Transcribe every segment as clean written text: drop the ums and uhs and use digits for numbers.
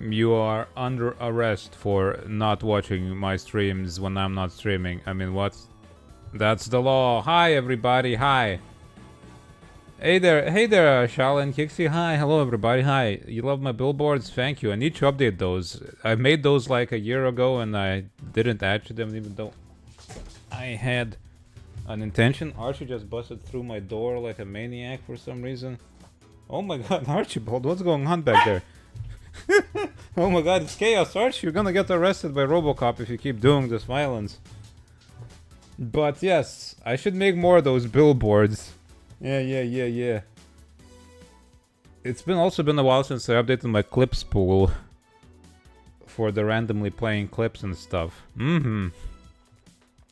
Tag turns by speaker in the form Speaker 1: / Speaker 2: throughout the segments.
Speaker 1: You are under arrest for not watching my streams when I'm not streaming. I mean, what? That's the law. Hi, everybody. Hi. Hey there, Shaolin Kixie. Hi, hello, everybody. Hi. You love my billboards? Thank you. I need to update those. I made those like a year ago, and I didn't add to them, even though I had an intention. Archie just busted through my door like a maniac for some reason. Oh my god, Archibald, what's going on back there? Oh my god, it's chaos, Archie. You're gonna get arrested by RoboCop if you keep doing this violence. But yes, I should make more of those billboards. Yeah. It's also been a while since I updated my clips pool for the randomly playing clips and stuff.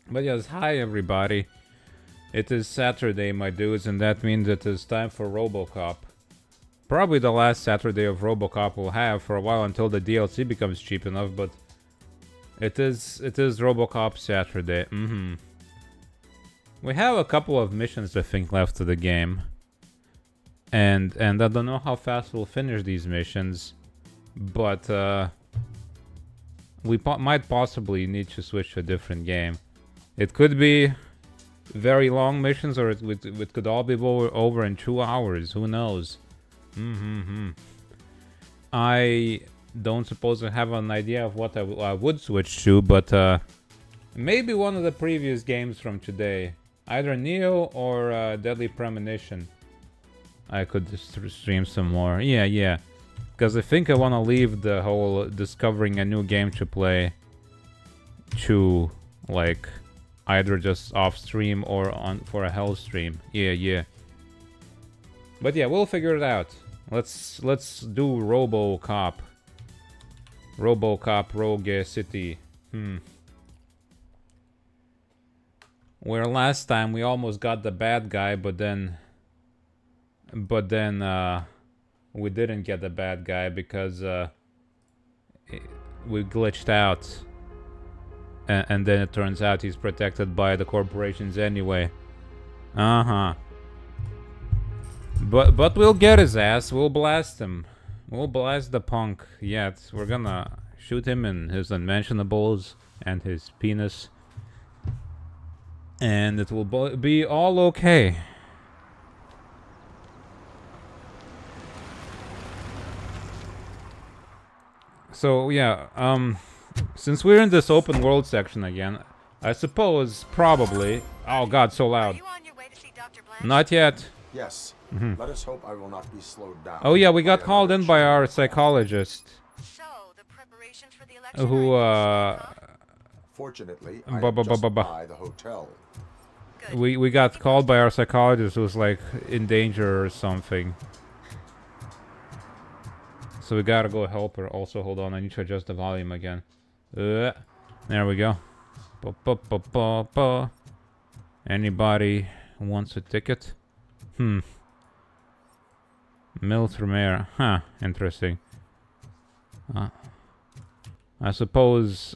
Speaker 1: But yes, hi everybody. It is Saturday, my dudes, and that means it is time for RoboCop. Probably the last Saturday of RoboCop we'll have for a while until the DLC becomes cheap enough, but it is RoboCop Saturday. We have a couple of missions, I think, left of the game. And I don't know how fast we'll finish these missions, but we might possibly need to switch to a different game. It could be very long missions, or it could all be over in 2 hours. Who knows? I don't suppose I have an idea of what I would switch to, but maybe one of the previous games from today. Either Neo or Deadly Premonition. I could just stream some more. Yeah. Because I think I want to leave the whole discovering a new game to play to, like, either just off stream or on for a hell stream. Yeah. But yeah, we'll figure it out. Let's do RoboCop. RoboCop Rogue City. Where last time we almost got the bad guy, but then we didn't get the bad guy because we glitched out, and then it turns out he's protected by the corporations anyway. But we'll get his ass. We'll blast him. We'll blast the punk. Yeah, we're gonna shoot him in his unmentionables and his penis. And it will be all okay. So yeah, since we're in this open world section again, I suppose probably. Oh God, so loud.
Speaker 2: Are you on your way to see Dr. Blanche?
Speaker 1: Not yet.
Speaker 3: Yes. Let us hope I will not be slowed down.
Speaker 1: Oh yeah, we got called in by our psychologist.
Speaker 2: So, the preparations for the election
Speaker 1: Who
Speaker 3: Fortunately, I am just by the hotel.
Speaker 1: we got called by our psychologist who was like in danger or something. So we gotta go help her. Also, hold on, I need to adjust the volume again. There we go. Anybody wants a ticket? Miltramere. Huh, interesting. I suppose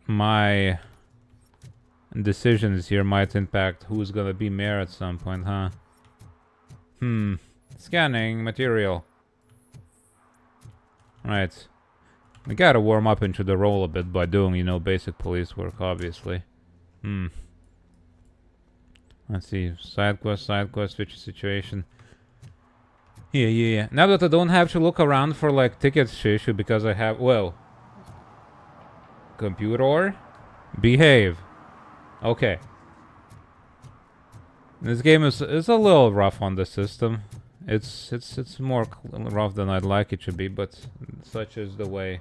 Speaker 1: my decisions here might impact who's gonna be mayor at some point, huh? Scanning material. Right. We gotta warm up into the role a bit by doing, you know, basic police work, obviously. Let's see. Side quest, switch situation. Yeah. Now that I don't have to look around for, like, tickets to issue because I have, well... Computer? Behave. Okay. This game is a little rough on the system. It's more rough than I'd like it to be, but such is the way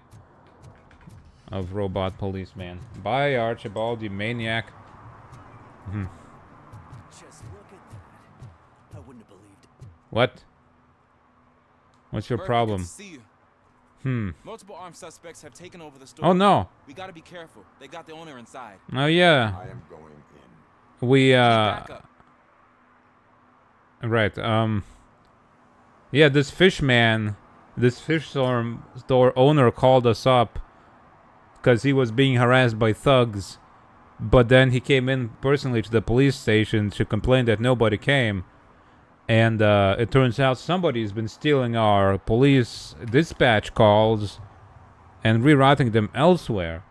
Speaker 1: of robot policeman. Bye, Archibald, you maniac.
Speaker 4: Just look at that. I wouldn't have believed it.
Speaker 1: What? What's your problem?
Speaker 5: Multiple armed suspects have taken over the store.
Speaker 1: Oh no.
Speaker 5: We gotta be careful. They got the owner inside.
Speaker 1: Oh yeah.
Speaker 3: I am going in.
Speaker 1: We
Speaker 5: Back up.
Speaker 1: right, yeah, this fish store owner called us up because he was being harassed by thugs, but then he came in personally to the police station to complain that nobody came, And it turns out somebody's been stealing our police dispatch calls and rewriting them elsewhere.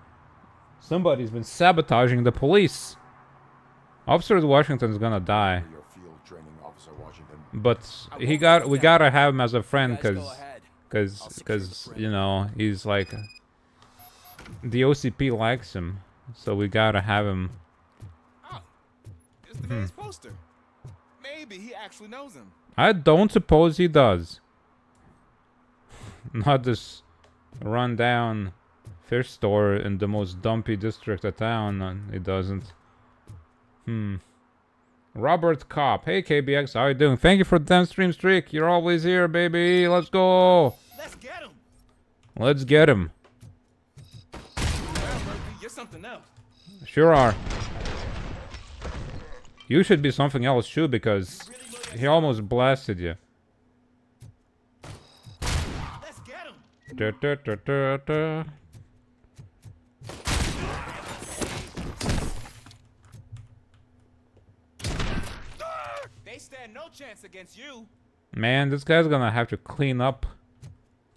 Speaker 1: Somebody's been sabotaging the police. Officer Washington's gonna die.
Speaker 3: Your field training, Officer Washington.
Speaker 1: But we gotta have him as a friend,
Speaker 5: You guys go ahead.
Speaker 1: cause you know, he's like, the OCP likes him, so we gotta have him.
Speaker 5: Oh, it's the guy's poster. Maybe he actually knows him.
Speaker 1: I don't suppose he does. Not this run-down fish store in the most dumpy district of town. He doesn't. Robert Cop. Hey, KBX, how you doing? Thank you for the 10 stream streak. You're always here, baby. Let's go.
Speaker 5: Let's get him.
Speaker 1: Let's get him.
Speaker 5: Well, Murphy, you're something else.
Speaker 1: Sure are. You should be something else too, because he almost blasted you.
Speaker 5: Let's get him.
Speaker 1: Da, da, da, da, da.
Speaker 5: They stand no chance against you.
Speaker 1: Man, this guy's gonna have to clean up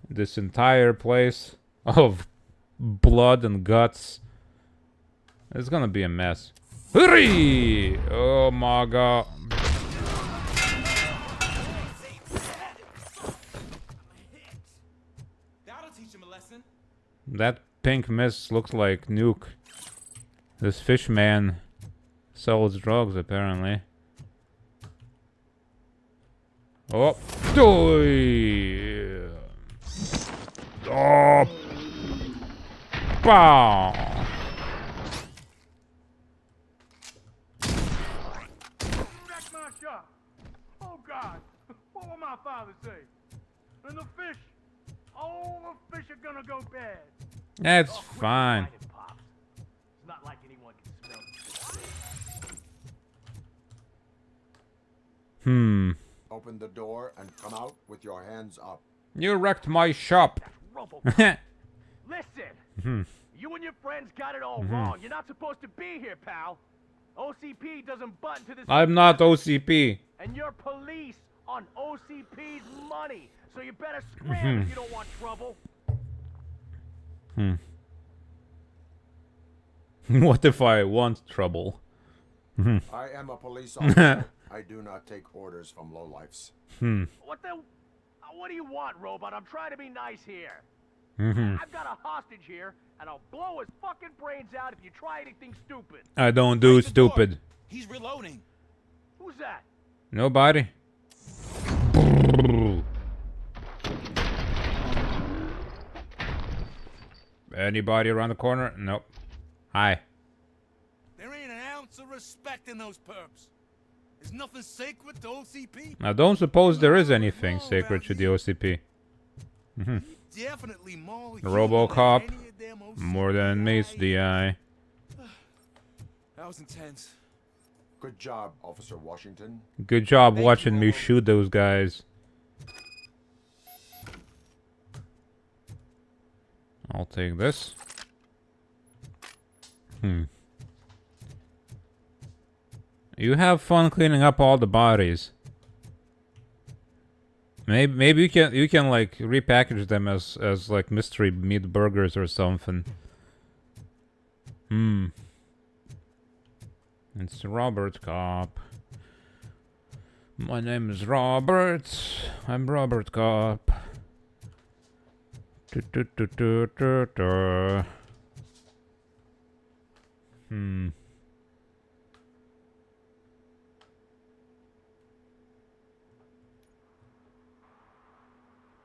Speaker 1: this entire place of blood and guts. It's gonna be a mess. Hurry! Oh my god.
Speaker 5: That'll teach him a lesson.
Speaker 1: That pink mist looks like Nuke. This fish man sells drugs, apparently. Oh. Doy. Oh. Pow.
Speaker 6: Wreck my shop. Oh God, what will my father say? And the fish, all the fish are gonna go bad.
Speaker 1: That's fine.
Speaker 4: It's not like anyone can smell it.
Speaker 3: Open the door and come out with your hands up.
Speaker 1: You wrecked my shop.
Speaker 4: RoboCop. Listen, you and your friends got it all wrong. You're not supposed to be here, pal. OCP doesn't butt into this.
Speaker 1: I'm not OCP.
Speaker 4: And you're police on OCP's money, so you better scram if you don't want trouble.
Speaker 1: What if I want trouble?
Speaker 3: I am a police officer. I do not take orders from lowlifes.
Speaker 4: What do you want, robot? I'm trying to be nice here.
Speaker 1: Mm-hmm.
Speaker 4: I've got a hostage here, and I'll blow his fucking brains out if you try anything stupid.
Speaker 1: I don't do
Speaker 5: Break the door.
Speaker 1: stupid.
Speaker 5: He's reloading.
Speaker 4: Who's that?
Speaker 1: Nobody. Anybody around the corner? Nope. Hi.
Speaker 7: There ain't an ounce of respect in those perps. There's nothing sacred to OCP.
Speaker 1: I don't suppose there is anything sacred to the OCP.
Speaker 7: Definitely more
Speaker 1: RoboCop,
Speaker 7: human than any of them OCP
Speaker 1: more than meets the eye.
Speaker 5: That was intense.
Speaker 3: Good job, Officer Washington.
Speaker 1: Good job
Speaker 5: Thank you,
Speaker 1: watching me
Speaker 5: Robo.
Speaker 1: shoot those guys. I'll take this. You have fun cleaning up all the bodies. Maybe you can like repackage them as like mystery meat burgers or something. It's Robert Cop. My name is Robert. I'm Robert Cop.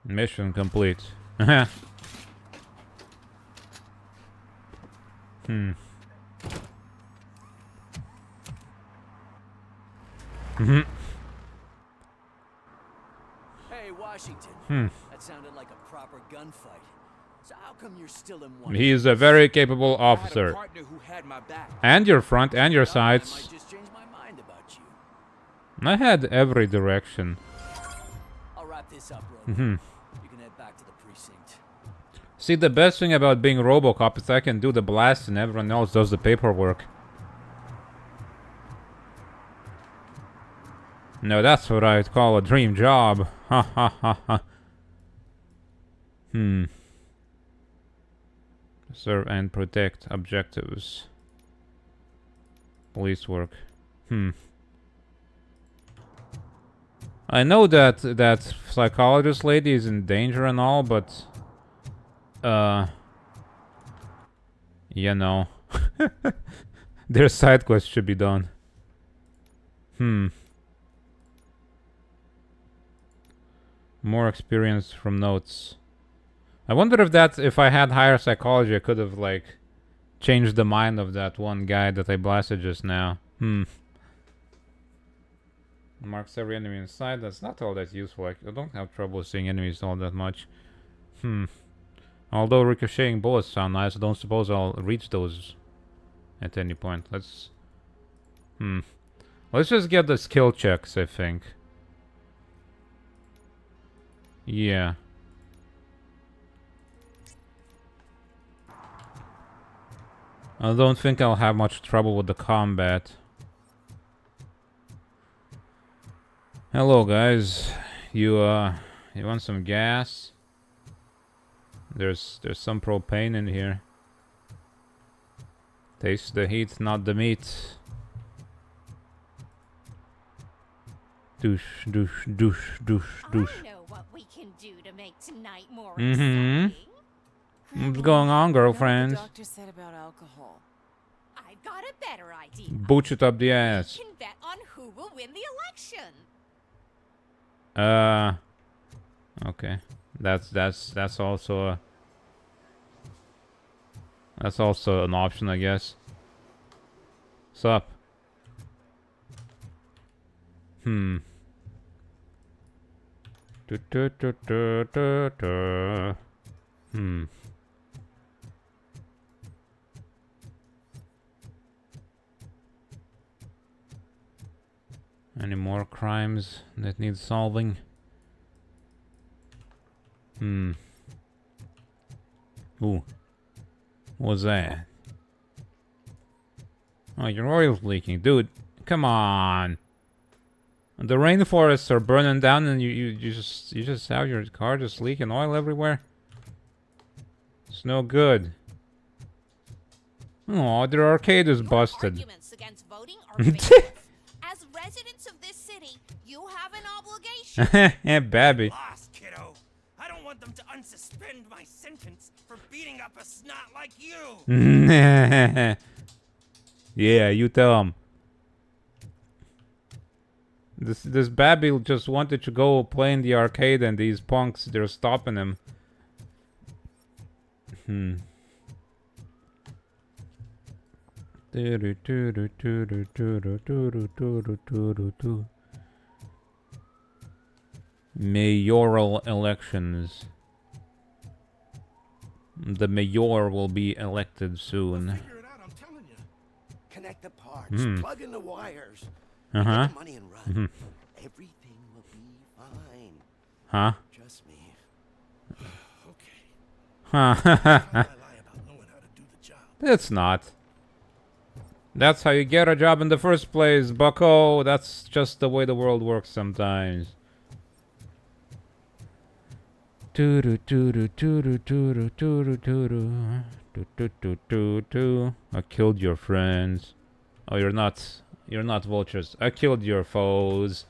Speaker 1: Mission complete.
Speaker 4: Hey, Washington. That sounded like a proper gunfight. So how come you're still in one?
Speaker 1: He is a very capable
Speaker 5: I had a
Speaker 1: officer.
Speaker 5: partner who had my back.
Speaker 1: And your front and your
Speaker 4: I
Speaker 1: sides.
Speaker 4: might just change my mind about you.
Speaker 1: I had every direction.
Speaker 4: I'll wrap this up, Robo. You can head back to the precinct.
Speaker 1: See, the best thing about being RoboCop is I can do the blast and everyone else does the paperwork. No, that's what I'd call a dream job. Ha ha ha ha. Serve and protect objectives. Police work. I know that that psychologist lady is in danger and all, but you know, their side quest should be done. More experience from notes. I wonder if I had higher psychology, I could have like changed the mind of that one guy that I blasted just now. Marks every enemy inside. That's not all that useful. I don't have trouble seeing enemies all that much. Although ricocheting bullets sound nice, I don't suppose I'll reach those at any point. Let's just get the skill checks, I think. Yeah. I don't think I'll have much trouble with the combat. Hello guys. You want some gas? There's some propane in here. Taste the heat, not the meat. Douche, douche, douche, douche, douche.
Speaker 8: I know what we can do to make tonight more exciting.
Speaker 1: What's going on, girlfriends?
Speaker 9: What the doctor said about alcohol.
Speaker 8: I've got a better idea.
Speaker 1: Booch it up the ass.
Speaker 8: We can bet on who will win the election.
Speaker 1: Okay. That's also an option, I guess. Sup? Any more crimes that need solving? Ooh. What's that? Oh, your oil's leaking. Dude, come on. The rainforests are burning down and you just have your car just leaking oil everywhere? It's no good. Oh, their arcade is busted.
Speaker 8: Arguments against voting are baseless. As residents of this city, you have an obligation.
Speaker 1: Yeah, babby.
Speaker 7: Lost, kiddo. I don't want them to unsuspend my sentence for beating up a snot like you.
Speaker 1: Yeah, you tell him. This babby just wanted to go play in the arcade and these punks, they're stopping him. Mayoral elections. The mayor will be elected soon.
Speaker 7: Figure it out, I'm telling you.
Speaker 3: Connect the parts, plug in the wires,
Speaker 1: Uh-huh.
Speaker 3: get the money and run. Everything will be fine.
Speaker 1: Huh?
Speaker 3: Trust me.
Speaker 7: Okay.
Speaker 1: Huh.
Speaker 7: I lie about knowing how to do the job.
Speaker 1: It's not. That's how you get a job in the first place, bucko. That's just the way the world works sometimes. I killed your friends. Oh, you're not vultures. I killed your foes.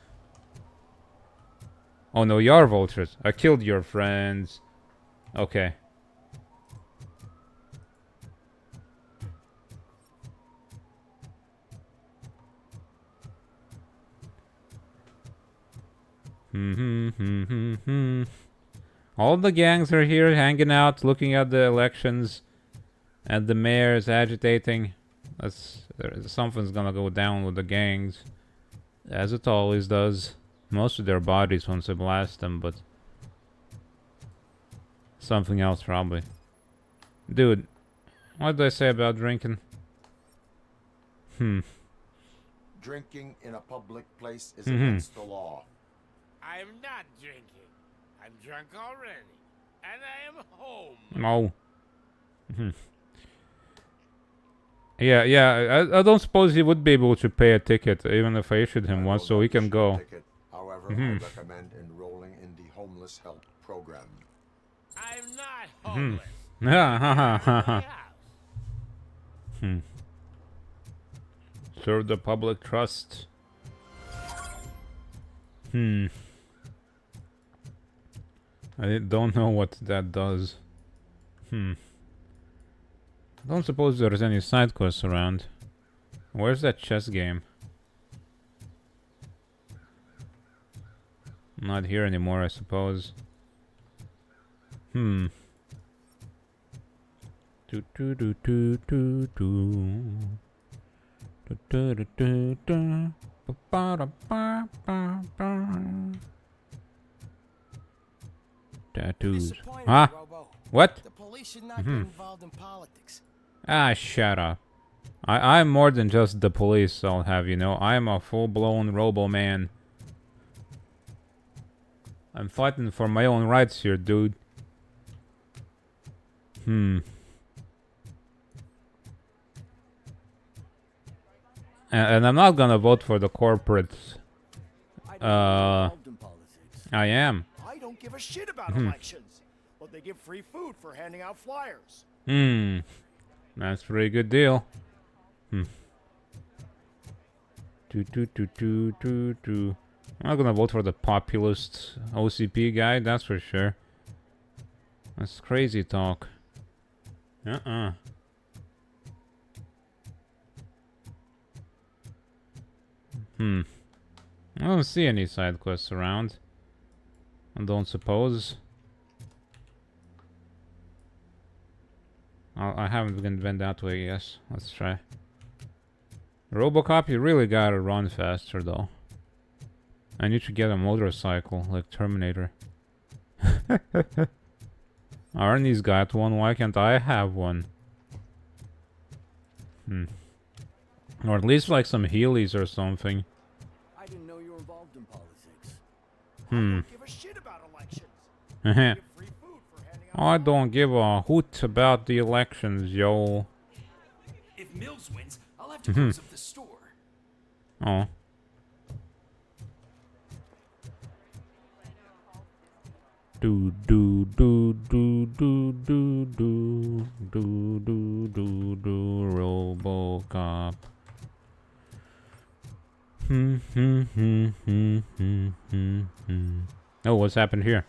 Speaker 1: Oh no, you're vultures. I killed your friends. Okay. All the gangs are here hanging out, looking at the elections, and the mayor's agitating. Something's gonna go down with the gangs, as it always does. Most of their bodies once I blast them, but something else probably. Dude, what did I say about drinking?
Speaker 3: Drinking in a public place is against the law.
Speaker 10: I'm not drinking. I'm drunk already. And I am home.
Speaker 1: No. Yeah, yeah. I don't suppose he would be able to pay a ticket, even if I issued him one, so he can go.
Speaker 3: Ticket. However, I recommend enrolling in the homeless help program.
Speaker 10: I'm not homeless.
Speaker 1: Yeah, ha ha ha
Speaker 10: My
Speaker 1: ha.
Speaker 10: house.
Speaker 1: Serve the public trust. I don't know what that does. I don't suppose there's any side quests around. Where's that chess game? Not here anymore, I suppose. Do do do do do do. Do do do do do. Ba ba da ba ba ba. Tattoos. Huh? What?
Speaker 11: The police should not get involved in politics.
Speaker 1: Ah, shut up. I'm more than just the police, I'll have you know. I'm a full-blown robo-man. I'm fighting for my own rights here, dude. And I'm not gonna vote for the corporates. I am.
Speaker 6: I don't give a shit about elections, but they give free food for handing out flyers.
Speaker 1: That's a pretty good deal. Do do do do do do. I'm not gonna vote for the populist OCP guy, that's for sure. That's crazy talk. I don't see any side quests around. I don't suppose. I haven't been that way, yes. Let's try. RoboCop, you really gotta run faster though. I need to get a motorcycle, like Terminator. Arnie's got one, why can't I have one? Or at least like some Heelys or something.
Speaker 11: I didn't know you were involved in politics.
Speaker 6: I don't give a shit about elections. They give free food for handing out
Speaker 1: I don't give a hoot about the elections, yo.
Speaker 7: If Mills wins, I'll have to close up the store.
Speaker 1: Oh. Do do do do do do do do do do do RoboCop. Oh, what's happened here?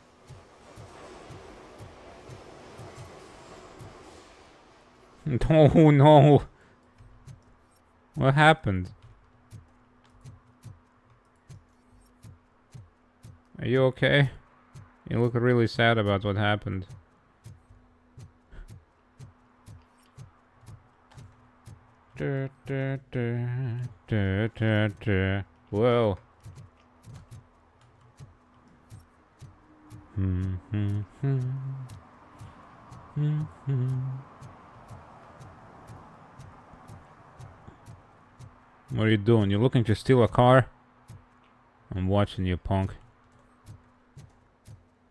Speaker 1: Oh no! What happened? Are you okay? You look really sad about what happened. Whoa. What are you doing? You looking to steal a car? I'm watching you, punk.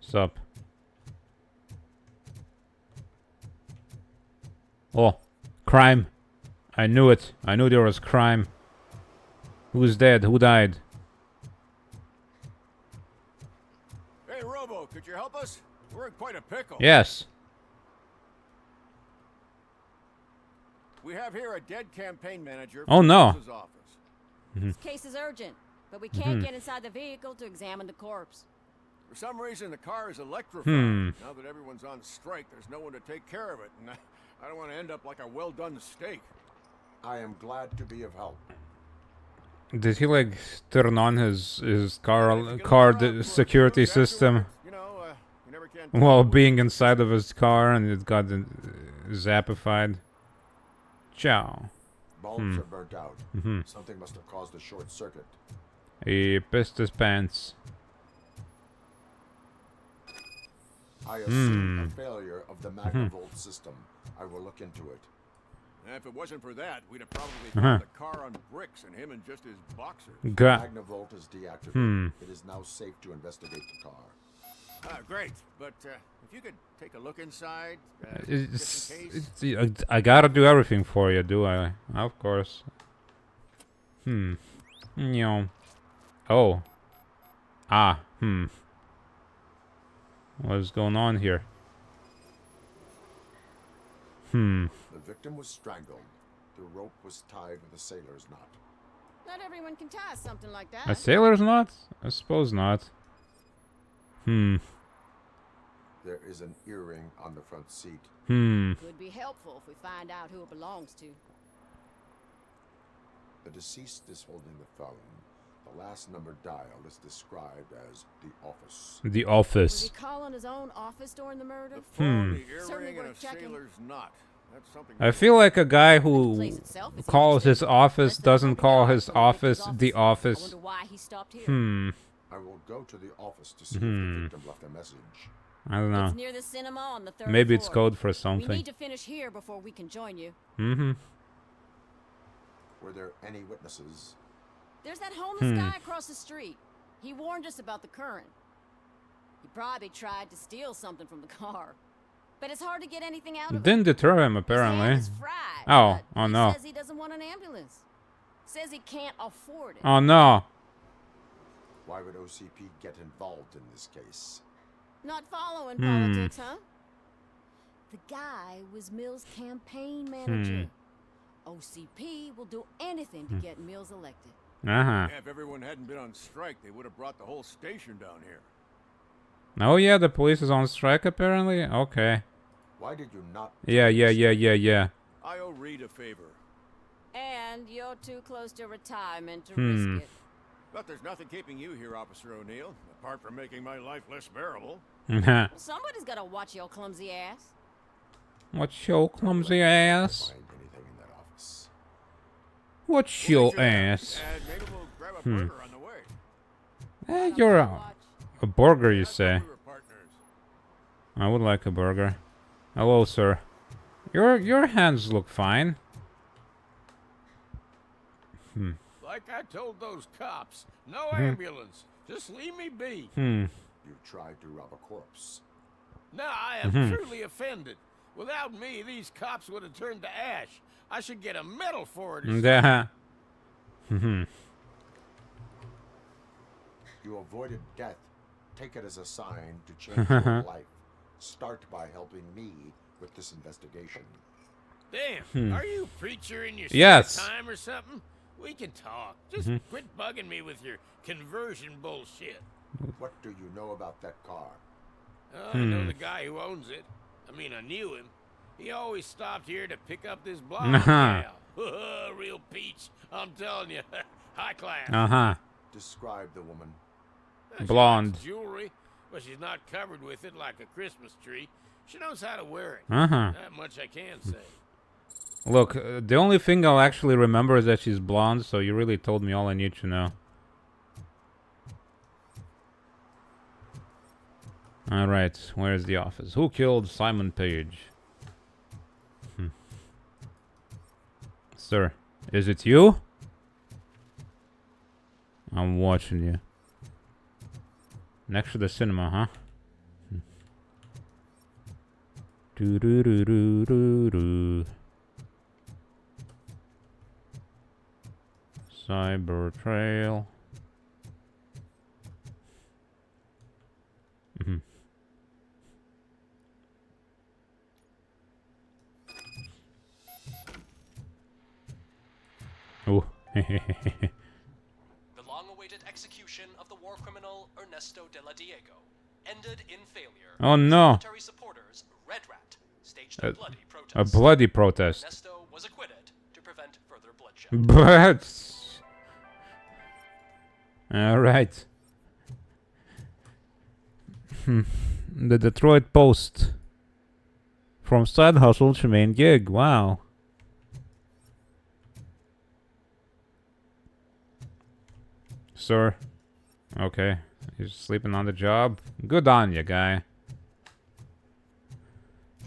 Speaker 1: Sup? Oh, crime. I knew it. I knew there was crime. Who's dead? Who died?
Speaker 6: Hey, Robo, could you help us? We're in quite a pickle.
Speaker 1: Yes.
Speaker 6: We have here a dead campaign manager.
Speaker 1: Oh, no.
Speaker 6: His office.
Speaker 9: This case is urgent, but we can't get inside the vehicle to examine the corpse.
Speaker 6: For some reason, the car is electrified. Now that everyone's on strike, there's no one to take care of it, and I don't want to end up like a well-done steak.
Speaker 3: I am glad to be of help.
Speaker 1: Did he like turn on his car security system
Speaker 6: You know, you never can.
Speaker 1: while being inside of his car and it got zappified? Ciao.
Speaker 3: Bulbs are burnt out. Something must have caused a short circuit.
Speaker 1: He pissed his pants.
Speaker 3: I assume a failure of the Magnavolt system. I will look into it.
Speaker 6: If it wasn't for that, we'd have probably found the car on bricks and him in just his boxers.
Speaker 1: Got.
Speaker 3: Magnavolt is deactivated. It is now safe to investigate the car.
Speaker 12: Great, but if you could take a look inside,
Speaker 1: It's,
Speaker 12: just in case.
Speaker 1: I gotta do everything for you, do I? Of course. No. Oh. Ah. What's going on here?
Speaker 3: The victim was strangled. The rope was tied with a sailor's knot.
Speaker 9: Not everyone can tie something like that.
Speaker 1: A sailor's knot? I suppose not.
Speaker 3: There is an earring on the front seat.
Speaker 9: Could be helpful if we find out who it belongs to.
Speaker 3: The deceased is holding the phone. The last number dialed is described as the office.
Speaker 1: The
Speaker 9: Was
Speaker 1: office.
Speaker 9: he calling his own office during the murder?
Speaker 12: The phone, the
Speaker 9: Certainly
Speaker 12: earring, and a
Speaker 9: worth checking.
Speaker 12: sailor's knot. That's something.
Speaker 1: I feel like a guy
Speaker 9: The
Speaker 1: who
Speaker 9: place itself is
Speaker 1: calls his
Speaker 9: interesting.
Speaker 1: office
Speaker 9: Unless the
Speaker 1: doesn't
Speaker 9: company
Speaker 1: call
Speaker 9: owner
Speaker 1: his
Speaker 9: told Victor's
Speaker 1: office the
Speaker 9: I
Speaker 1: office.
Speaker 9: wonder why he stopped here.
Speaker 3: I will go to the office to see if the victim left a message.
Speaker 1: I don't know.
Speaker 9: It's near the cinema on the third
Speaker 1: Maybe it's
Speaker 9: floor.
Speaker 1: code for
Speaker 9: We
Speaker 1: something.
Speaker 9: need to finish here before we can join you.
Speaker 3: Were there any witnesses?
Speaker 9: There's that homeless guy across the street. He warned us about the current. He probably tried to steal something from the car. But it's hard to get anything out of him.
Speaker 1: Didn't deter him,
Speaker 9: His hand
Speaker 1: apparently.
Speaker 9: is fried,
Speaker 1: Oh,
Speaker 9: but
Speaker 1: oh
Speaker 9: he
Speaker 1: no.
Speaker 9: says he doesn't want an ambulance. Says he can't afford it.
Speaker 1: Oh no.
Speaker 3: Why would OCP get involved in this case?
Speaker 9: Not following politics, huh? The guy was Mills' campaign manager. OCP will do anything to get Mills elected.
Speaker 12: Yeah, if everyone hadn't been on strike, they would have brought the whole station down here.
Speaker 1: Oh yeah, the police is on strike apparently? Okay.
Speaker 3: Why did you not?
Speaker 1: Yeah.
Speaker 12: I owe Reed a favor.
Speaker 9: And you're too close to retirement to risk it.
Speaker 12: But there's nothing keeping you here, Officer O'Neill, apart from making my life less bearable.
Speaker 9: Somebody's gotta watch your clumsy ass.
Speaker 1: What's your clumsy ass?
Speaker 3: Find anything in that office?
Speaker 1: What's your ass?
Speaker 12: Maybe we'll grab a burger on the way.
Speaker 1: You're a burger, you say?
Speaker 12: We were partners.
Speaker 1: I would like a burger. Hello, sir. Your hands look fine.
Speaker 10: Like I told those cops, no ambulance. Just leave me be.
Speaker 3: You tried to rob a corpse.
Speaker 10: Now I am truly offended. Without me, these cops would have turned to ash. I should get a medal for it.
Speaker 3: You avoided death. Take it as a sign to change your life. Start by helping me with this investigation.
Speaker 10: Damn, are you a preacher in your
Speaker 1: Yes.
Speaker 10: spare time or something? We can talk. Just quit bugging me with your conversion bullshit.
Speaker 3: What do you know about that car?
Speaker 10: Oh, I know the guy who owns it. I mean, I knew him. He always stopped here to pick up this blonde gal. Real peach, I'm telling you. High class.
Speaker 3: Describe the woman.
Speaker 10: She
Speaker 1: Blonde.
Speaker 10: likes jewelry, but she's not covered with it like a Christmas tree. She knows how to wear it. That much I can say.
Speaker 1: Look, the only thing I'll actually remember is that she's blonde, so you really told me all I need to know. Alright, where's the office? Who killed Simon Page? Sir, is it you? I'm watching you. Next to the cinema, huh? Do. Cyber Trail. Oh.
Speaker 13: The long-awaited execution of the war criminal Ernesto de la Diego ended in failure.
Speaker 1: Oh no.
Speaker 13: Military supporters, Red Rat, staged a bloody protest.
Speaker 1: A bloody protest.
Speaker 13: Ernesto was acquitted to prevent further bloodshed.
Speaker 1: But alright. The Detroit Post. From side hustle to main gig. Wow. Sir. Okay. You're sleeping on the job. Good on you, guy.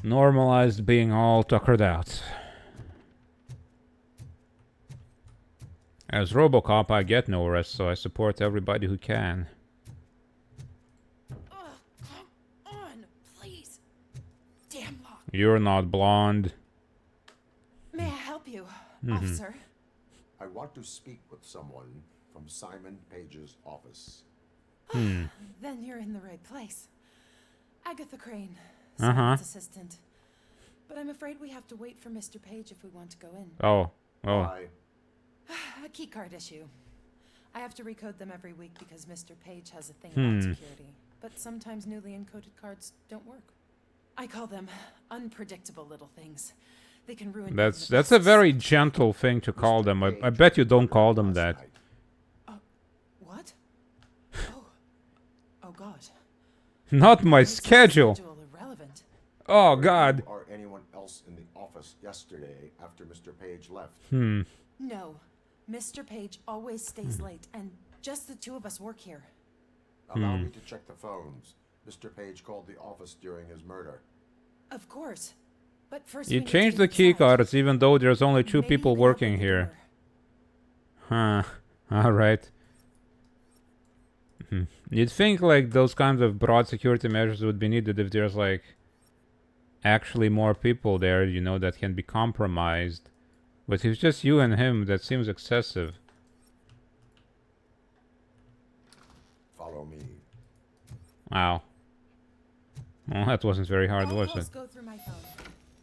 Speaker 1: Normalized being all tuckered out. As RoboCop, I get no rest, so I support everybody who can. You're not blonde.
Speaker 14: May I help you,
Speaker 1: Mhm.
Speaker 14: officer?
Speaker 3: I want to speak with someone from Simon Page's office.
Speaker 1: Hmm.
Speaker 14: Then you're in the right place. Agatha Crane,
Speaker 1: Uh-huh.
Speaker 14: Simon's assistant. But I'm afraid we have to wait for Mr. Page if we want to go in.
Speaker 1: Oh. Oh.
Speaker 3: Why?
Speaker 14: A key card issue. I have to recode them every week because Mr. Page has a thing
Speaker 1: Hmm.
Speaker 14: about security. But sometimes newly encoded cards don't work. I call them unpredictable little things. They can ruin.
Speaker 1: That's a very gentle thing to call them. I bet you don't call them that.
Speaker 14: What? Oh God.
Speaker 1: Not my schedule.
Speaker 14: Irrelevant.
Speaker 1: Oh God.
Speaker 3: Or anyone else in the office yesterday after Mr. Page left?
Speaker 1: Hmm.
Speaker 14: No, Mr. Page always stays late, and just the two of us work here.
Speaker 3: Allow me to check the phones. Mr. Page called the office during his murder.
Speaker 14: Of course. But first
Speaker 1: You
Speaker 14: we need
Speaker 1: changed
Speaker 14: to
Speaker 1: the key
Speaker 14: decide.
Speaker 1: cards even though there's only two
Speaker 14: Maybe
Speaker 1: people
Speaker 14: you can
Speaker 1: working
Speaker 14: open the
Speaker 1: here.
Speaker 14: door.
Speaker 1: Huh. Alright. You'd think like those kinds of broad security measures would be needed if there's like actually more people there, you know, that can be compromised. But if it's just you and him, that seems excessive.
Speaker 3: Follow me.
Speaker 1: Wow. Well, that wasn't very hard,
Speaker 14: All
Speaker 1: was
Speaker 14: calls
Speaker 1: it?
Speaker 14: go through my phone.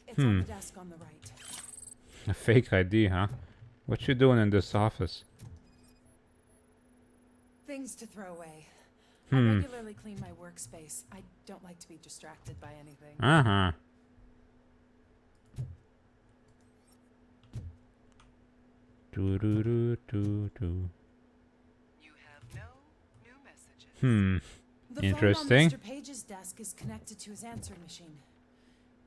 Speaker 14: It's on the desk on the right.
Speaker 1: A fake ID, huh? What you doing in this office?
Speaker 14: Things to throw away. I
Speaker 1: Hmm.
Speaker 14: regularly clean my workspace. I don't like to be distracted by anything.
Speaker 1: Uh-huh. Do-do-do-do-do.
Speaker 2: You have no new messages.
Speaker 14: The
Speaker 1: Interesting.
Speaker 14: phone on Mr. Page's desk is connected to his answering machine.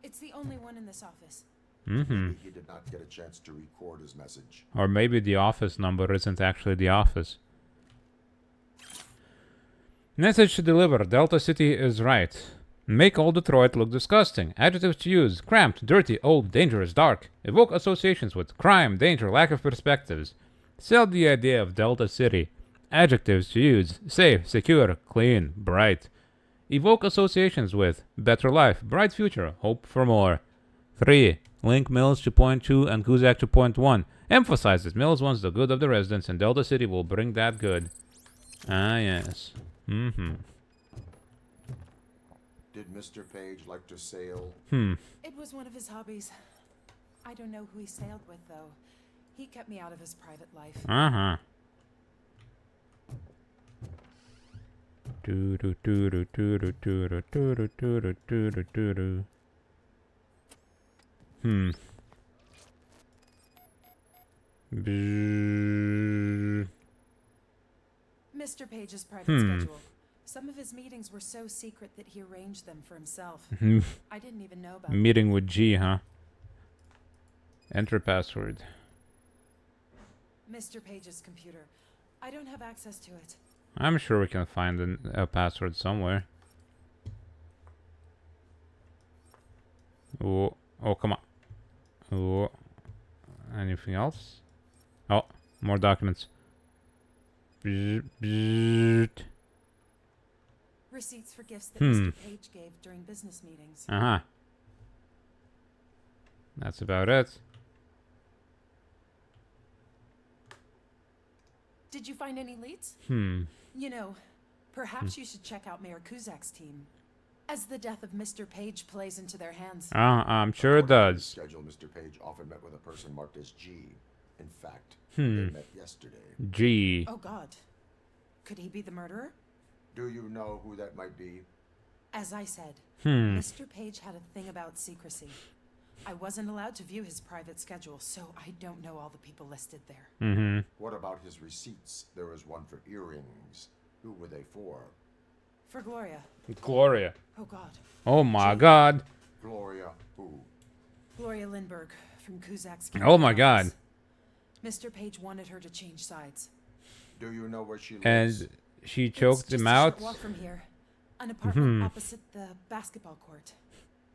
Speaker 14: It's the only one in this office.
Speaker 3: Maybe he did not get a chance to record his message.
Speaker 1: Or maybe the office number isn't actually the office. Message to deliver. Delta City is right. Make old Detroit look disgusting. Adjectives to use. Cramped, dirty, old, dangerous, dark. Evoke associations with crime, danger, lack of perspectives. Sell the idea of Delta City. Adjectives to use. Safe, secure, clean, bright. Evoke associations with better life, bright future, hope for more. 3. Link Mills to point 2 and Kuzak to point 1. Emphasizes Mills wants the good of the residents and Delta City will bring that good. Ah, yes.
Speaker 3: Did Mr. Page like to sail?
Speaker 14: It was one of his hobbies. I don't know who he sailed with, though. He kept me out of his private life.
Speaker 1: Uh-huh. Do do do do do do do do do do do do do do do.
Speaker 14: Mr. Page's private schedule. Some of his meetings were so secret that he arranged them for himself. I didn't even know about them.
Speaker 1: Meeting with G, huh? Enter password.
Speaker 14: Mr. Page's computer. I don't have access to it.
Speaker 1: I'm sure we can find a password somewhere. Oh, oh, come on. Oh, anything else? Oh, more documents.
Speaker 14: Receipts for gifts that Mr. Page gave during business meetings.
Speaker 1: Uh-huh. That's about it.
Speaker 14: Did you find any leads? You know, perhaps you should check out Mayor Kuzak's team, as the death of Mr. Page plays into their hands.
Speaker 1: I'm sure it
Speaker 3: According to his
Speaker 1: does.
Speaker 3: schedule, Mr. Page often met with a person marked as G. In fact, they met yesterday.
Speaker 1: G.
Speaker 14: Oh God. Could he be the murderer?
Speaker 3: Do you know who that might be?
Speaker 14: As I said, Mr. Page had a thing about secrecy. I wasn't allowed to view his private schedule, so I don't know all the people listed there.
Speaker 3: What about his receipts? There was one for earrings. Who were they for?
Speaker 14: For Gloria.
Speaker 1: Gloria.
Speaker 14: Oh God.
Speaker 1: Oh my God.
Speaker 3: Gloria who?
Speaker 14: Gloria Lindbergh from Kuzak's.
Speaker 1: Oh my God.
Speaker 14: Mr. Page wanted her to change sides.
Speaker 3: Do you know where she lives?
Speaker 1: And she
Speaker 14: It's
Speaker 1: choked
Speaker 14: just
Speaker 1: him
Speaker 14: a
Speaker 1: out.
Speaker 14: short walk from here. An apartment opposite the basketball court.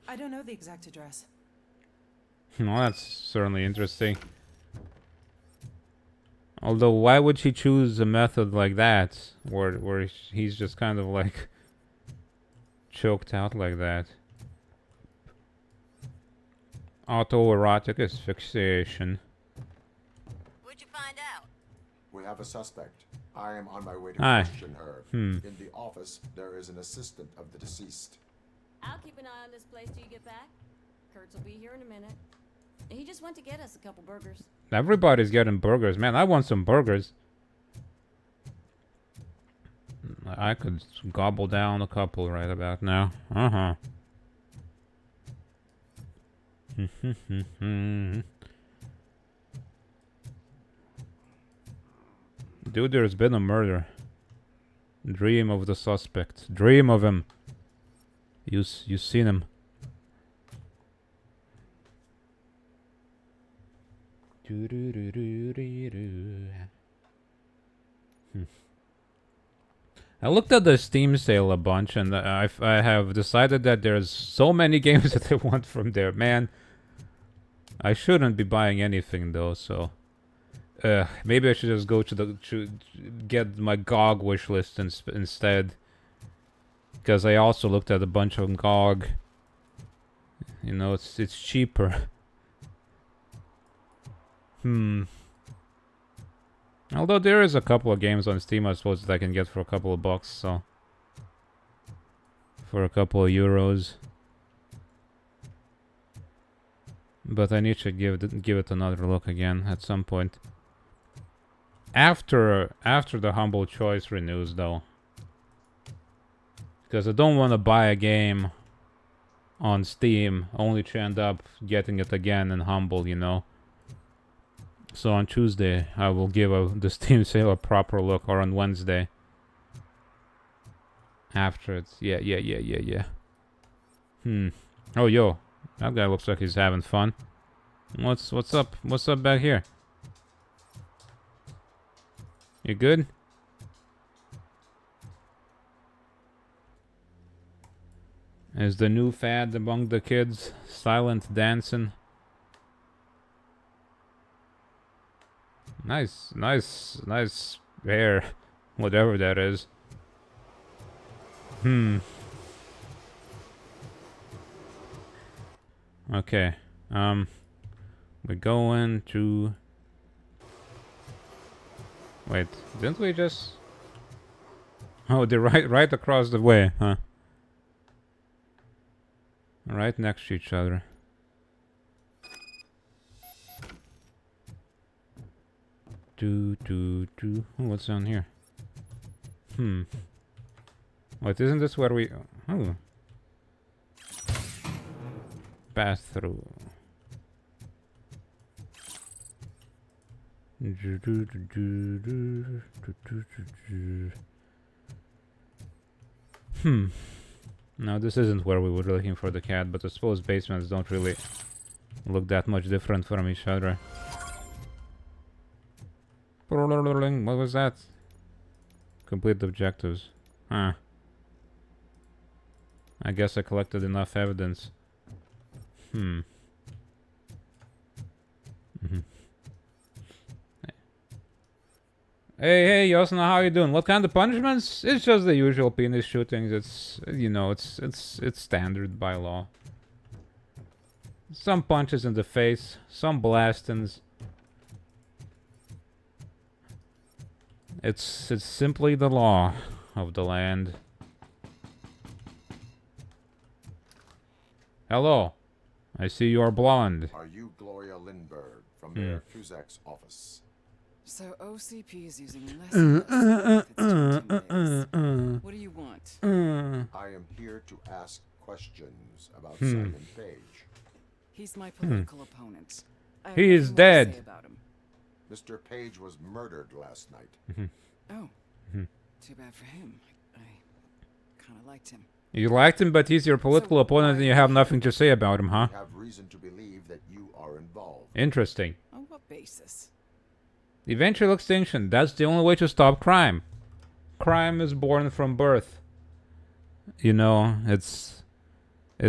Speaker 14: I don't know the exact address.
Speaker 1: Well, that's certainly interesting. Although, why would she choose a method like that, where he's just kind of like choked out like that? Autoerotic asphyxiation.
Speaker 8: What'd you find out?
Speaker 3: We have a suspect. I am on my way to
Speaker 1: Hi.
Speaker 3: question her.
Speaker 1: Hmm.
Speaker 3: In the office, there is an assistant of the deceased.
Speaker 9: I'll keep an eye on this place till you get back. Kurtz will be here in a minute. He just went to get us a couple burgers.
Speaker 1: Everybody's getting burgers, man. I want some burgers. I could gobble down a couple right about now. Uh-huh. Dude, there's been a murder. Dream of the suspect. Dream of him. You seen him. I looked at the Steam sale a bunch, and I have decided that there's so many games that I want from there. Man, I shouldn't be buying anything though, so maybe I should just go to get my GOG wish list instead. Because I also looked at a bunch of GOG. You know, it's cheaper. Although there is a couple of games on Steam I suppose that I can get for a couple of bucks, so for a couple of euros. But I need to give it another look again at some point. After the Humble Choice renews though. Because I don't want to buy a game on Steam only to end up getting it again in Humble, you know. So on Tuesday, I will give the Steam sale a proper look, or on Wednesday. After it's... Yeah. Oh, yo. That guy looks like he's having fun. What's up? What's up back here? You good? Is the new fad among the kids silent dancing? Nice hair. Whatever that is. Okay. We're going to... Wait, didn't we just... Oh, they're right across the way, huh? Right next to each other. What's down here? Wait, isn't this where we... Oh. Pass through. No, this isn't where we were looking for the cat, but I suppose basements don't really look that much different from each other. What was that? Complete objectives. Huh. I guess I collected enough evidence. Hey, Yosna, how you doing? What kind of punishments? It's just the usual penis shootings. It's, you know, it's standard by law. Some punches in the face, some blastings. It's simply the law of the land. Hello. I see you're blonde.
Speaker 3: Are you Gloria Lindbergh from Mayor Cusack's office?
Speaker 2: So OCP is using less and less methods. What do you want?
Speaker 3: I am here to ask questions about Simon Page.
Speaker 2: He's my political opponent. I have
Speaker 1: He is
Speaker 2: nothing more to
Speaker 1: dead.
Speaker 2: say about him.
Speaker 3: Mr. Page was murdered last night.
Speaker 2: Oh, too bad for him. I kind of liked him.
Speaker 1: You liked him, but he's your political opponent and you have nothing to say about him, huh?
Speaker 3: I have reason to believe that you are involved.
Speaker 1: Interesting.
Speaker 2: On what basis?
Speaker 1: Eventual extinction. That's the only way to stop crime. Crime is born from birth. You know, it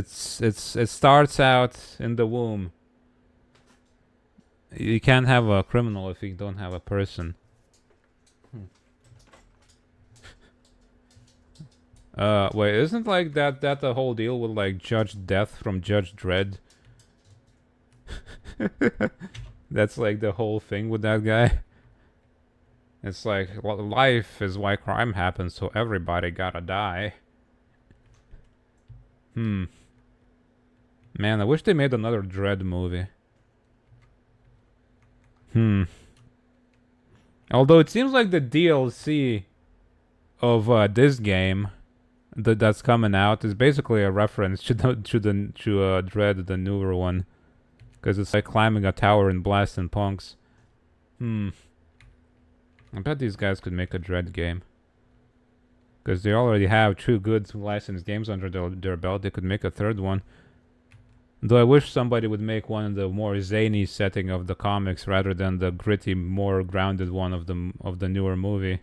Speaker 1: starts out in the womb. You can't have a criminal if you don't have a person. Wait, isn't like that the whole deal with like Judge Death from Judge Dredd? That's like the whole thing with that guy. It's like, life is why crime happens, so everybody gotta die. Man, I wish they made another Dread movie. Although it seems like the DLC of this game that's coming out is basically a reference to Dread, the newer one, because it's like climbing a tower and blasting punks. I bet these guys could make a Dread game. Because they already have 2 good licensed games under their belt. They could make a 3rd one. Though I wish somebody would make one in the more zany setting of the comics rather than the gritty, more grounded one of the newer movie.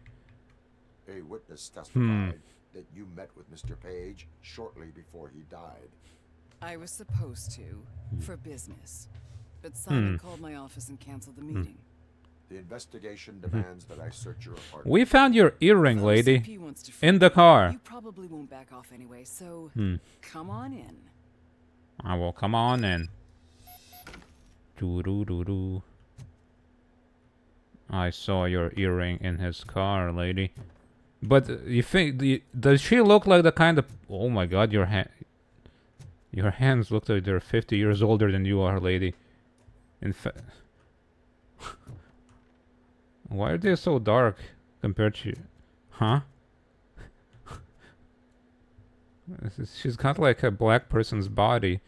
Speaker 3: A witness testified that you met with Mr. Page shortly before he died.
Speaker 2: I was supposed to, for business. But Simon called my office and canceled the meeting.
Speaker 3: The investigation demands that I search your apartment.
Speaker 1: We found your earring, lady,
Speaker 2: OCP wants to
Speaker 1: in the car.
Speaker 2: You probably won't back off anyway, so come on in.
Speaker 1: I will come on in. Doo-doo-doo-doo. I saw your earring in his car, lady. But you think does she look like the kind of? Oh my God, your hands look like they're 50 years older than you are, lady. In fact, why are they so dark compared to? Huh? She's got like a black person's body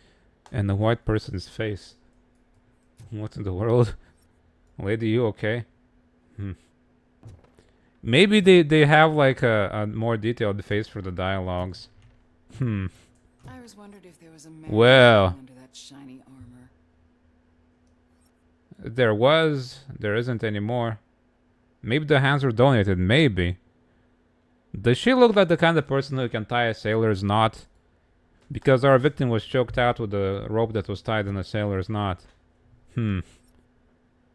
Speaker 1: and a white person's face. What in the world? Lady, you okay? Maybe they have like a more detailed face for the dialogues.
Speaker 2: I was wondered if there was a man under that shiny armor.
Speaker 1: There isn't anymore. Maybe the hands were donated, maybe. Does she look like the kind of person who can tie a sailor's knot? Because our victim was choked out with a rope that was tied in a sailor's knot.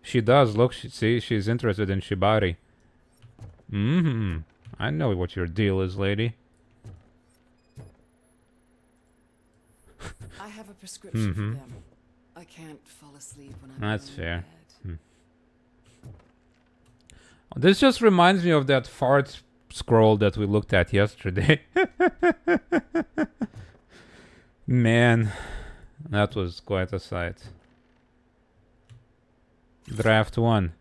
Speaker 1: She does look, see, she's interested in Shibari. I know what your deal is, lady.
Speaker 2: I have a prescription for them. I can't fall asleep when I'm
Speaker 1: That's
Speaker 2: in
Speaker 1: fair.
Speaker 2: bed.
Speaker 1: This just reminds me of that fart scroll that we looked at yesterday. Man, that was quite a sight. Draft 1.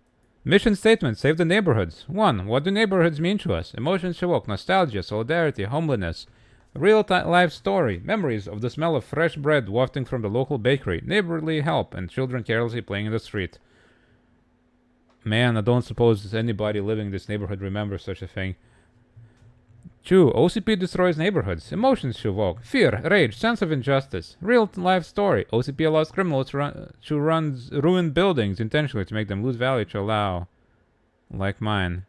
Speaker 1: Mission statement, save the neighborhoods. 1. What do neighborhoods mean to us? Emotions evoke nostalgia, solidarity, homeliness. Real-life story, memories of the smell of fresh bread wafting from the local bakery, neighborly help, and children carelessly playing in the street. Man, I don't suppose anybody living in this neighborhood remembers such a thing. 2. OCP destroys neighborhoods. Emotions to evoke. Fear, rage, sense of injustice. Real-life story. OCP allows criminals to ruin buildings intentionally to make them lose value to allow. Like mine.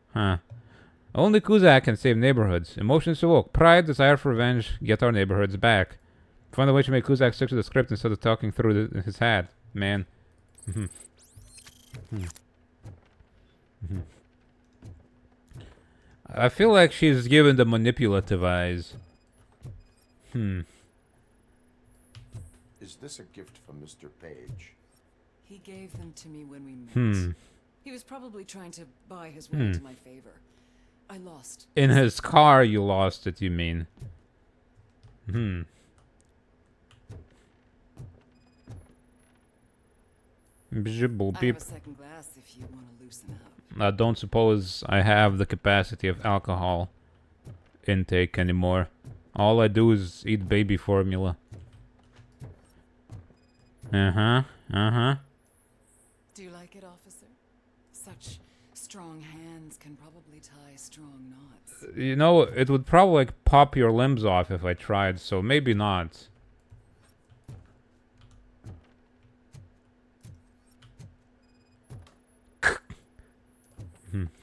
Speaker 1: Only Kuzak can save neighborhoods. Emotions to evoke. Pride, desire for revenge, get our neighborhoods back. Find a way to make Kuzak stick to the script instead of talking through his head. Man. I feel like she's given the manipulative eyes.
Speaker 3: Is this a gift from Mr. Page?
Speaker 2: He gave them to me when we met. He was probably trying to buy his way into my favor. I lost.
Speaker 1: In his car you lost it, you mean? I
Speaker 2: have a second glass if you want to loosen up.
Speaker 1: I don't suppose I have the capacity of alcohol intake anymore. All I do is eat baby formula.
Speaker 2: Do you like it, officer? Such strong hands can probably tie strong knots.
Speaker 1: You know, it would probably like pop your limbs off if I tried, so maybe not.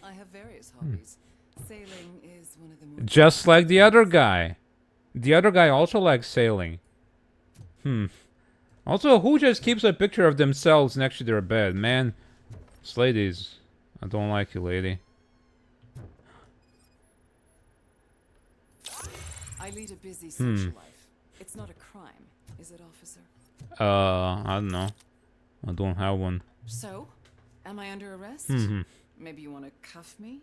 Speaker 2: I have various hobbies. Sailing is one of the more...
Speaker 1: Just like the other guy. The other guy also likes sailing. Also, who just keeps a picture of themselves next to their bed? Man, this ladies, I don't like you, lady.
Speaker 2: I lead a busy social life. It's not a crime, is it, officer?
Speaker 1: I don't know. I don't have one.
Speaker 2: So, am I under arrest? Maybe you want to cuff me?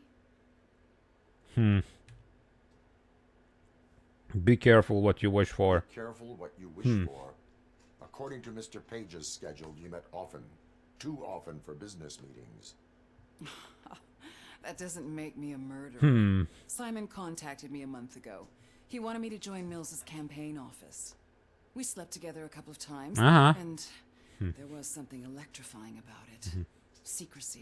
Speaker 1: Be careful what you wish for.
Speaker 3: Be careful what you wish for. According to Mr. Page's schedule, you met often. Too often for business meetings.
Speaker 2: That doesn't make me a murderer. Simon contacted me a month ago. He wanted me to join Mills's campaign office. We slept together a couple of times, and there was something electrifying about it. Secrecy,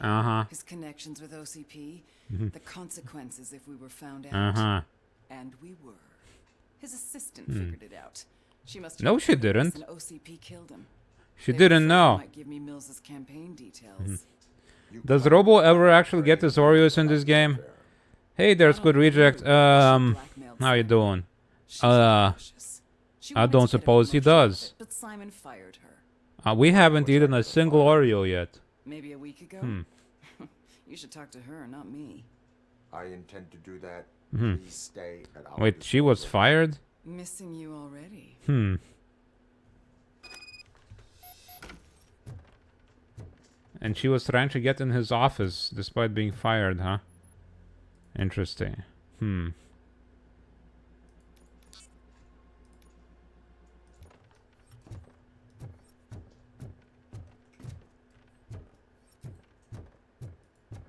Speaker 2: his connections with OCP, the consequences if we were found out. And we were. His assistant figured it out. She must have
Speaker 1: No, she didn't.
Speaker 2: and OCP killed him.
Speaker 1: She didn't know.
Speaker 2: Might give me Mills's campaign details.
Speaker 1: Does Robo ever actually get his Oreos in this game? Hey, there's good reject. How you doing? I don't suppose he does.
Speaker 2: But Simon fired her.
Speaker 1: We haven't eaten a single Oreo yet.
Speaker 2: Maybe a week ago? You should talk to her, not me.
Speaker 3: I intend to do that. Please stay at our
Speaker 1: Wait, she was fired?
Speaker 2: Missing you already.
Speaker 1: And she was trying to get in his office despite being fired, huh? Interesting.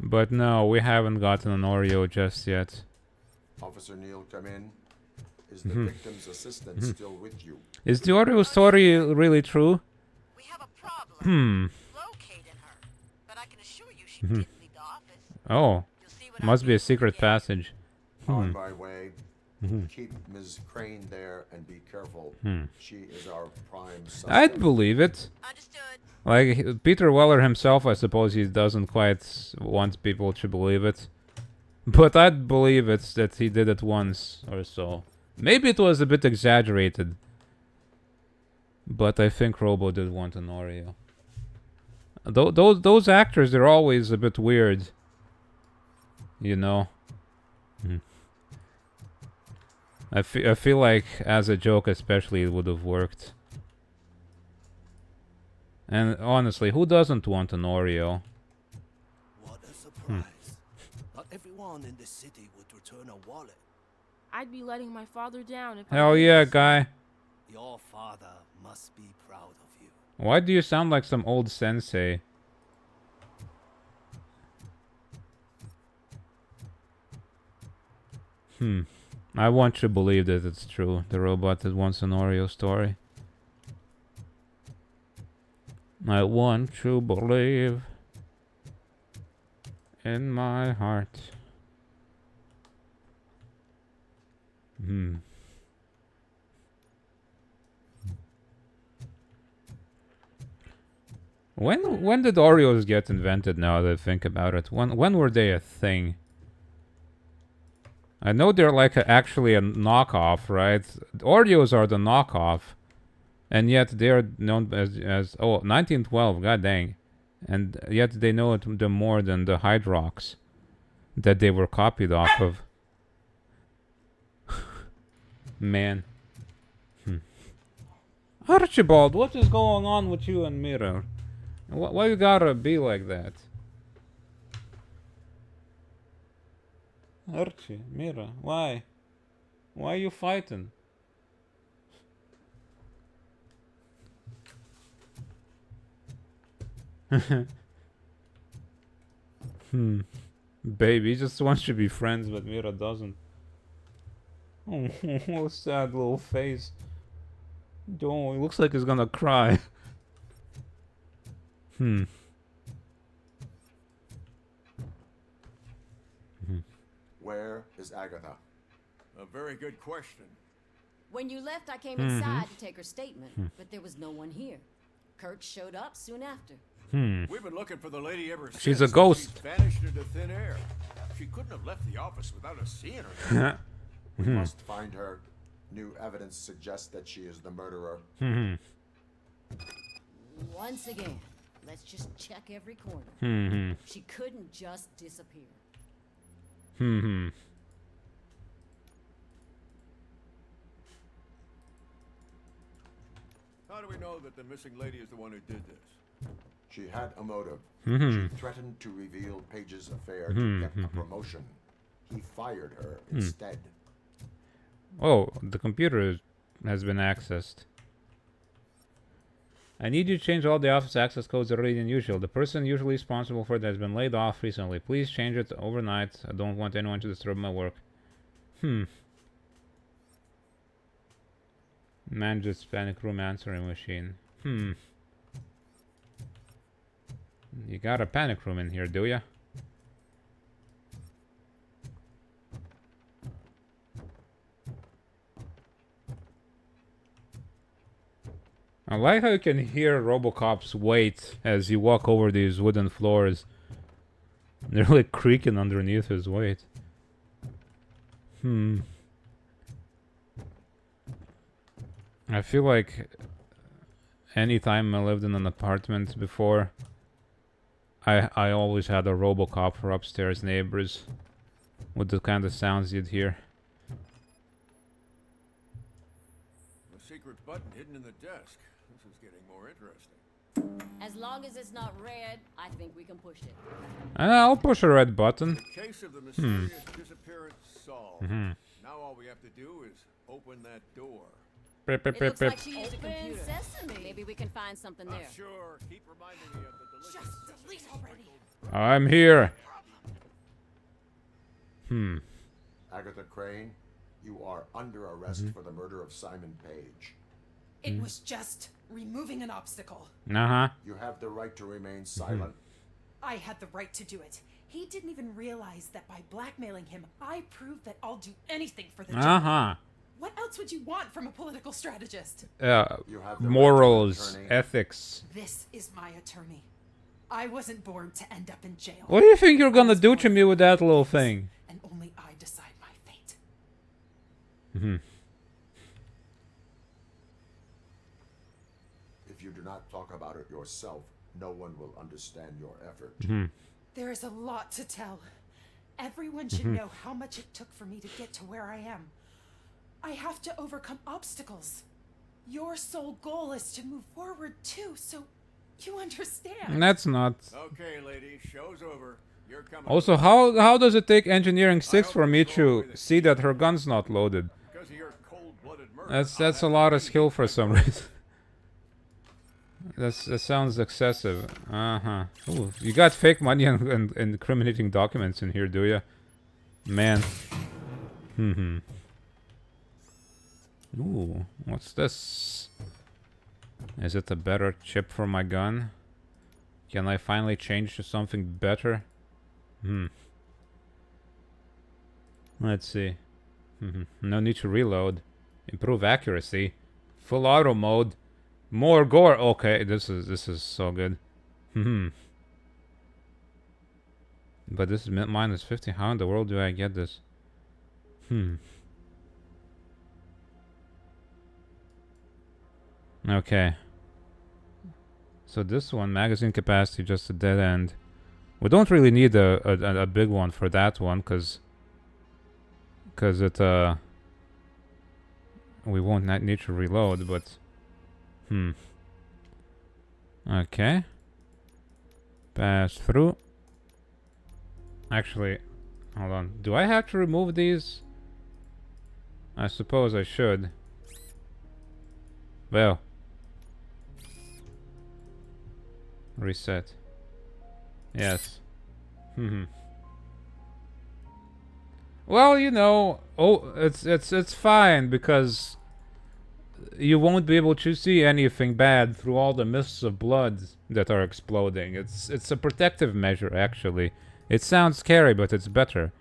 Speaker 1: But no, we haven't gotten an Oreo just yet.
Speaker 3: Officer Neal, come in. Is the victim's assistant still with you?
Speaker 1: Is the Oreo story really true?
Speaker 15: We have a problem. Locating her. But I can assure you she didn't leave the office.
Speaker 1: Oh, must be a secret passage.
Speaker 3: On my way. Keep Ms. Crane there and be careful. She is our prime suspect.
Speaker 1: I'd believe it.
Speaker 15: Understood.
Speaker 1: Like, Peter Weller himself, I suppose he doesn't quite want people to believe it. But I'd believe it that he did it once or so. Maybe it was a bit exaggerated. But I think Robo did want an Oreo. Those actors, they're always a bit weird. You know? I feel like, as a joke especially, it would have worked. And honestly, who doesn't want an Oreo?
Speaker 11: What a surprise. Not everyone in the city would return a wallet.
Speaker 16: I'd be letting my father down if
Speaker 1: Hell yeah, guy.
Speaker 11: Your father must be proud of you.
Speaker 1: Why do you sound like some old sensei? I want to believe that it's true. The robot that wants an Oreo story. I want to believe in my heart. When did Oreos get invented, now that I think about it? When were they a thing? I know they're like actually a knockoff, right? Oreos are the knockoff. And yet they're known as 1912, god dang. And yet they know it more than the Hydrox that they were copied off of. Man. Archibald, what is going on with you and Mira? Why you gotta be like that? Archie, Mira, why? Why are you fighting? Baby just wants to be friends, but Mira doesn't. Oh, sad little face. Oh, he looks like he's gonna cry.
Speaker 3: Where is Agatha?
Speaker 12: A very good question.
Speaker 9: When you left, I came inside to take her statement, but there was no one here. Kurt showed up soon after.
Speaker 12: We've been looking for the lady ever since.
Speaker 1: She's a ghost.
Speaker 12: She's vanished into thin air. She couldn't have left the office without us seeing her.
Speaker 3: We must find her. New evidence suggests that she is the murderer.
Speaker 9: Once again, let's just check every corner. She couldn't just disappear.
Speaker 12: How do we know that the missing lady is the one who did this?
Speaker 3: She had a motive.
Speaker 1: Mm-hmm.
Speaker 3: She threatened to reveal Page's affair to get a promotion. He fired her instead.
Speaker 1: Oh, the computer has been accessed. I need you to change all the office access codes earlier than usual. The person usually responsible for it has been laid off recently. Please change it overnight. I don't want anyone to disturb my work. Manages panic room answering machine. You got a panic room in here, do ya? I like how you can hear RoboCop's weight as you walk over these wooden floors. They're like creaking underneath his weight. I feel like anytime I lived in an apartment before, I always had a RoboCop for upstairs neighbors with the kind of sounds you'd hear.
Speaker 12: A secret button hidden in the desk. This is getting more interesting.
Speaker 9: As long as it's not red, I think we can push it.
Speaker 1: I'll push a red button.
Speaker 12: The case of the mysterious disappearance solved. Now all we have to do is open that door.
Speaker 9: It looks like she used a computer. Sesame. Maybe we can find something there.
Speaker 12: Sure. Keep reminding me of the delicious.
Speaker 14: Just delete already.
Speaker 1: I'm here.
Speaker 3: Agatha Crane, you are under arrest for the murder of Simon Page.
Speaker 14: It was just removing an obstacle.
Speaker 3: You have the right to remain silent.
Speaker 14: I had the right to do it. He didn't even realize that by blackmailing him, I proved that I'll do anything for the job. What else would you want from a political strategist?
Speaker 1: Morals, ethics.
Speaker 14: This is my attorney. I wasn't born to end up in jail.
Speaker 1: What do you think you're gonna do to me with that little thing?
Speaker 14: And only I decide my fate.
Speaker 3: If you do not talk about it yourself, no one will understand your effort.
Speaker 14: There is a lot to tell. Everyone should know how much it took for me to get to where I am. I have to overcome obstacles. Your sole goal is to move forward too, so you understand.
Speaker 1: That's not.
Speaker 12: Okay, lady, show's over. You're coming.
Speaker 1: Also, how does it take engineering 6 for me to see that her gun's not loaded?
Speaker 12: Because of your cold-blooded murder.
Speaker 1: That's a lot of skill for some reason. That sounds excessive. Ooh, you got fake money and incriminating documents in here, do ya? Man. Ooh, what's this? Is it a better chip for my gun? Can I finally change to something better? Let's see. No need to reload. Improve accuracy. Full auto mode. More gore. Okay, this is so good. But this is minus 50. How in the world do I get this? Okay. So this one, magazine capacity, just a dead end. We don't really need a big one for that one, cause it we won't need to reload, but okay. Pass through. Actually, hold on. Do I have to remove these? I suppose I should. Well. Reset. Yes. Well, you know, it's fine because you won't be able to see anything bad through all the mists of blood that are exploding. It's a protective measure, actually. It sounds scary, but it's better.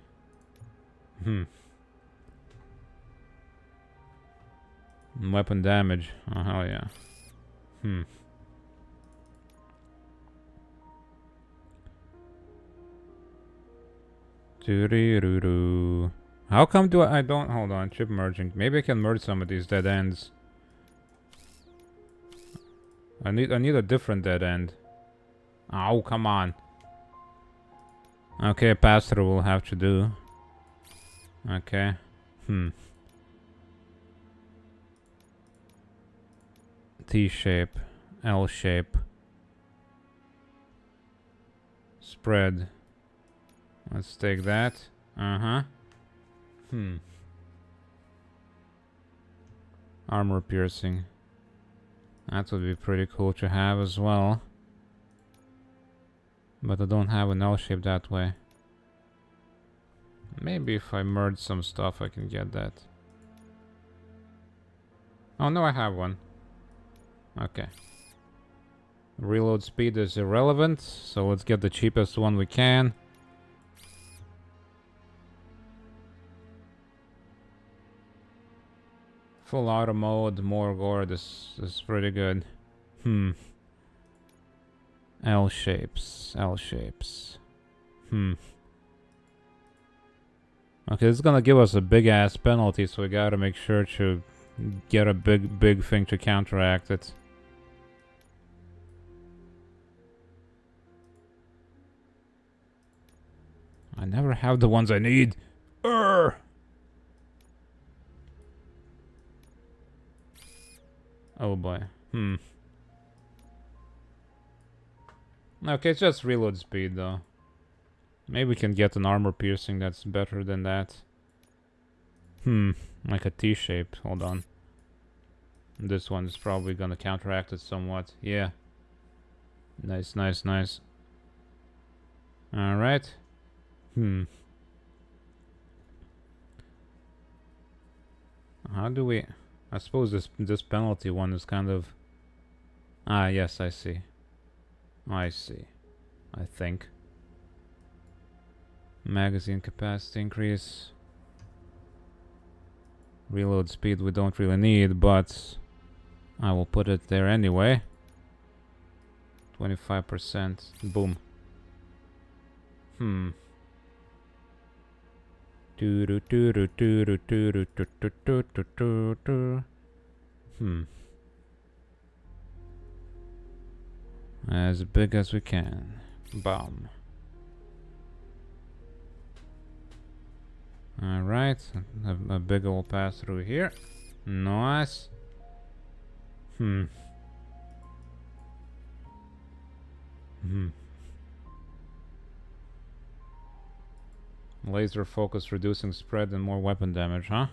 Speaker 1: Weapon damage. Oh hell yeah. How come I don't hold on, chip merging. Maybe I can merge some of these dead ends. I need a different dead end. Oh, come on. Okay, pass through will have to do. Okay. T shape, L shape. Spread. Let's take that. Armor piercing. That would be pretty cool to have as well. But I don't have an L shape that way. Maybe if I merge some stuff I can get that. Oh no, I have one. Okay. Reload speed is irrelevant, so let's get the cheapest one we can. Full auto mode, more gore, this is pretty good. L shapes, L shapes. Okay, it's gonna give us a big ass penalty, so we gotta make sure to get a big thing to counteract it. I never have the ones I need. Urgh! Oh boy. Okay, it's just reload speed though. Maybe we can get an armor piercing that's better than that. Like a T-shape. Hold on. This one's probably gonna counteract it somewhat. Yeah. Nice, nice, nice. Alright. How do we... I suppose this penalty one is kind of... Ah, yes, I see. I see. I think. Magazine capacity increase. Reload speed we don't really need, but I will put it there anyway. 25%. Boom. As big as we can. Bomb. Alright, a big old pass through here. Nice. Laser focus reducing spread and more weapon damage, huh?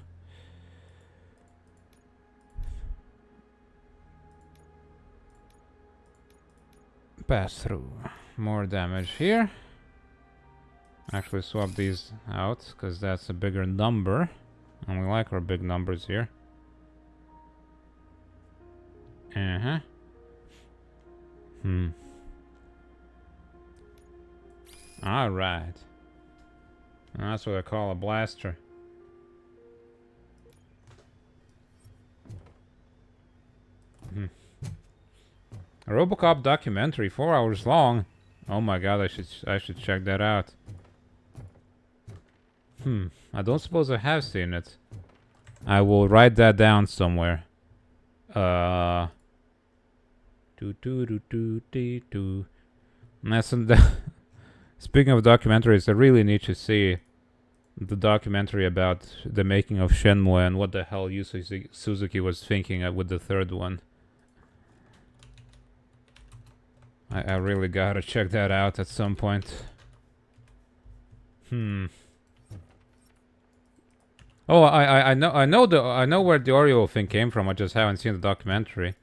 Speaker 1: Pass through. More damage here. Actually swap these out, because that's a bigger number. And we like our big numbers here. Alright. That's what I call a blaster. A RoboCop documentary, 4 hours long. Oh my god, I should check that out. I don't suppose I have seen it. I will write that down somewhere. Speaking of documentaries, I really need to see the documentary about the making of Shenmue and what the hell Yu Suzuki was thinking with the third one. I really gotta check that out at some point. Oh, I know where the Oreo thing came from. I just haven't seen the documentary.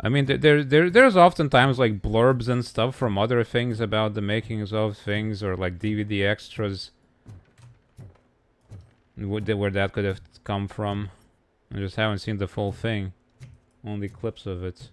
Speaker 1: I mean, there's oftentimes like blurbs and stuff from other things about the makings of things, or like DVD extras. Where that could have come from. I just haven't seen the full thing. Only clips of it.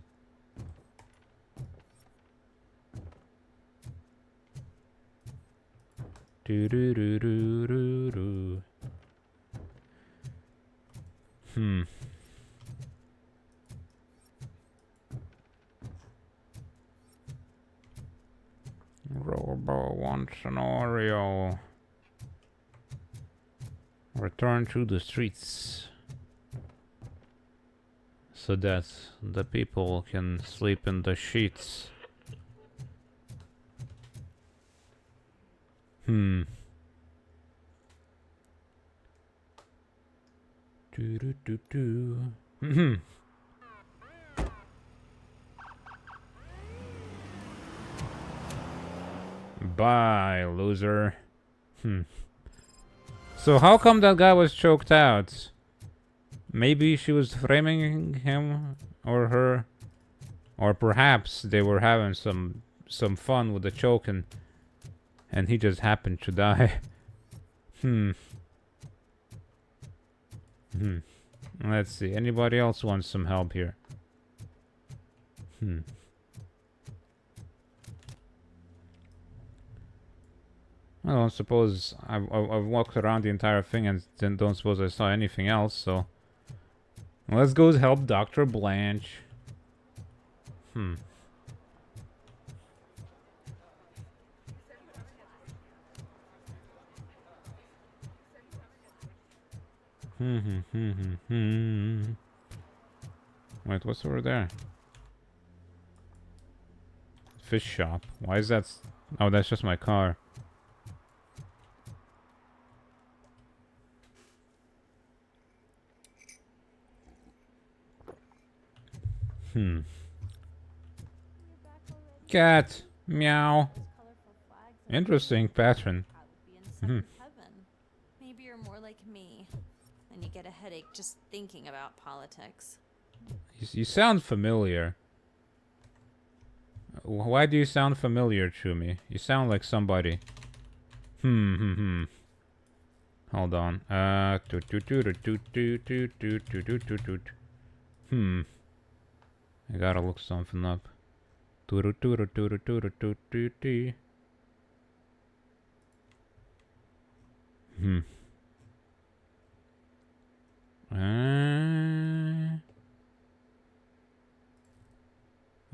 Speaker 1: Robo wants an Oreo. Return to the streets. So that the people can sleep in the sheets. Bye, loser. So how come that guy was choked out? Maybe she was framing him or her, or perhaps they were having some fun with the choking, and he just happened to die. Let's see. Anybody else wants some help here? I don't suppose I've walked around the entire thing and then don't suppose I saw anything else, so let's go help Dr. Blanche. Wait, what's over there? Fish shop. Why is that? Oh, that's just my car. Cat. Meow. Interesting pattern.
Speaker 17: Maybe you're more like me, and you get a headache just thinking about politics.
Speaker 1: You sound familiar. Why do you sound familiar to me? You sound like somebody. Hold on. I gotta look something up. I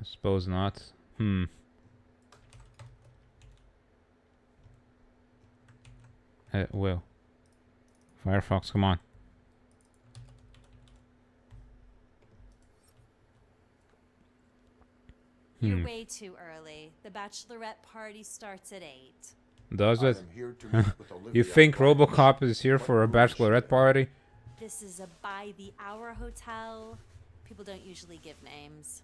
Speaker 1: suppose not. Well. Firefox, come on.
Speaker 17: You're way too early. The bachelorette party starts at 8.
Speaker 1: Does it? You think RoboCop is here for a bachelorette party?
Speaker 17: This is a by-the-hour hotel. People don't usually give names.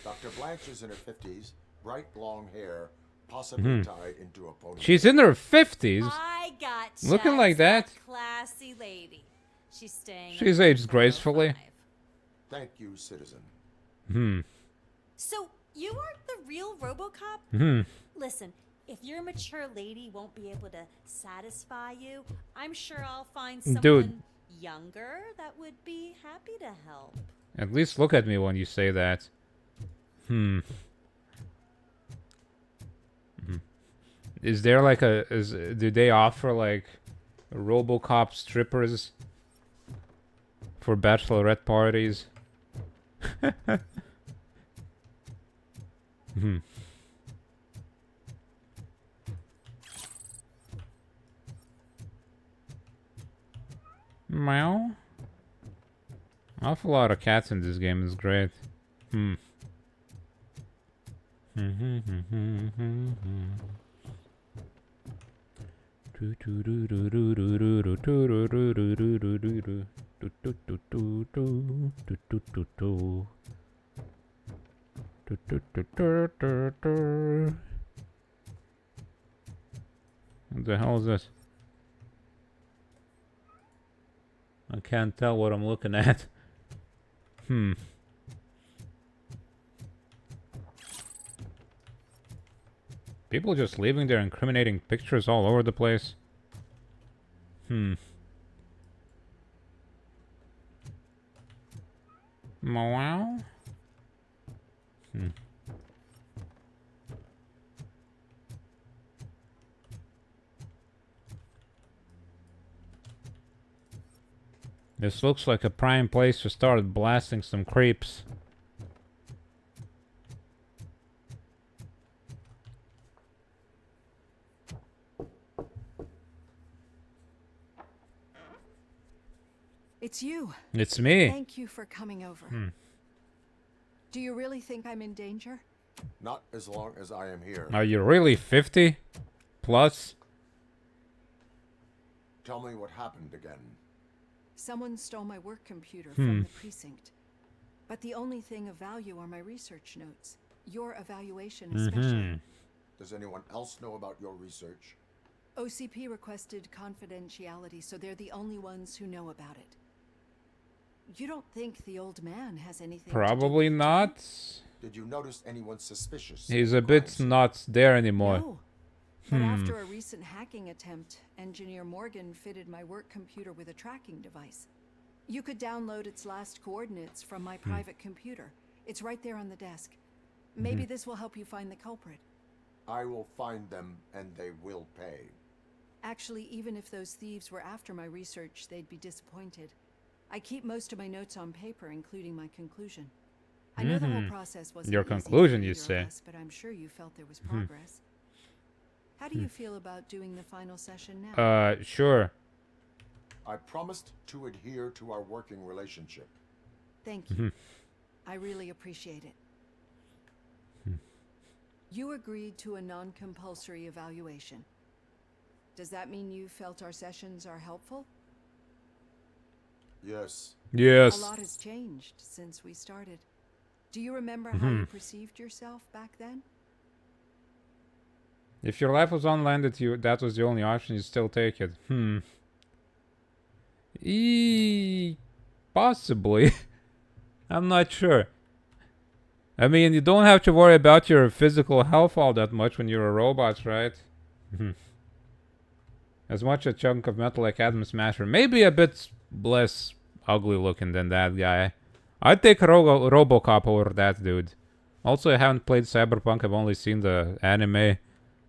Speaker 3: Dr. Blanche is in her 50s, bright long hair, possibly tied into a ponytail.
Speaker 1: She's in her 50s?
Speaker 17: I got
Speaker 1: looking like that.
Speaker 17: Classy lady. She's staying.
Speaker 1: She's aged gracefully.
Speaker 3: Thank you, citizen.
Speaker 17: So, you aren't the real RoboCop? Listen, if your mature lady won't be able to satisfy you, I'm sure I'll find someone younger that would be happy to help.
Speaker 1: At least look at me when you say that. Is there like do they offer like RoboCop strippers for bachelorette parties? Meow. Awful lot of cats in this game is great. What the hell is this? I can't tell what I'm looking at. People just leaving their incriminating pictures all over the place. Wow. This looks like a prime place to start blasting some creeps.
Speaker 2: It's you.
Speaker 1: It's me.
Speaker 2: Thank you for coming over. Do you really think I'm in danger?
Speaker 3: Not as long as I am here.
Speaker 1: Are you really 50 plus?
Speaker 3: Tell me what happened again.
Speaker 2: Someone stole my work computer from the precinct. But the only thing of value are my research notes. Your evaluation especially.
Speaker 3: Does anyone else know about your research?
Speaker 2: OCP requested confidentiality, so they're the only ones who know about it. You don't think the old man has anything
Speaker 1: Probably
Speaker 2: to do with
Speaker 1: not.
Speaker 3: Did you notice anyone suspicious?
Speaker 1: He's a bit not there anymore.
Speaker 2: No. But after a recent hacking attempt, Engineer Morgan fitted my work computer with a tracking device. You could download its last coordinates from my private computer. It's right there on the desk. Maybe this will help you find the culprit.
Speaker 3: I will find them and they will pay.
Speaker 2: Actually, even if those thieves were after my research, they'd be disappointed. I keep most of my notes on paper, including my conclusion. I know the whole process wasn't
Speaker 1: Your
Speaker 2: easy
Speaker 1: conclusion,
Speaker 2: for
Speaker 1: you
Speaker 2: either of
Speaker 1: say.
Speaker 2: us, but I'm sure you felt there was progress. How do you feel about doing the final session now?
Speaker 1: Sure.
Speaker 3: I promised to adhere to our working relationship.
Speaker 2: Thank you. I really appreciate it. You agreed to a non-compulsory evaluation. Does that mean you felt our sessions are helpful?
Speaker 3: Yes.
Speaker 1: Yes.
Speaker 2: A lot has changed since we started. Do you remember how you perceived yourself back then?
Speaker 1: If your life was unlanded, that was the only option, you'd still take it. Possibly. I'm not sure. I mean, you don't have to worry about your physical health all that much when you're a robot, right? As much a chunk of metal like Atom Smasher. Maybe a bit less ugly looking than that guy. I'd take RoboCop over that dude. Also, I haven't played Cyberpunk. I've only seen the anime,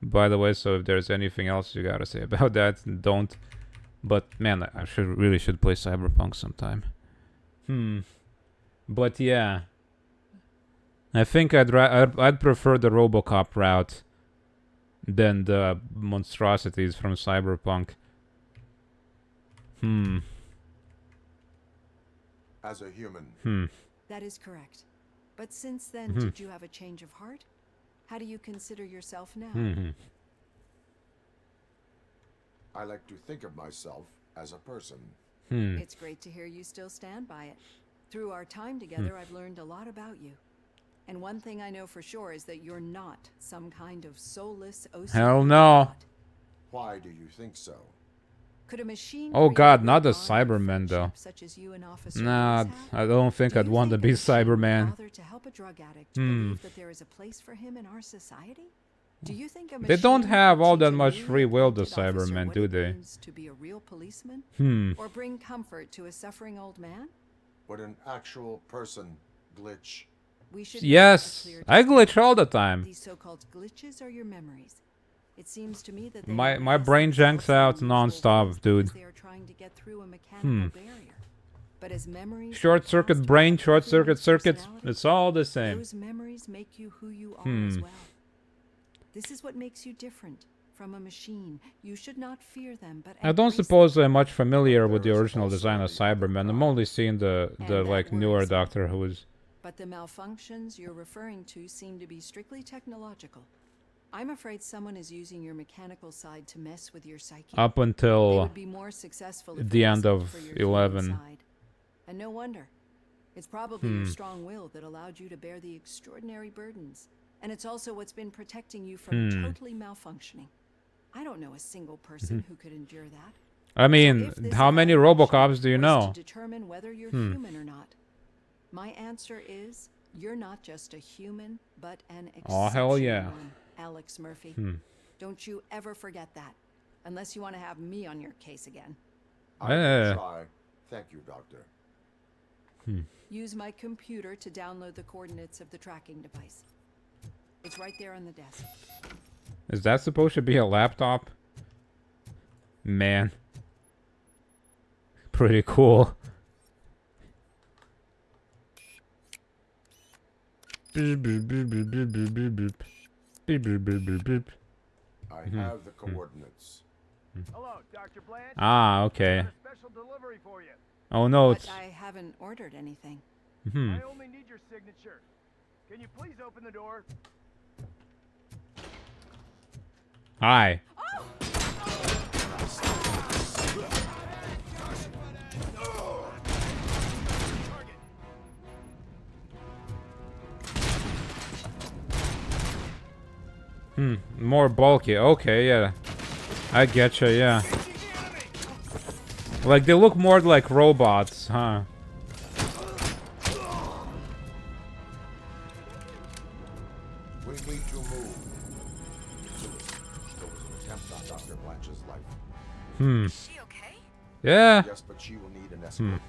Speaker 1: by the way. So if there's anything else you gotta say about that, don't. But man, I really should play Cyberpunk sometime. But yeah, I think I'd prefer the RoboCop route than the monstrosities from Cyberpunk.
Speaker 3: As a human.
Speaker 2: That is correct. But since then, did you have a change of heart? How do you consider yourself now?
Speaker 3: I like to think of myself as a person.
Speaker 2: It's great to hear you still stand by it. Through our time together, I've learned a lot about you. And one thing I know for sure is that you're not some kind of soulless OCP.
Speaker 1: Hell no.
Speaker 3: Why do you think so?
Speaker 2: Could a machine
Speaker 1: Oh god,
Speaker 2: create
Speaker 1: not a
Speaker 2: bond of
Speaker 1: Cyberman though.
Speaker 2: friendship such as you and Officer
Speaker 1: Nah,
Speaker 2: Rose have?
Speaker 1: I don't think
Speaker 2: Do
Speaker 1: I'd
Speaker 2: you
Speaker 1: want to
Speaker 2: think
Speaker 1: be
Speaker 2: a machine would
Speaker 1: Cyberman.
Speaker 2: bother to help a drug addict believe that there is a place for him in our society? Do you think a
Speaker 1: They don't
Speaker 2: machine
Speaker 1: have
Speaker 2: would
Speaker 1: all
Speaker 2: teach
Speaker 1: that
Speaker 2: a
Speaker 1: much
Speaker 2: newly
Speaker 1: free will, the
Speaker 2: appointed officer
Speaker 1: Cybermen,
Speaker 2: what
Speaker 1: do
Speaker 2: it
Speaker 1: they?
Speaker 2: means to be a real policeman? Or bring comfort to a suffering old man?
Speaker 3: Would an actual person glitch?
Speaker 2: We should
Speaker 1: Yes,
Speaker 2: make a clear
Speaker 1: I glitch
Speaker 2: distinction.
Speaker 1: all the time.
Speaker 2: These so-called glitches are your memories. It seems to me that they
Speaker 1: My
Speaker 2: manifest
Speaker 1: brain janks
Speaker 2: themselves
Speaker 1: out
Speaker 2: in unusual
Speaker 1: non-stop,
Speaker 2: ways
Speaker 1: dude.
Speaker 2: because they are trying to get through a mechanical barrier. But as memories
Speaker 1: Short circuit
Speaker 2: pass
Speaker 1: brain,
Speaker 2: through
Speaker 1: short
Speaker 2: everyone's
Speaker 1: circuit.
Speaker 2: personality,
Speaker 1: It's all the same.
Speaker 2: those memories make you who you are as well. This is what makes you different from a machine. You should not fear them, but
Speaker 1: I don't
Speaker 2: embrace them.
Speaker 1: suppose I'm much familiar with the original design of Cybermen. I'm only seeing the
Speaker 2: that
Speaker 1: like newer
Speaker 2: worries me.
Speaker 1: Doctor Who's.
Speaker 2: But the malfunctions you're referring to seem to be strictly technological. I'm afraid someone is using your mechanical side to mess with your psyche.
Speaker 1: Up
Speaker 2: They
Speaker 1: until
Speaker 2: would be more successful if
Speaker 1: the
Speaker 2: it
Speaker 1: end
Speaker 2: wasn't
Speaker 1: of
Speaker 2: for your human
Speaker 1: 11.
Speaker 2: side. And no wonder. It's probably your strong will that allowed you to bear the extraordinary burdens. And it's also what's been protecting you from totally malfunctioning. I don't know a single person who could endure that.
Speaker 1: I mean,
Speaker 2: If this
Speaker 1: how many
Speaker 2: evaluation
Speaker 1: RoboCops do you
Speaker 2: was
Speaker 1: know?
Speaker 2: To determine whether you're human or not. My answer is you're not just a human, but an exceptional
Speaker 1: Aw, hell yeah.
Speaker 2: one, Alex Murphy. Don't you ever forget that, unless you want to have me on your case again.
Speaker 3: I will try. Thank you, Doctor.
Speaker 2: Use my computer to download the coordinates of the tracking device. It's right there on the desk.
Speaker 1: Is that supposed to be a laptop? Man. Pretty cool.
Speaker 3: I have the coordinates.
Speaker 4: Hello, Dr. Blanche.
Speaker 1: Ah, okay.
Speaker 4: Got a special delivery for you.
Speaker 1: Oh no,
Speaker 2: But
Speaker 1: it's...
Speaker 2: I haven't ordered anything.
Speaker 4: I only need your signature. Can you please open the door?
Speaker 1: Hi. More bulky. Okay, yeah. I getcha, yeah. Like, they look more like robots, huh?
Speaker 3: We need to move. There was an attempt on Dr. Blanche's life.
Speaker 15: Is she okay?
Speaker 1: Yeah.
Speaker 3: Yes, but she will need an escort.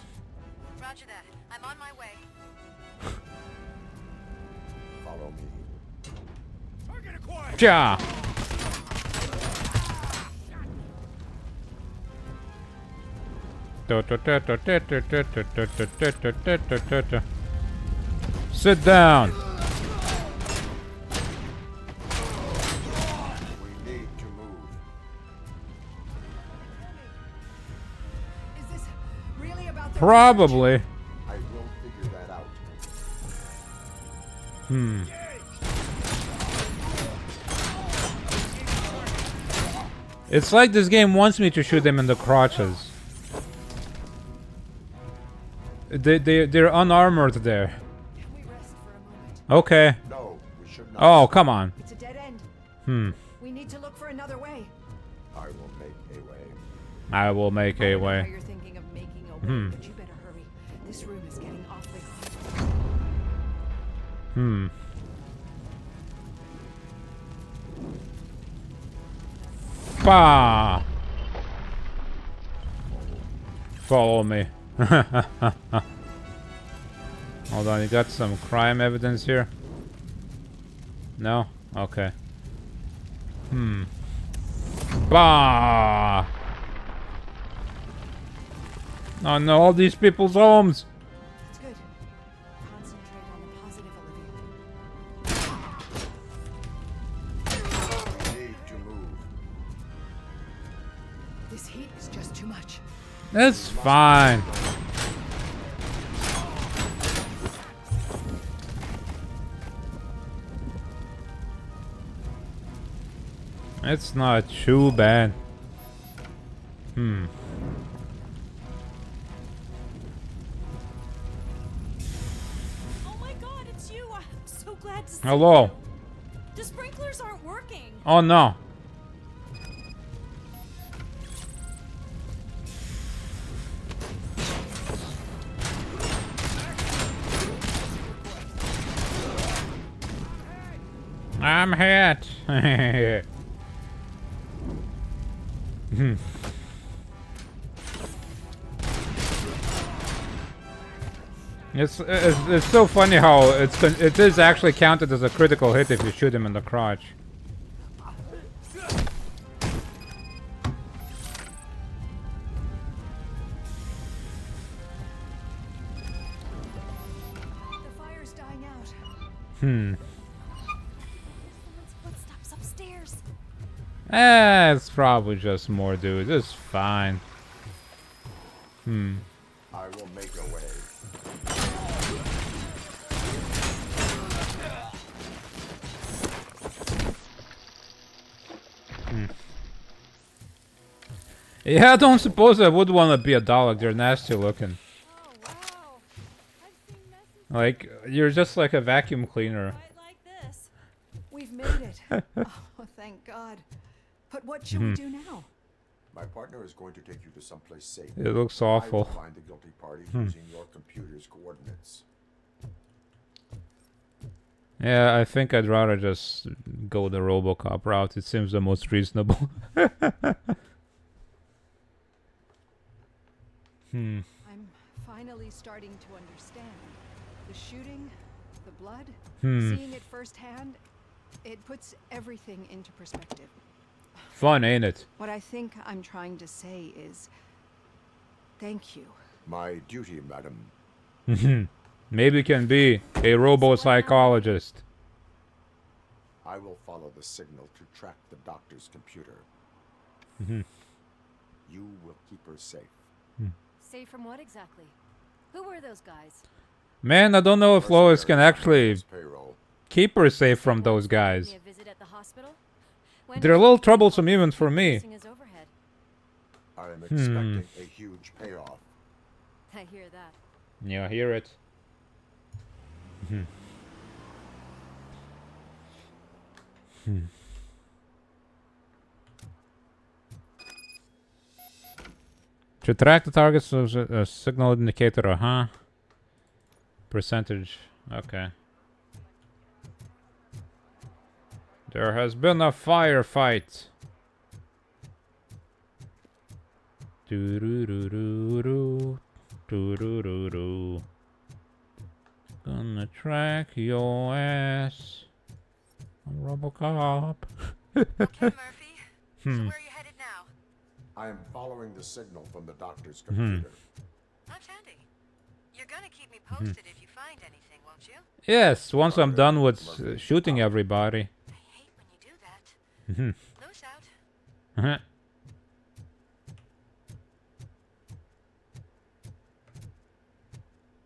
Speaker 15: Roger that. I'm on my way.
Speaker 3: Follow me.
Speaker 4: Target acquired.
Speaker 1: Ja. Sit down.
Speaker 3: We need to move.
Speaker 2: Is this really about the
Speaker 1: Probably.
Speaker 3: I will figure that out.
Speaker 1: It's like this game wants me to shoot them in the crotches. They're unarmored there.
Speaker 2: Can we rest for a moment?
Speaker 1: Okay.
Speaker 3: No, we should not.
Speaker 1: Oh, come on.
Speaker 2: It's a dead end. We need to look for another way.
Speaker 3: I will make a way.
Speaker 1: I will make a
Speaker 2: I know
Speaker 1: way.
Speaker 2: how you're thinking of making a way, but you better hurry. This room is getting awfully hot.
Speaker 1: Bah! Follow me. Hold on, you got some crime evidence here? No? Okay. Bah! Oh no, all these people's homes!
Speaker 2: That's good. Concentrate on the positive, Olivia.
Speaker 3: We need to move.
Speaker 2: This heat is just too much.
Speaker 1: It's fine. It's not too bad.
Speaker 9: Oh my god, it's you! I'm so glad to see
Speaker 1: Hello.
Speaker 9: you. The sprinklers aren't working.
Speaker 1: Oh no. I'm hit. It's so funny how it is actually counted as a critical hit if you shoot him in the crotch.
Speaker 2: The fire's dying out.
Speaker 9: Someone's footsteps upstairs.
Speaker 1: It's probably just more dudes. It's fine.
Speaker 3: I will make a way.
Speaker 1: Yeah, I don't suppose I would want to be a dog. They're nasty looking.
Speaker 9: Oh wow. I've seen messes
Speaker 1: Like, you're just like a vacuum cleaner.
Speaker 9: right like this.
Speaker 2: We've made it. Oh, thank God. But what should we do now?
Speaker 3: My partner is going to take you to someplace safe.
Speaker 1: It looks
Speaker 3: I will
Speaker 1: awful.
Speaker 3: find the guilty party using your computer's coordinates.
Speaker 1: Yeah, I think I'd rather just go the RoboCop route. It seems the most reasonable.
Speaker 2: I'm finally starting to understand. The shooting, the blood, seeing it firsthand, it puts everything into perspective.
Speaker 1: Fun, ain't it?
Speaker 2: What I think I'm trying to say is thank you.
Speaker 3: My duty, madam.
Speaker 1: Maybe can be a robo-psychologist.
Speaker 3: I will follow the signal to track the doctor's computer. You will keep her safe.
Speaker 17: Safe from what exactly? Who were those guys?
Speaker 1: Man, I don't know if Lois can actually
Speaker 3: Payroll.
Speaker 1: keep her safe from those guys.
Speaker 17: Me a visit at the hospital? When
Speaker 1: They're a little troublesome even for me.
Speaker 17: increasing his overhead?
Speaker 3: I am expecting a huge payoff.
Speaker 17: I hear that.
Speaker 1: Yeah, I hear it. To track the targets of a signal indicator, huh? Percentage. Okay. There has been a firefight. Do do do do do do do do do. Gonna track your ass. I'm RoboCop.
Speaker 15: Okay, Murphy. So where are you headed now?
Speaker 3: I am following the signal from the doctor's computer.
Speaker 15: That's handy. You're gonna keep me posted if you find anything, won't you?
Speaker 1: Yes, once I'm done with shooting everybody.
Speaker 15: I hate when you do that. Loose out.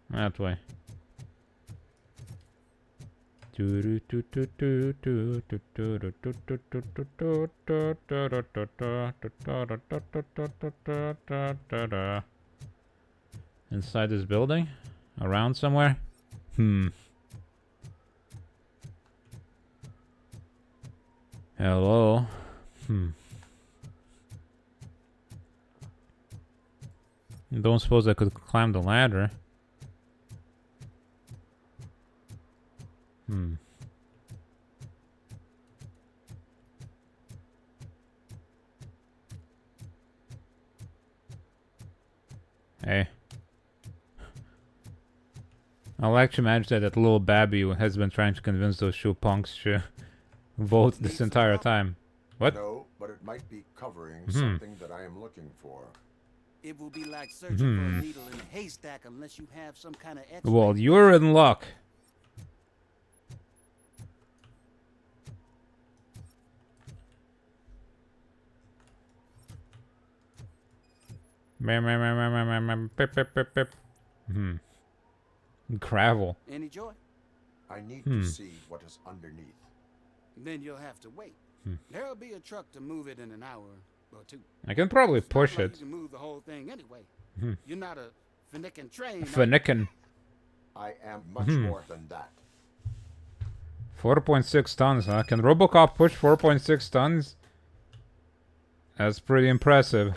Speaker 1: That way. Inside this building? Around somewhere? Hello? Don't suppose I could climb the ladder. Hey. I like to imagine that little Babby has been trying to convince those shoe punks to vote this entire time. What?
Speaker 3: No, but it might be covering something that I am looking for.
Speaker 18: It will be like searching for a needle in a haystack unless you have some kind of X-ray.
Speaker 1: Well, you're in luck. Gravel.
Speaker 18: Any joy?
Speaker 3: I need to see what is underneath.
Speaker 18: Then you'll have to wait. There'll be a truck to move it in an hour or two.
Speaker 1: I can probably push
Speaker 18: Like
Speaker 1: it.
Speaker 18: you can move the whole thing anyway. You're not a Finnican train.
Speaker 1: Finnican.
Speaker 3: I am much more than that.
Speaker 1: 4.6 tons, huh? Can RoboCop push 4.6 tons? That's pretty impressive.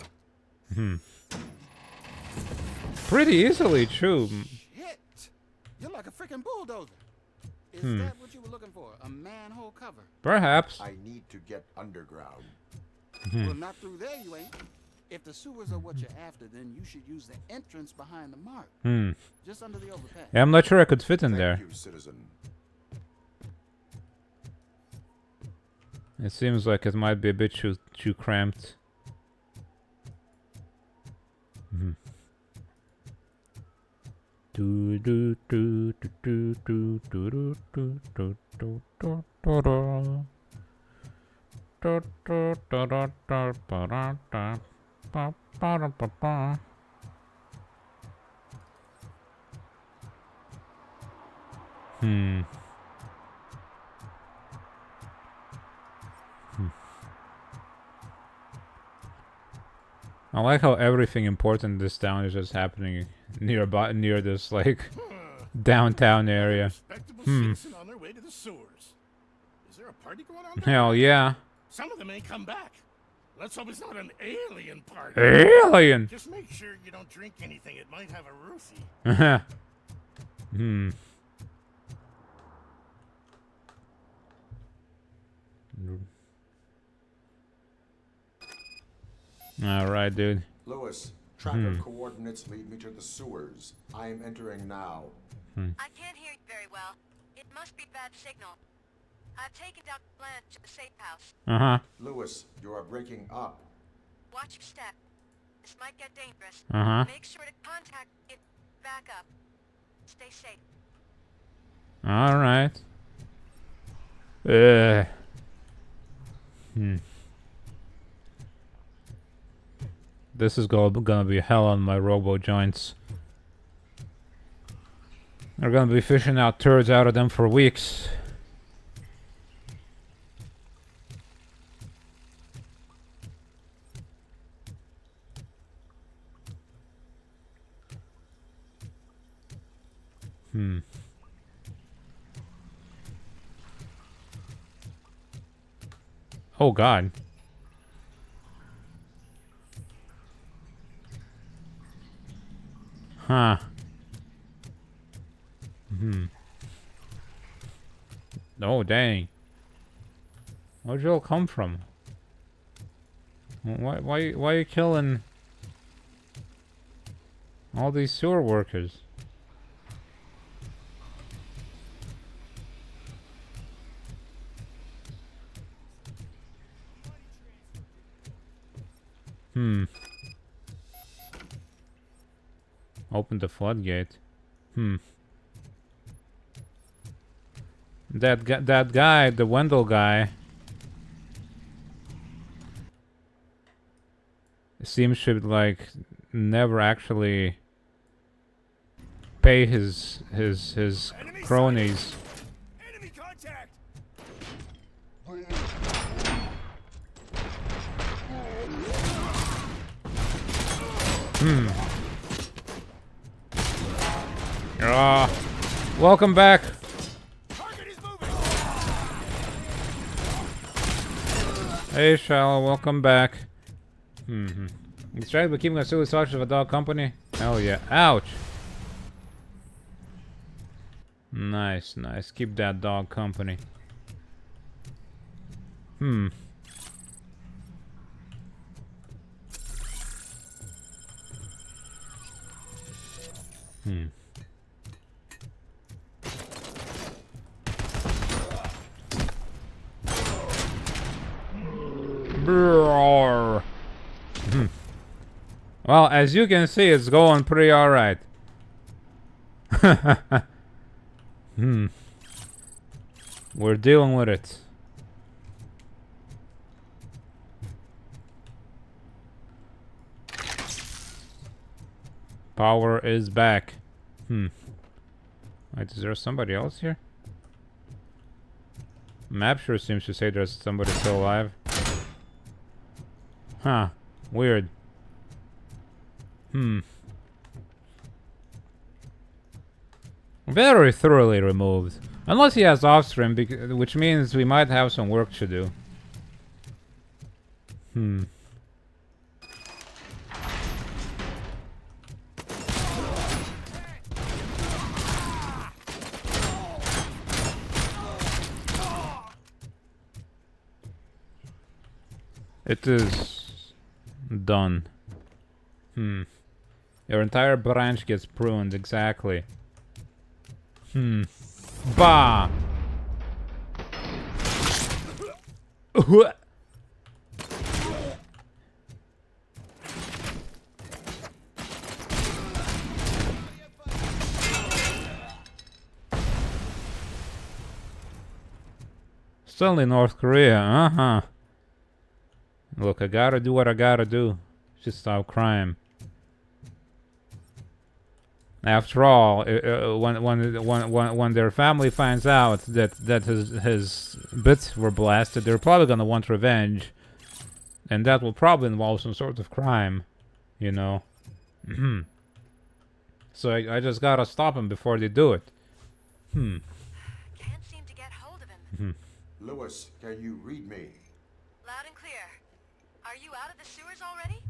Speaker 1: Pretty easily, true.
Speaker 18: Shit! You're like a freaking bulldozer. Is that what you were looking for? A manhole cover?
Speaker 1: Perhaps.
Speaker 3: I need to get underground.
Speaker 18: Well, not through there, you ain't. If the sewers are what you're after, then you should use the entrance behind the mark. Just under the overpass.
Speaker 1: Yeah, I'm not sure I could fit in there.
Speaker 3: Thank you, citizen.
Speaker 1: It seems like it might be a bit too cramped. Do do do do do do do do do do do do. I like how everything important in this town is just happening near this like downtown area.
Speaker 6: Citizen on their way to the sewers. Is there a party going on there?
Speaker 1: Hell yeah.
Speaker 6: Some of them ain't come back. Let's hope it's not an alien party.
Speaker 1: Alien.
Speaker 6: Just make sure you don't drink anything. It might have a roofie.
Speaker 1: All right, dude.
Speaker 3: Lewis, tracker coordinates lead me to the sewers. I am entering now.
Speaker 15: I can't hear you very well. It must be bad signal. I've taken down the plan to the safe house.
Speaker 3: Lewis, you are breaking up.
Speaker 15: Watch your step. This might get dangerous. Make sure to contact it back up. Stay safe.
Speaker 1: All right. This is gonna be hell on my robo joints. They're gonna be fishing out turds out of them for weeks. Oh God. Huh. Oh, dang. Where'd you all come from? Why are you killing all these sewer workers? Open the floodgate. That guy, the Wendell guy, seems to like never actually pay his cronies.
Speaker 4: Enemy contact.
Speaker 1: Welcome back. Hey, Shallow, welcome back. Distracted by keeping a silly sausage of a dog company? Hell yeah. Ouch! Nice, nice. Keep that dog company. Well, as you can see, it's going pretty alright. We're dealing with it. Power is back. Wait, is there somebody else here? Map sure seems to say there's somebody still alive. Huh. Weird. Very thoroughly removed. Unless he has offstream, which means we might have some work to do. It is done. Your entire branch gets pruned, exactly. Bah! Still in North Korea, Look, I gotta do what I gotta do to stop crime. After all, when their family finds out that his bits were blasted, they're probably gonna want revenge, and that will probably involve some sort of crime, you know. So I just gotta stop them before they do it.
Speaker 15: Can't seem to get hold of him.
Speaker 3: Lewis, can you read me?
Speaker 15: Loud and clear. Are you out of the sewers already?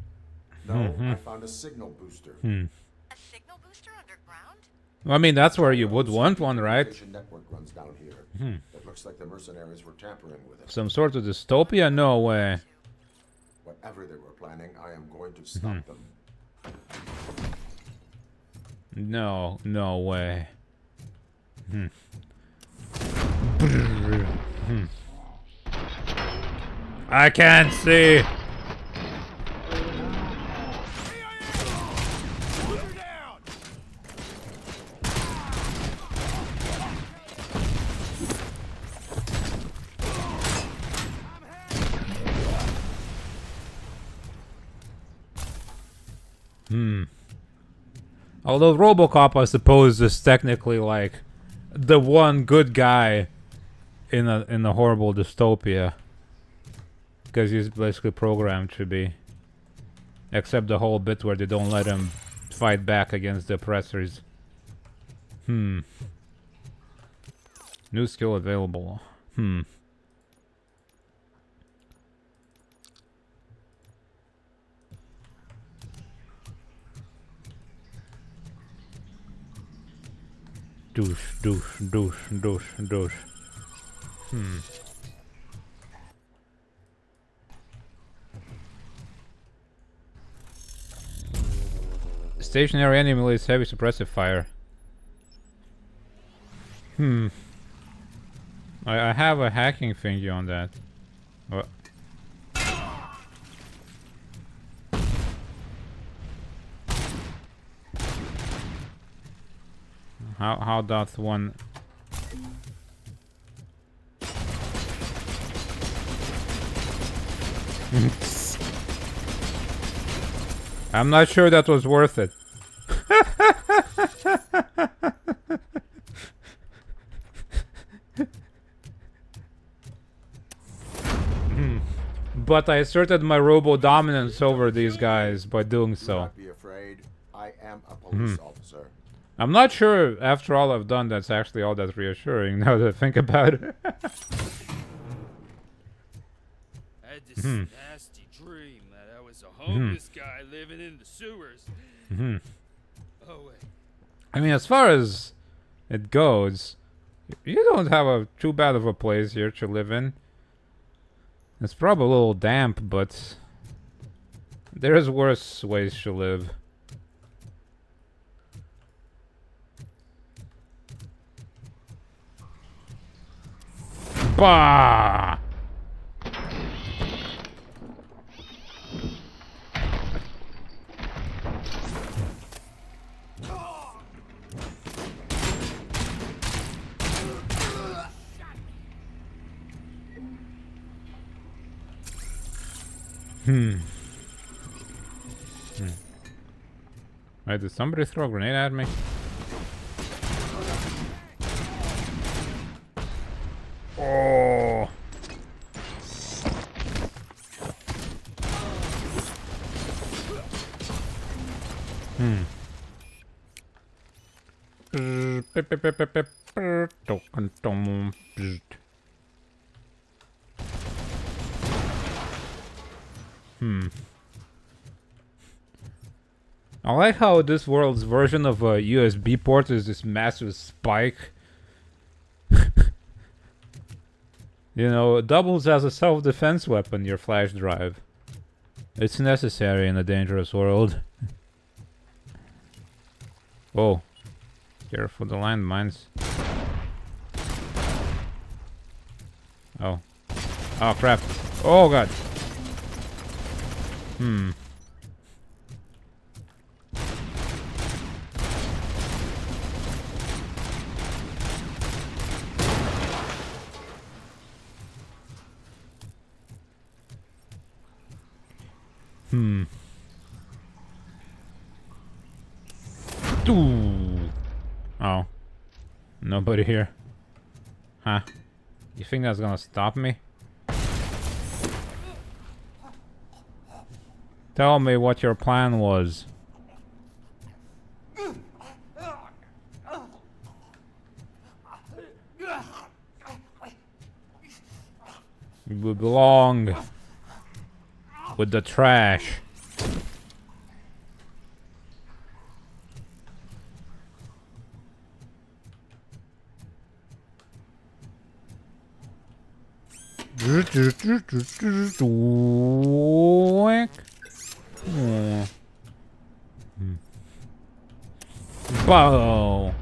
Speaker 3: No, I found a signal booster.
Speaker 15: A signal booster underground?
Speaker 1: I mean, that's where you would want one, right?
Speaker 3: Network runs down here. It looks like the mercenaries were tampering with it.
Speaker 1: Some sort of dystopia? No way.
Speaker 3: Whatever they were planning, I am going to stop them.
Speaker 1: No, no way. I can't see. Although RoboCop, I suppose, is technically like the one good guy in a horrible dystopia, because he's basically programmed to be. Except the whole bit where they don't let him fight back against the oppressors. New skill available. Douche. Stationary enemy release heavy suppressive fire. I have a hacking thingy on that. What? How doth one? I'm not sure that was worth it. But I asserted my robo dominance over these guys by doing so.
Speaker 3: Do not be afraid. I am a police officer.
Speaker 1: I'm not sure, after all I've done, that's actually all that's reassuring, now that I think about it.
Speaker 19: I had this nasty dream that I was a homeless guy living in the sewers. Oh, wait.
Speaker 1: I mean, as far as it goes, you don't have too bad of a place here to live in. It's probably a little damp, but there's worse ways to live. Bah! Wait, did somebody throw a grenade at me? Oh! I like how this world's version of a USB port is this massive spike. You know, it doubles as a self-defense weapon, your flash drive. It's necessary in a dangerous world. Whoa. Careful the landmines. Oh. Oh crap. Oh god. Oh. Nobody here. Huh. You think that's gonna stop me? Tell me what your plan was. You belong with the trash. Bow.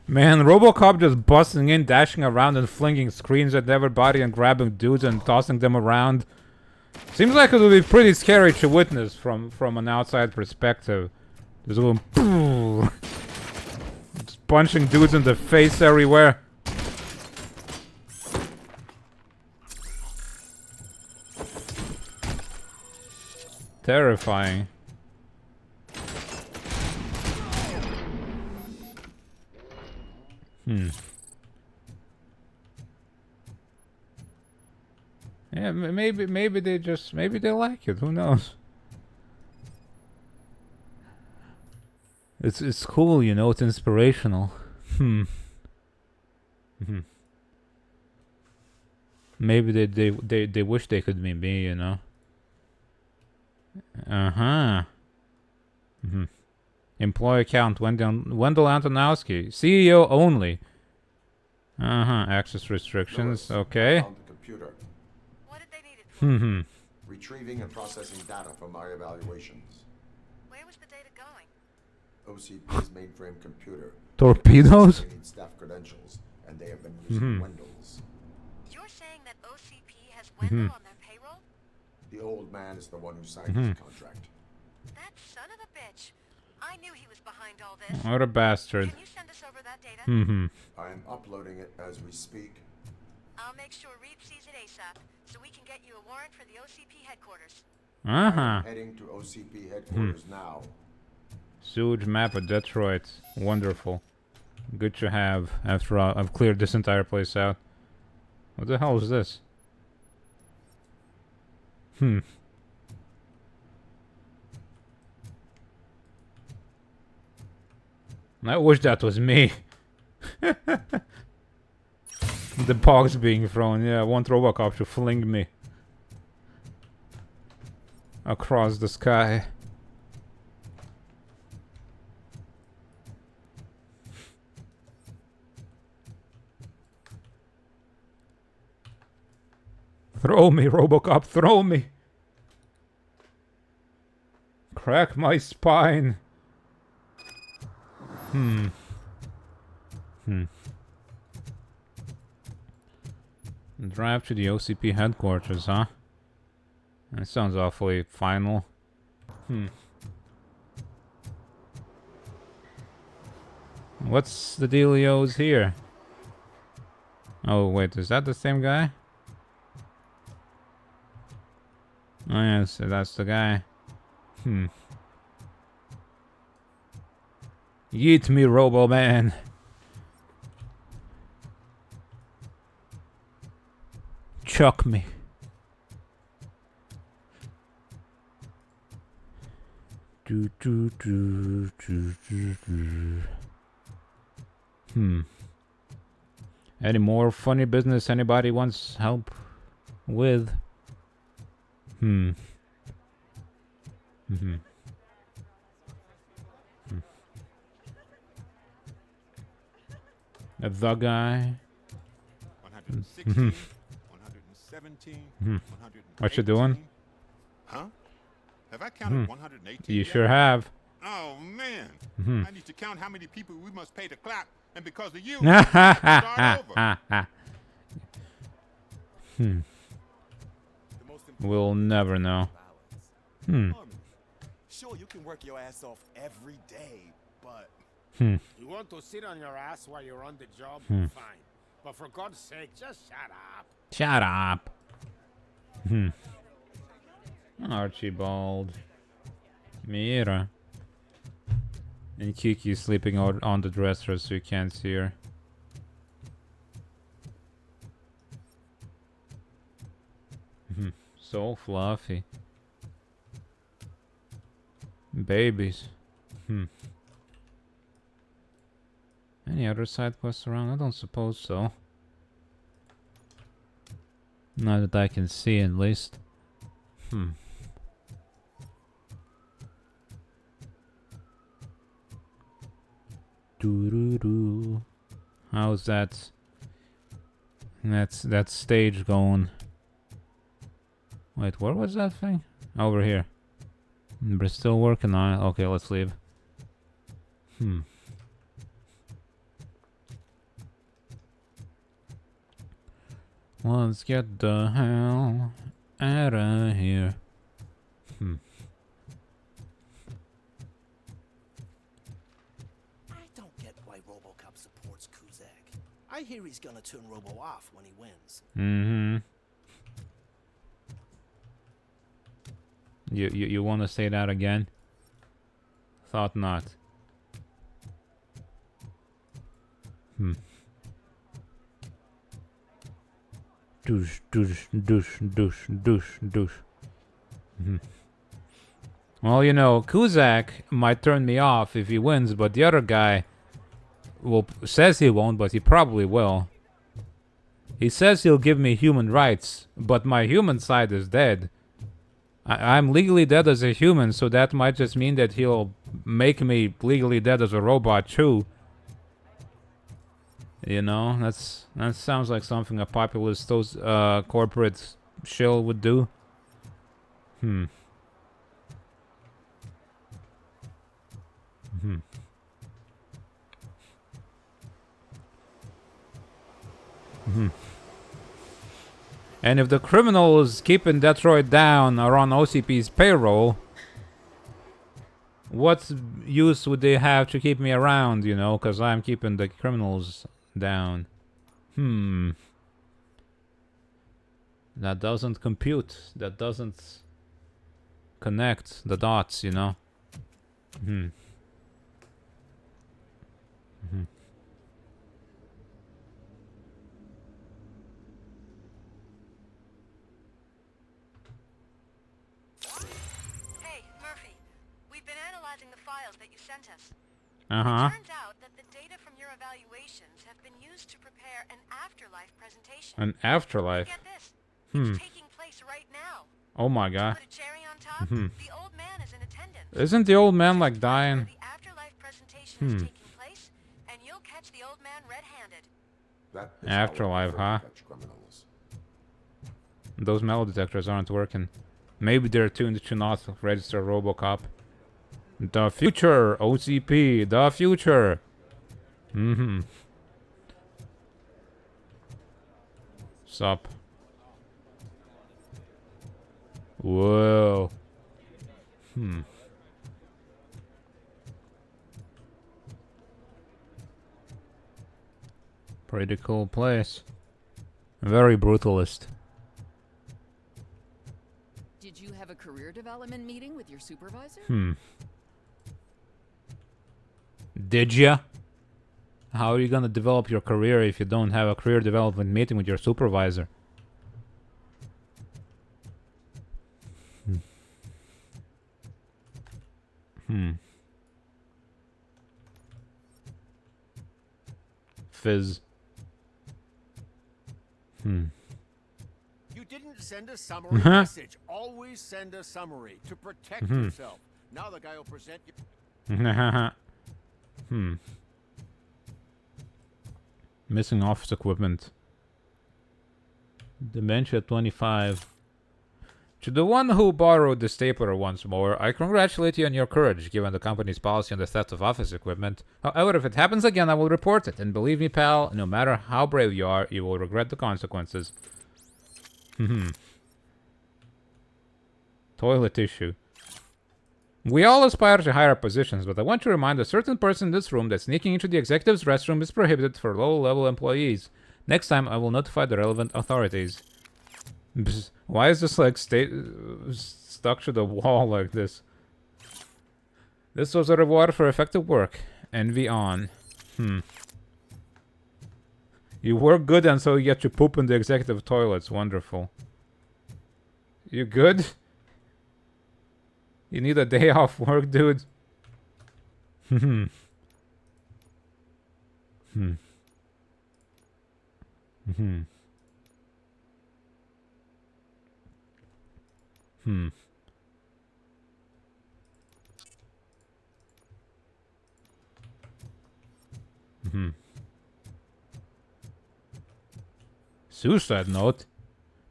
Speaker 1: Man, RoboCop just busting in, dashing around and flinging screens at everybody and grabbing dudes and tossing them around. Seems like it would be pretty scary to witness from an outside perspective. Just going just punching dudes in the face everywhere. Terrifying. Yeah, maybe they just maybe they like it. Who knows? It's cool, you know. It's inspirational. Maybe they wish they could be me, you know. Employee account Wendell Antonowski, CEO only. Access restrictions. Okay.
Speaker 3: Found the computer.
Speaker 15: What did they need it for?
Speaker 3: Retrieving and processing data from my evaluations.
Speaker 15: Where was the data going?
Speaker 3: OCP's mainframe computer.
Speaker 1: Torpedoes?
Speaker 3: They need staff credentials, and they have been using Wendell's.
Speaker 15: You're saying that OCP has Wendell on their payroll?
Speaker 3: The old man is the one who signed his contract.
Speaker 15: That son of a bitch. I knew he was behind all this.
Speaker 1: What a bastard.
Speaker 15: Can you send us over that data?
Speaker 3: I am uploading it as we speak.
Speaker 15: I'll make sure Reed sees it ASAP, so we can get you a warrant for the OCP headquarters.
Speaker 3: I'm heading to OCP headquarters now.
Speaker 1: Sewage map of Detroit. Wonderful. Good to have after I've cleared this entire place out. What the hell is this? I wish that was me. The pogs being thrown. Yeah, I want RoboCop to fling me across the sky. Throw me, RoboCop, throw me. Crack my spine. Drive to the OCP headquarters, huh? That sounds awfully final. What's the dealios here? Oh, wait, is that the same guy? Oh, yes, that's the guy. Yeet me, Robo-Man. Chuck me. Any more funny business anybody wants help with? The guy.
Speaker 12: 116, 117,
Speaker 1: What you doing?
Speaker 12: Huh? Have I counted 118?
Speaker 1: You
Speaker 12: yet?
Speaker 1: sure have.
Speaker 12: Oh man! I need to count how many people we must pay to clap, and because of you, start over.
Speaker 1: We'll never know.
Speaker 11: Sure, you can work your ass off every day, but
Speaker 10: You want to sit on your ass while you're on the job? Fine. But for God's sake, just shut up.
Speaker 1: Shut up. Archibald. Mira. And Kiki sleeping out on the dresser so you can't see her. So fluffy. Babies. Any other side quests around? I don't suppose so. Not that I can see, at least. Doo-doo-doo. How's that? That stage going? Wait, where was that thing? Over here. We're still working on it. Okay, let's leave. Let's get the hell out of here.
Speaker 11: I don't get why RoboCop supports Kuzak. I hear he's gonna turn Robo off when he wins.
Speaker 1: You want to say that again? Thought not. Douche, douche, douche, douche, douche, douche. Well, you know, Kuzak might turn me off if he wins, but the other guy, well, says he won't, but he probably will. He says he'll give me human rights, but my human side is dead. I'm legally dead as a human, so that might just mean that he'll make me legally dead as a robot too. You know, that sounds like something a populist, corporate shill would do. And if the criminals keeping Detroit down are on OCP's payroll, what use would they have to keep me around, you know, because I'm keeping the criminals down? That doesn't compute. That doesn't connect the dots, you know?
Speaker 15: Hey, Murphy. We've been analyzing the files that you sent us.
Speaker 1: Uh-huh.
Speaker 15: It turns out that the data from your evaluations have been used to prepare an afterlife presentation.
Speaker 1: An afterlife?
Speaker 15: Get this. It's taking place right now.
Speaker 1: Oh my god.
Speaker 15: Put a cherry on top. The old man is in attendance.
Speaker 1: Isn't the old man like dying?
Speaker 15: The afterlife presentation is taking place, and you'll catch the old man red-handed.
Speaker 1: Afterlife, huh? Those metal detectors aren't working. Maybe they're tuned to not register RoboCop. The future, OCP, the future. Sup? Whoa. Pretty cool place. Very brutalist.
Speaker 2: Did you have a career development meeting with your supervisor?
Speaker 1: Did ya? How are you gonna develop your career if you don't have a career development meeting with your supervisor? Fizz.
Speaker 4: You didn't send a summary message. Always send a summary to protect yourself. Now the guy will present you.
Speaker 1: Missing office equipment. Dementia 25. To the one who borrowed the stapler once more, I congratulate you on your courage, given the company's policy on the theft of office equipment. However, if it happens again, I will report it. And believe me, pal, no matter how brave you are, you will regret the consequences. Toilet tissue. We all aspire to higher positions, but I want to remind a certain person in this room that sneaking into the executive's restroom is prohibited for low-level employees. Next time, I will notify the relevant authorities. Psst. Why is this like stuck to the wall like this? This was a reward for effective work. Envy on. You work good and so you get to poop in the executive toilets. Wonderful. You good? You need a day off work, dude? Suicide note.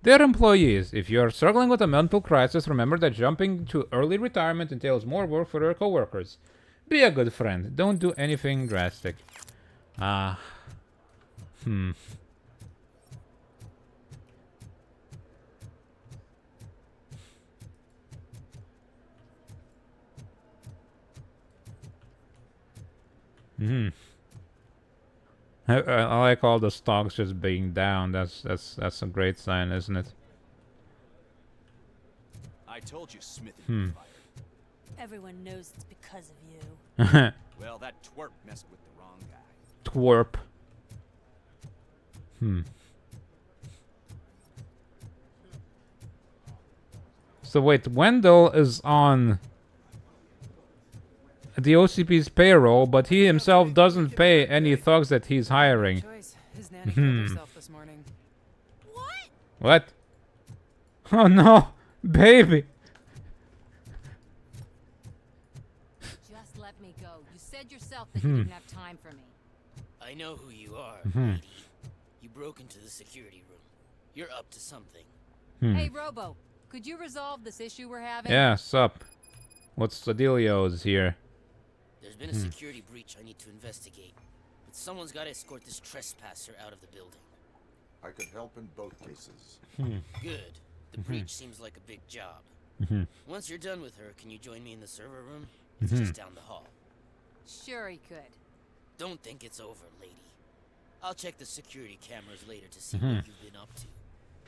Speaker 1: Dear employees, if you are struggling with a mental crisis, remember that jumping to early retirement entails more work for your coworkers. Be a good friend. Don't do anything drastic. I like all the stocks just being down. That's a great sign, isn't it?
Speaker 4: I told you Smith.
Speaker 17: Everyone knows it's because of you.
Speaker 4: Well, that twerp messed with the wrong guy.
Speaker 1: Twerp. So wait, Wendell is on the OCP's payroll, but he himself doesn't pay any thugs that he's hiring.
Speaker 2: His nanny killed herself this morning.
Speaker 1: What? Oh no, baby.
Speaker 20: Just let me go. You said yourself that you didn't have time for me.
Speaker 21: I know who you are, lady. You broke into the security room. You're up to something.
Speaker 20: Hey, Robo, could you resolve this issue we're having?
Speaker 1: Yeah, sup? What's the dealios here?
Speaker 21: There's been a security breach I need to investigate. But someone's got to escort this trespasser out of the building.
Speaker 3: I could help in both cases.
Speaker 21: Good. The breach seems like a big job. Once you're done with her, can you join me in the server room? It's just down the hall.
Speaker 20: Sure he could.
Speaker 21: Don't think it's over, lady. I'll check the security cameras later to see what you've been up to.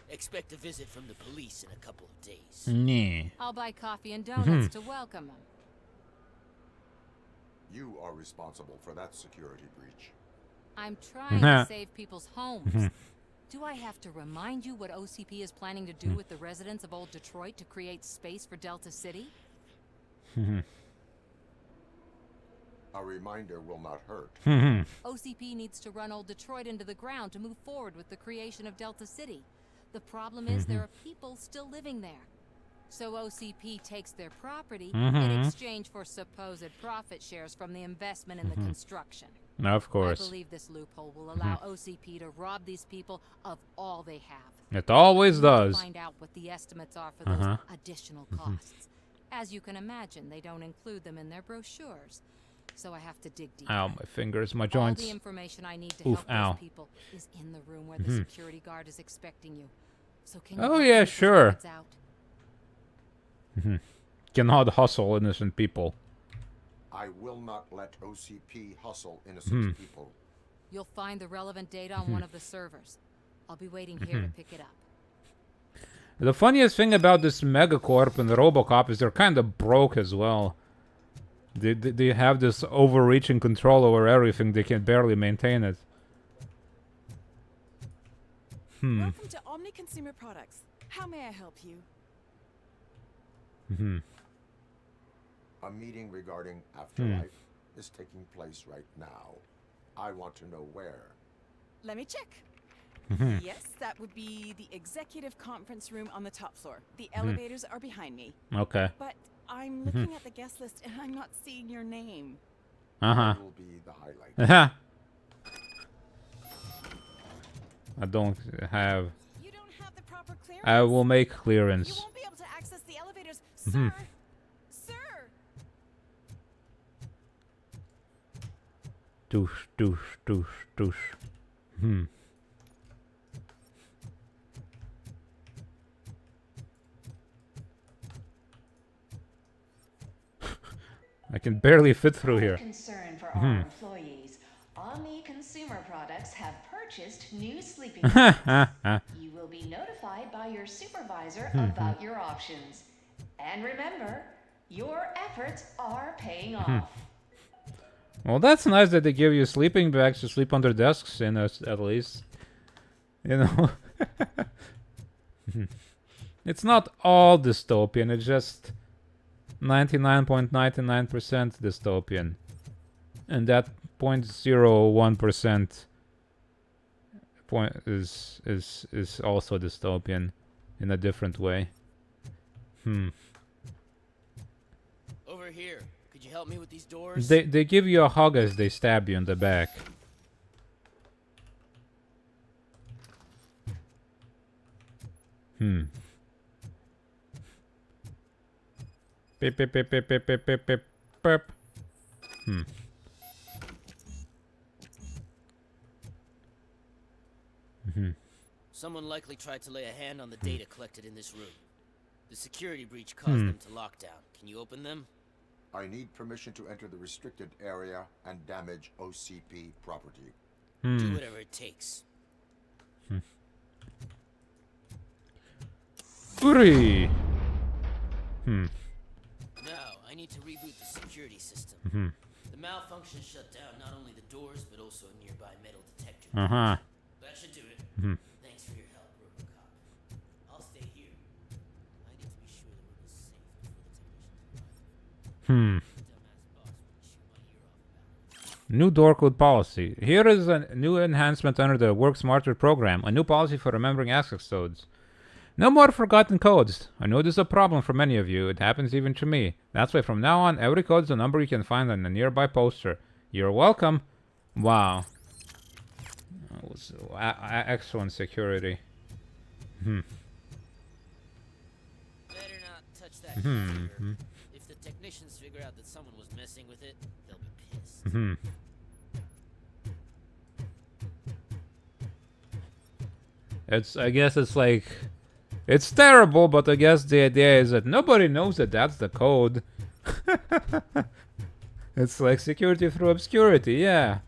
Speaker 21: Expect a visit from the police in a couple of days.
Speaker 1: Yeah.
Speaker 20: I'll buy coffee and donuts to welcome him.
Speaker 3: You are responsible for that security breach.
Speaker 20: I'm trying to save people's homes. Do I have to remind you what OCP is planning to do with the residents of Old Detroit to create space for Delta City?
Speaker 3: A reminder will not hurt.
Speaker 20: OCP needs to run Old Detroit into the ground to move forward with the creation of Delta City. The problem is there are people still living there. So OCP takes their property in exchange for supposed profit shares from the investment in the construction.
Speaker 1: Of course.
Speaker 20: I believe this loophole will allow OCP to rob these people of all they have.
Speaker 1: It always
Speaker 20: To
Speaker 1: does.
Speaker 20: find out what the estimates are for those additional costs. As you can imagine, they don't include them in their brochures. So I have to dig deep.
Speaker 1: Ow, my fingers, my
Speaker 20: All
Speaker 1: joints.
Speaker 20: the information I need to
Speaker 1: Oof,
Speaker 20: help
Speaker 1: ow.
Speaker 20: those people is in the room where the security guard is expecting you. So can you
Speaker 1: Oh
Speaker 20: help
Speaker 1: yeah,
Speaker 20: me
Speaker 1: sure.
Speaker 20: figure it out?
Speaker 1: Cannot hustle innocent people.
Speaker 3: I will not let OCP hustle innocent people.
Speaker 20: You'll find the relevant data on one of the servers. I'll be waiting here to pick it up.
Speaker 1: The funniest thing about this Megacorp and the RoboCop is they're kind of broke as well. They have this overreaching control over everything. They can barely maintain it.
Speaker 22: Welcome to Omni Consumer Products. How may I help you?
Speaker 3: A meeting regarding Afterlife is taking place right now. I want to know where.
Speaker 22: Let me check. Yes, that would be the executive conference room on the top floor. The elevators are behind me.
Speaker 1: Okay.
Speaker 22: But I'm looking at the guest list and I'm not seeing your name.
Speaker 3: That will be the highlight.
Speaker 1: I don't have.
Speaker 22: You don't have the proper clearance.
Speaker 1: I will make
Speaker 22: You
Speaker 1: clearance.
Speaker 22: won't be able to access the elevators, sir. Sir.
Speaker 1: Douche, douche, douche, douche. I can barely fit through here.
Speaker 23: Concern for our employees. Omni Consumer Products have purchased new sleeping bags. You will be notified by your supervisor about your options. And remember, your efforts are paying off.
Speaker 1: Well, that's nice that they give you sleeping bags to sleep under desks in us, at least. You know? It's not all dystopian, it's just 99.99% dystopian. And that 0.01% is also dystopian in a different way.
Speaker 21: Over here. Could you help me with these doors?
Speaker 1: They give you a hug as they stab you in the back. Pip pip pip pip pip pip pip pip pip.
Speaker 21: Someone likely tried to lay a hand on the data collected in this room. The security breach caused them to lock down. Can you open them?
Speaker 3: I need permission to enter the restricted area and damage OCP property.
Speaker 21: Do whatever it takes.
Speaker 1: Uri!
Speaker 21: Now, I need to reboot the security system. The malfunction shut down not only the doors, but also a nearby metal detector. That should do it. Thanks for your help, RoboCop. I'll stay here. I need to be sure that we're
Speaker 1: New door code policy. Here is a new enhancement under the Work Smarter program. A new policy for remembering access codes. No more forgotten codes. I know this is a problem for many of you. It happens even to me. That's why from now on, every code is a number you can find on a nearby poster. You're welcome. Wow. That was excellent security.
Speaker 21: Better not touch that computer. If the technicians figure out that someone was messing with it, they'll be pissed.
Speaker 1: I guess it's like, it's terrible, but I guess the idea is that nobody knows that that's the code. It's like security through obscurity, yeah.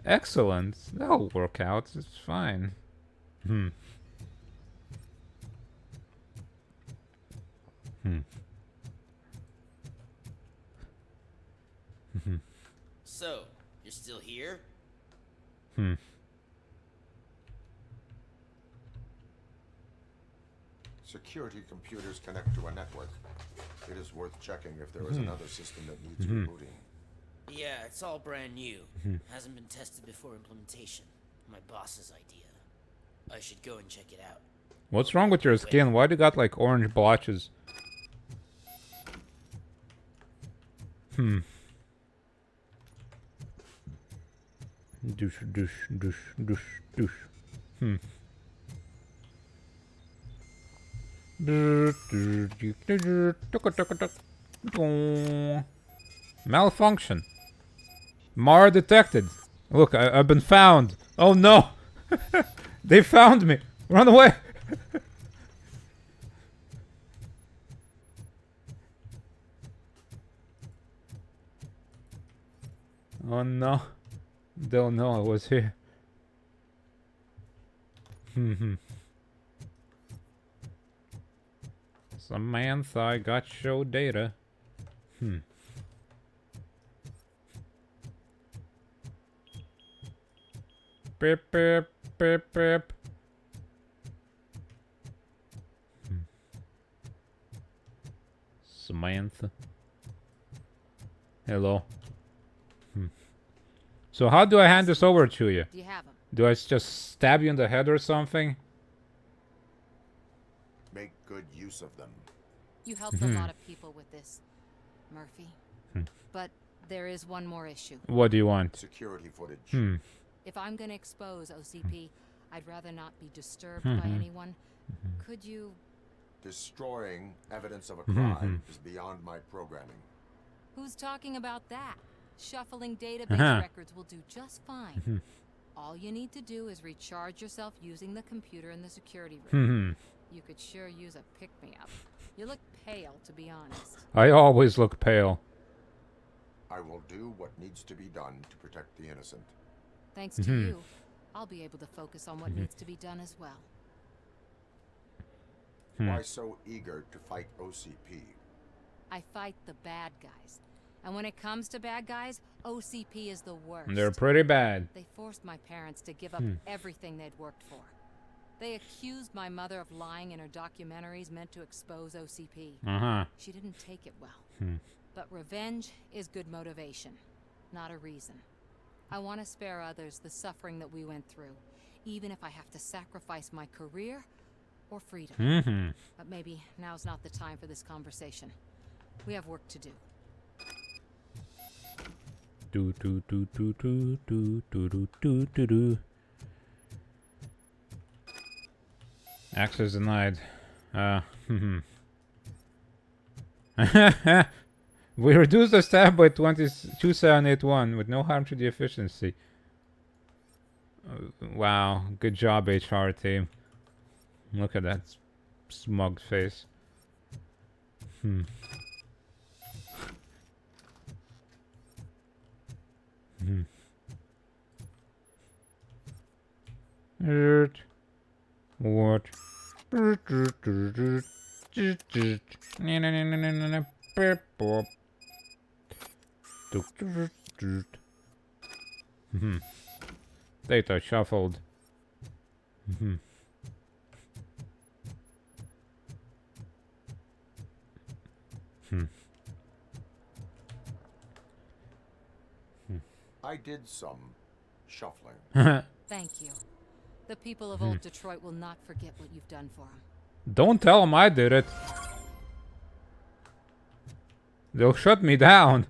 Speaker 1: Excellent. That'll work out. It's fine.
Speaker 21: So, you're still here?
Speaker 3: Security computers connect to a network. It is worth checking if there is another system that needs rebooting.
Speaker 21: Yeah, it's all brand new. Hasn't been tested before implementation. My boss's idea. I should go and check it out.
Speaker 1: What's wrong with your skin? Why do you got like orange blotches? Douche, douche, douche, douche, douche. Malfunction. Mar detected. Look, I've been found. Oh no! They found me. Run away! Oh no. Don't know I was here. Samantha, I got show data. Pip, pip, pip, pip. Samantha. Hello. So how do I hand this over to you?
Speaker 20: Do you have him?
Speaker 1: Do I just stab you in the head or something?
Speaker 3: Make good use of them.
Speaker 20: You helped a lot of people with this, Murphy. But there is one more issue.
Speaker 1: What do you want?
Speaker 3: Security footage.
Speaker 20: If I'm going to expose OCP, I'd rather not be disturbed by anyone. Could you...
Speaker 3: Destroying evidence of a crime is beyond my programming.
Speaker 20: Who's talking about that? Shuffling database records will do just fine. All you need to do is recharge yourself using the computer in the security room. You could sure use a pick-me-up. You look pale, to be honest.
Speaker 1: I always look pale.
Speaker 3: I will do what needs to be done to protect the innocent.
Speaker 20: Thanks to you, I'll be able to focus on what needs to be done as well.
Speaker 3: Why so eager to fight OCP?
Speaker 20: I fight the bad guys. And when it comes to bad guys, OCP is the worst.
Speaker 1: They're pretty bad.
Speaker 20: They forced my parents to give up everything they'd worked for. They accused my mother of lying in her documentaries meant to expose OCP. She didn't take it well. But revenge is good motivation, not a reason. I want to spare others the suffering that we went through, even if I have to sacrifice my career or freedom. But maybe now's not the time for this conversation. We have work to do.
Speaker 1: Access denied. We reduced the staff by 2,781 with no harm to the efficiency. Wow, good job, HR team. Look at that smug face. What? Data shuffled.
Speaker 3: I did some shuffling.
Speaker 20: Thank you. The people of old Detroit will not forget what you've done for them.
Speaker 1: Don't tell them I did it. They'll shut me down.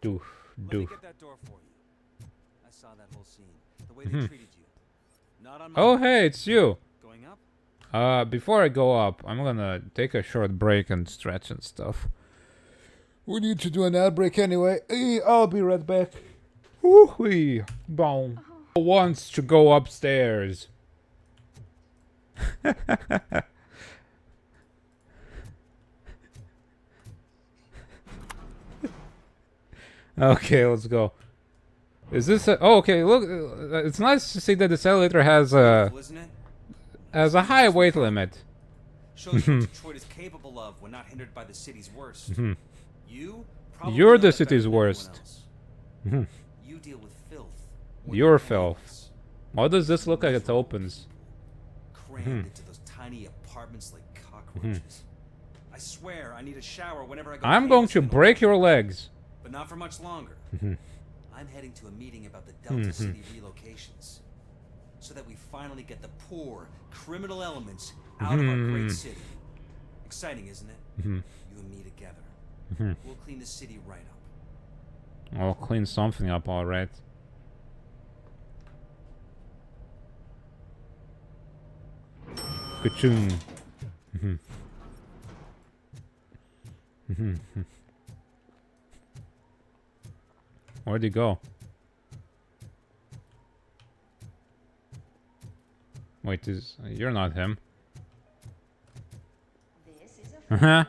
Speaker 5: Let me get that door for you. I saw that whole scene. The way they treated you. Not on my
Speaker 1: Oh, hey, it's you.
Speaker 5: Going up?
Speaker 1: Before I go up, I'm gonna take a short break and stretch and stuff. We need to do an ad break anyway. I'll be right back. Woo-wee. Boom. Wants to go upstairs. Okay, let's go. Is this a... Oh, okay, look. It's nice to see that this elevator has a high weight limit.
Speaker 5: Shows what Detroit is capable of when not hindered by the city's worst.
Speaker 1: You're the city's worst.
Speaker 5: You deal with filth.
Speaker 1: You're filth. Why does this look like it opens?
Speaker 5: Crammed into those tiny apartments like cockroaches. I swear I need a shower whenever I go.
Speaker 1: I'm going to break your legs.
Speaker 5: But not for much longer. I'm heading to a meeting about the Delta City relocations. So that we finally get the poor, criminal elements out of our great city. Exciting, isn't it? You and me together. We'll clean the city right up.
Speaker 1: I'll clean something up, alright. Ka-choom. Where'd he go? Wait, you're not him.
Speaker 23: This is a reminder.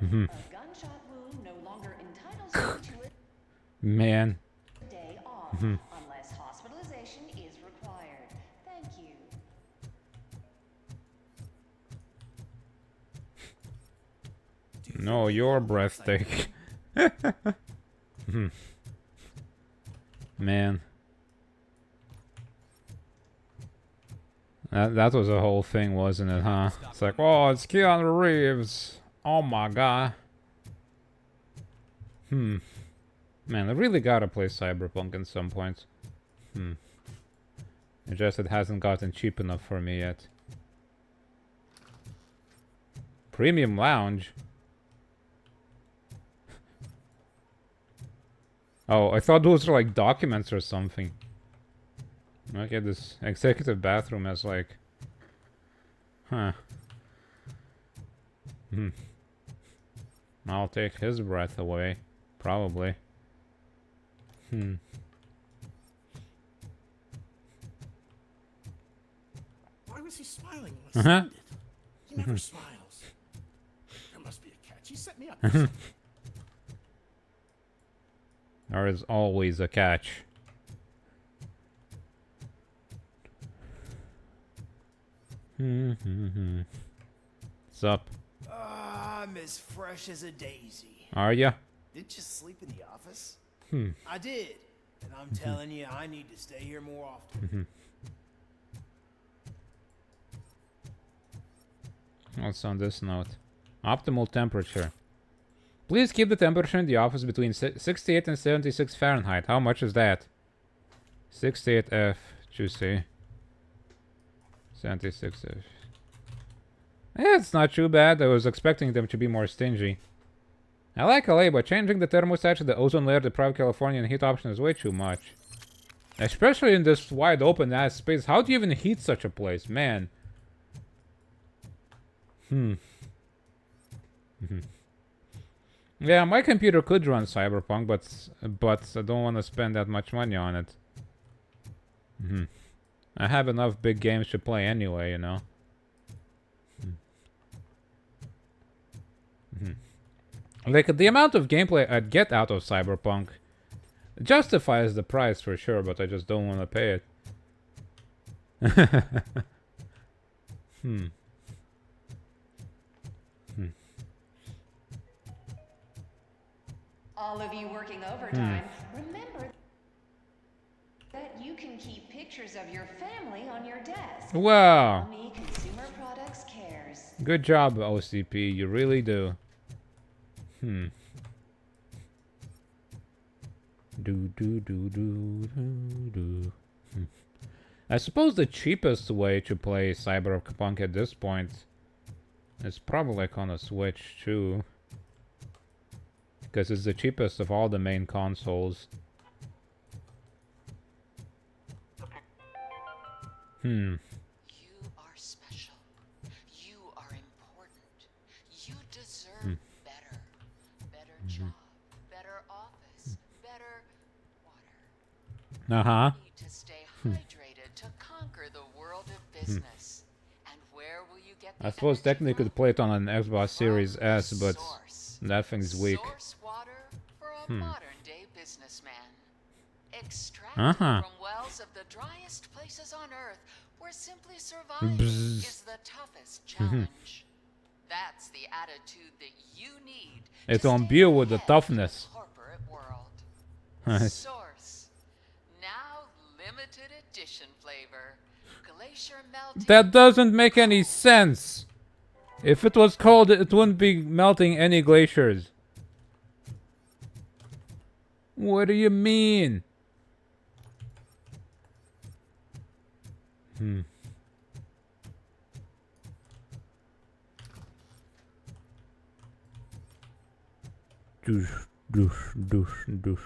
Speaker 23: A gunshot wound no longer entitles you to
Speaker 1: Man.
Speaker 23: a day off unless hospitalization is required. Thank you.
Speaker 1: No, you're breathtaking. Man. That was a whole thing, wasn't it, huh? It's like, oh, it's Keanu Reeves. Oh my god. Man, I really gotta play Cyberpunk at some point. It's just it hasn't gotten cheap enough for me yet. Premium Lounge? Oh, I thought those were like documents or something. Okay, this executive bathroom has like... Huh. I'll take his breath away. Probably.
Speaker 11: Why was he smiling when I signed it? He never smiles. There must be a catch. He set me up.
Speaker 1: There is always a catch. What's up?
Speaker 7: I'm as fresh as a daisy.
Speaker 1: Are ya?
Speaker 7: Didn't you sleep in the office?
Speaker 1: I
Speaker 7: did. And I'm telling you, I need to stay here more often.
Speaker 1: What's on this note? Optimal temperature. Please keep the temperature in the office between 68 and 76 Fahrenheit. How much is that? 68 F, juicy. 76 F. Yeah, it's not too bad. I was expecting them to be more stingy. I like LA, but changing the thermostat to the ozone layer deprived Californian heat option is way too much. Especially in this wide open ass space. How do you even heat such a place? Man. Yeah, my computer could run Cyberpunk, but I don't want to spend that much money on it. I have enough big games to play anyway, you know. Like, the amount of gameplay I'd get out of Cyberpunk justifies the price for sure, but I just don't want to pay it.
Speaker 23: All of you working overtime, remember that you can keep pictures of your family on your desk.
Speaker 1: Wow.
Speaker 23: Omni Consumer Products cares.
Speaker 1: Good job, OCP. You really do. Hmm. Do do do do do do. Hmm. I suppose the cheapest way to play Cyberpunk at this point is probably like on a Switch too. Because it's the cheapest of all the main consoles. Hmm.
Speaker 2: You are special. You are important. You deserve better. Better job. Better office. Better water.
Speaker 1: Uh-huh.
Speaker 2: You need to stay hydrated to conquer the world of business. And where will you get the
Speaker 1: I suppose
Speaker 2: energy
Speaker 1: technically you
Speaker 2: from?
Speaker 1: could play it on an Xbox Series S, but
Speaker 2: Source.
Speaker 1: that thing's weak.
Speaker 2: Source water for a modern-day businessman. Extracted from wells of the driest places on Earth, where simply surviving is the toughest challenge. That's the attitude that you need.
Speaker 1: It's on view with the toughness.
Speaker 2: Corporate world. Source. Now limited edition flavor. Glacier melting.
Speaker 1: That doesn't make any sense. If it was cold, it wouldn't be melting any glaciers. What do you mean? Douche, douche, douche, douche.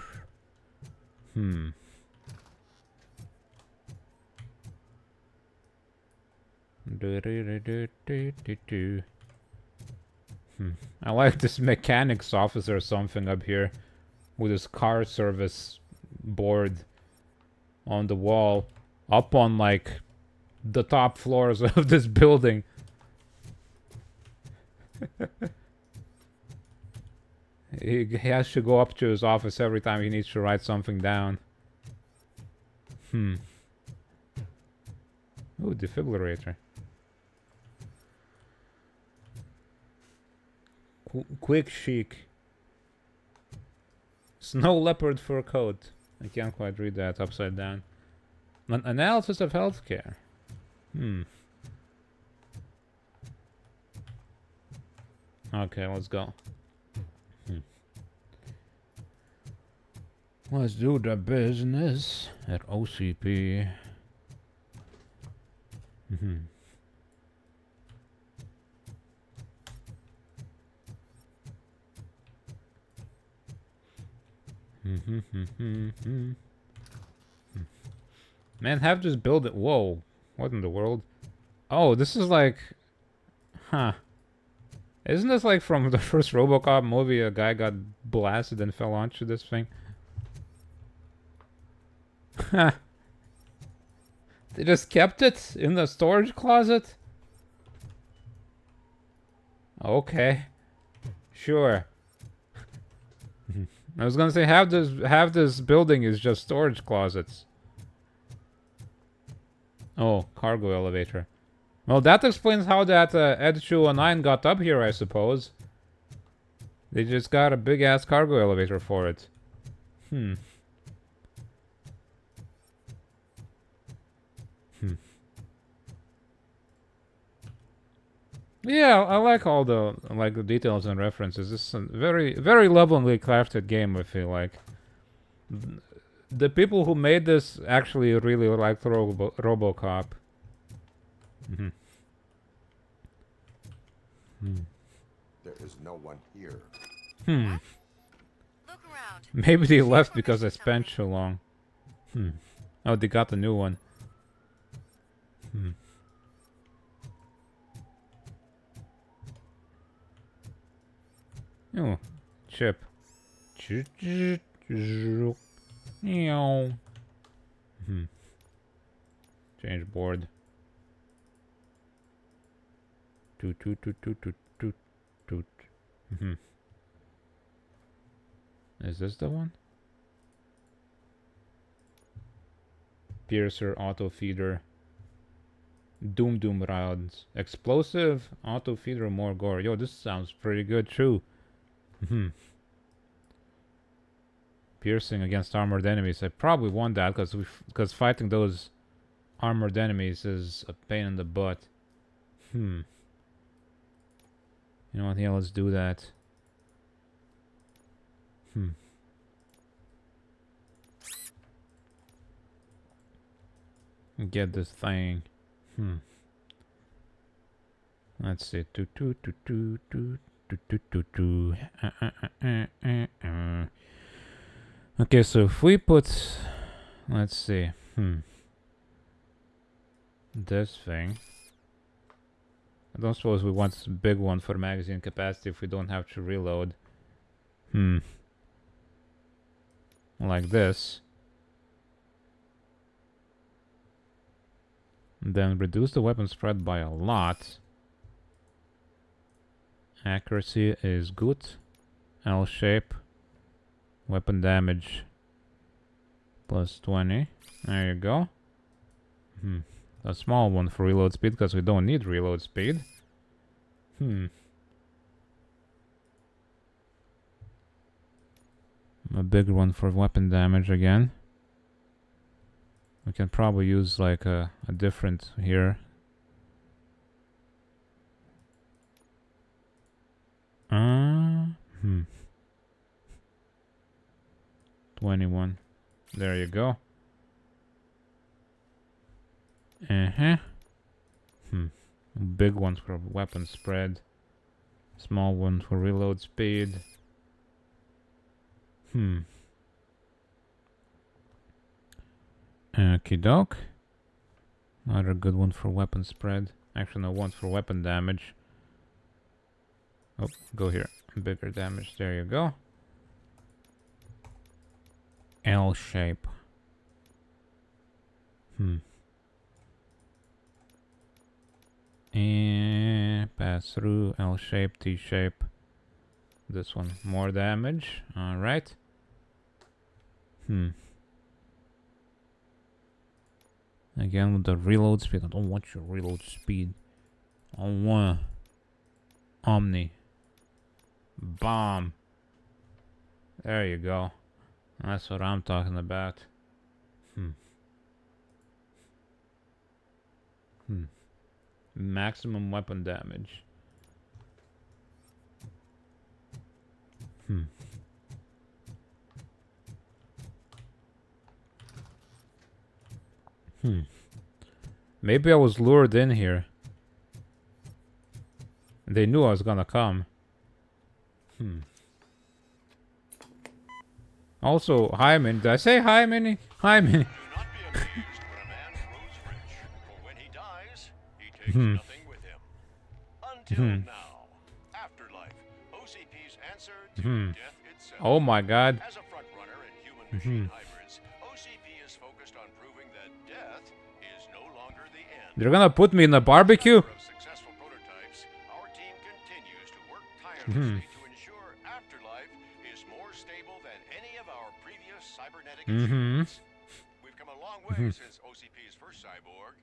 Speaker 1: I like this mechanics officer or something up here with his car service board on the wall up on like the top floors of this building. He has to go up to his office every time he needs to write something down. Ooh, defibrillator. Quick chic. Snow leopard fur coat. I can't quite read that upside down. An analysis of healthcare. Okay, let's go. Let's do the business at OCP. Man, have just build it. Whoa, what in the world? Oh, this is like, isn't this like from the first RoboCop movie? A guy got blasted and fell onto this thing. They just kept it in the storage closet? Okay. Sure. I was gonna say half this building is just storage closets. Oh, cargo elevator. Well, that explains how that Ed 209 got up here, I suppose. They just got a big ass cargo elevator for it. Yeah, I like all the the details and references. This is a very, very lovingly crafted game, I feel like. The people who made this actually really liked RoboCop.
Speaker 3: There is no one here.
Speaker 15: Look around.
Speaker 1: Maybe they left because I spent too long. Oh, they got the new one. Oh, chip. Change board. Toot toot toot toot toot toot toot. Is this the one? Piercer, auto feeder. Doom rounds. Explosive, auto feeder, more gore. Yo, this sounds pretty good too. Piercing against armored enemies. I probably want that because fighting those armored enemies is a pain in the butt. You know what? Yeah, let's do that. Get this thing. Let's see. Okay, so if we put, let's see, this thing. I don't suppose we want a big one for magazine capacity if we don't have to reload. Like this. Then reduce the weapon spread by a lot. Accuracy is good. L shape. Weapon damage plus 20. There you go. A small one for reload speed because we don't need reload speed. A bigger one for weapon damage again. We can probably use like a different here. 21. There you go. Big one for weapon spread. Small one for reload speed. Okie doke. Another good one for weapon spread. Actually, no, one for weapon damage. Oh, go here. Bigger damage. There you go. L shape. And pass through. L shape, T shape. This one, more damage. Alright. Again with the reload speed. I don't want your reload speed. I want Omni. Bomb. There you go. That's what I'm talking about. Maximum weapon damage. Maybe I was lured in here. They knew I was gonna come. Also, hi, Minnie. Did I say hi, Minnie? Hi, Minnie.
Speaker 8: Nothing with him. Until now, afterlife, OCP's answer to death itself.
Speaker 1: Oh my God.
Speaker 8: As a front runner in human-machine hybrids, OCP is focused on proving that death is no longer the end.
Speaker 1: They're gonna put me in a barbecue?
Speaker 8: Successful prototypes, our team continues to work tirelessly to ensure afterlife is more stable than any of our previous cybernetic achievements. We've come a long way since OCP's first cyborg.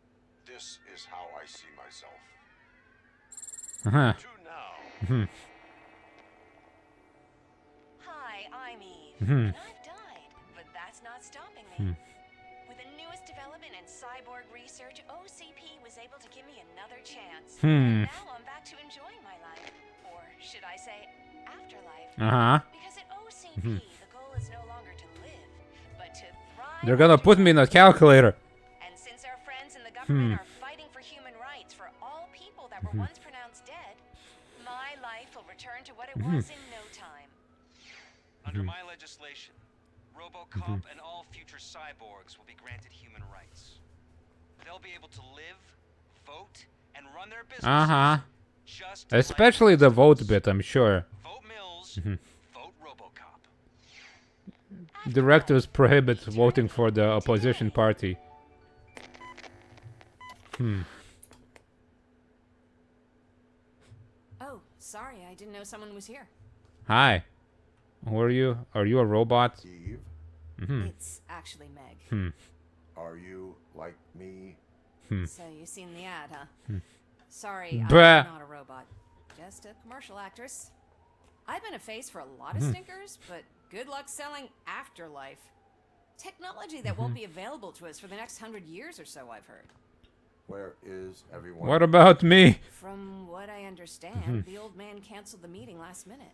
Speaker 3: This is how I see myself.
Speaker 8: To now.
Speaker 23: Hi, I'm Eve. And I've died, but that's not stopping me. With the newest development in cyborg research, OCP was able to give me another chance. And now I'm back to enjoying my life. Or should I say, afterlife. Because at OCP, the goal is no longer to live, but to thrive.
Speaker 1: They're gonna put me in a calculator.
Speaker 23: And since our friends in the government are fighting for human rights for all people that were once pronounced dead, my life will return to what it was in no time.
Speaker 5: Under my legislation, RoboCop and all future cyborgs will be granted human rights. They'll be able to live, vote, and run their businesses. Just
Speaker 1: Especially the vote bit, I'm sure.
Speaker 5: Vote Mills, vote RoboCop.
Speaker 1: Directors prohibit voting for the opposition party.
Speaker 22: Oh, sorry, I didn't know someone was here.
Speaker 1: Hi. Who are you? Are you a robot?
Speaker 3: Eve?
Speaker 22: It's actually Meg.
Speaker 3: Are you like me?
Speaker 22: So you've seen the ad, huh? Sorry, I'm
Speaker 1: Bruh.
Speaker 22: not a robot. Just a commercial actress. I've been a face for a lot of stinkers, but good luck selling afterlife. Technology that won't be available to us for the next 100 years or so, I've heard.
Speaker 3: Where is everyone?
Speaker 1: What about me?
Speaker 22: From what I understand, the old man canceled the meeting last minute.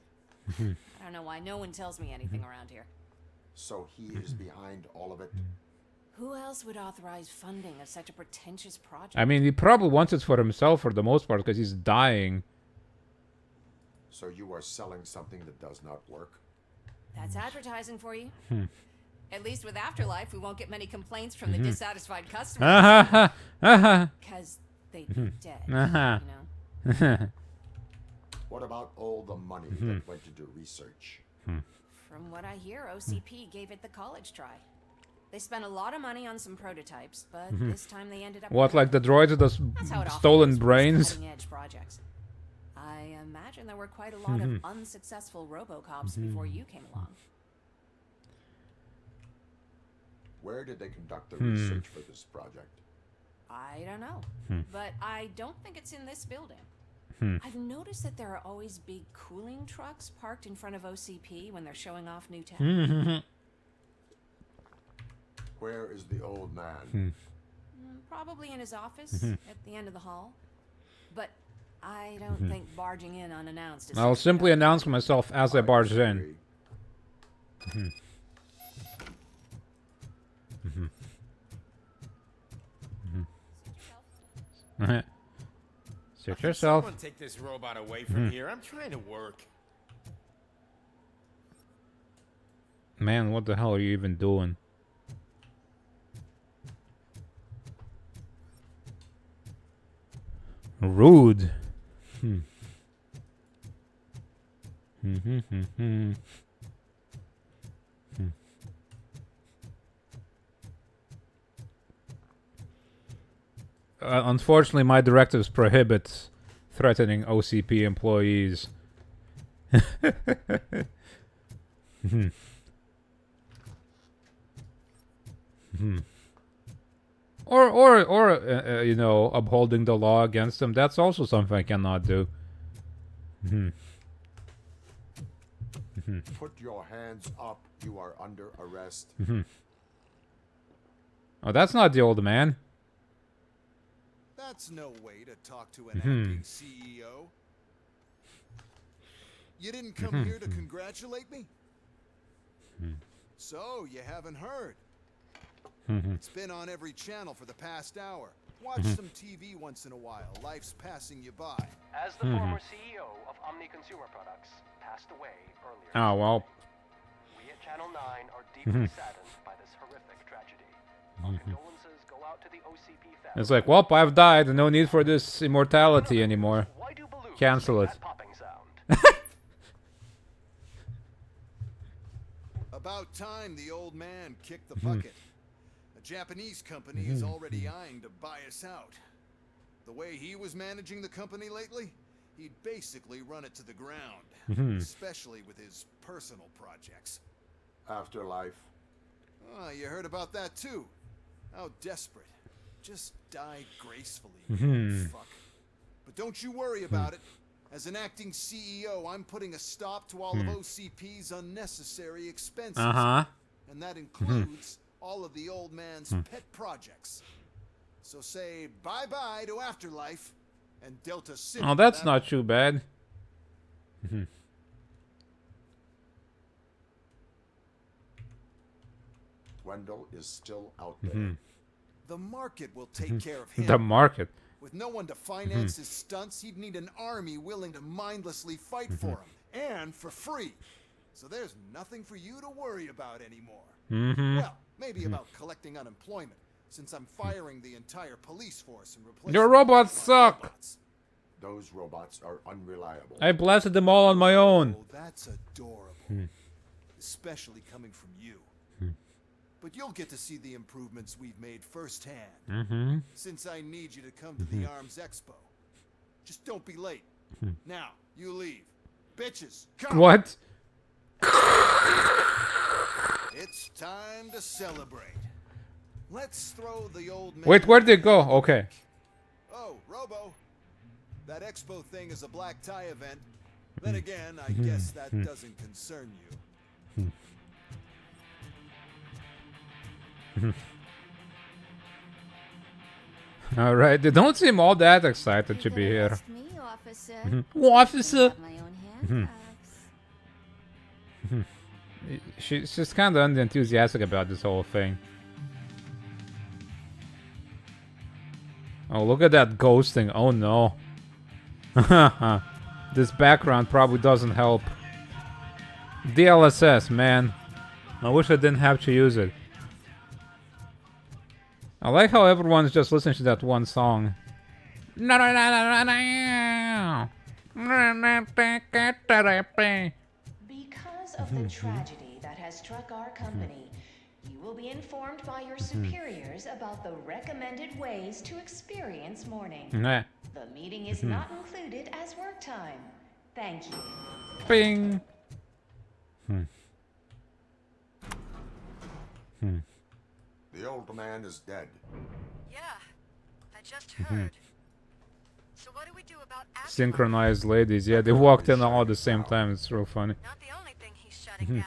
Speaker 22: I don't know why no one tells me anything around here.
Speaker 3: So he is behind all of it?
Speaker 22: Who else would authorize funding of such a pretentious project?
Speaker 1: I mean, he probably wants it for himself for the most part because he's dying.
Speaker 3: So you are selling something that does not work?
Speaker 22: That's advertising for you.
Speaker 1: Hmm.
Speaker 22: At least with Afterlife, we won't get many complaints from the dissatisfied customers. Because they'd be dead, you know?
Speaker 3: What about all the money that went to do research?
Speaker 22: From what I hear, OCP gave it the college try. They spent a lot of money on some prototypes, but this time they ended up...
Speaker 1: What, like the droids with the stolen brains?
Speaker 22: Cutting-edge projects. I imagine there were quite a lot of unsuccessful RoboCops before you came along.
Speaker 3: Where did they conduct the research for this project?
Speaker 22: I don't know, but I don't think it's in this building. I've noticed that there are always big cooling trucks parked in front of OCP when they're showing off new tech.
Speaker 3: Where is the old man?
Speaker 22: Probably in his office at the end of the hall. But I don't think barging in unannounced is...
Speaker 1: I'll simply announce myself as I barge in. Suit yourself.
Speaker 10: Someone take this robot away from here. I'm trying to work.
Speaker 1: Man, what the hell are you even doing? Rude. Unfortunately, my directives prohibit threatening OCP employees. Or you know, upholding the law against them. That's also something I cannot do.
Speaker 3: Put your hands up. You are under arrest.
Speaker 1: Oh, that's not the old man.
Speaker 13: That's no way to talk to an acting CEO. You didn't come here to congratulate me? So, you haven't heard. It's been on every channel for the past hour. Watch some TV once in a while. Life's passing you by.
Speaker 4: As the former CEO of Omni Consumer Products passed away earlier.
Speaker 1: Oh, well.
Speaker 4: We at Channel 9 are deeply saddened by this horrific tragedy. Our condolences go out to the OCP family.
Speaker 1: It's like, well, I've died. No need for this immortality anymore. Cancel it.
Speaker 13: About time the old man kicked the bucket. A Japanese company is already eyeing to buy us out. The way he was managing the company lately, he'd basically run it to the ground, especially with his personal projects.
Speaker 3: Afterlife.
Speaker 13: Oh, you heard about that too. How desperate. Just die gracefully, you fuck. But don't you worry about it. As an acting CEO, I'm putting a stop to all of OCP's unnecessary expenses. And that includes all of the old man's pet projects. So say bye-bye to Afterlife and Delta City.
Speaker 1: Oh, that's not too bad.
Speaker 3: Wendell is still out there.
Speaker 13: The market will take care of him.
Speaker 1: The market.
Speaker 13: With no one to finance his stunts, he'd need an army willing to mindlessly fight for him, and for free. So there's nothing for you to worry about anymore. Well, maybe about collecting unemployment, since I'm firing the entire police force and replacing
Speaker 1: Your robots suck.
Speaker 13: robots.
Speaker 3: Those robots are unreliable.
Speaker 1: I blasted them all on my own.
Speaker 13: Oh, that's adorable. Especially coming from you. But you'll get to see the improvements we've made firsthand. Since I need you to come to the ARMS Expo. Just don't be late. Now, you leave. Bitches, come!
Speaker 1: What?
Speaker 13: It's time to celebrate. Let's throw the old man...
Speaker 1: Wait, where'd they go? Okay.
Speaker 13: Oh, Robo. That expo thing is a black tie event. Then again, I guess that doesn't concern you.
Speaker 1: Alright, they don't seem all that excited to be here.
Speaker 9: Me, officer.
Speaker 1: Officer!
Speaker 9: My own handcuffs.
Speaker 1: She's just kind of unenthusiastic about this whole thing. Oh, look at that ghosting. Oh no. This background probably doesn't help. DLSS, man. I wish I didn't have to use it. I like how everyone's just listening to that one song.
Speaker 23: Because of the tragedy that has struck our company, you will be informed by your superiors about the recommended ways to experience mourning. The meeting is not included as work time. Thank you.
Speaker 1: Bing.
Speaker 3: The old man is dead.
Speaker 15: Yeah, I just heard. So what do we do about
Speaker 1: Synchronized ladies. Yeah, they walked in all at the same time. It's real funny.
Speaker 15: Not the only thing he's shutting down.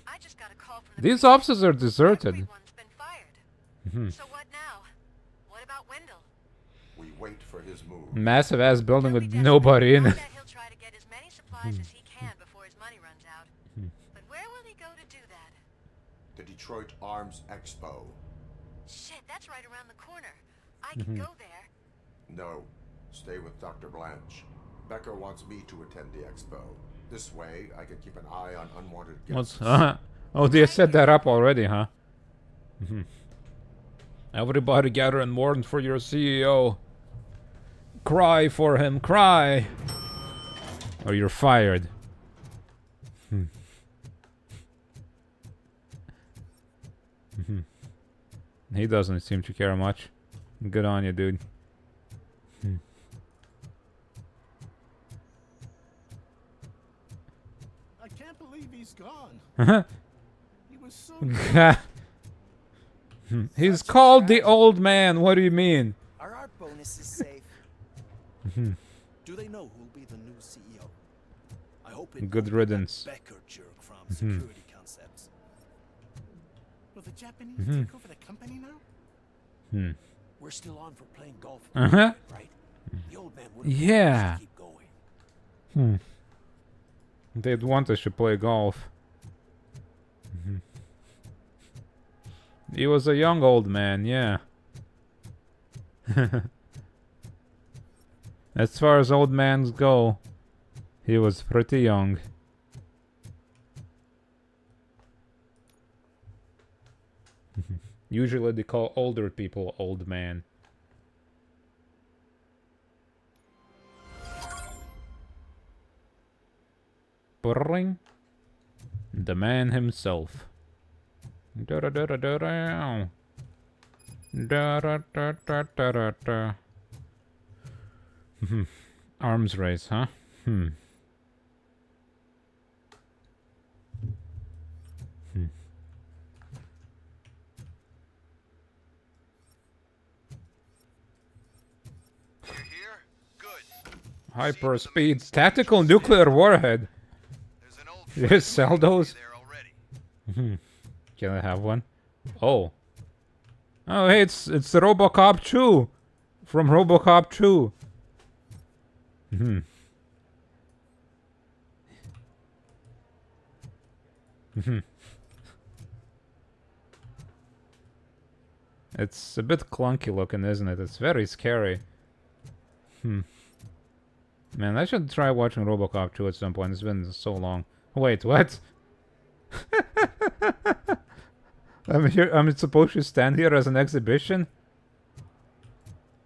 Speaker 15: I just got a call from
Speaker 1: These offices are deserted.
Speaker 15: Everyone's been fired. So what now? What about Wendell?
Speaker 3: We wait for his move.
Speaker 1: Massive ass building with nobody in it.
Speaker 15: He'll try to get as many supplies as he can before his money runs out. But where will he go to do that?
Speaker 3: The Detroit Arms Expo.
Speaker 15: Shit, that's right around the corner. I can go there.
Speaker 3: No, stay with Dr. Blanche. Becker wants me to attend the expo. This way, I can keep an eye on unwanted guests.
Speaker 1: Oh, they set that up already, huh? Everybody gather and mourn for your CEO. Cry for him, cry! Or you're fired. He doesn't seem to care much. Good on you, dude.
Speaker 11: I can't believe he's gone. He was so good.
Speaker 1: He's called the old man. What do you mean?
Speaker 11: Are our bonuses safe? Do they know who'll be the new CEO? I hope it
Speaker 1: Good riddance.
Speaker 11: Becker jerk from Security Concepts. Will the Japanese take over the company now? We're still on for playing golf, right? The old man wouldn't want us to keep going.
Speaker 1: They'd want us to play golf. He was a young old man, yeah. As far as old mans go, he was pretty young. Usually they call older people old man. Brrring. The man himself. Da da da da da da. Da da da da da da da. Arms race, huh? Hyper speed tactical nuclear warhead. You just sell those? Can I have one? Oh. Oh, hey, it's the RoboCop 2 from RoboCop 2. It's a bit clunky looking, isn't it? It's very scary. Man, I should try watching RoboCop 2 at some point. It's been so long. Wait, what? I'm supposed to stand here as an exhibition?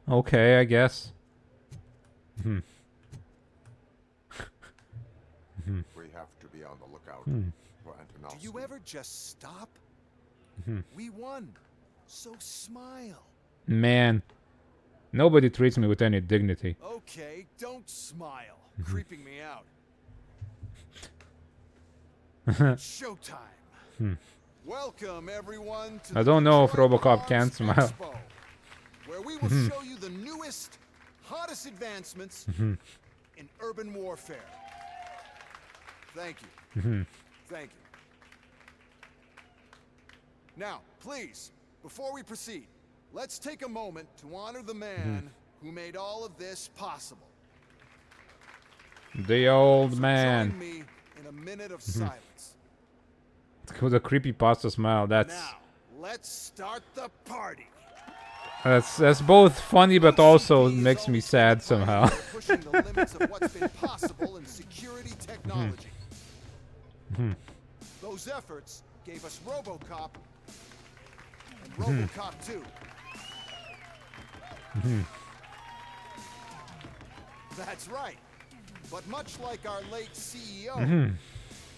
Speaker 1: Okay, I guess.
Speaker 3: We have to be on the lookout for Antonowski.
Speaker 13: Do you ever just stop? We won. So smile.
Speaker 1: Man, nobody treats me with any dignity.
Speaker 13: Okay, don't smile. Creeping me out. Showtime. Welcome everyone to
Speaker 1: I don't know if RoboCop can smile.
Speaker 13: Expo, where we will show you the newest, hottest advancements in urban warfare. Thank you. Thank you. Now, please, before we proceed, let's take a moment to honor the man who made all of this possible.
Speaker 1: The old man.
Speaker 13: Join me in a minute of silence.
Speaker 1: With a creepypasta smile. That's.
Speaker 13: Now, let's start the party.
Speaker 1: That's both funny but also makes me sad somehow.
Speaker 13: Pushing the limits of what's been possible in security technology. Those efforts gave us RoboCop and RoboCop 2. That's right. But much like our late CEO,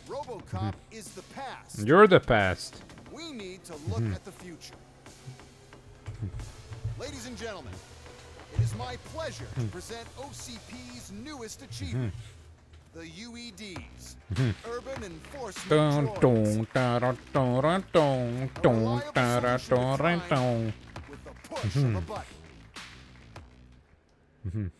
Speaker 13: RoboCop is the past.
Speaker 1: You're the past.
Speaker 13: We need to look at the future. Ladies and gentlemen, it is my pleasure to present OCP's newest achievement, the UEDs, Urban Enforcement Droids. With the push of a button.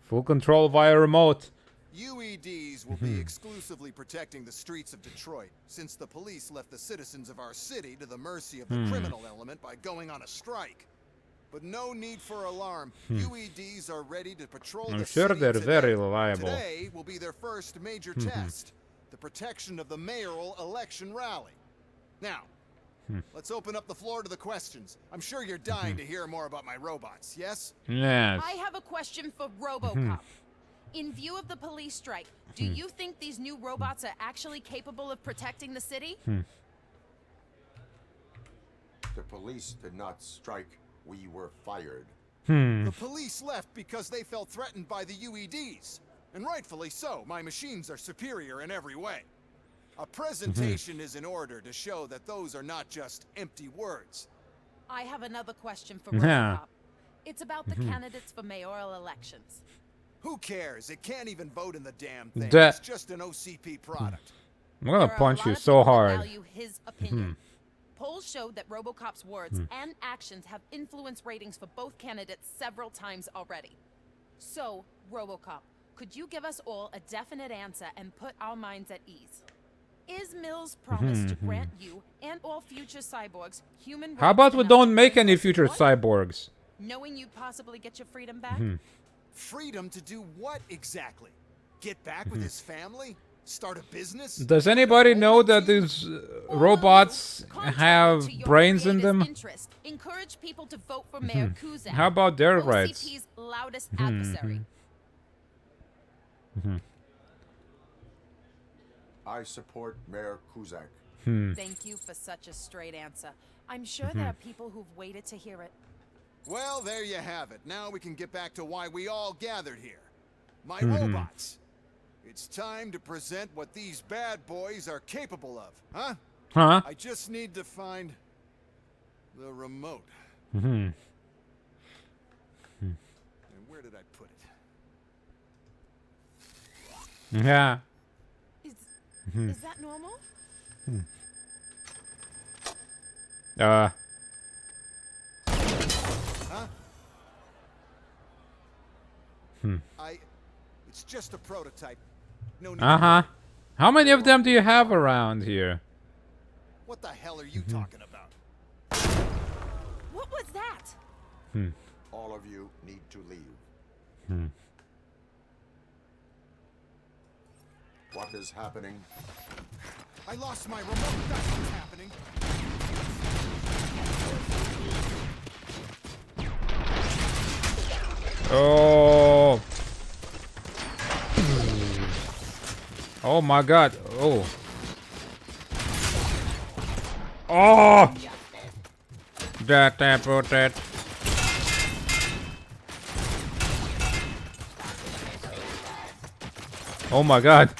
Speaker 1: Full control via remote.
Speaker 13: UEDs will be exclusively protecting the streets of Detroit, since the police left the citizens of our city to the mercy of the criminal element by going on a strike. But no need for alarm. UEDs are ready to patrol the
Speaker 1: sure
Speaker 13: city
Speaker 1: they're
Speaker 13: today.
Speaker 1: very reliable.
Speaker 13: Today will be their first major test, the protection of the mayoral election rally. Now, let's open up the floor to the questions. I'm sure you're dying to hear more about my robots, yes?
Speaker 1: Yes.
Speaker 14: I have a question for RoboCop. In view of the police strike, do you think these new robots are actually capable of protecting the city?
Speaker 3: The police did not strike. We were fired.
Speaker 13: The police left because they felt threatened by the UEDs. And rightfully so. My machines are superior in every way. A presentation is in order to show that those are not just empty words.
Speaker 14: I have another question for RoboCop. It's about the candidates for mayoral elections.
Speaker 13: Who cares? It can't even vote in the damn thing.
Speaker 1: That-
Speaker 13: It's just an OCP product.
Speaker 1: I'm gonna punch you so hard.
Speaker 14: Value his opinion. Polls showed that RoboCop's words and actions have influenced ratings for both candidates several times already. So, RoboCop, could you give us all a definite answer and put our minds at ease? Is Mills' promise to grant you and all future cyborgs human rights?
Speaker 1: How about we
Speaker 14: enough
Speaker 1: don't
Speaker 14: to
Speaker 1: make
Speaker 14: bring
Speaker 1: any
Speaker 14: us
Speaker 1: future
Speaker 14: what?
Speaker 1: cyborgs?
Speaker 14: Knowing you'd possibly get your freedom back?
Speaker 13: Freedom to do what exactly? Get back with his family? Start a business?
Speaker 1: Does anybody know that these robots have brains in them?
Speaker 14: Interest. Encourage people to vote for Mayor Kuzak.
Speaker 1: How about their rights?
Speaker 14: OCP's loudest adversary.
Speaker 3: I support Mayor Kuzak.
Speaker 14: Thank you for such a straight answer. I'm sure there are people who've waited to hear it.
Speaker 13: Well, there you have it. Now we can get back to why we all gathered here. My robots. It's time to present what these bad boys are capable of, huh? I just need to find the remote. And where did I put it?
Speaker 1: Yeah.
Speaker 14: Is that normal?
Speaker 13: Huh? It's just a prototype. No need to-
Speaker 1: How many of them do you have around here?
Speaker 13: What the hell are you talking about?
Speaker 14: What was that?
Speaker 3: All of you need to leave. What is happening?
Speaker 13: I lost my remote. That's what's happening.
Speaker 1: Oh. Oh my god. Oh. Oh. That. Oh my god.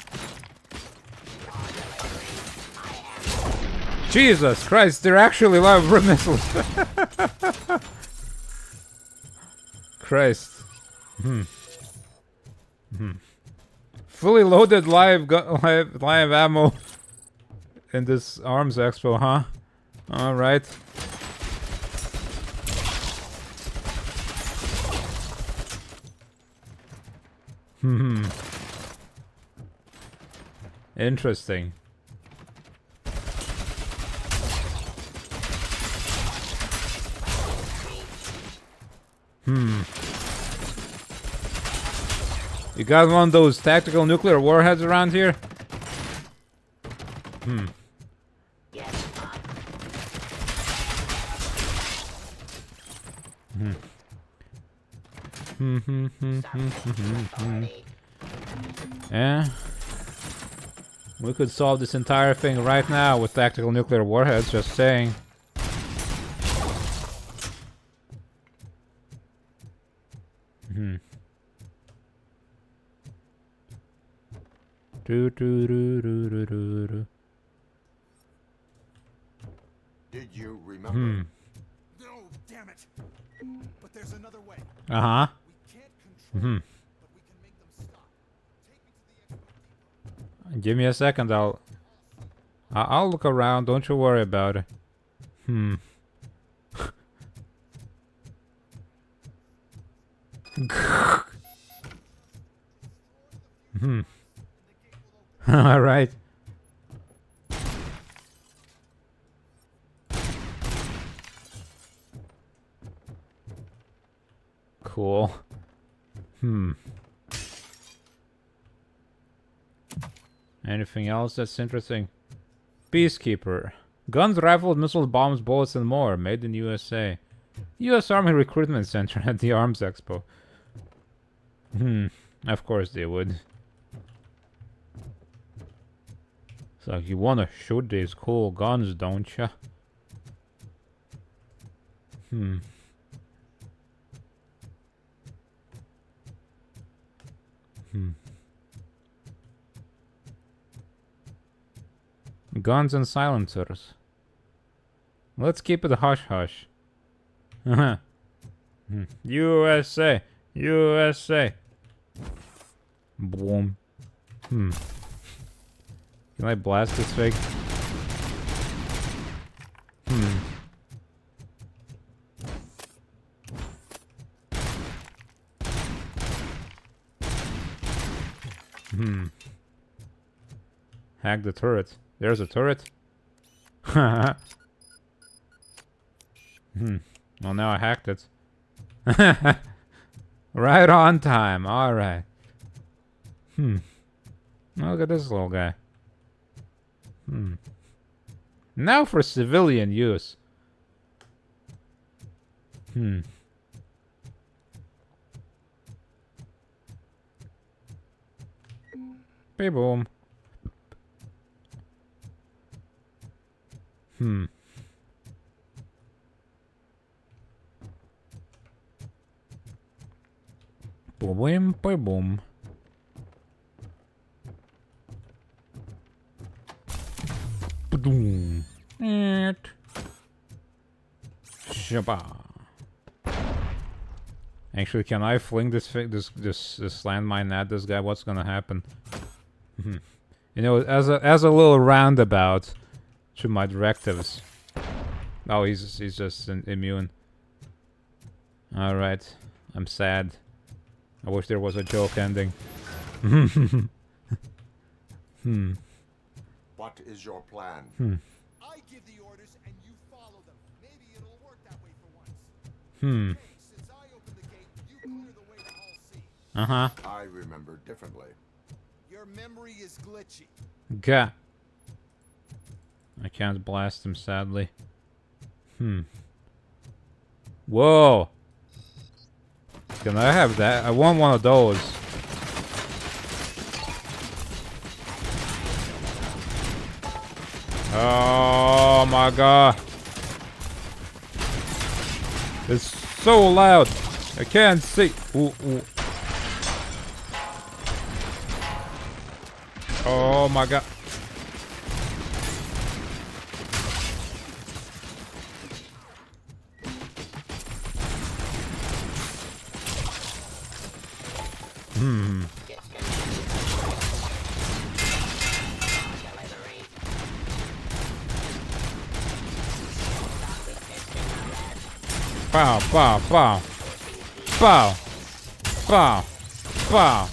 Speaker 1: Jesus Christ, they're actually live missiles. Christ. Fully loaded live ammo in this arms expo, huh? All right. Interesting. You got one of those tactical nuclear warheads around here? Yeah. We could solve this entire thing right now with tactical nuclear warheads, just saying. Do, do, do, do, do, do, do.
Speaker 3: Did you remember?
Speaker 13: No, damn it. But there's another way.
Speaker 1: Uh-huh.
Speaker 13: We can't control, but we can make them stop. Take me to the expert depot.
Speaker 1: Give me a second, I'll look around, don't you worry about it. Alright. Cool. Anything else that's interesting? Peacekeeper. Guns, rifles, missiles, bombs, bullets, and more. Made in USA. U.S. Army Recruitment Center at the Arms Expo. Of course they would. It's like, you wanna shoot these cool guns, don't ya? Guns and silencers. Let's keep it hush-hush. USA! USA! Boom. Can I blast this thing? Hack the turret. There's a turret. Well, now I hacked it. Right on time. Alright. Look at this little guy. Now for civilian use. Beep boom. Boom, boom, boom. Boom. Shabba. Actually, can I fling this landmine at this guy? What's gonna happen? You know, as a little roundabout to my directives. Oh, he's just immune. All right, I'm sad. I wish there was a joke ending.
Speaker 3: What is your plan?
Speaker 13: I give the orders and you follow them. Maybe it'll work that way for once. Okay, since I opened the gate, you clear the way to Hall C.
Speaker 3: I remember differently.
Speaker 13: Your memory is glitchy.
Speaker 1: Gah. I can't blast him, sadly. Whoa. Can I have that? I want one of those. Oh my god. It's so loud. I can't see. Ooh, ooh. Oh my god. Pow, pow, pow. Pow. Pow. Pow.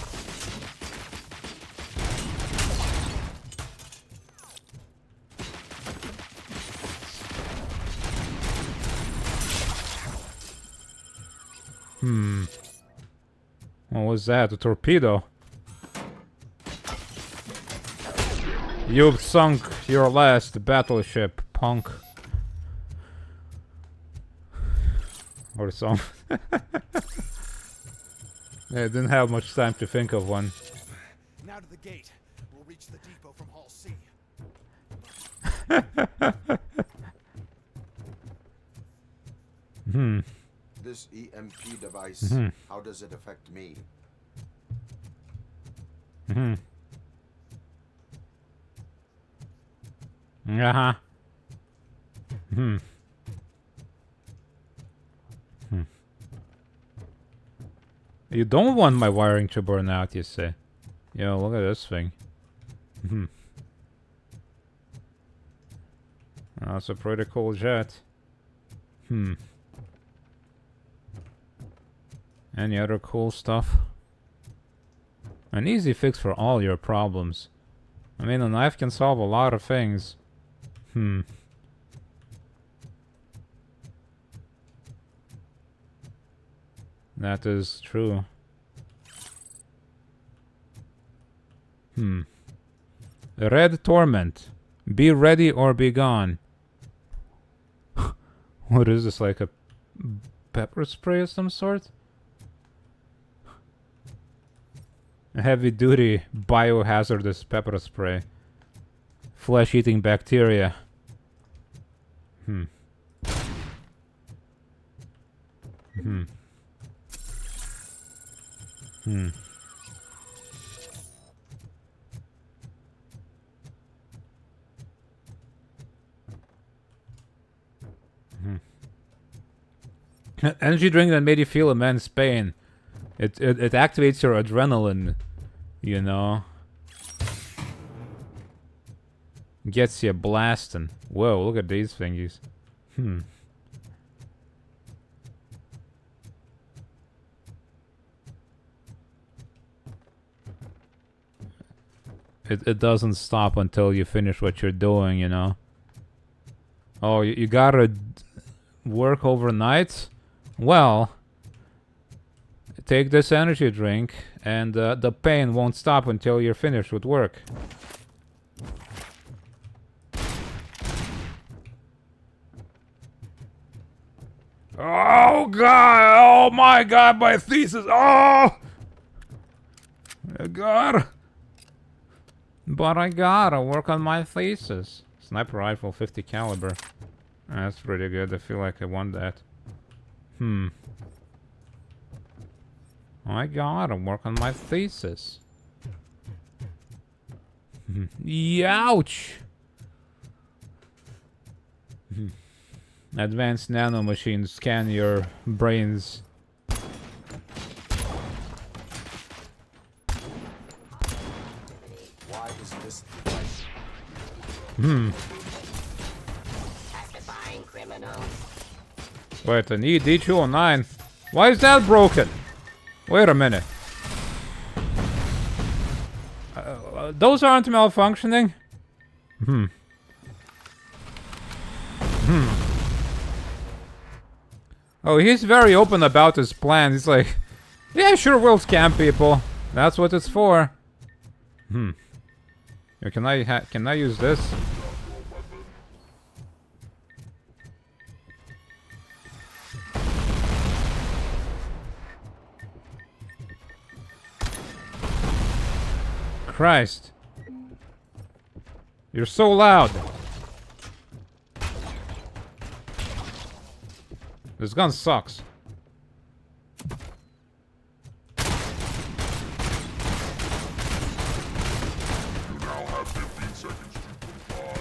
Speaker 1: What was that? A torpedo? You've sunk your last battleship, punk. Or something. I didn't have much time to think of one.
Speaker 13: Now to the gate. We'll reach the depot from Hall C.
Speaker 3: This EMP device, how does it affect me?
Speaker 1: You don't want my wiring to burn out, you say? Yo, look at this thing. That's a pretty cool jet. Any other cool stuff? An easy fix for all your problems. I mean, a knife can solve a lot of things. That is true. Red Torment. Be ready or be gone. What is this, like a pepper spray of some sort? A heavy-duty biohazardous pepper spray. Flesh-eating bacteria. Energy drink that made you feel immense pain. It activates your adrenaline, you know. Gets you blasting. Whoa, look at these thingies. It doesn't stop until you finish what you're doing, you know. Oh, you gotta work overnight? Well, take this energy drink and the pain won't stop until you're finished with work. Oh god! Oh my god, my thesis! Oh! My god! But I gotta work on my thesis. Sniper rifle, 50 caliber. That's pretty good. I feel like I want that. I gotta work on my thesis. Youch! Advanced nanomachines scan your brains.
Speaker 3: Why is this device?
Speaker 1: Wait, an ED209. Why is that broken? Wait a minute. Those aren't malfunctioning? Oh, he's very open about his plans. He's like, yeah, sure, we'll scam people. That's what it's for. Can I use this? Christ. You're so loud. This gun sucks.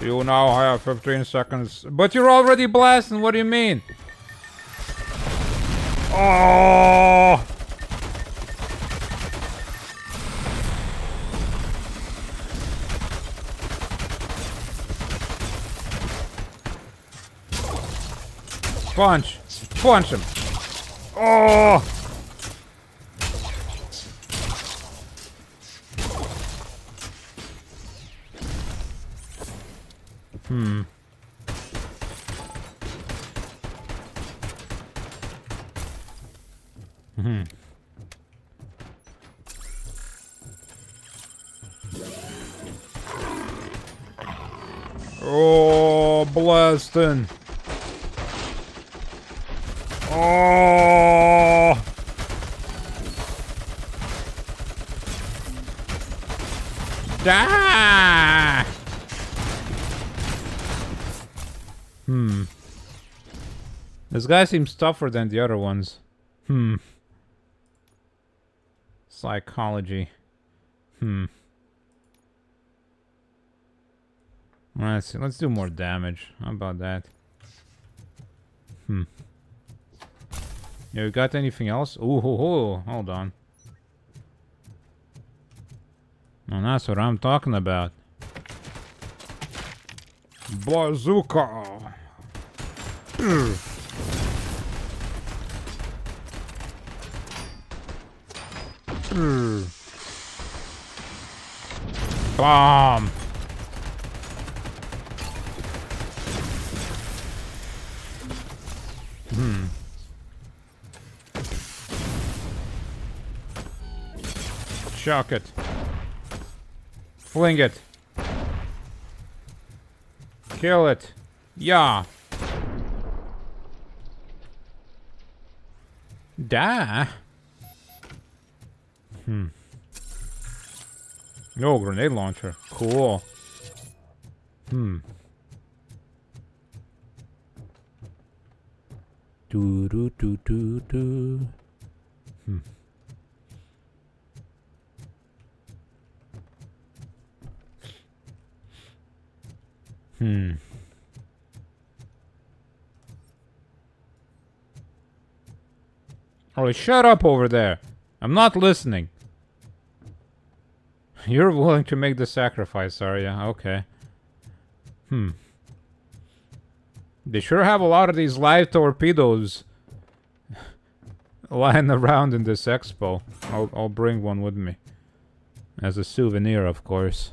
Speaker 1: You now have 15 seconds. But you're already blasting, what do you mean? Oh! Punch! Punch him! Oh! Oh, blasting. Oh. Die. This guy seems tougher than the other ones. Psychology. Let's see. Let's do more damage. How about that? You got anything else? Ooh, hold on. Well, that's what I'm talking about. Bazooka. Bomb. Shock it. Fling it. Kill it. Yeah. Die. No grenade launcher. Cool. Do do do do do. Alright, shut up over there. I'm not listening. You're willing to make the sacrifice, are you? Okay. They sure have a lot of these live torpedoes lying around in this expo. I'll bring one with me. As a souvenir, of course.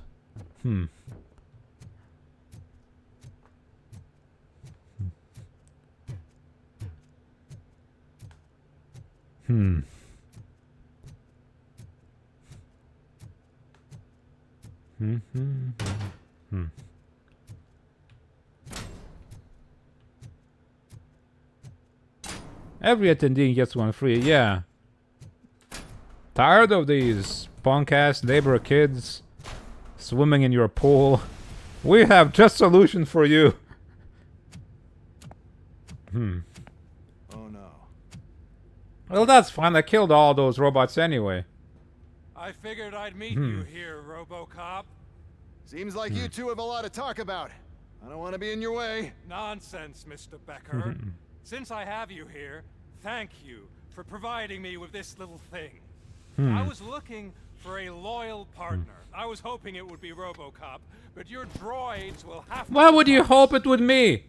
Speaker 1: Every attendee gets one free, yeah. Tired of these punk-ass neighbor kids swimming in your pool? We have just solution for you.
Speaker 13: Oh no.
Speaker 1: Well, that's fine. I killed all those robots anyway.
Speaker 6: I figured I'd meet you here, RoboCop.
Speaker 13: Seems like you two have a lot to talk about. I don't want to be in your way.
Speaker 6: Nonsense, Mr. Becker. Since I have you here, thank you for providing me with this little thing. I was looking for a loyal partner. I was hoping it would be RoboCop, but your droids will have to...
Speaker 1: Why would you hope it would me?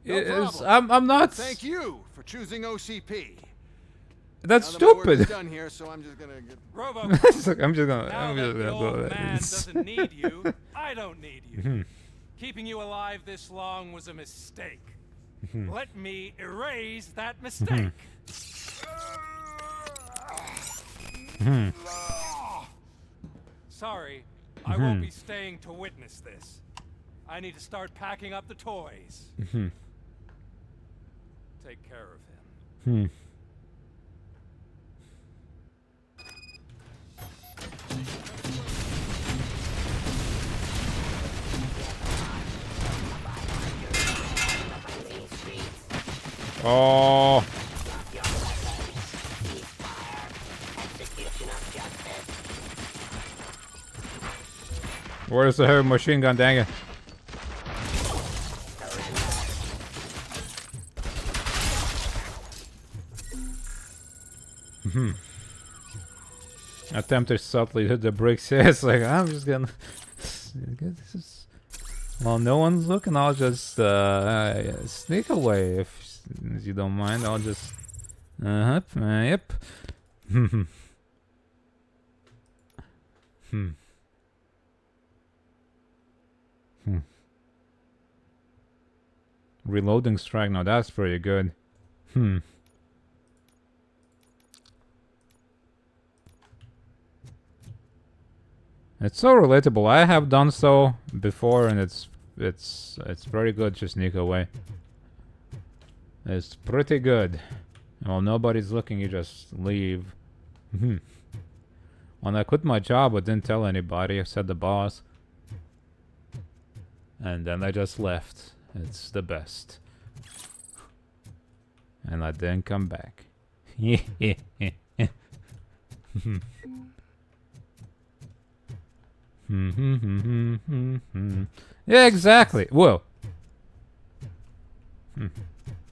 Speaker 13: No problem.
Speaker 1: I'm not...
Speaker 13: Thank you for choosing OCP.
Speaker 1: That's
Speaker 13: now that my work
Speaker 1: stupid.
Speaker 13: is done here, so I'm just gonna get...
Speaker 6: RoboCop,
Speaker 1: I'm just gonna
Speaker 6: the old
Speaker 1: go
Speaker 6: man doesn't need you, I don't need you. Keeping you alive this long was a mistake. Let me erase that mistake. Sorry, I won't be staying to witness this. I need to start packing up the toys. Take care of him.
Speaker 1: Oh. Where's the heavy machine gun, dang it? Attempted subtly hit the bricks. It's like, I'm just gonna... This is... Well, no one's looking, I'll just sneak away if you don't mind. I'll just... yep. Reloading strike, now that's pretty good. It's so relatable. I have done so before and it's it's pretty good to sneak away. It's pretty good. Well, nobody's looking, you just leave. When I quit my job, I didn't tell anybody except the boss. And then I just left. It's the best. And I didn't come back. Yeah, exactly. Whoa.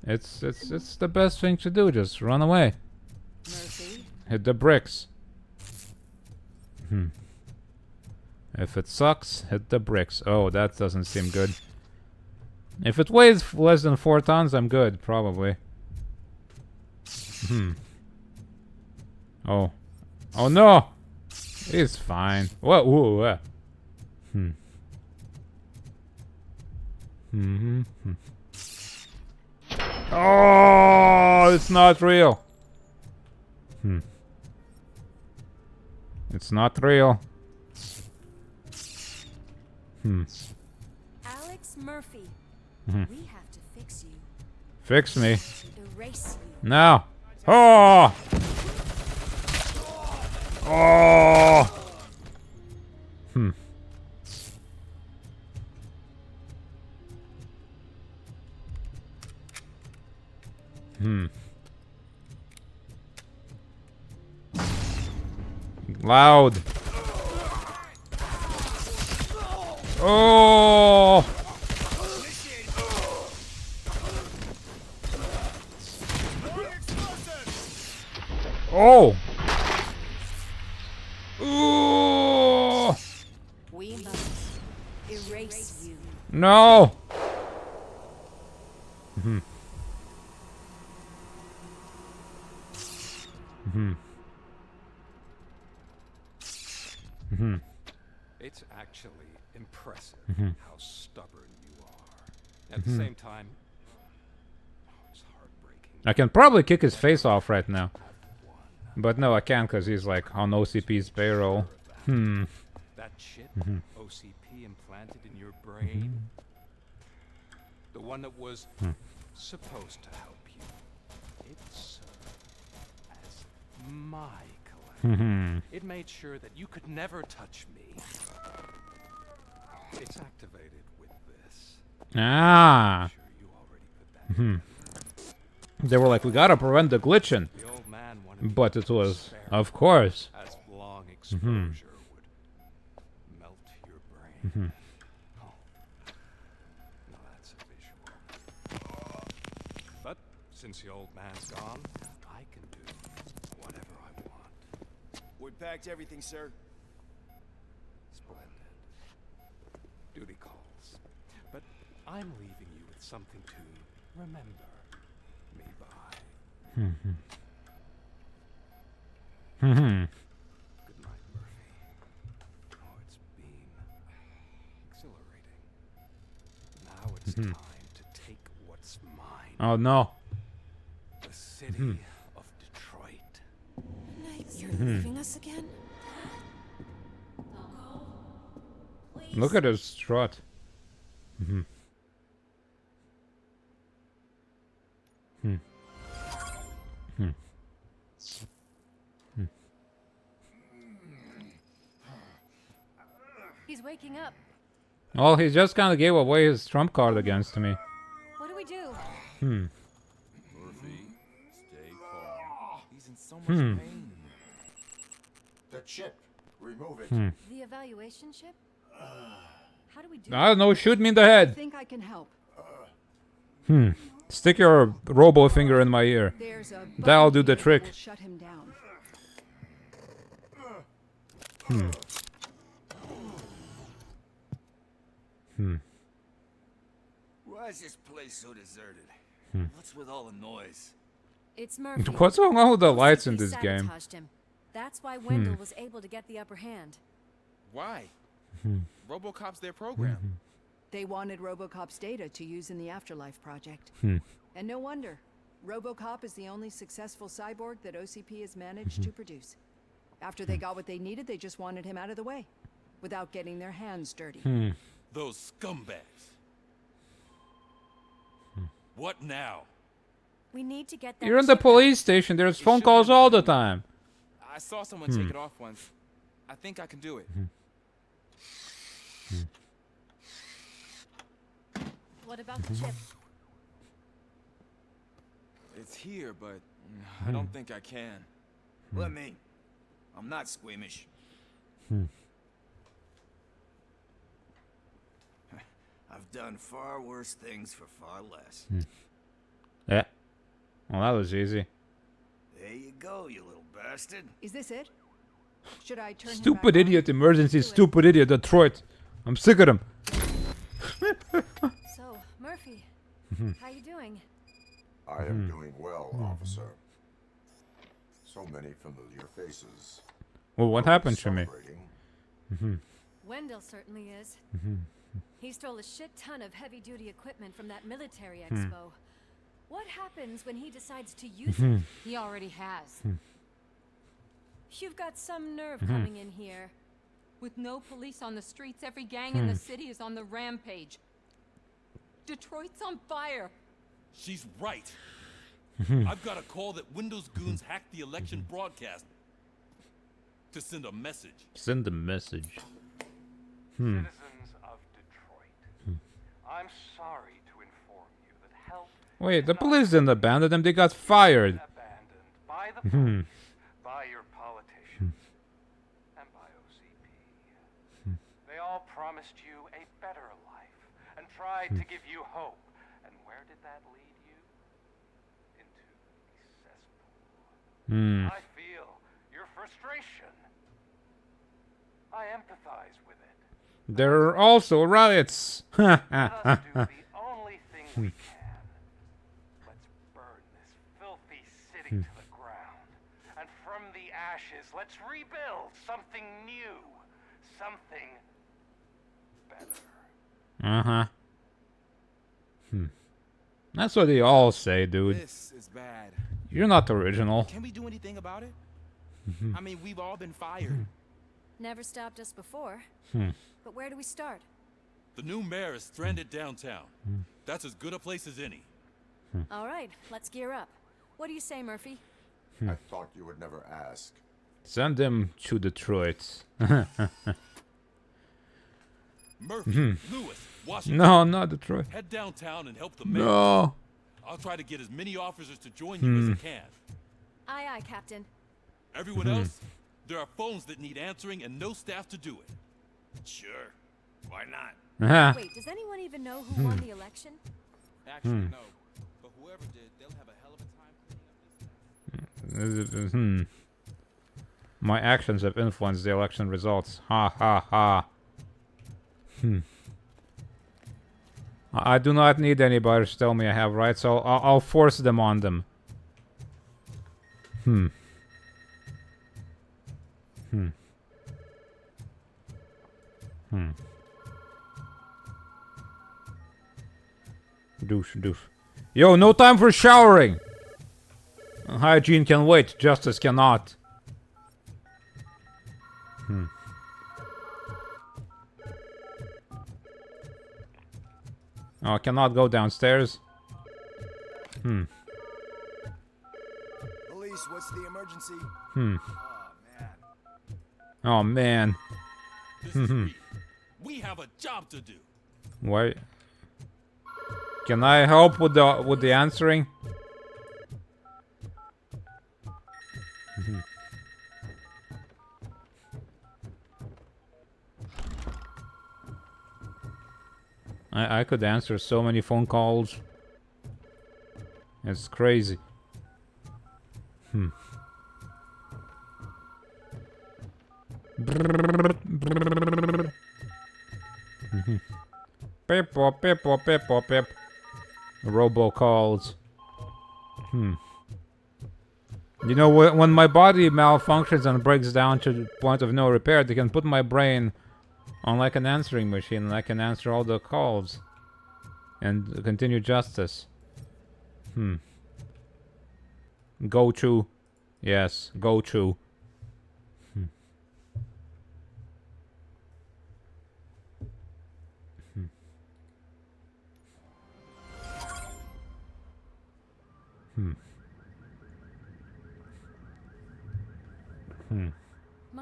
Speaker 1: It's the best thing to do. Just run away.
Speaker 2: Murphy?
Speaker 1: Hit the bricks. If it sucks, hit the bricks. Oh, that doesn't seem good. If it weighs less than 4 tons, I'm good, probably. Oh. Oh no! It's fine. What? Whoa, Oh, it's not real. It's not real.
Speaker 9: Alex Murphy, we have to fix you.
Speaker 1: Fix me.
Speaker 9: Erase you.
Speaker 1: No. Oh. Oh. Loud. Oh. Oh. Ooh.
Speaker 9: We must erase you.
Speaker 1: No.
Speaker 6: It's actually impressive how stubborn you are. At the same time, it's heartbreaking.
Speaker 1: I can probably kick his face off right now. But no, I can't because he's like on OCP's payroll.
Speaker 6: That chip OCP implanted in your brain, the one that was supposed to help you, it served as my collector. It made sure that you could never touch me. It's activated with this.
Speaker 1: Ah. They were like, we gotta prevent the glitching.
Speaker 6: The old man wanted
Speaker 1: But it was, of course.
Speaker 6: as long exposure would melt your brain. Oh, now that's a visual. But since the old man's gone, I can do whatever I want.
Speaker 7: We packed everything, sir.
Speaker 6: Splendid. Duty calls. But I'm leaving you with something to remember me by. Good night, Murphy. Oh, it's been exhilarating. Now it's time to take what's mine.
Speaker 1: Oh no.
Speaker 6: The city of Detroit.
Speaker 2: You're leaving us again?
Speaker 1: Look at his strut.
Speaker 20: He's waking up.
Speaker 1: Well, he just kind of gave away his trump card against me.
Speaker 20: What do we do?
Speaker 16: Murphy, stay calm. He's in so much pain.
Speaker 3: The chip. Remove it.
Speaker 20: The evaluation chip? How do we do
Speaker 1: I don't know, shoot me in the head.
Speaker 2: I think I can help.
Speaker 1: Stick your robo finger in my ear.
Speaker 2: There's a
Speaker 1: That'll do
Speaker 2: button
Speaker 1: the
Speaker 2: here that
Speaker 1: trick.
Speaker 2: will shut him down.
Speaker 11: Why is this place so deserted? What's with all the noise?
Speaker 20: It's Murphy.
Speaker 1: What's going on with the lights in
Speaker 20: OCP
Speaker 1: this game?
Speaker 20: sabotaged him. That's why Wendell was able to get the upper hand.
Speaker 16: Why? RoboCop's their program.
Speaker 2: They wanted RoboCop's data to use in the Afterlife project. And no wonder. RoboCop is the only successful cyborg that OCP has managed to produce. After they got what they needed, they just wanted him out of the way, without getting their hands dirty.
Speaker 6: Those scumbags. What now?
Speaker 17: We need to get that.
Speaker 1: You're in the police station. There's phone calls all the time.
Speaker 16: I saw someone take it off once. I think I can do it.
Speaker 17: What about the chip?
Speaker 16: It's here, but I don't think I can.
Speaker 11: Let me. I'm not squeamish. I've done far worse things for far less.
Speaker 1: Yeah. Well, that was easy.
Speaker 11: There you go, you little bastard.
Speaker 12: Is this it? Should I turn him
Speaker 1: Stupid
Speaker 12: back
Speaker 1: idiot, emergency, stupid idiot, Detroit. I'm sick of him.
Speaker 9: So, Murphy, how you doing?
Speaker 3: I am doing well, officer. So many familiar faces.
Speaker 1: Well, what happened to me?
Speaker 9: Wendell certainly is. He stole a shit ton of heavy-duty equipment from that military expo. What happens when he decides to use it?
Speaker 20: He already has.
Speaker 9: You've got some nerve coming in here.
Speaker 20: With no police on the streets, every gang in the city is on the rampage. Detroit's on fire.
Speaker 6: She's right. I've got a call that Windows goons hacked the election broadcast to send a message.
Speaker 1: Send a message.
Speaker 4: Citizens of Detroit, I'm sorry to inform you that help
Speaker 1: Wait, the police didn't abandon them. They got fired.
Speaker 4: abandoned by the police, by your politicians, and by OCP. They all promised you a better life and tried to give you hope. And where did that lead you? Into a cesspool. I feel your frustration. I empathize with it.
Speaker 1: There are also riots.
Speaker 4: Let us do the only thing we can. Let's burn this filthy city to the ground. And from the ashes, let's rebuild something new. Something better.
Speaker 1: That's what they all say, dude.
Speaker 16: This is bad.
Speaker 1: You're not original.
Speaker 16: Can we do anything about it? I mean, we've all been fired.
Speaker 9: Never stopped us before. But where do we start?
Speaker 6: The new mayor is stranded downtown. That's as good a place as any.
Speaker 9: All right, let's gear up. What do you say, Murphy?
Speaker 3: I thought you would never ask.
Speaker 1: Send them to Detroit.
Speaker 6: Murphy, Lewis, Washington.
Speaker 1: No, not Detroit.
Speaker 6: Head downtown and help the mayor.
Speaker 1: No.
Speaker 6: I'll try to get as many officers to join you as I can.
Speaker 9: Aye, aye, Captain.
Speaker 6: Everyone else, there are phones that need answering and no staff to do it.
Speaker 11: Sure. Why not?
Speaker 9: Wait, does anyone even know who won the election?
Speaker 16: Actually, no. But whoever did, they'll have a hell of a time cleaning up this mess.
Speaker 1: My actions have influenced the election results. Ha ha ha. I do not need anybody to tell me I have rights, so I'll force them on them. Douche. Yo, no time for showering! Hygiene can wait, justice cannot. Oh, I cannot go downstairs.
Speaker 13: Police, what's the emergency?
Speaker 1: Oh man.
Speaker 6: This is Reed. We have a job to do.
Speaker 1: Why? Can I help with the answering? I could answer so many phone calls. It's crazy. Pip. RoboCalls. You know, when my body malfunctions and breaks down to the point of no repair, they can put my brain on like an answering machine, and I can answer all the calls and continue justice. Go to. Yes, go to.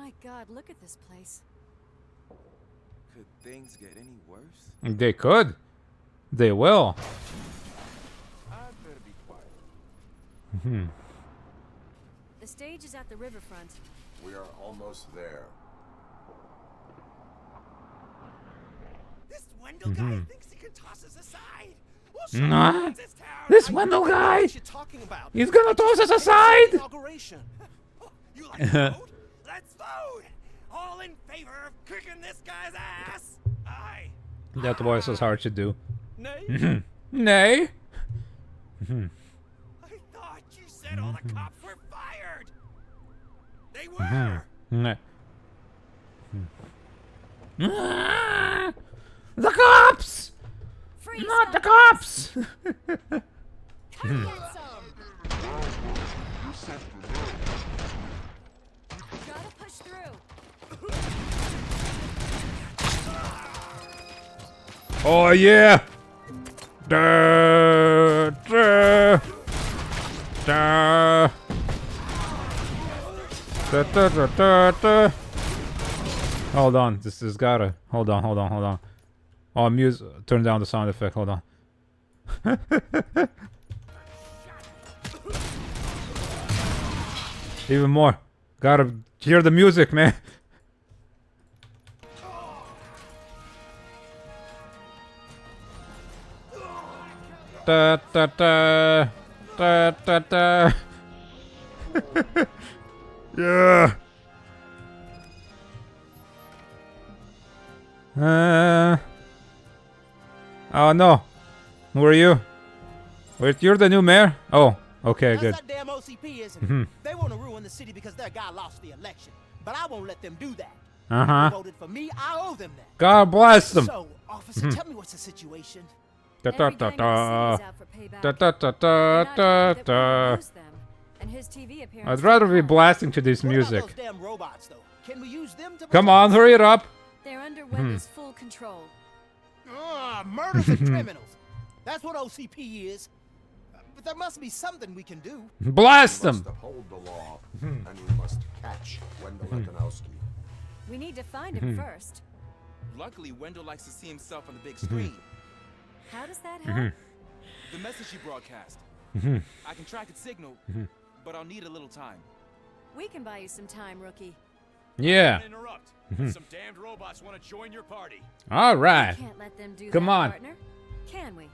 Speaker 9: My God, look at this place.
Speaker 16: Could things get any worse?
Speaker 1: They could. They will.
Speaker 16: I'd better be quiet.
Speaker 9: The stage is at the riverfront.
Speaker 3: We are almost there.
Speaker 11: This Wendell guy thinks he can toss us aside.
Speaker 1: Nah. This Wendell guy. He's gonna toss us aside.
Speaker 11: You like to vote? Let's vote. All in favor of kicking this guy's ass. Aye.
Speaker 1: That voice was hard to do.
Speaker 11: Nay.
Speaker 1: Nay.
Speaker 11: I thought you said all the cops were fired. They were.
Speaker 1: The cops!
Speaker 9: Freeze,
Speaker 1: Not the cops!
Speaker 9: Come get some. Gotta push through.
Speaker 1: Oh yeah! Da, da, da. Da, da, da, da, da. Hold on, this is gotta. Hold on. Oh, music. Turn down the sound effect. Hold on. Even more. Gotta hear the music, man. Da da da da da da. Yeah. Oh no. Who are you? Wait, you're the new mayor? Oh, okay, good.
Speaker 7: That's that damn OCP, isn't it? They want to ruin the city because their guy lost the election. But I won't let them do that.
Speaker 1: Uh-huh.
Speaker 7: They voted for me, I owe them that.
Speaker 1: God bless them.
Speaker 7: So, officer, tell me what's the situation.
Speaker 1: Da da da da. Da da da da da da. I'd rather be blasting to this music.
Speaker 7: Those damn robots, though. Can we use them to
Speaker 1: Come on, hurry it up.
Speaker 9: They're under Wendy's full control.
Speaker 7: Murders and criminals. That's what OCP is. But there must be something we can do.
Speaker 1: Blast them.
Speaker 3: We must uphold the law, and we must catch Wendell Lekanowski.
Speaker 9: We need to find him first.
Speaker 16: Luckily, Wendell likes to see himself on the big screen.
Speaker 9: How does that help?
Speaker 16: The message he broadcast. I can track its signal, but I'll need a little time.
Speaker 9: We can buy you some time, rookie.
Speaker 1: Yeah.
Speaker 8: Interrupt. Some damned robots want to join your party.
Speaker 1: All right.
Speaker 9: We can't let them do
Speaker 1: Come
Speaker 9: that,
Speaker 1: on.
Speaker 9: partner. Can we?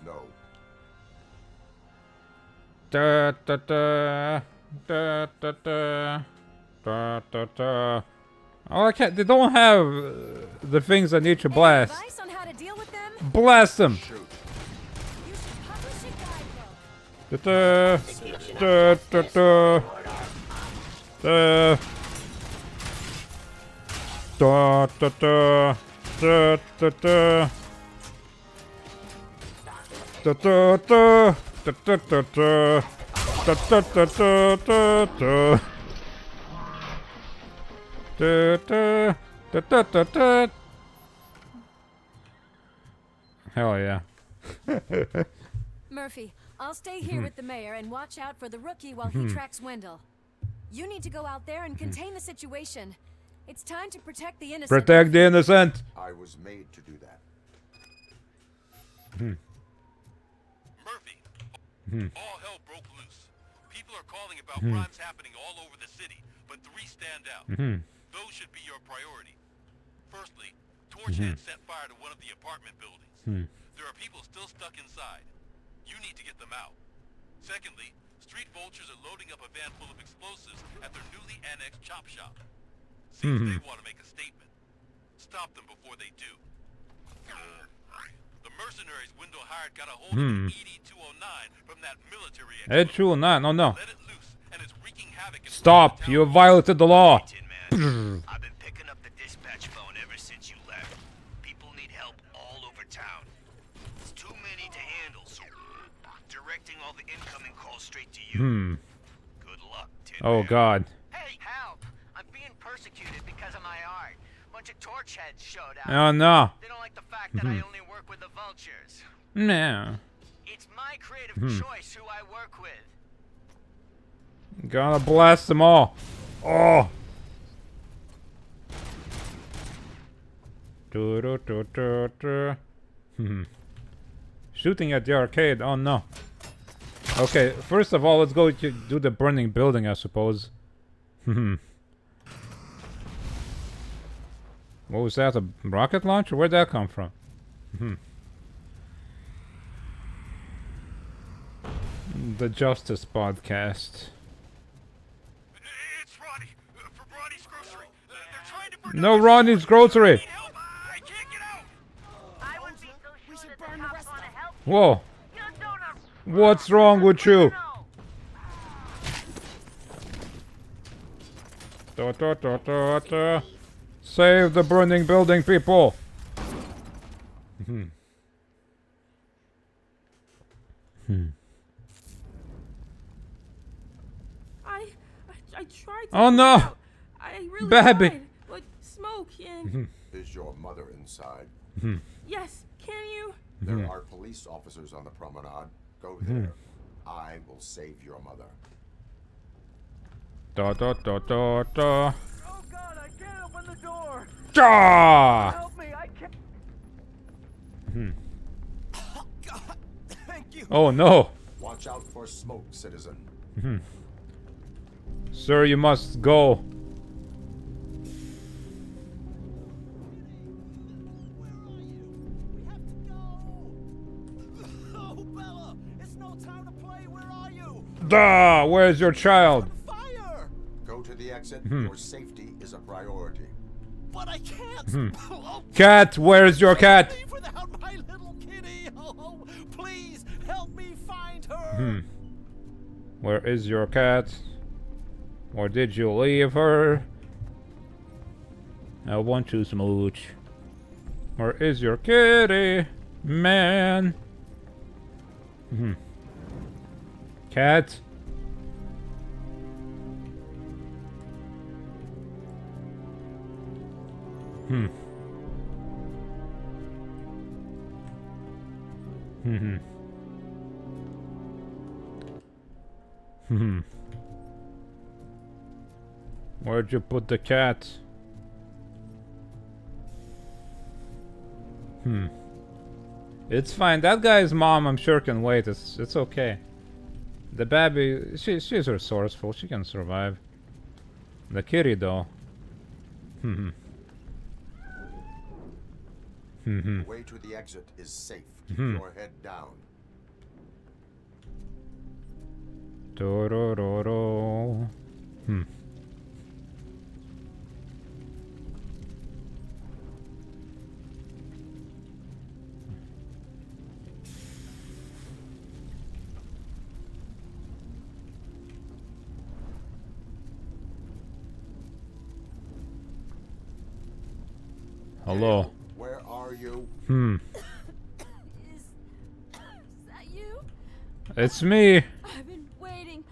Speaker 3: No.
Speaker 1: Da da da da da da da da da. Oh, I can't. They don't have the things I need to blast.
Speaker 9: Advice on how to deal with them?
Speaker 1: Blast them.
Speaker 9: You should publish a guidebook.
Speaker 1: Da da da da da. Da da da da da da. Da da da da da da da. Da da da da da da. Da da da da da da. Hell yeah.
Speaker 9: Murphy, I'll stay here with the mayor and watch out for the rookie while he tracks Wendell. You need to go out there and contain the situation. It's time to protect the innocent.
Speaker 1: Protect the innocent.
Speaker 3: I was made to do that.
Speaker 8: Murphy, all hell broke loose. People are calling about crimes happening all over the city, but 3 stand out. Those should be your priority. Firstly, Torchhead set fire to one of the apartment buildings. There are people still stuck inside. You need to get them out. Secondly, street vultures are loading up a van full of explosives at their newly annexed chop shop. Seems they want to make a statement. Stop them before they do. The mercenaries Wendell hired got a hold of the ED-209 from that military
Speaker 1: ED-209, oh no.
Speaker 8: Let it loose, and it's wreaking havoc in
Speaker 1: Stop, you have violated the law.
Speaker 18: I've been picking up the dispatch phone ever since you left. People need help all over town. It's too many to handle, so directing all the incoming calls straight to you. Good luck, Tin
Speaker 1: Oh
Speaker 18: Man.
Speaker 1: god.
Speaker 18: Hey, help! I'm being persecuted because of my art. Bunch of torchheads showed up.
Speaker 1: Oh no.
Speaker 18: They don't like the fact that I only work with the vultures.
Speaker 1: No.
Speaker 18: It's my creative choice who I work with.
Speaker 1: Gonna blast them all. Oh. Shooting at the arcade. Oh no. Okay, first of all, let's go do the burning building, I suppose. What was that? A rocket launcher? Where'd that come from? The Justice Podcast.
Speaker 8: It's Ronnie. From Ronnie's Grocery. They're trying to burn
Speaker 1: No, Ronnie's Grocery! Whoa. What's wrong with you? Save the burning building, people!
Speaker 5: I tried to
Speaker 1: Oh no!
Speaker 5: I really
Speaker 1: Baby!
Speaker 5: tried, but smoke and...
Speaker 3: Is your mother inside?
Speaker 5: Yes, can you?
Speaker 3: There are police officers on the promenade. Go there. I will save your mother.
Speaker 1: Da.
Speaker 5: Oh God, I can't open the door.
Speaker 1: Ja!
Speaker 5: Help me, I can't.
Speaker 7: Oh God, thank you.
Speaker 1: Oh no!
Speaker 3: Watch out for smoke, citizen.
Speaker 1: Sir, you must go.
Speaker 7: Oh, Bella, it's no time to play. Where are you?
Speaker 1: Duh! Where's your child?
Speaker 7: Fire!
Speaker 3: Go to the exit. Your safety is a priority.
Speaker 7: But I can't. Oh,
Speaker 1: Cat, where's your cat?
Speaker 7: leave without my little kitty. Oh, please help me find her.
Speaker 1: Where is your cat? Or did you leave her? I want to smooch. Where is your kitty? Man. Cat? Where'd you put the cat? It's fine. That guy's mom, I'm sure, can wait. It's okay. The baby, she's resourceful. She can survive. The kitty, though.
Speaker 3: The way to the exit is safe. Keep your head down.
Speaker 1: Do-do-do-do. Hello.
Speaker 3: Where are you?
Speaker 9: Is that you?
Speaker 1: It's me.
Speaker 9: I've been waiting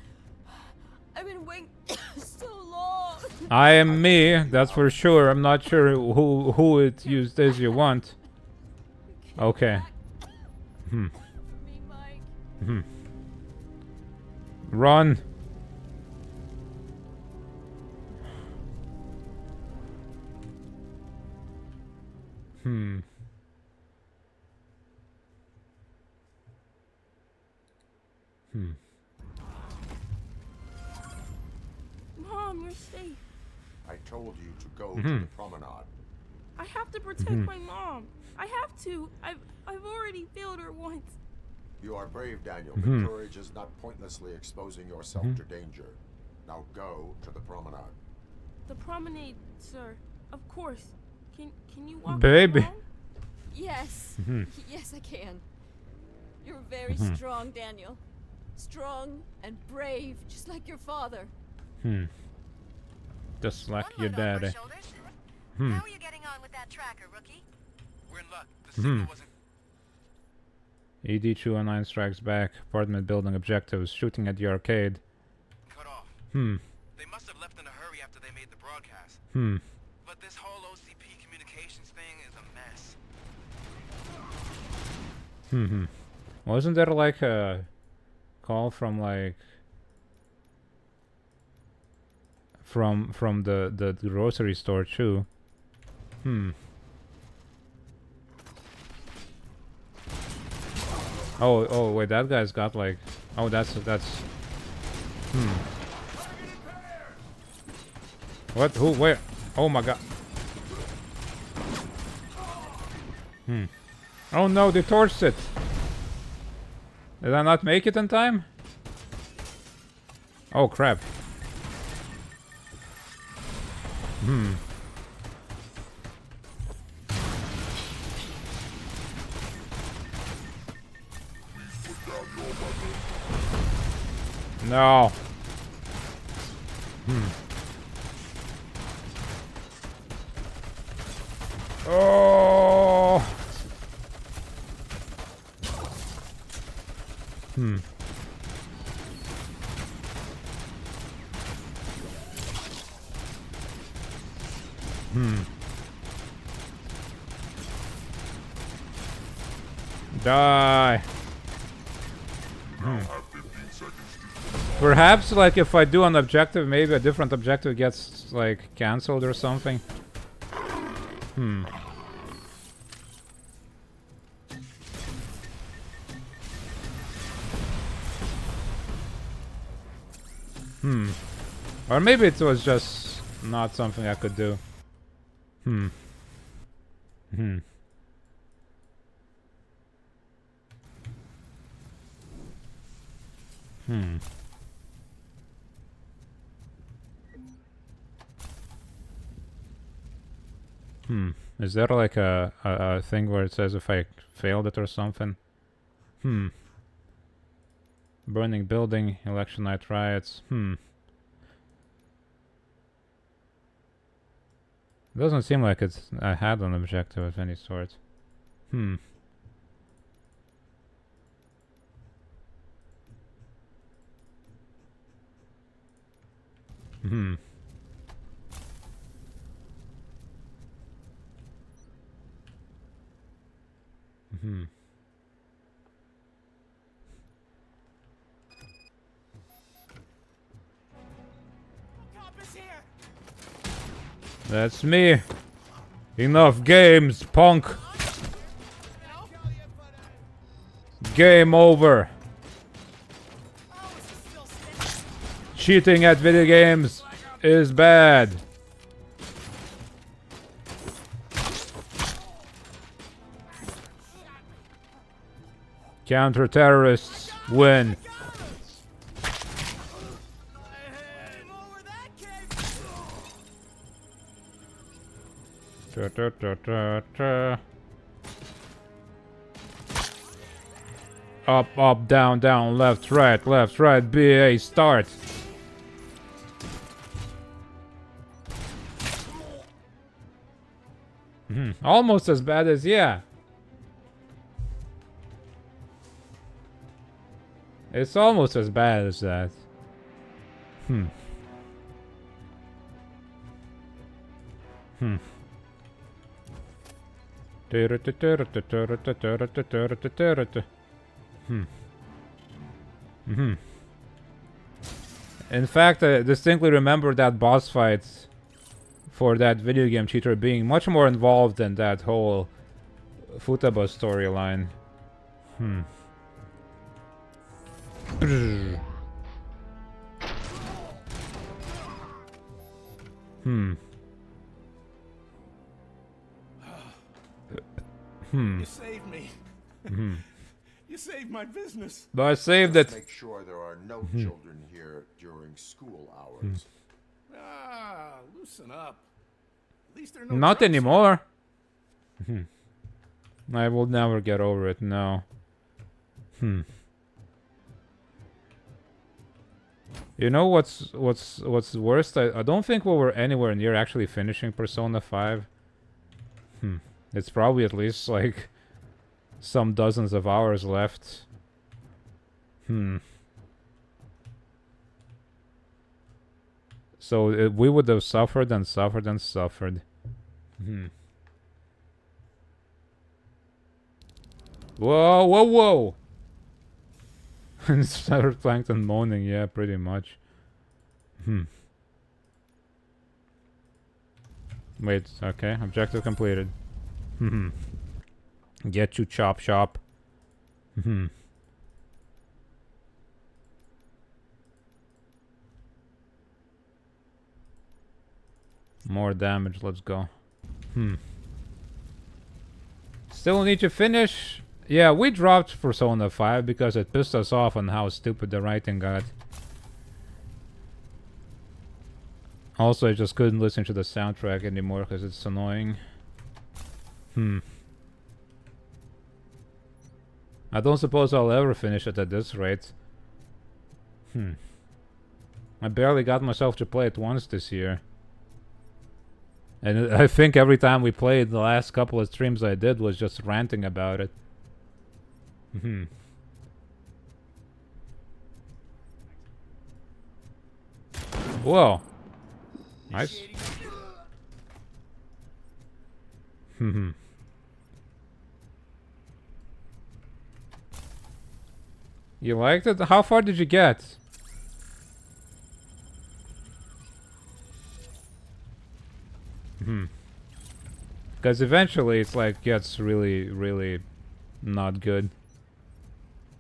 Speaker 9: so long.
Speaker 1: I am me, that's for sure. I'm not sure who it used as you want. Okay. Run.
Speaker 5: Mom, you're safe.
Speaker 3: I told you to go to the promenade.
Speaker 5: I have to protect my mom. I have to. I've already failed her once.
Speaker 3: You are brave, Daniel, but courage is not pointlessly exposing yourself to danger. Now go to the promenade.
Speaker 5: The promenade, sir. Of course. Can you walk
Speaker 1: Baby.
Speaker 5: me along?
Speaker 9: Yes. Yes, I can. You're very strong, Daniel. Strong and brave, just like your father.
Speaker 1: Just like
Speaker 15: One
Speaker 1: your
Speaker 15: load off our
Speaker 1: daddy.
Speaker 15: shoulders. How are you getting on with that tracker, rookie?
Speaker 16: We're in luck. The signal wasn't...
Speaker 1: ED209 strikes back. Apartment building objectives. Shooting at the arcade.
Speaker 16: cut off. They must have left in a hurry after they made the broadcast. But this whole OCP communications thing is a mess.
Speaker 1: Wasn't there like a call from like from the grocery store too? Oh, wait, that guy's got like... Oh, that's... What? Who? Where? Oh my god. Oh no, they torched it. Did I not make it in time? Oh crap. No. Oh. Die. Perhaps, like, if I do an objective, maybe a different objective gets, like, cancelled or something. Or maybe it was just not something I could do. Is there like a thing where it says if I failed it or something? Burning building, election night riots. Doesn't seem like I had an objective of any sort. That's me. Enough games, punk. Game over. Cheating at video games is bad. Counter-terrorists win. Up, up, down, down, left, right, BA, start. Almost as bad as, yeah. It's almost as bad as that. In fact, I distinctly remember that boss fight for that video game cheater being much more involved than that whole Futaba storyline.
Speaker 11: You saved me. You saved my business.
Speaker 1: But I saved it.
Speaker 3: Make sure there are no children here during school hours.
Speaker 11: Loosen up. At least there are no
Speaker 1: Not
Speaker 11: drugs
Speaker 1: anymore. I will never get over it. No. You know what's worst? I don't think we were anywhere near actually finishing Persona 5. It's probably at least like some dozens of hours left. So we would have suffered and suffered and suffered. Whoa, whoa, whoa! And started plankton moaning, yeah, pretty much. Wait, okay, objective completed. Get you, chop shop. More damage, let's go. Still need to finish. Yeah, we dropped Persona 5 because it pissed us off on how stupid the writing got. Also, I just couldn't listen to the soundtrack anymore because it's annoying. I don't suppose I'll ever finish it at this rate. I barely got myself to play it once this year. And I think every time we played, the last couple of streams I did was just ranting about it. Whoa. Nice. You liked it? How far did you get? Because eventually it's like gets really not good.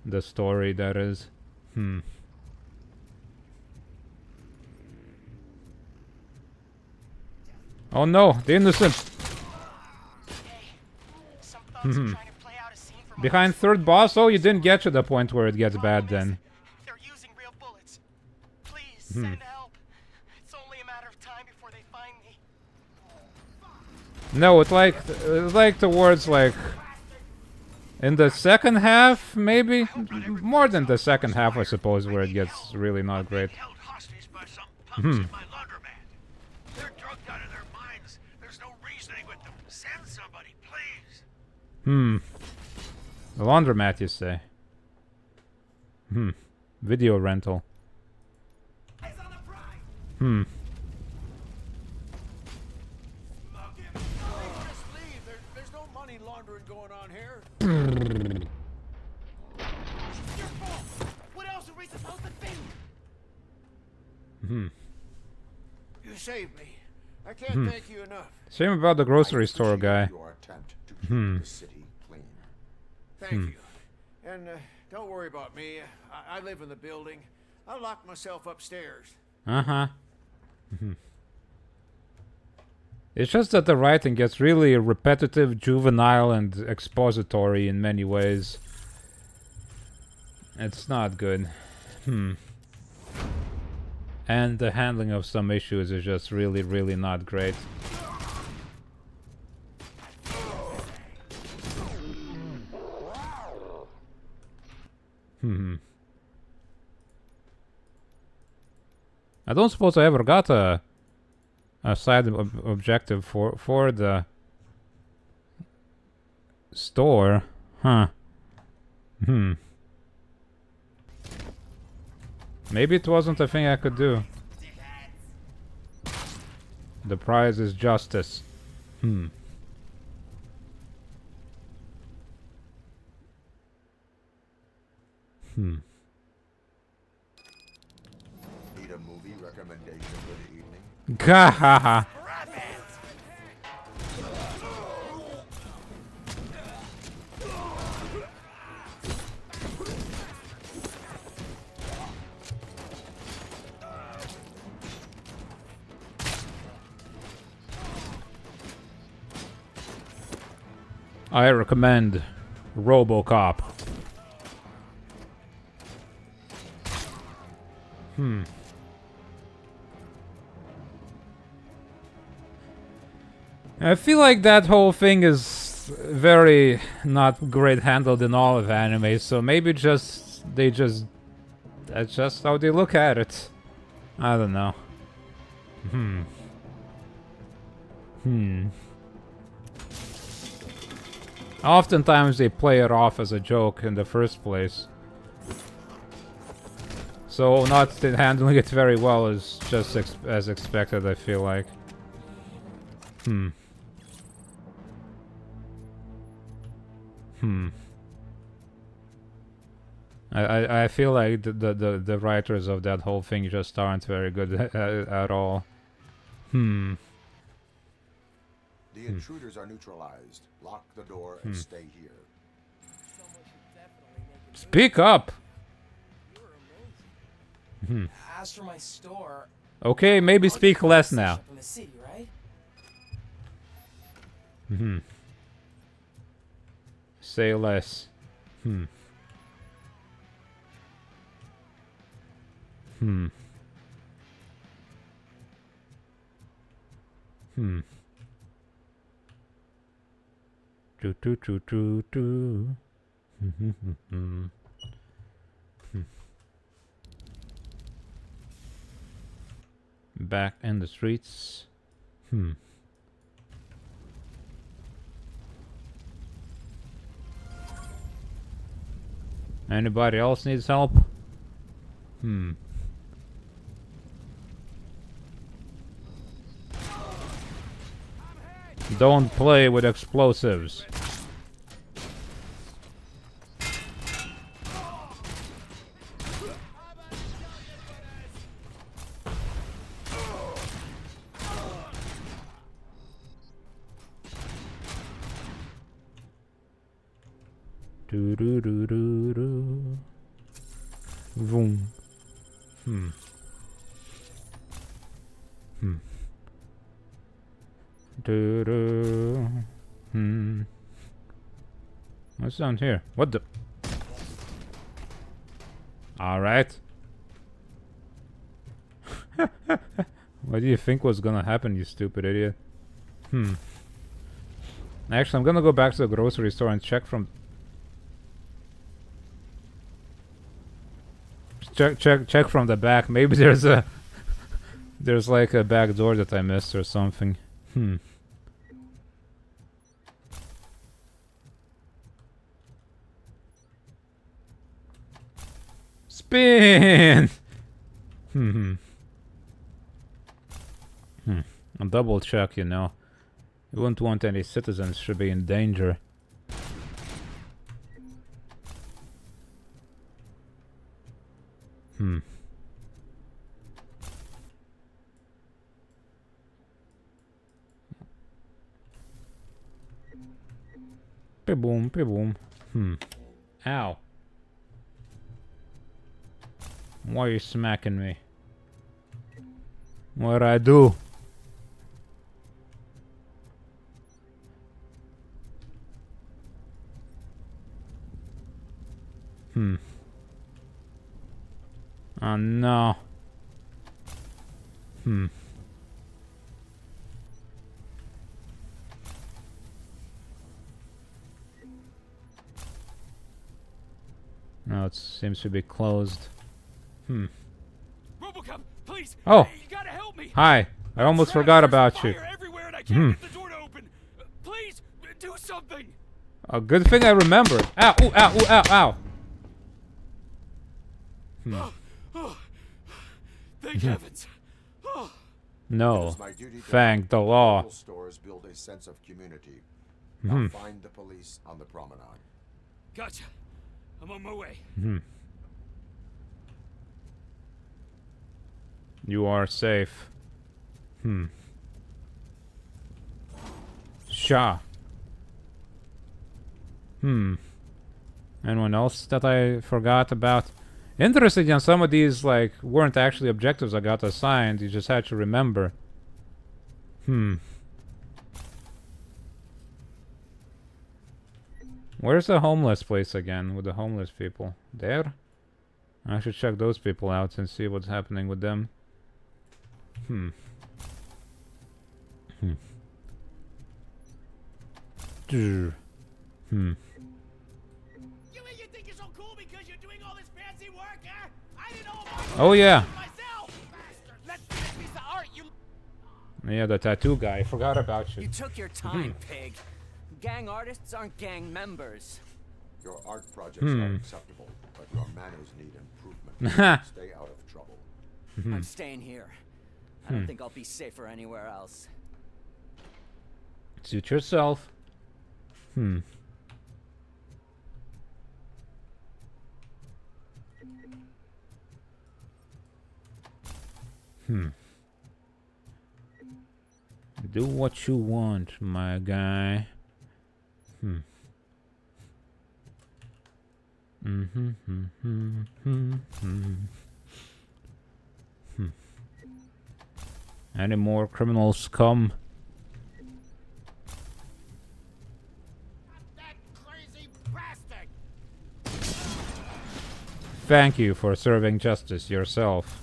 Speaker 1: The story, that is. Oh no, the innocent. Behind third boss? Oh, you didn't get to the point where it gets bad then.
Speaker 7: They're using real bullets. Please send help. It's only a matter of time before they find me.
Speaker 1: No, it's like towards like in the second half, maybe more than the second half, I suppose, where it gets really not great.
Speaker 8: They're drugged out of their minds. There's no reasoning with them. Send somebody, please.
Speaker 1: The laundromat, you say? Video rental.
Speaker 10: Just leave. There's no money laundering going on here.
Speaker 7: Your fault. What else are we supposed to think?
Speaker 10: You saved me. I can't thank you enough.
Speaker 1: Shame about the grocery store guy.
Speaker 3: Your attempt to keep the city clean.
Speaker 10: Thank you. And don't worry about me. I live in the building. I'll lock myself upstairs.
Speaker 1: It's just that the writing gets really repetitive, juvenile, and expository in many ways. It's not good. And the handling of some issues is just really not great. I don't suppose I ever got a side objective for the store. Maybe it wasn't a thing I could do. The prize is justice.
Speaker 3: Need a movie recommendation for the evening?
Speaker 1: Gahaha. I recommend RoboCop. I feel like that whole thing is very not great handled in all of anime, so maybe that's just how they look at it. I don't know. Oftentimes they play it off as a joke in the first place. So not handling it very well is just as expected, I feel like. I feel like the writers of that whole thing just aren't very good at all.
Speaker 3: The intruders are neutralized. Lock the door and stay here.
Speaker 1: Speak up!
Speaker 19: As for my store,
Speaker 1: Okay, maybe speak less now.
Speaker 19: in the city, right?
Speaker 1: Say less. Do do do do do. Back in the streets. Anybody else needs help? Don't play with explosives. Do do do do do. Vroom. Do do. What's down here? What the? All right. What do you think was gonna happen, you stupid idiot? Actually, I'm gonna go back to the grocery store and check from. Check from the back. Maybe there's a. There's like a back door that I missed or something. Spin! A double check, you know. You wouldn't want any citizens should be in danger. Boom, boom. Ow. Why are you smacking me? What'd I do? Oh no. No, it seems to be closed.
Speaker 6: RoboCop, please.
Speaker 1: Oh.
Speaker 6: You gotta help me.
Speaker 1: Hi. I almost forgot about you.
Speaker 6: Everywhere and I can't get the door to open. Please do something.
Speaker 1: A good thing I remembered. Ow! Ooh, ow! Ooh, ow! Ow!
Speaker 6: Thank heavens.
Speaker 1: No. Thank the law.
Speaker 3: Local stores build a sense of community. Now find the police on the promenade.
Speaker 6: Gotcha. I'm on my way.
Speaker 1: You are safe. Sha. Anyone else that I forgot about? Interesting, and some of these like weren't actually objectives I got assigned. You just had to remember. Where's the homeless place again with the homeless people? There? I should check those people out and see what's happening with them.
Speaker 7: You mean you think you're so cool because you're doing all this fancy work, huh? I didn't know about
Speaker 1: Oh yeah.
Speaker 7: myself. Let's see this piece of art you.
Speaker 1: Yeah, the tattoo guy. I forgot about you.
Speaker 19: You took your time, pig. Gang artists aren't gang members.
Speaker 3: Your art projects are acceptable, but your manners need improvement. Stay out of trouble.
Speaker 19: I'm staying here. I don't think I'll be safer anywhere else.
Speaker 1: Suit yourself. Do what you want, my guy. Any more criminals come? thank you for serving justice yourself.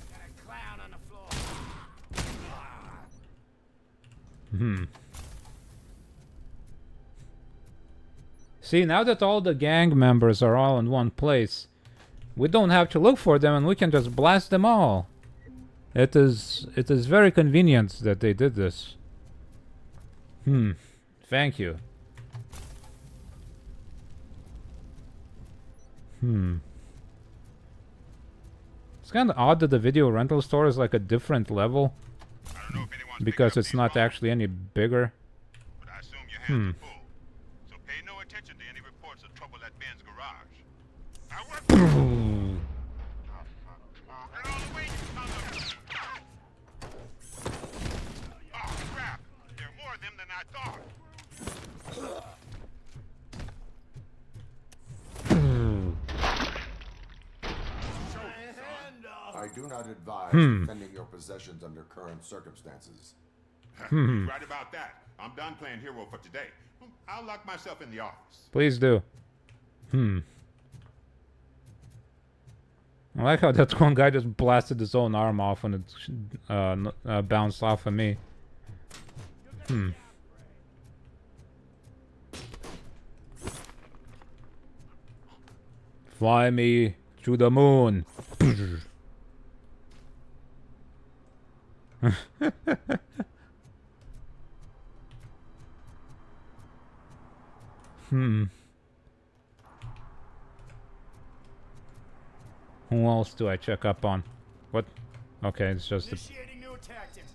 Speaker 1: See, now that all the gang members are all in one place, we don't have to look for them and we can just blast them all. It is very convenient that they did this. Thank you. It's kind of odd that the video rental store is like a different level. Because it's not actually any bigger. So pay no attention to any reports of trouble at Ben's garage. Oh crap! There are more of them than I thought.
Speaker 3: I do not advise defending your possessions under current circumstances.
Speaker 21: You're right about that. I'm done playing hero for today. I'll lock myself in the office.
Speaker 1: Please do. I like how that one guy just blasted his own arm off when it bounced off of me. Fly me to the moon. Who else do I check up on? What? Okay, it's just the...
Speaker 7: New tactics.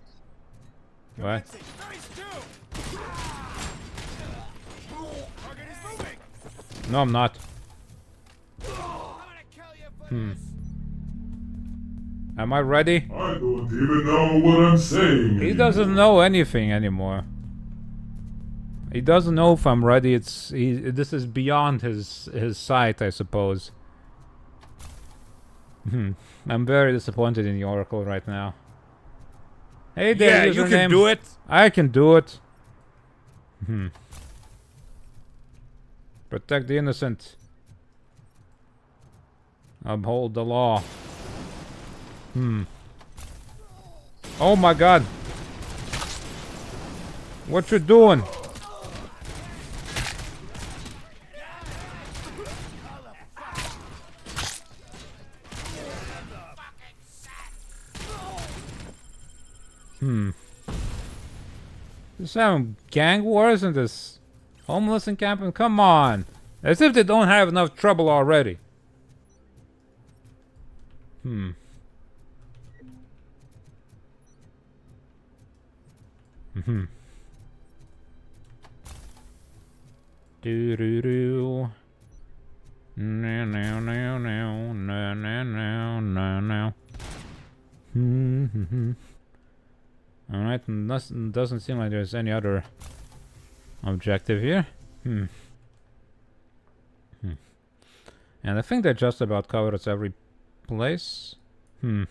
Speaker 1: What?
Speaker 7: Target is moving.
Speaker 1: No, I'm not. Am I ready?
Speaker 22: I don't even know what I'm saying.
Speaker 1: He doesn't know anything anymore. He doesn't know if I'm ready. This is beyond his sight, I suppose. I'm very disappointed in the Oracle right now. Hey there,
Speaker 10: yeah, you can do it.
Speaker 1: I can do it. Protect the innocent. Uphold the law. Oh my god. What you doing? There's some gang wars in this homeless encampment? Come on. As if they don't have enough trouble already. Do do do. No no no no no no no no. Alright, doesn't seem like there's any other objective here. And I think that just about covers every place. The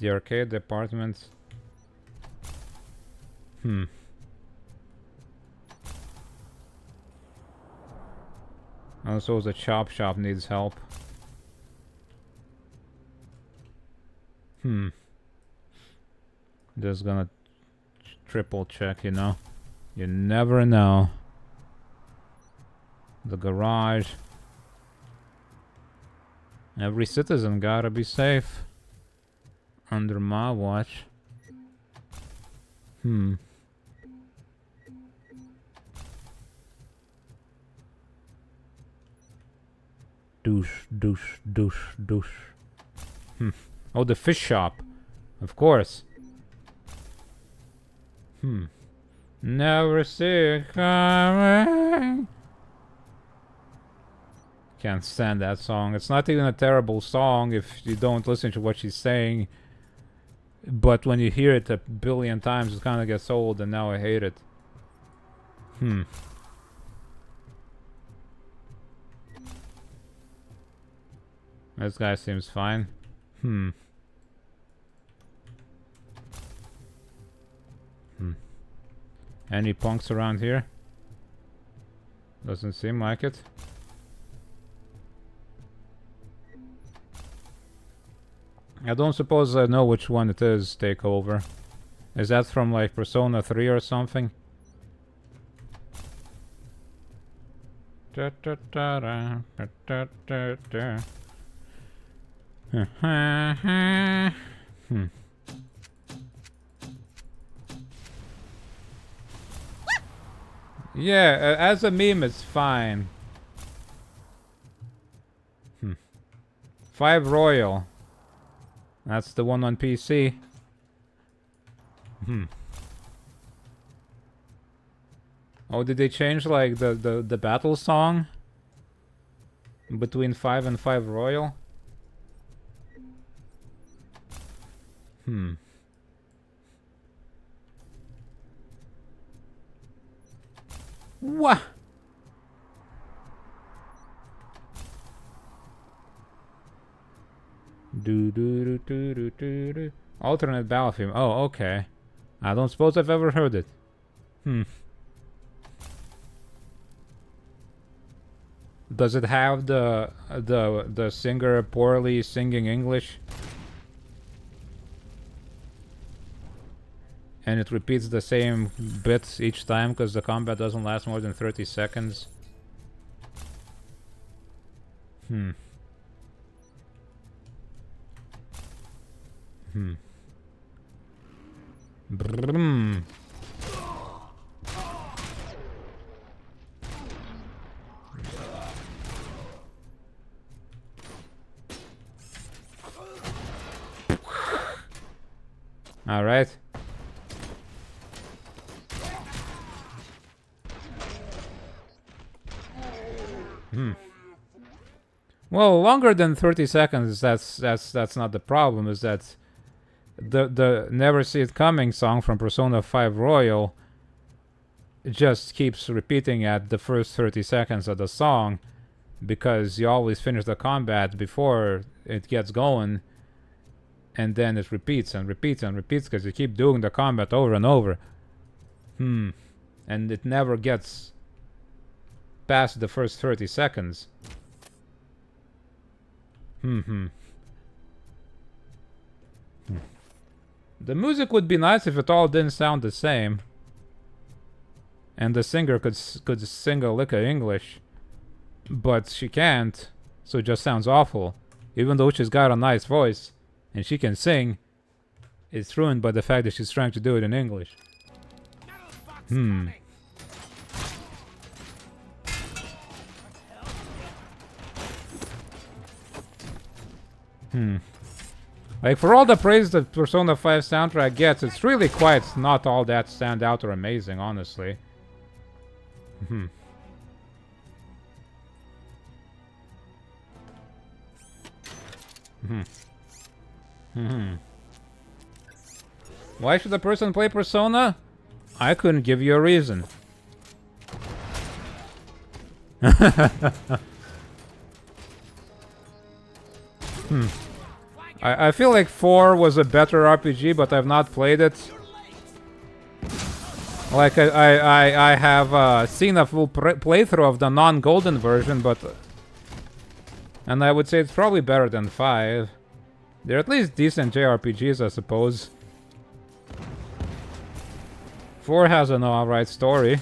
Speaker 1: arcade department. Also, the chop shop needs help. Just gonna triple check, you know. You never know. The garage. Every citizen gotta be safe. Under my watch. Douche, douche, douche, douche. Oh, the fish shop. Of course. Never see it coming. Can't stand that song. It's not even a terrible song if you don't listen to what she's saying. But when you hear it a billion times, it kind of gets old, and now I hate it. This guy seems fine. Any punks around here? Doesn't seem like it. I don't suppose I know which one it is, Takeover. Is that from like Persona 3 or something? Yeah, as a meme it's fine. 5 Royal. That's the one on PC. Oh, did they change like the battle song between 5 and 5 Royal? What? Do. Alternate battle theme. Oh, okay. I don't suppose I've ever heard it. Does it have the singer poorly singing English? And it repeats the same bits each time because the combat doesn't last more than 30 seconds. Brum. All right. Well, longer than 30 seconds. That's not the problem. Is that the Never See It Coming song from Persona 5 Royal just keeps repeating at the first 30 seconds of the song because you always finish the combat before it gets going, and then it repeats and repeats and repeats because you keep doing the combat over and over. And it never gets past the first 30 seconds. The music would be nice if it all didn't sound the same, and the singer could sing a lick of English, but she can't, so it just sounds awful. Even though she's got a nice voice and she can sing, it's ruined by the fact that she's trying to do it in English. Like, for all the praise that Persona 5 soundtrack gets, it's really quite not all that stand out or amazing, honestly. Why should a person play Persona? I couldn't give you a reason. I feel like 4 was a better RPG, but I've not played it. Like, I have seen a full playthrough of the non-golden version, but... And I would say it's probably better than 5. They're at least decent JRPGs, I suppose. 4 has an alright story.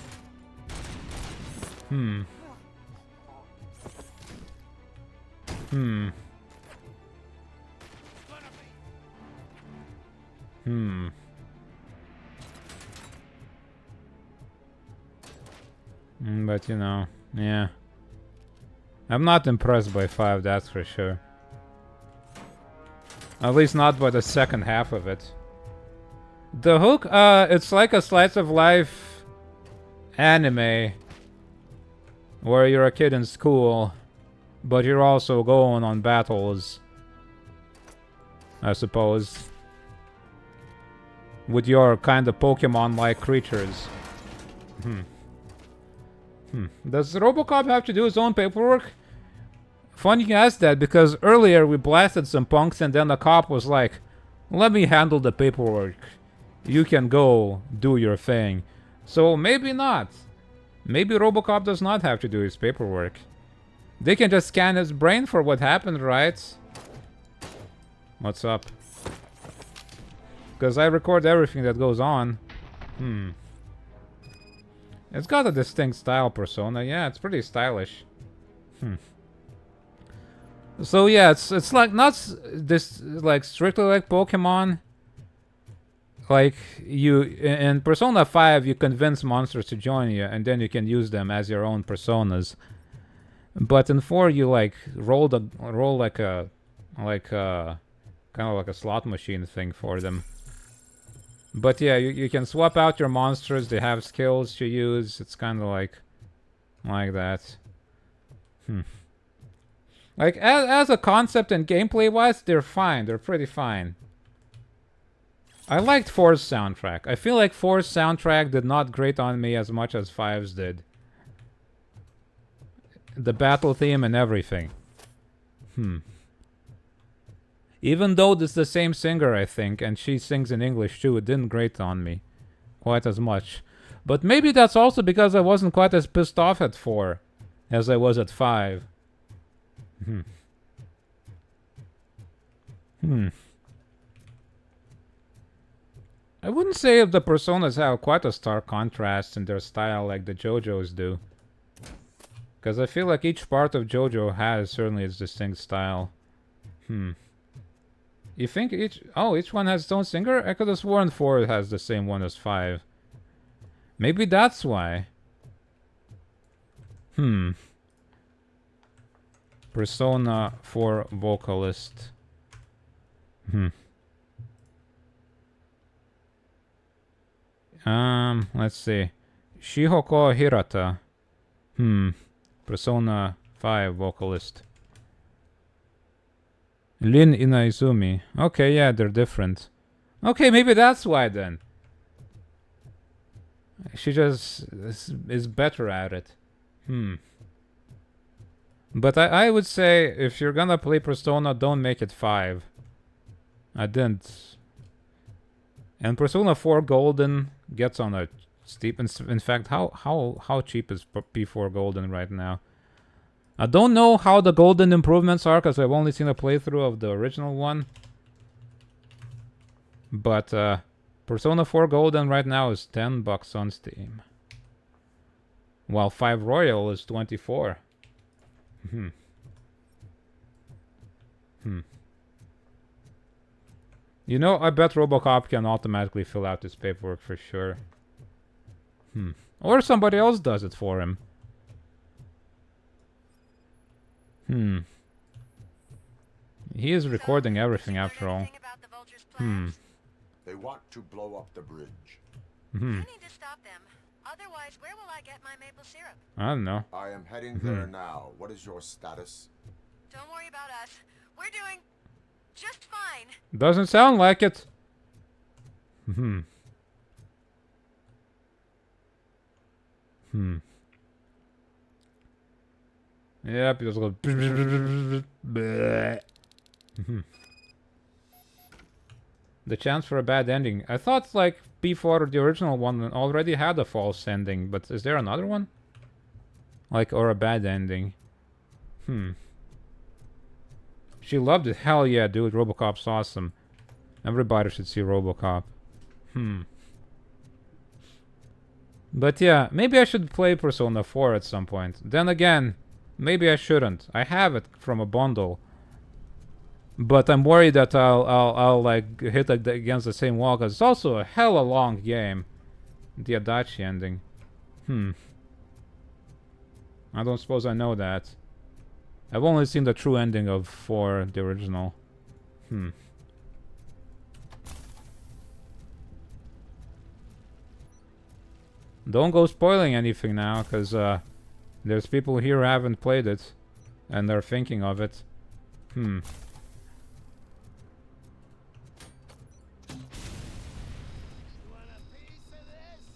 Speaker 1: But you know, yeah. I'm not impressed by 5, that's for sure. At least not by the second half of it. The hook, it's like a slice of life anime where you're a kid in school, but you're also going on battles, I suppose, with your kind of Pokemon-like creatures. Does RoboCop have to do his own paperwork? Funny you asked that, because earlier we blasted some punks and then the cop was like, let me handle the paperwork. You can go do your thing. So maybe not. Maybe RoboCop does not have to do his paperwork. They can just scan his brain for what happened, right? What's up? Because I record everything that goes on. It's got a distinct style, Persona. Yeah, it's pretty stylish. So yeah, it's like not this like strictly like Pokemon. Like you in Persona 5, you convince monsters to join you, and then you can use them as your own personas. But in 4, you like roll like a kind of like a slot machine thing for them. But yeah, you can swap out your monsters. They have skills to use. It's kind of like that. Like as a concept and gameplay wise, they're fine. They're pretty fine. I liked 4's soundtrack. I feel like 4's soundtrack did not grate on me as much as 5's did. The battle theme and everything. Even though it's the same singer, I think, and she sings in English too, it didn't grate on me quite as much. But maybe that's also because I wasn't quite as pissed off at 4 as I was at 5. I wouldn't say if the personas have quite a stark contrast in their style like the JoJo's do. Because I feel like each part of JoJo has certainly its distinct style. You think each one has its own singer? I could have sworn 4 has the same one as 5. Maybe that's why. Persona 4 vocalist. Let's see. Shihoko Hirata. Persona 5 vocalist. Lin Inaizumi. Okay, yeah, they're different. Okay, maybe that's why then. She just is better at it. But I would say if you're gonna play Persona, don't make it 5. I didn't. And Persona 4 Golden gets on a steep. In fact, how cheap is P4 Golden right now? I don't know how the Golden improvements are because I've only seen a playthrough of the original one. But Persona 4 Golden right now is $10 on Steam, while 5 Royal is $24. You know, I bet RoboCop can automatically fill out his paperwork for sure. Or somebody else does it for him. He is recording everything after all.
Speaker 3: They want to blow up the bridge.
Speaker 15: I need to stop them. Otherwise, where will I get my maple syrup?
Speaker 1: I don't know.
Speaker 3: I am heading there now. What is your status?
Speaker 15: Don't worry about us. We're doing just fine.
Speaker 1: Doesn't sound like it. Yep, it just goes. The chance for a bad ending. I thought like P4, the original one, already had a false ending, but is there another one? Like, or a bad ending? She loved it. Hell yeah, dude. RoboCop's awesome. Everybody should see RoboCop. But yeah, maybe I should play Persona 4 at some point. Then again, maybe I shouldn't. I have it from a bundle. But I'm worried that I'll like hit against the same wall because it's also a hella long game. The Adachi ending. I don't suppose I know that. I've only seen the true ending of 4, the original. Don't go spoiling anything now, because there's people here who haven't played it, and they're thinking of it.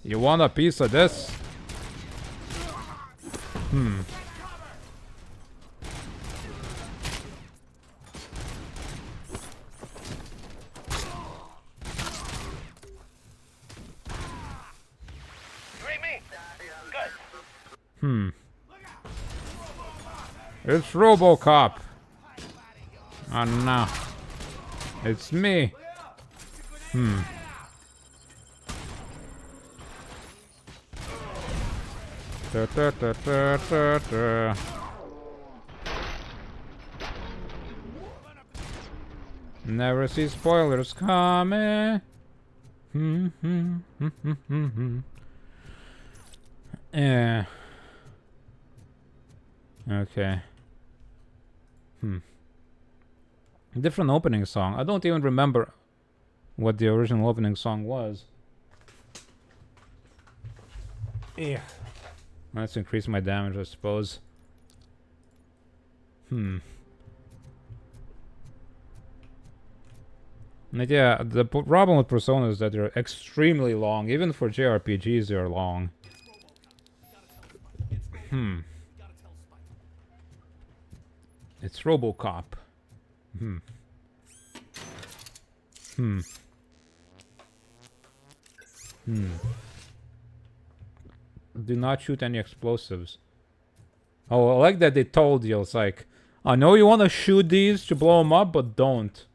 Speaker 1: You want a piece of this? It's RoboCop. Oh no. It's me. Hmm. Da, da, da, da, da, da. Never see spoilers coming. Yeah. Okay. Different opening song. I don't even remember what the original opening song was. Yeah. Let's increase my damage, I suppose. But yeah, the problem with Persona is that they're extremely long. Even for JRPGs, they're long. It's RoboCop. Do not shoot any explosives. Oh, I like that they told you. It's like, I know you want to shoot these to blow them up, but don't.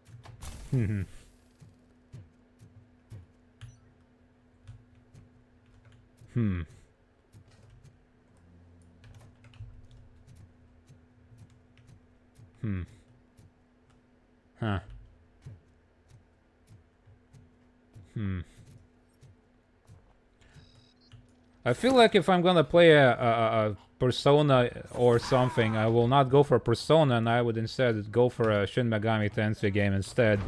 Speaker 1: Huh. I feel like if I'm gonna play a Persona or something, I will not go for Persona, and I would instead go for a Shin Megami Tensei game instead.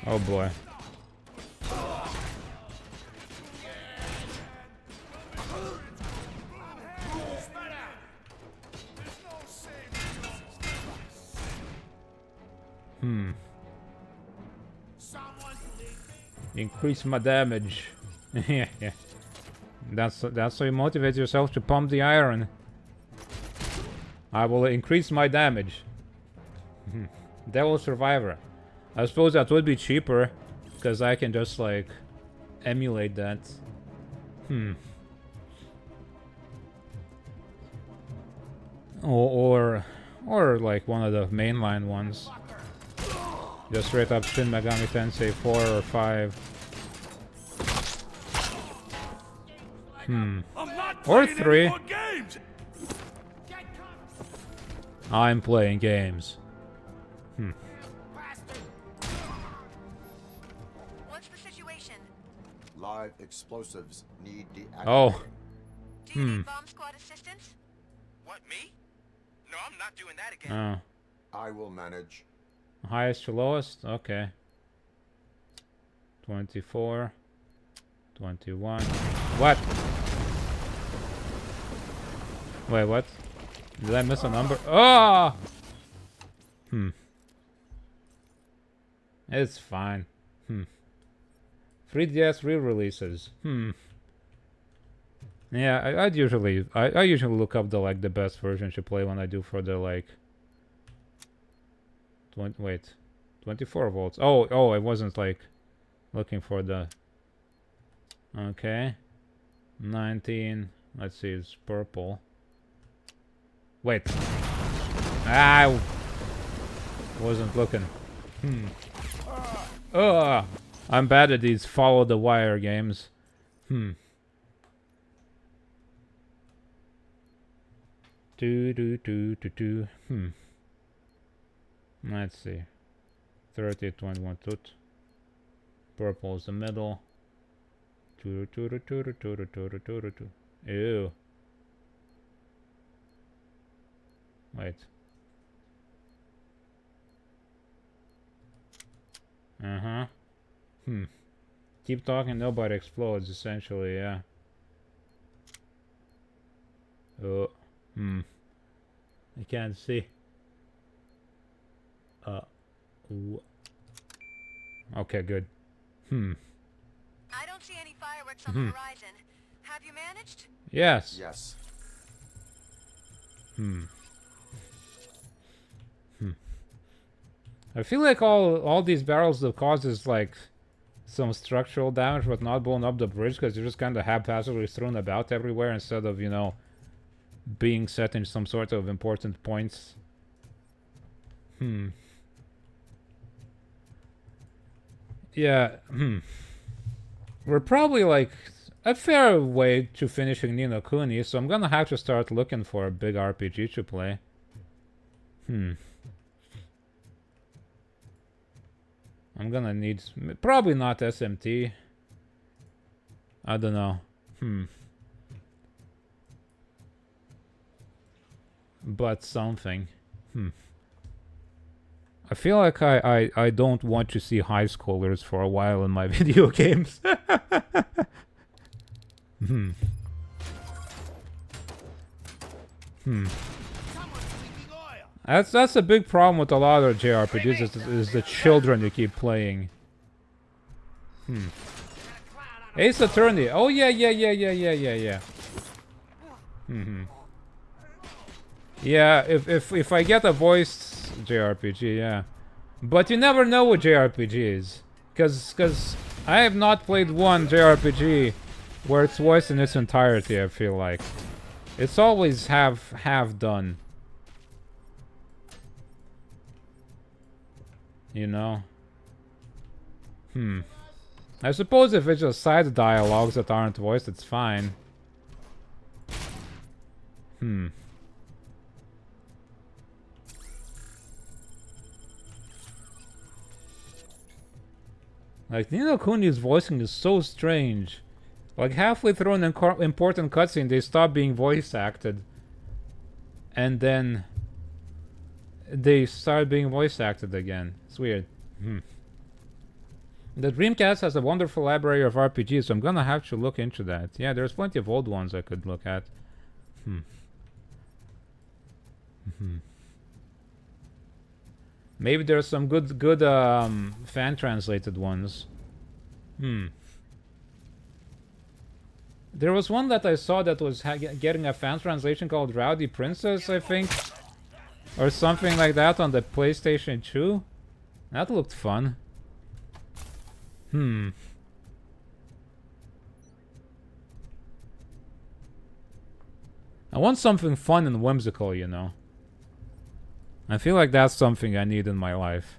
Speaker 1: Oh boy. Increase my damage. Yeah. That's how you motivate yourself to pump the iron. I will increase my damage. Devil Survivor. I suppose that would be cheaper, because I can just like emulate that. Or like one of the mainline ones. Just straight up Shin Megami Tensei 4 or 5. Or 3. I'm playing games.
Speaker 15: What's the situation?
Speaker 3: Live explosives need deactivating.
Speaker 1: Oh.
Speaker 15: Do you need bomb squad assistance?
Speaker 16: What, me? No, I'm not doing that again.
Speaker 1: Oh.
Speaker 3: I will manage.
Speaker 1: Highest to lowest? Okay. 24. 21. What? Wait, what? Did I miss a number? Oh! It's fine. 3DS re-releases. Yeah, I usually look up the best version to play when I do for the like 24 volts. Oh, I wasn't like looking for the. Okay, 19. Let's see, it's purple. Wait, I wasn't looking. I'm bad at these follow the wire games. Let's see. 30, 21, toot. Purple is the middle. Ew. Wait. Keep talking, nobody explodes, essentially, yeah. Oh. I can't see. Okay, good.
Speaker 15: I don't see any fireworks on the horizon. Have you managed?
Speaker 1: Yes.
Speaker 3: Yes.
Speaker 1: I feel like all these barrels that causes like some structural damage, but not blowing up the bridge, because you're just kind of haphazardly thrown about everywhere instead of, you know, being set in some sort of important points. Yeah, we're probably like a fair way to finishing Ni no Kuni, so I'm gonna have to start looking for a big RPG to play. I'm gonna need... probably not SMT. I don't know. But something. I feel like I don't want to see high schoolers for a while in my video games. That's a big problem with a lot of JRPGs is the children you keep playing. Ace Attorney. Oh yeah. Yeah, if I get a voiced JRPG, yeah. But you never know what JRPG is. Cause I have not played one JRPG where it's voiced in its entirety, I feel like. It's always half done. You know? I suppose if it's just side dialogues that aren't voiced, it's fine. Like, Ni no Kuni's voicing is so strange. Like, halfway through an important cutscene, they stop being voice acted. And then... they start being voice acted again. It's weird. The Dreamcast has a wonderful library of RPGs, so I'm gonna have to look into that. Yeah, there's plenty of old ones I could look at. Maybe there's some good fan translated ones. There was one that I saw that was getting a fan translation called Rowdy Princess, I think, or something like that on the PlayStation 2. That looked fun. I want something fun and whimsical, you know. I feel like that's something I need in my life.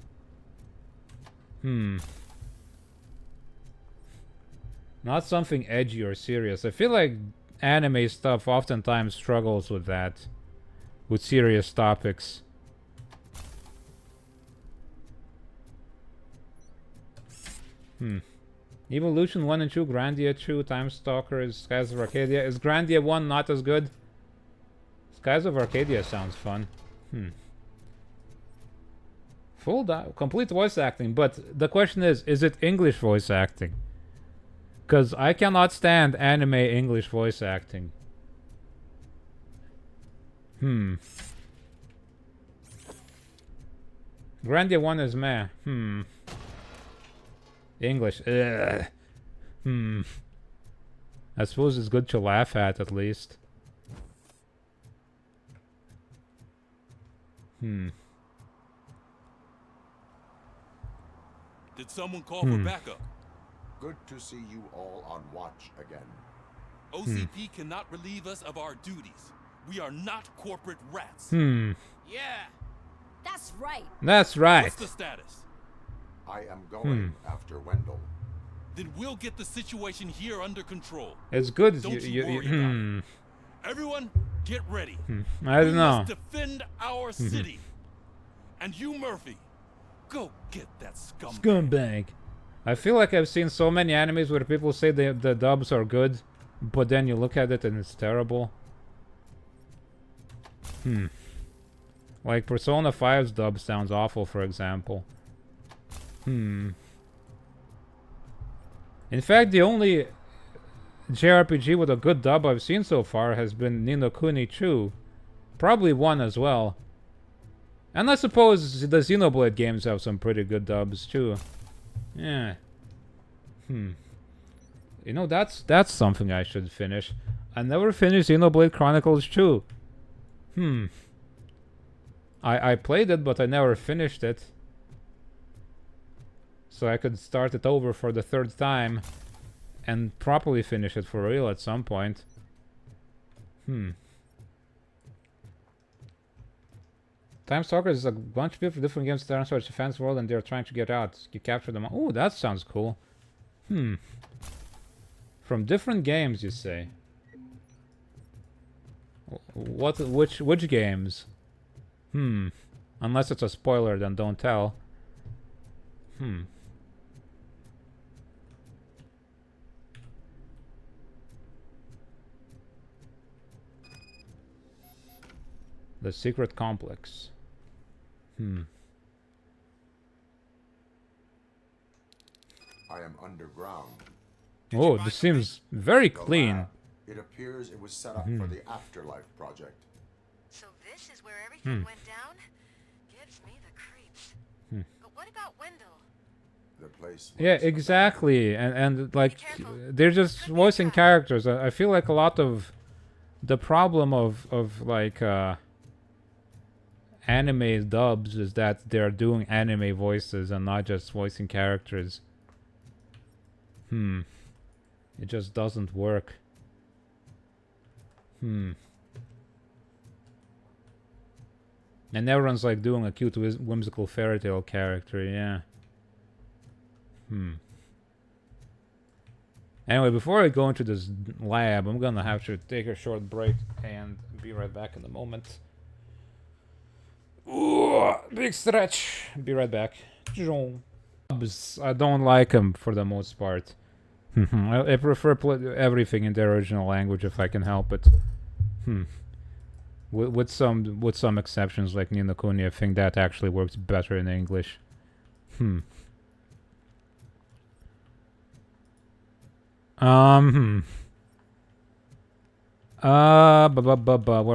Speaker 1: Not something edgy or serious. I feel like anime stuff oftentimes struggles with that. With serious topics. Evolution 1 and 2, Grandia 2, Time Stalkers, Skies of Arcadia. Is Grandia 1 not as good? Skies of Arcadia sounds fun. Complete voice acting, but the question is it English voice acting? Because I cannot stand anime English voice acting. Grandia 1 is meh. English. Ugh. I suppose it's good to laugh at least.
Speaker 2: Did someone call for backup?
Speaker 3: Good to see you all on watch again.
Speaker 2: OCP cannot relieve us of our duties. We are not corporate rats.
Speaker 10: Yeah.
Speaker 9: That's right.
Speaker 1: That's right.
Speaker 2: What's the status?
Speaker 3: I am going after Wendell.
Speaker 2: Then we'll get the situation here under control.
Speaker 1: It's good.
Speaker 2: Don't you worry about it. Everyone, get ready.
Speaker 1: I don't know.
Speaker 2: We must defend our city. And you, Murphy, go get that scumbag.
Speaker 1: Scumbag. I feel like I've seen so many animes where people say the dubs are good, but then you look at it and it's terrible. Like Persona 5's dub sounds awful, for example. In fact, the only JRPG with a good dub I've seen so far has been Ni no Kuni 2. Probably 1 as well. And I suppose the Xenoblade games have some pretty good dubs too. Yeah. You know, that's something I should finish. I never finished Xenoblade Chronicles 2. I played it, but I never finished it. So I could start it over for the 3rd time and properly finish it for real at some point. Time Stalker is a bunch of people from different games that are the fans world and they're trying to get out. You capture them. Oh, that sounds cool. From different games, you say? Which games? Unless it's a spoiler, then don't tell. The Secret Complex.
Speaker 3: I am underground.
Speaker 1: Oh, this seems very
Speaker 3: The
Speaker 1: clean.
Speaker 3: lab, it appears it was set up for the Afterlife project.
Speaker 15: So this is where everything went down? Gives me the creeps. But what about Wendell?
Speaker 3: The place.
Speaker 1: Yeah, exactly. And like they're just voicing characters. I feel like a lot of the problem of like anime dubs is that they're doing anime voices and not just voicing characters. It just doesn't work. And everyone's like doing a cute whimsical fairy tale character, yeah. Anyway, before I go into this lab, I'm gonna have to take a short break and be right back in a moment. Ooh, big stretch. Be right back. I don't like them for the most part. I prefer everything in the original language if I can help it. With some exceptions like Ni no Kuni, I think that actually works better in English. Where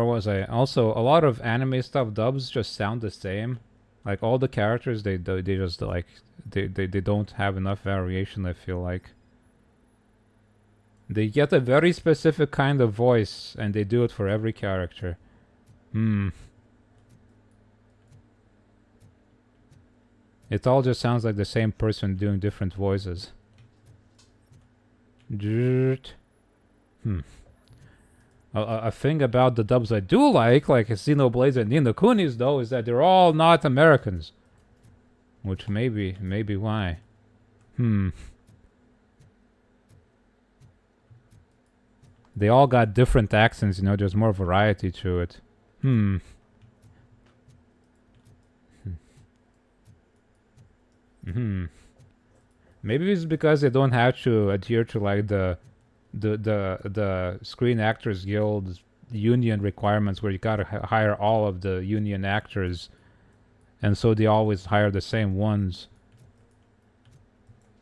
Speaker 1: was I? Also, a lot of anime stuff dubs just sound the same. Like all the characters, they just like they don't have enough variation. I feel like they get a very specific kind of voice, and they do it for every character. It all just sounds like the same person doing different voices. A thing about the dubs I do like Xenoblades and Ni no Kunis, though, is that they're all not Americans. Which maybe why. They all got different accents, you know, there's more variety to it. Maybe it's because they don't have to adhere to like the Screen Actors Guild union requirements where you gotta hire all of the union actors, and so they always hire the same ones.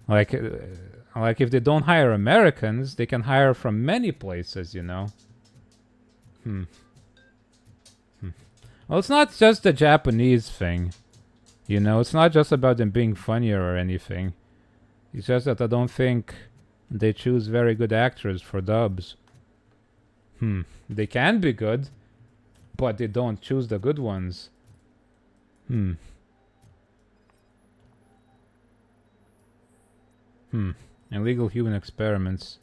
Speaker 1: Like if they don't hire Americans, they can hire from many places, you know. Well, it's not just the Japanese thing, you know. It's not just about them being funnier or anything. It's just that I don't think they choose very good actors for dubs. They can be good, but they don't choose the good ones. Illegal human experiments.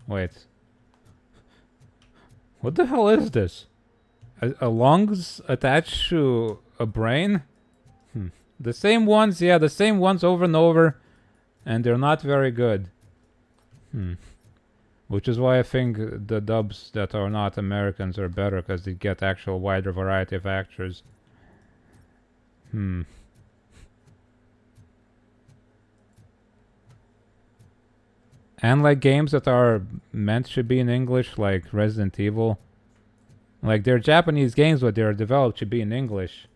Speaker 1: Wait. What the hell is this? A lungs attached to a brain? The same ones, yeah, the same ones over and over, and they're not very good. Which is why I think the dubs that are not Americans are better, because they get actual wider variety of actors. And like games that are meant to be in English, like Resident Evil. Like they're Japanese games, but they're developed to be in English.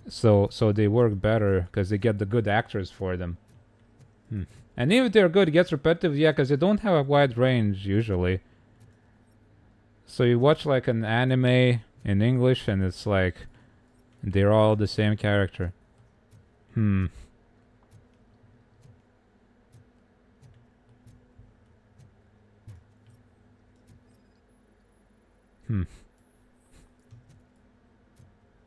Speaker 1: So they work better because they get the good actors for them. And even if they're good, it gets repetitive, yeah, because they don't have a wide range usually. So you watch like an anime in English and it's like they're all the same character.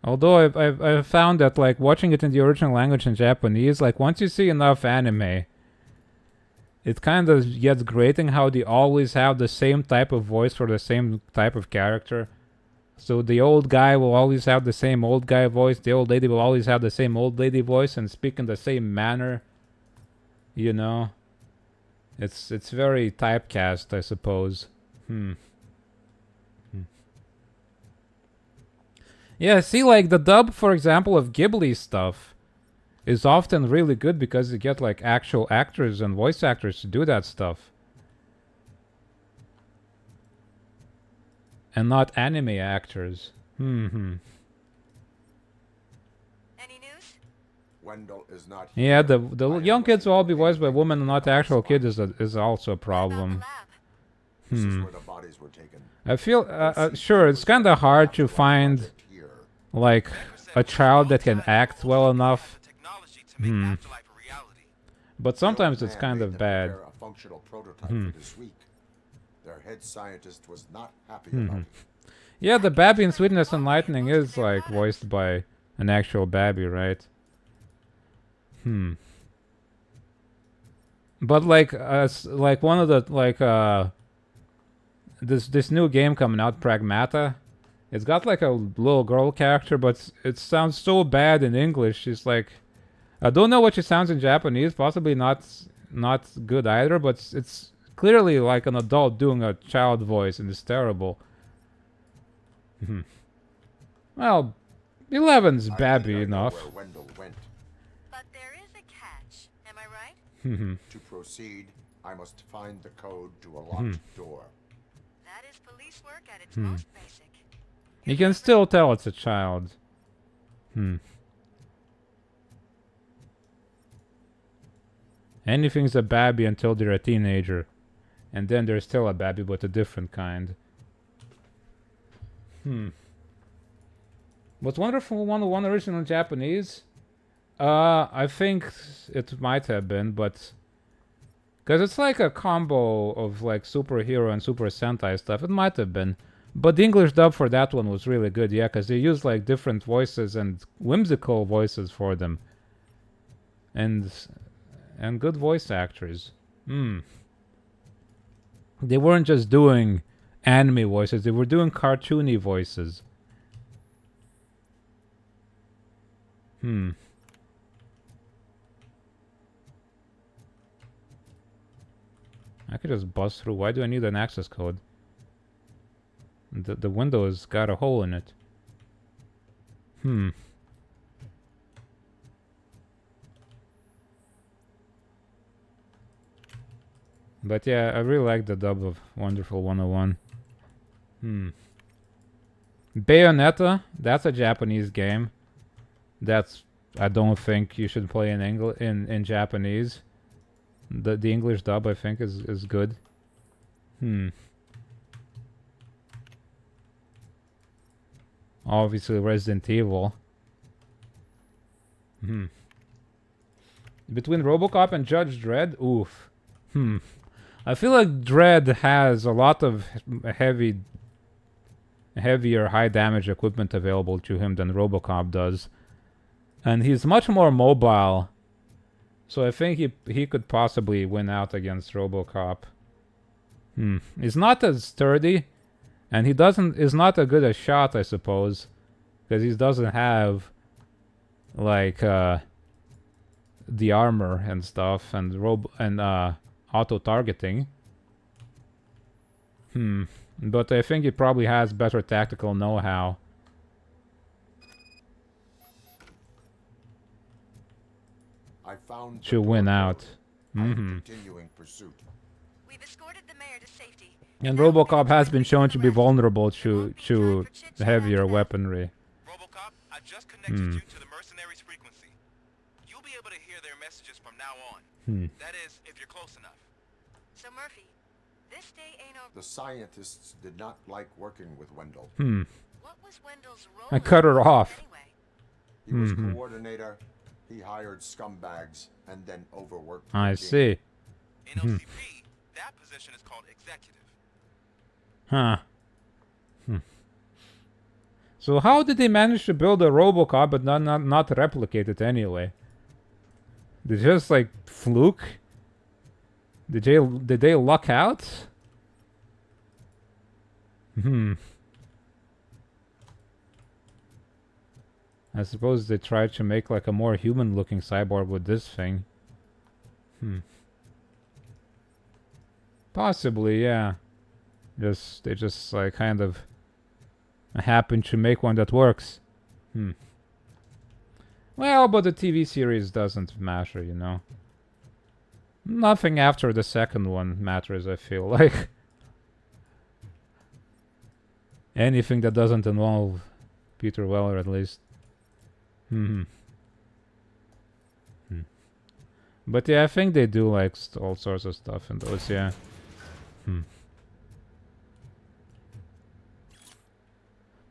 Speaker 1: Although I've found that like watching it in the original language in Japanese, like once you see enough anime, it kind of gets grating how they always have the same type of voice for the same type of character. So the old guy will always have the same old guy voice. The old lady will always have the same old lady voice and speak in the same manner. You know? It's very typecast, I suppose. Yeah, see, like the dub, for example, of Ghibli stuff is often really good because you get like actual actors and voice actors to do that stuff. And not anime actors.
Speaker 3: Any news? Wendell is not here.
Speaker 1: Yeah, the young kids will all be voiced by women and not actual kids is also a problem.
Speaker 3: This is where the bodies were taken.
Speaker 1: I feel, sure, it's kind of hard to find, like, a child that can act well enough. But sometimes it's kind of bad.
Speaker 3: A functional prototype for this week. Their head scientist was not happy about it.
Speaker 1: Yeah, the Babby in Sweetness and Lightning is, like, voiced by an actual Babby, right? But, like one of the, like, this new game coming out, Pragmata, it's got like a little girl character, but it sounds so bad in English. She's like, I don't know what she sounds in Japanese, possibly not good either, but it's clearly like an adult doing a child voice, and it's terrible. Well, 11's Babby enough.
Speaker 3: Where Wendell went.
Speaker 15: But there is a catch, am I right?
Speaker 3: To proceed, I must find the code to a locked door.
Speaker 15: That is police work at its most basic.
Speaker 1: You can still tell it's a child. Anything's a Babby until they're a teenager. And then they're still a Babby, but a different kind. Was Wonderful 101 original in Japanese? I think it might have been, but... Because it's like a combo of like superhero and Super Sentai stuff. It might have been. But the English dub for that one was really good, yeah, because they used like different voices and whimsical voices for them. And good voice actors. They weren't just doing anime voices, they were doing cartoony voices. I could just bust through. Why do I need an access code? The window's got a hole in it. But yeah, I really like the dub of Wonderful 101. Bayonetta, that's a Japanese game. I don't think you should play in Japanese. The English dub, I think, is good. Obviously, Resident Evil. Between RoboCop and Judge Dredd, oof. I feel like Dredd has a lot of heavier, high damage equipment available to him than RoboCop does, and he's much more mobile. So I think he could possibly win out against RoboCop. He's not as sturdy, and is not as good a shot, I suppose, because he doesn't have like the armor and stuff and auto targeting. But I think he probably has better tactical know-how.
Speaker 3: I found
Speaker 1: to win out.
Speaker 3: Continuing pursuit.
Speaker 15: We've escorted the mayor to safety.
Speaker 1: And RoboCop has been shown to be vulnerable to heavier weaponry.
Speaker 16: RoboCop, I just connected you to the mercenaries' frequency. You'll be able to hear their messages from now on. That is, if you're close enough.
Speaker 15: So Murphy, this day ain't over.
Speaker 3: The scientists did not like working with Wendell.
Speaker 15: What was Wendell's role?
Speaker 1: I cut her off.
Speaker 15: Anyway?
Speaker 3: He was coordinator. He hired scumbags and then overworked.
Speaker 1: I see.
Speaker 16: In OCP, that position is called executive.
Speaker 1: So how did they manage to build a RoboCop but not replicate it anyway? They just like fluke? Did they luck out? I suppose they tried to make like a more human-looking cyborg with this thing. Possibly, yeah. They just like kind of happened to make one that works. Well, but the TV series doesn't matter, you know. Nothing after the second one matters, I feel like. Anything that doesn't involve Peter Weller, at least. But yeah, I think they do like all sorts of stuff in those, yeah.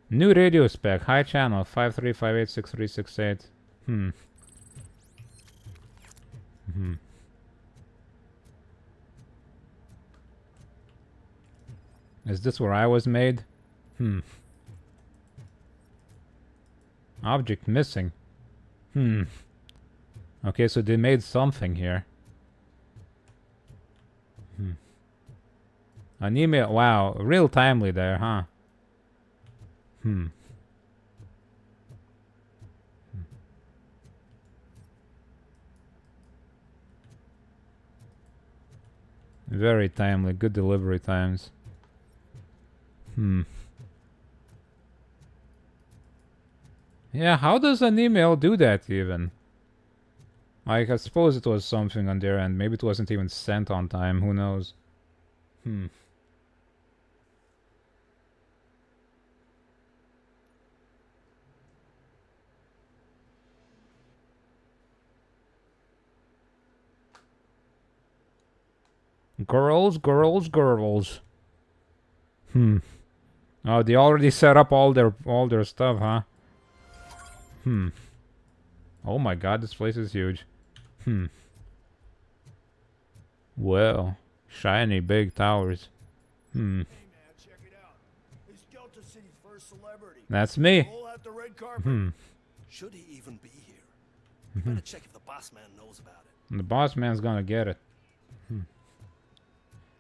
Speaker 1: New radio spec, high channel, 53586368. Is this where I was made? Object missing. Okay, so they made something here. An email. Wow, real timely there, huh? Very timely. Good delivery times. Yeah, how does an email do that even? Like, I suppose it was something on their end. Maybe it wasn't even sent on time. Who knows? Girls. Oh, they already set up all their stuff, huh? Oh my god, this place is huge. Well, shiny big towers.
Speaker 7: Hey man, check it out. It's Delta City's first celebrity.
Speaker 1: That's me.
Speaker 7: Roll out the red carpet.
Speaker 11: Should he even be here? Better check if the boss man knows about it.
Speaker 1: The boss man's gonna get it.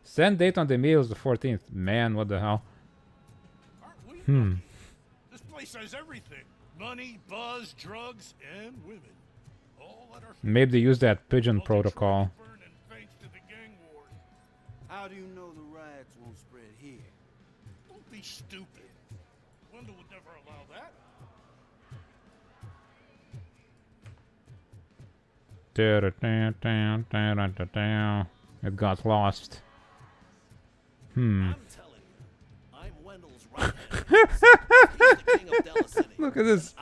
Speaker 1: Send date on the mail is the 14th. Man, what the hell?
Speaker 2: This place has everything. Money, buzz, drugs, and women. All at our
Speaker 1: Maybe they use that pigeon protocol.
Speaker 7: How do you know the riots won't spread here?
Speaker 2: Don't be stupid. Wendell would never allow
Speaker 1: that. It got lost.
Speaker 11: I'm telling you, I'm Wendell's right hand. He's the king of Della City.
Speaker 1: Look at this.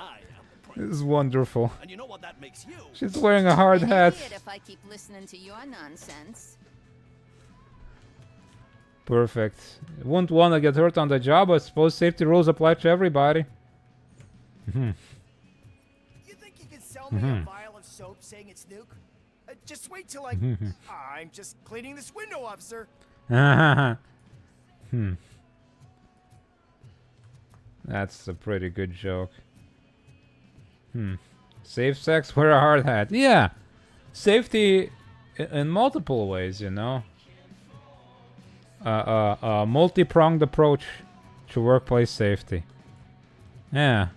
Speaker 1: This is wonderful.
Speaker 11: And you know what that makes you?
Speaker 1: She's wearing a hard hat.
Speaker 14: If I keep listening to your nonsense.
Speaker 1: Perfect. Wouldn't want to get hurt on the job. I suppose safety rules apply to everybody.
Speaker 7: You think you can sell me a vial of soap saying it's nuke? Just wait till I'm just cleaning this window, officer.
Speaker 1: That's a pretty good joke. Safe sex, wear a hard hat. Yeah. Safety in multiple ways, you know. Multi-pronged approach to workplace safety. Yeah.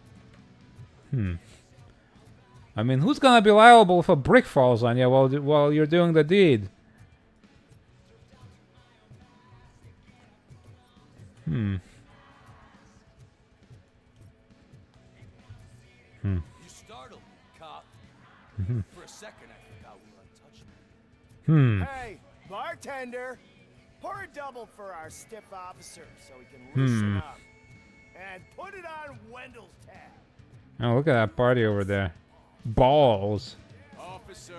Speaker 1: I mean, who's gonna be liable if a brick falls on you while you're doing the deed?
Speaker 6: You startled me, cop. For a second, I forgot we were untouchable.
Speaker 7: Hey, bartender, pour a double for our stiff officer so we can loosen up. And put it on Wendell's tab.
Speaker 1: Oh, look at that party over there. Balls.
Speaker 6: Officer,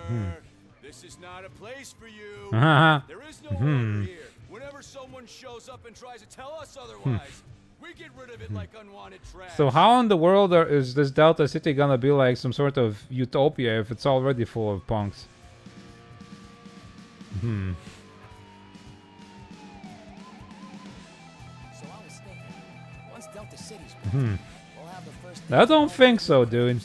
Speaker 6: this is not a place for you. There is no order here. Whenever someone shows up and tries to tell us otherwise, we get rid of it like unwanted trash.
Speaker 1: So how in the world is this Delta City gonna be like some sort of utopia if it's already full of punks?
Speaker 7: So I was thinking, once Delta City's built, we'll have the first.
Speaker 1: I don't think so, dude.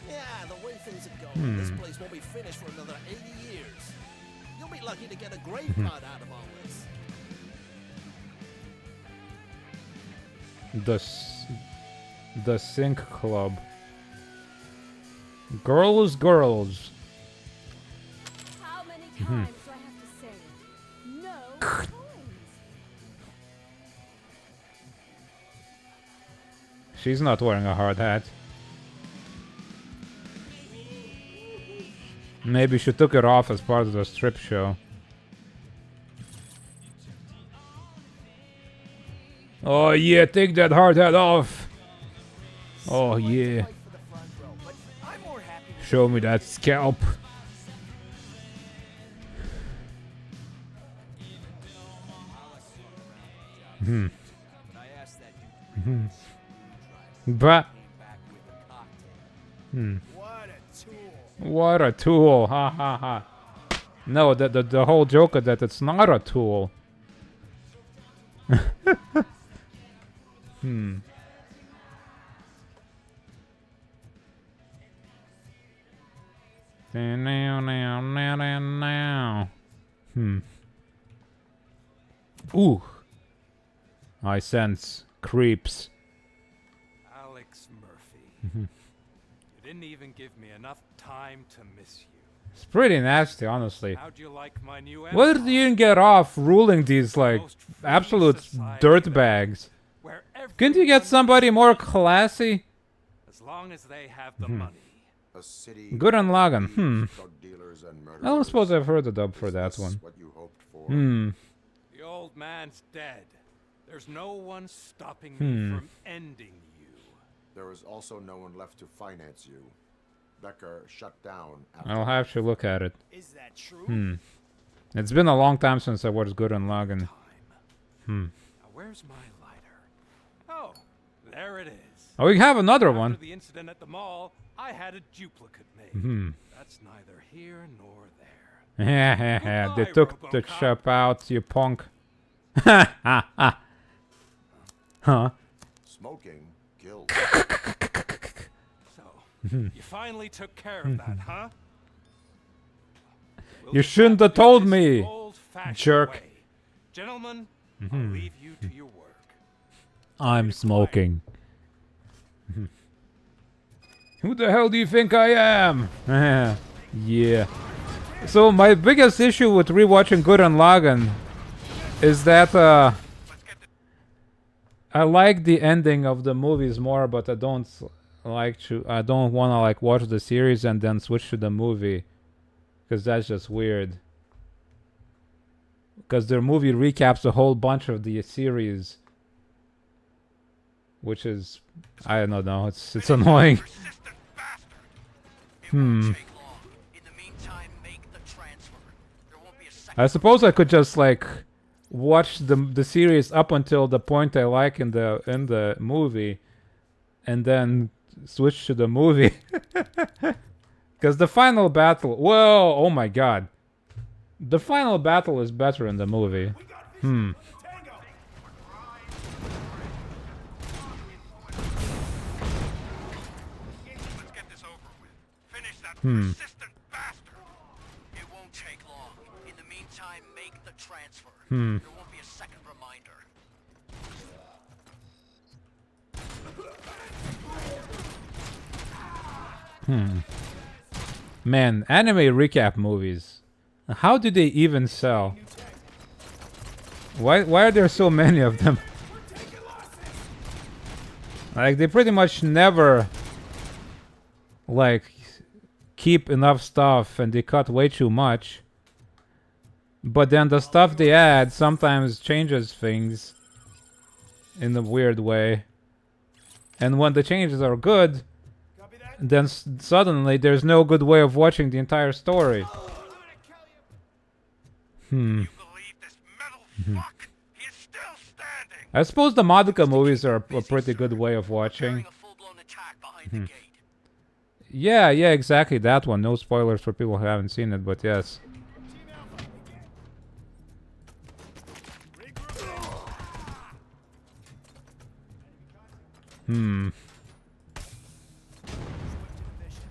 Speaker 11: Yeah, the way things are going, this place won't be finished for another 80 years. You'll be lucky to get a grave plot out of all this.
Speaker 1: The Sync Club. Girls.
Speaker 9: How many times do I have to say no coins?
Speaker 1: She's not wearing a hard hat. Maybe she took it off as part of the strip show. Oh yeah, take that hard hat off. Oh yeah. Show me that scalp. But what a tool. Ha ha ha. No, the whole joke of that it's not a tool. Now. Ooh. I sense creeps.
Speaker 6: Alex Murphy. You didn't even give me enough time to miss you.
Speaker 1: It's pretty nasty, honestly.
Speaker 6: How'd you like my new
Speaker 1: Where do you get off ruling these, like, absolute dirtbags? Couldn't you get somebody more classy?
Speaker 6: As long as they have the money.
Speaker 3: A city
Speaker 1: Gurren Lagann.
Speaker 3: drug dealers and
Speaker 1: I don't suppose I've heard the dub for that one.
Speaker 3: what you hoped for?
Speaker 6: The old man's dead. There's no one stopping me from ending you.
Speaker 3: There is also no one left to finance you. Becker shut down after
Speaker 1: I'll have to look at it.
Speaker 7: Is that true?
Speaker 1: It's been a long time since I watched Gurren Lagann.
Speaker 6: Now, where's my lighter? Oh, there it is.
Speaker 1: Oh, we have another one.
Speaker 6: After the incident at the mall, I had a duplicate made. That's neither here nor there.
Speaker 1: Yeah, they took the
Speaker 6: RoboCop.
Speaker 1: chip out, you punk. Huh?
Speaker 3: Smoking kills.
Speaker 6: So, you finally took care of that, huh? We'll
Speaker 1: You
Speaker 6: just
Speaker 1: shouldn't
Speaker 6: have
Speaker 1: have
Speaker 6: to do
Speaker 1: told
Speaker 6: this
Speaker 1: me,
Speaker 6: the old-fashioned
Speaker 1: jerk.
Speaker 6: way. Gentlemen, I'll leave you to your work.
Speaker 1: I'm smoking. Who the hell do you think I am? Yeah. So my biggest issue with rewatching Gurren Lagann is that I like the ending of the movies more, but I don't want to like watch the series and then switch to the movie, because that's just weird. Because their movie recaps a whole bunch of the series, which is, I don't know, it's annoying. I suppose I could just like watch the series up until the point I like in the movie, and then switch to the movie. Because the final battle, whoa, oh my god, the final battle is better in the movie.
Speaker 16: Persistent bastard. It won't take long. In the meantime, make the transfer. There won't be a second reminder.
Speaker 1: Man, anime recap movies. How do they even sell? Why are there so many of them? Like, they pretty much never like keep enough stuff, and they cut way too much. But then the stuff they add sometimes changes things in a weird way. And when the changes are good, then suddenly there's no good way of watching the entire story. I suppose the Madoka movies are a pretty good way of watching. Yeah, exactly, that one. No spoilers for people who haven't seen it, but yes.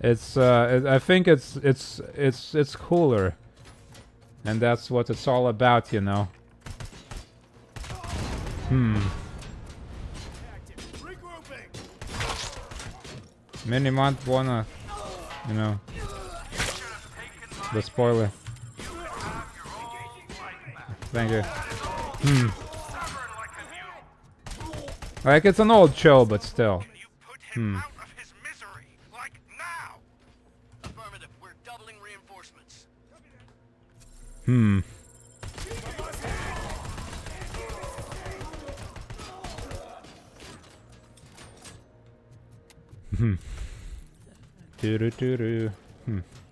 Speaker 1: It's I think it's cooler And that's what it's all about, you know. Minimont wanna, you know, the spoiler. Thank you. Like, it's an old show, but still.
Speaker 18: Affirmative. We're doubling reinforcements.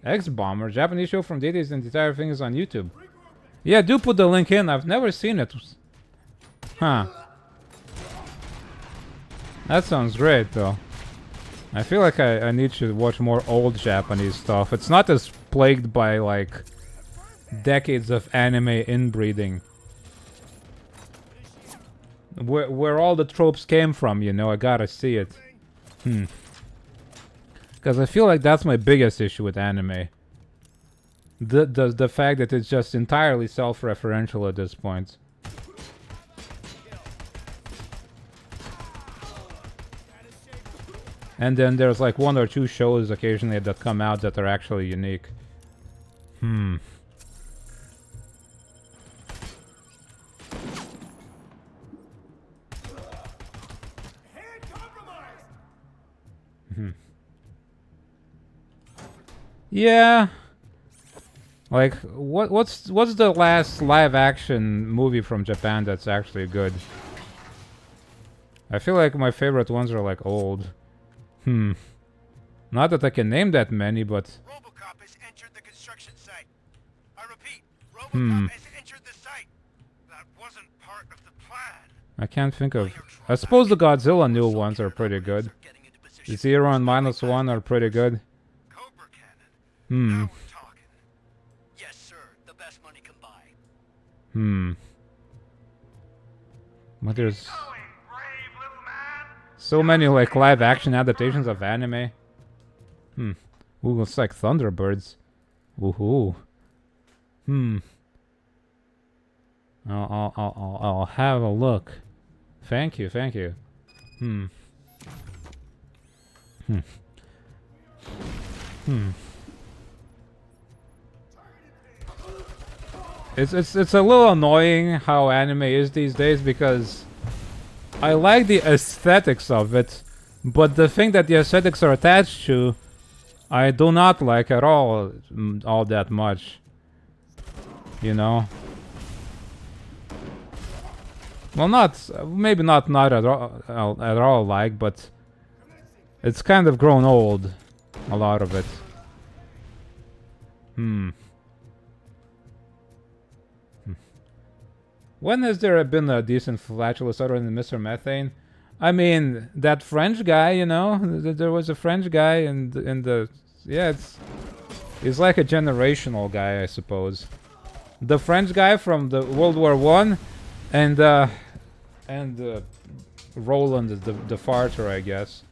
Speaker 1: X-Bomber, Japanese show from the 80s, and the entire thing is on YouTube. Yeah, do put the link in. I've never seen it. Huh. That sounds great, though. I feel like I need to watch more old Japanese stuff. It's not as plagued by, like, decades of anime inbreeding. Where all the tropes came from, you know, I gotta see it. Because I feel like that's my biggest issue with anime. The fact that it's just entirely self-referential at this point. And then there's like 1 or 2 shows occasionally that come out that are actually unique. Yeah. Like, what's the last live-action movie from Japan that's actually good? I feel like my favorite ones are like old. Not that I can name that many, but...
Speaker 18: RoboCop has entered the construction site. I repeat, RoboCop has entered the site. That wasn't part of the plan.
Speaker 1: I can't think of... I suppose the Godzilla new ones are pretty good. 0 and -1 are pretty good.
Speaker 18: Now we're talking. Yes, sir. The best money can buy.
Speaker 1: But there's... so many, like, live-action adaptations of anime. Ooh, it's like Thunderbirds. Woohoo. I'll have a look. Thank you, thank you. It's a little annoying how anime is these days, because I like the aesthetics of it, but the thing that the aesthetics are attached to, I do not like at all that much. You know? Well, maybe not at all like, but it's kind of grown old, a lot of it. When has there been a decent flatulence other than Mr. Methane? I mean, that French guy, you know? There was a French guy in the... Yeah, he's like a generational guy, I suppose. The French guy from the World War I and Roland, the farter, I guess.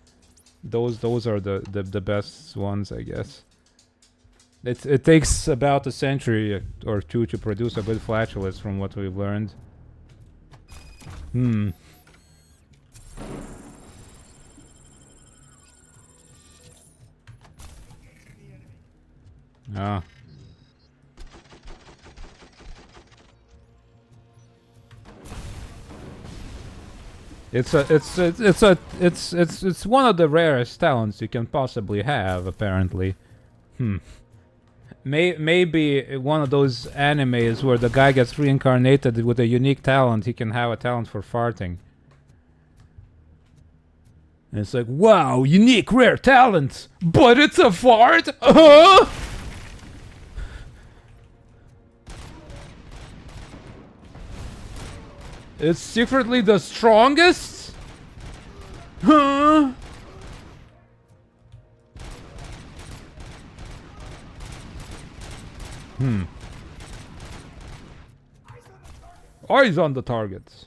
Speaker 1: Those are the best ones, I guess. It takes about a century or 2 to produce a good flatulence, from what we've learned. Ah. It's one of the rarest talents you can possibly have, apparently. Maybe one of those animes where the guy gets reincarnated with a unique talent. He can have a talent for farting. And it's like, wow, unique, rare talent, but it's a fart? It's secretly the strongest? Huh? Eyes on the targets.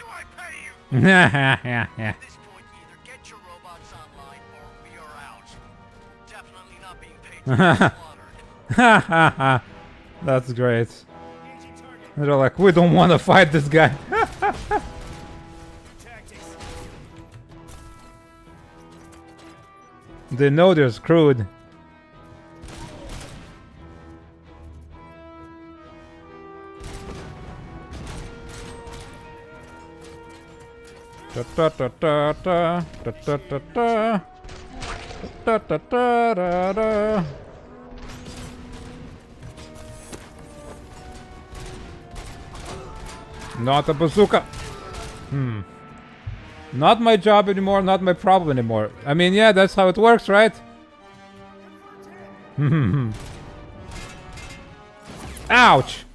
Speaker 16: do I pay you?
Speaker 1: Yeah.
Speaker 16: At this point, either get your robots online or we are out. Definitely not being paid to get slaughtered.
Speaker 1: That's great. They're like, we don't want to fight this guy. They know they're screwed. Not a bazooka. Not my job anymore, not my problem anymore. I mean, yeah, that's how it works, right? Ouch!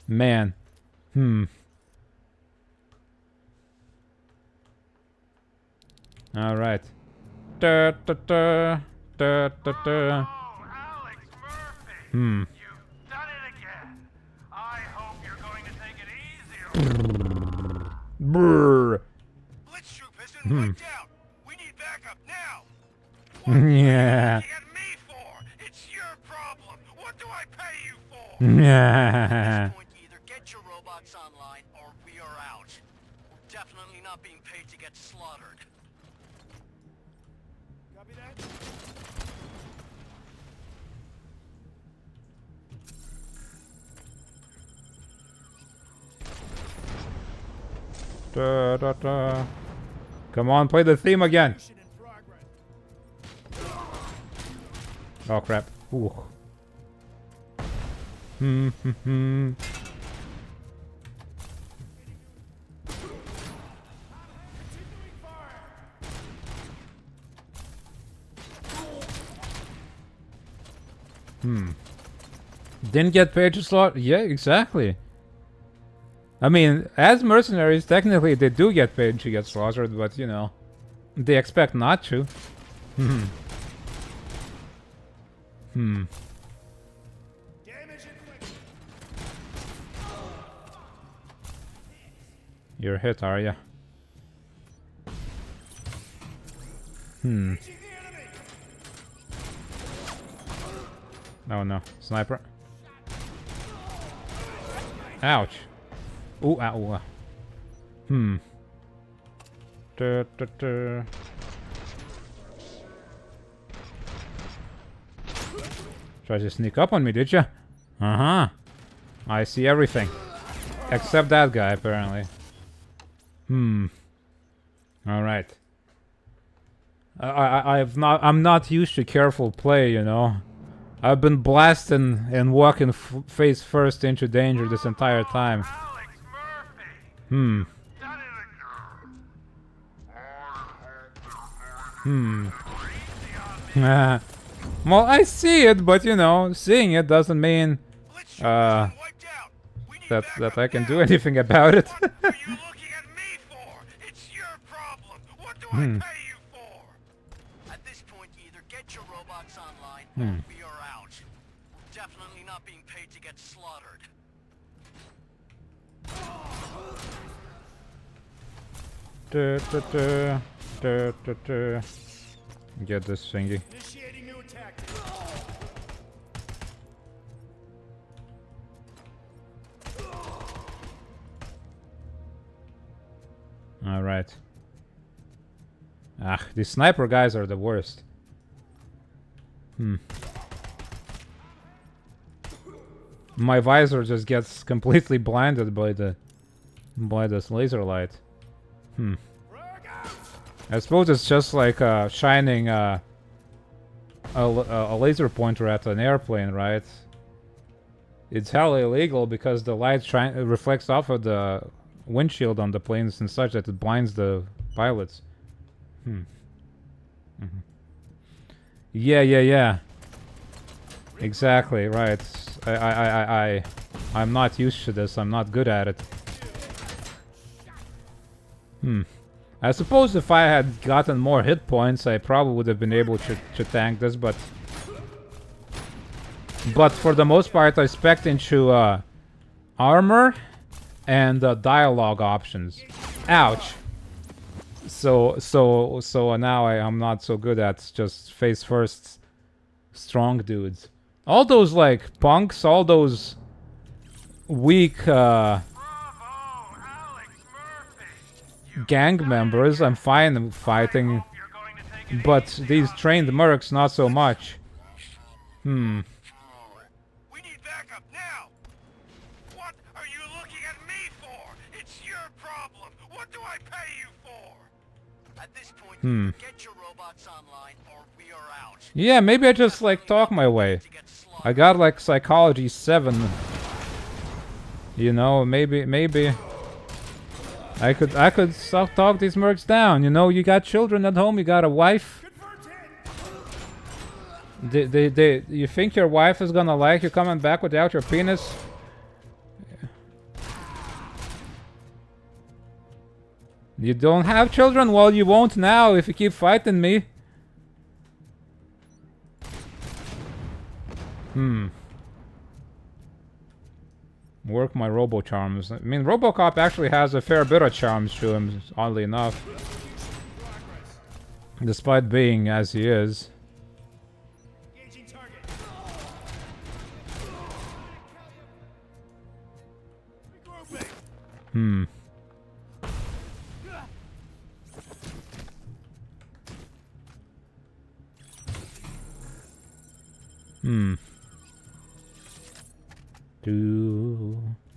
Speaker 1: Man. Alright. Brrr.
Speaker 16: Blitz troop has been wiped out. We need backup now.
Speaker 1: Yeah.
Speaker 16: It's your problem. What do I pay you for?
Speaker 1: Yeah.
Speaker 16: At this point, either get your robots online or we are out. We're definitely not being paid to get slaughtered. Copy that?
Speaker 1: Come on, play the theme again. Oh crap. Ooh. Didn't get paid to slaughter. Yeah, exactly. I mean, as mercenaries, technically they do get paid to get slaughtered, but you know, they expect not to. You're hit, are ya? Oh no, sniper. Ouch. Ooh, ow. Tried to sneak up on me, did ya? I see everything. Except that guy, apparently. Alright. I'm not used to careful play, you know. I've been blasting and walking face first into danger this entire time. Well, I see it, but you know, seeing it doesn't mean that I can do anything about it.
Speaker 16: At this point, either get your robots online or we are out. We're definitely not being paid to get slaughtered.
Speaker 1: Get this thingy.
Speaker 16: Initiating new attack.
Speaker 1: Alright. Ah, these sniper guys are the worst. My visor just gets completely blinded by this laser light. I suppose it's just like shining a laser pointer at an airplane, right? It's hella illegal because the light reflects off of the windshield on the planes and such that it blinds the pilots. Yeah. Exactly, right. I'm not used to this. I'm not good at it. I suppose if I had gotten more hit points, I probably would have been able to tank this, but for the most part, I spec'd into armor and dialogue options. Ouch. So now I'm not so good at just face first strong dudes. All those like punks, all those weak gang members, I'm fine fighting, but these trained mercs not so much.
Speaker 16: We need backup now. What are you looking at me for? It's your problem. What do I pay you for? At this point, get your robots online or we are out.
Speaker 1: Yeah, maybe I just like talk my way. I got like psychology 7. You know, maybe I could talk these mercs down. You know, you got children at home, you got a wife. You think your wife is gonna like you coming back without your penis? You don't have children? Well, you won't now if you keep fighting me. Work my robo charms. I mean, RoboCop actually has a fair bit of charms to him, oddly enough. Despite being as he is.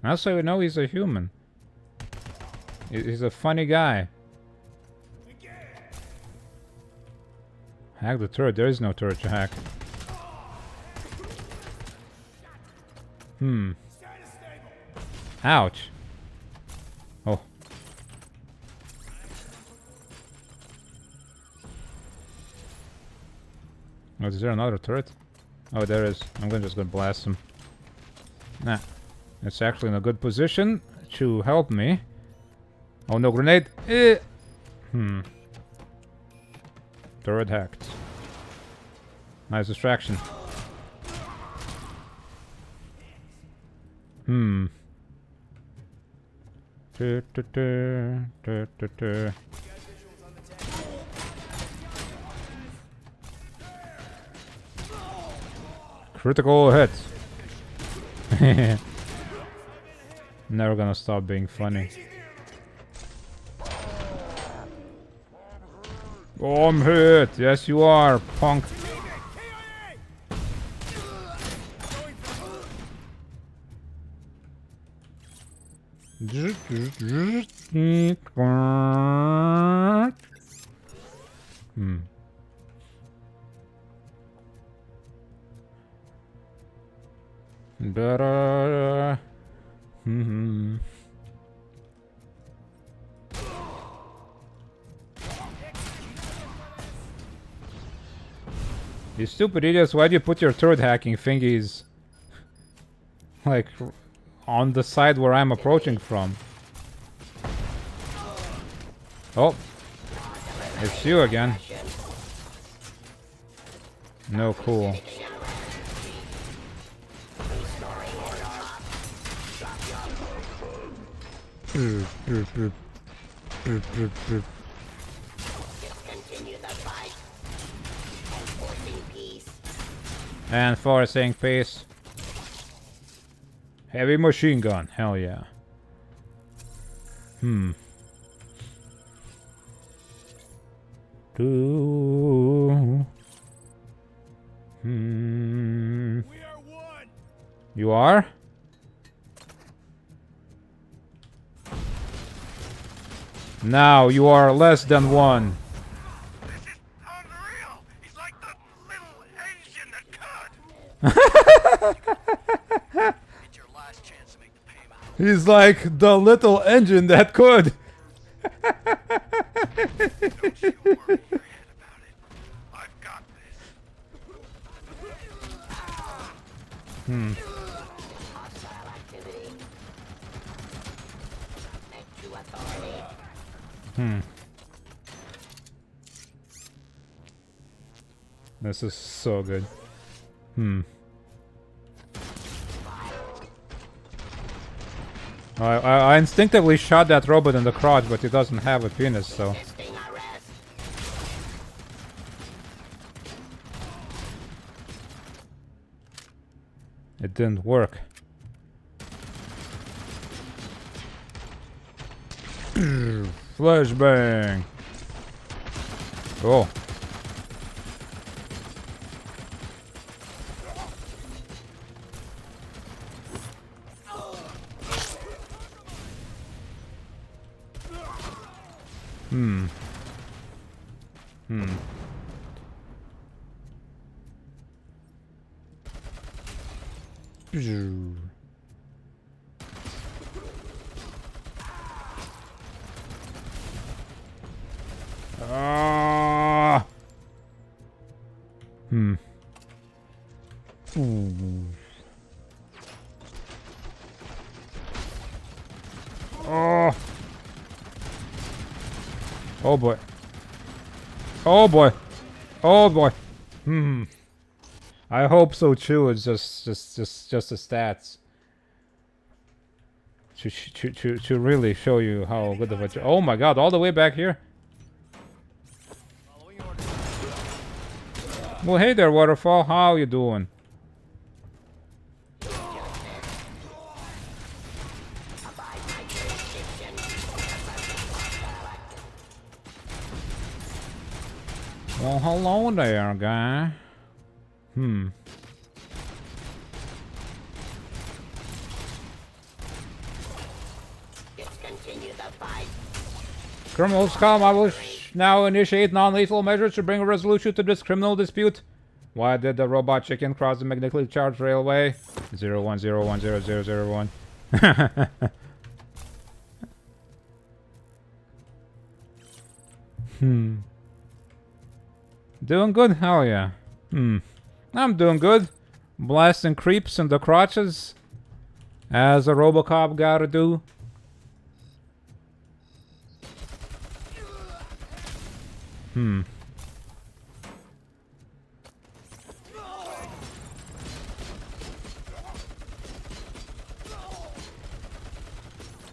Speaker 1: That's how we know he's a human. He's a funny guy. Hack the turret. There is no turret to hack. Ouch. Oh. Oh, is there another turret? Oh, there is. I'm just gonna blast him. Nah. It's actually in a good position to help me. Oh, no grenade. Turret hacked. Nice distraction. Critical hit. Never gonna stop being funny. Oh, I'm hit. Yes, you are, punk. Better. You stupid idiots, why do you put your turret hacking thingies like on the side where I'm approaching from? Oh, it's you again. No, cool. And forcing peace. Heavy machine gun, hell yeah. You are? Now you are less than one. He's like the little engine that could.
Speaker 16: Don't you worry your head about it. I've got this.
Speaker 1: This is so good. I instinctively shot that robot in the crotch, but he doesn't have a penis, so... It didn't work. Flashbang! Oh. Hmm. Ah. Ooh. Oh. Oh boy. Oh boy. Oh boy. I hope so too. It's just the stats. To really show you how good of a... Oh my god, all the way back here? Well, hey there, Waterfall. How you doing? Well, hello there, guy.
Speaker 12: Discontinue the fight.
Speaker 1: Criminals come. I will now initiate non-lethal measures to bring a resolution to this criminal dispute. Why did the robot chicken cross the magnetically charged railway? 01010001. Doing good? Hell yeah. I'm doing good. Blasting creeps in the crotches. As a RoboCop gotta do.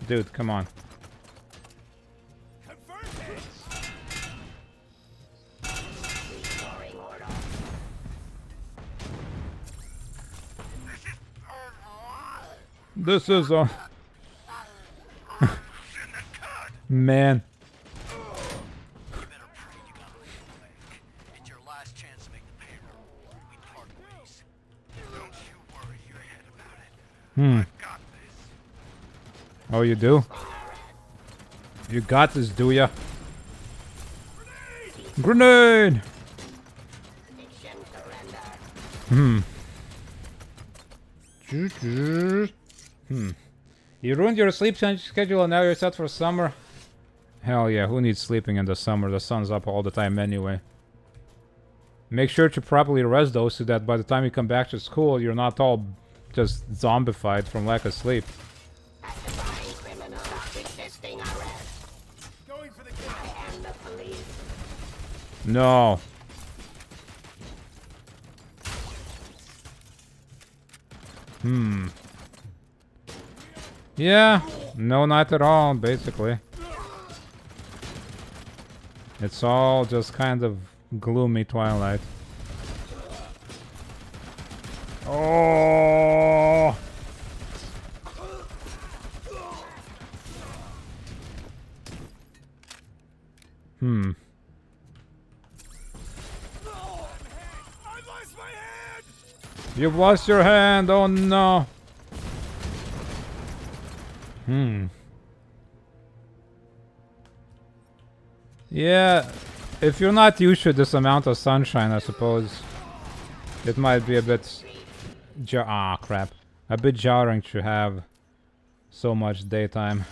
Speaker 1: Dude, come on. This is a... Man. Oh, you do? You got this, do ya? Grenade! You ruined your sleep schedule and now you're set for summer? Hell yeah, who needs sleeping in the summer? The sun's up all the time anyway. Make sure to properly rest though, so that by the time you come back to school, you're not all just zombified from lack of sleep. No. Yeah, no, not at all, basically. It's all just kind of gloomy twilight. Oh! You've lost your hand, oh no! Yeah, if you're not used to this amount of sunshine, I suppose it might be a bit... crap. A bit jarring to have so much daytime.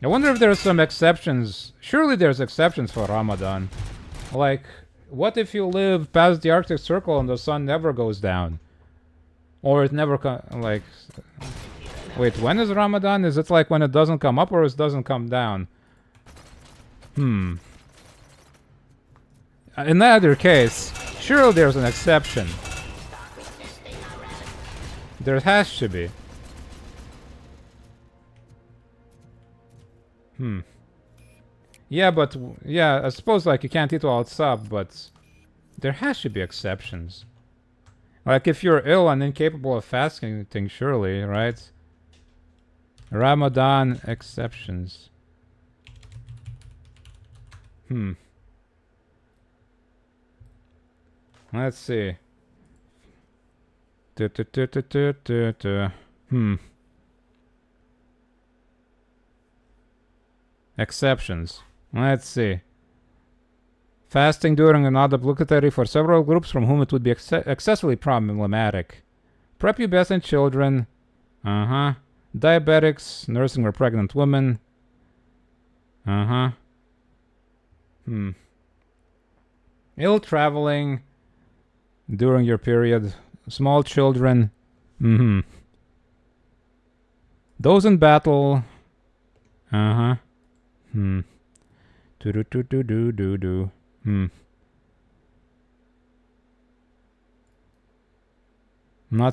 Speaker 1: I wonder if there are some exceptions. Surely there's exceptions for Ramadan. Like, what if you live past the Arctic Circle and the sun never goes down? Or it never like... Wait, when is Ramadan? Is it like when it doesn't come up or it doesn't come down? In either case, surely there's an exception. There has to be. Yeah, but yeah, I suppose like you can't eat while it's up, but there has to be exceptions. Like if you're ill and incapable of fasting, surely, right? Ramadan exceptions. Let's see. Exceptions. Let's see. Fasting during an obligatory for several groups from whom it would be excessively problematic. Prepubescent children. Diabetics, nursing or pregnant women. Ill traveling during your period. Small children. Those in battle. Not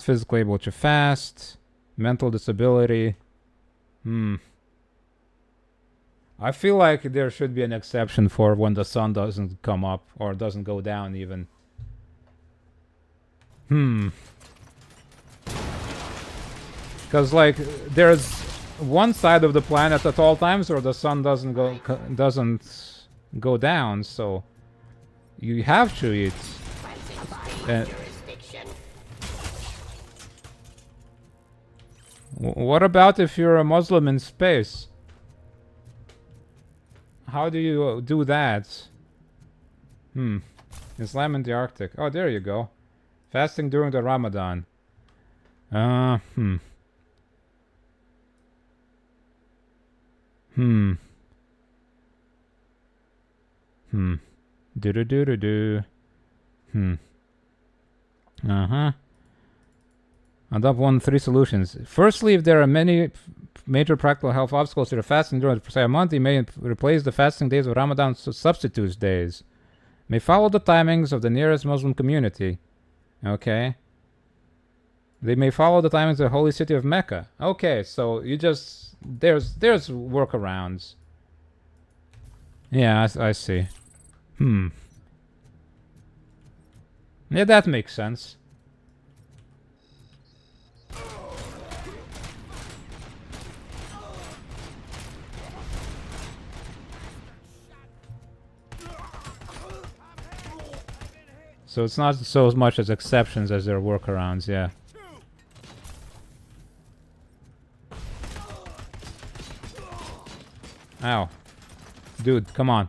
Speaker 1: physically able to fast. Mental disability. I feel like there should be an exception for when the sun doesn't come up or doesn't go down even. Because like there's one side of the planet at all times where the sun doesn't go down, so you have to eat. What about if you're a Muslim in space? How do you do that? Islam in the Arctic. Oh, there you go. Fasting during the Ramadan. Adopt 3 solutions. Firstly, if there are many major practical health obstacles to the fasting during the precise month, you may replace the fasting days with Ramadan substitute days. May follow the timings of the nearest Muslim community. Okay. They may follow the timings of the holy city of Mecca. Okay, so you just there's workarounds. Yeah, I see. Yeah, that makes sense. So it's not so much as exceptions as there are workarounds, yeah. Ow. Dude, come on.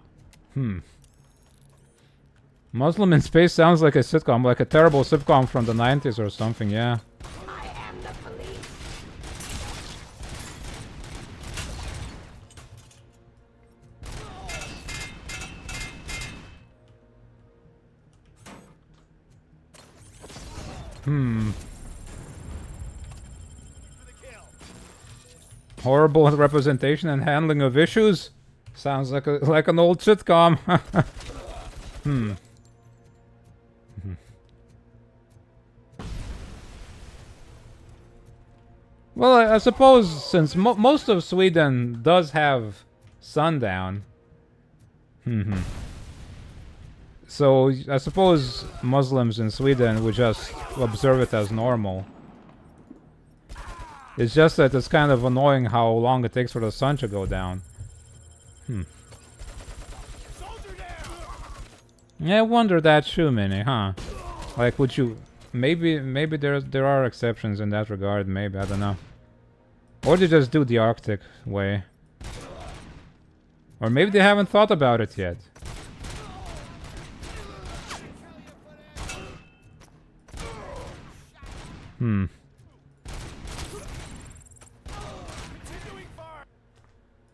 Speaker 1: Muslim in Space sounds like a sitcom, like a terrible sitcom from the 90s or something, yeah.
Speaker 12: I am the police.
Speaker 1: Horrible representation and handling of issues? Sounds like an old sitcom. Well, I suppose since most of Sweden does have sundown. So I suppose Muslims in Sweden would just observe it as normal. It's just that it's kind of annoying how long it takes for the sun to go down. Yeah, I wonder that too, Minnie, huh? Like, would you... Maybe there are exceptions in that regard, maybe, I don't know. Or they just do the Arctic way. Or maybe they haven't thought about it yet.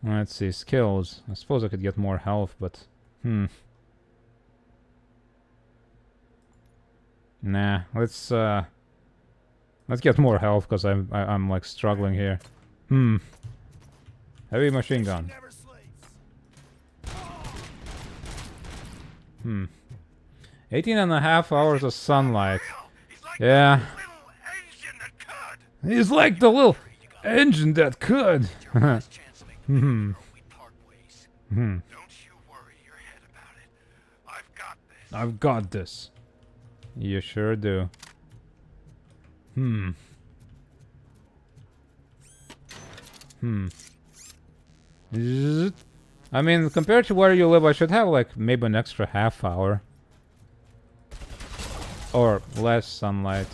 Speaker 1: Let's see, skills. I suppose I could get more health, but... Nah, let's get more health, because I'm like struggling here. Heavy machine gun. 18.5 hours of sunlight. Yeah. He's like the little engine that could. Hmm. Hmm. I've got this. You sure do. Hmm. Hmm. I mean, compared to where you live, I should have like maybe an extra half hour. Or less sunlight.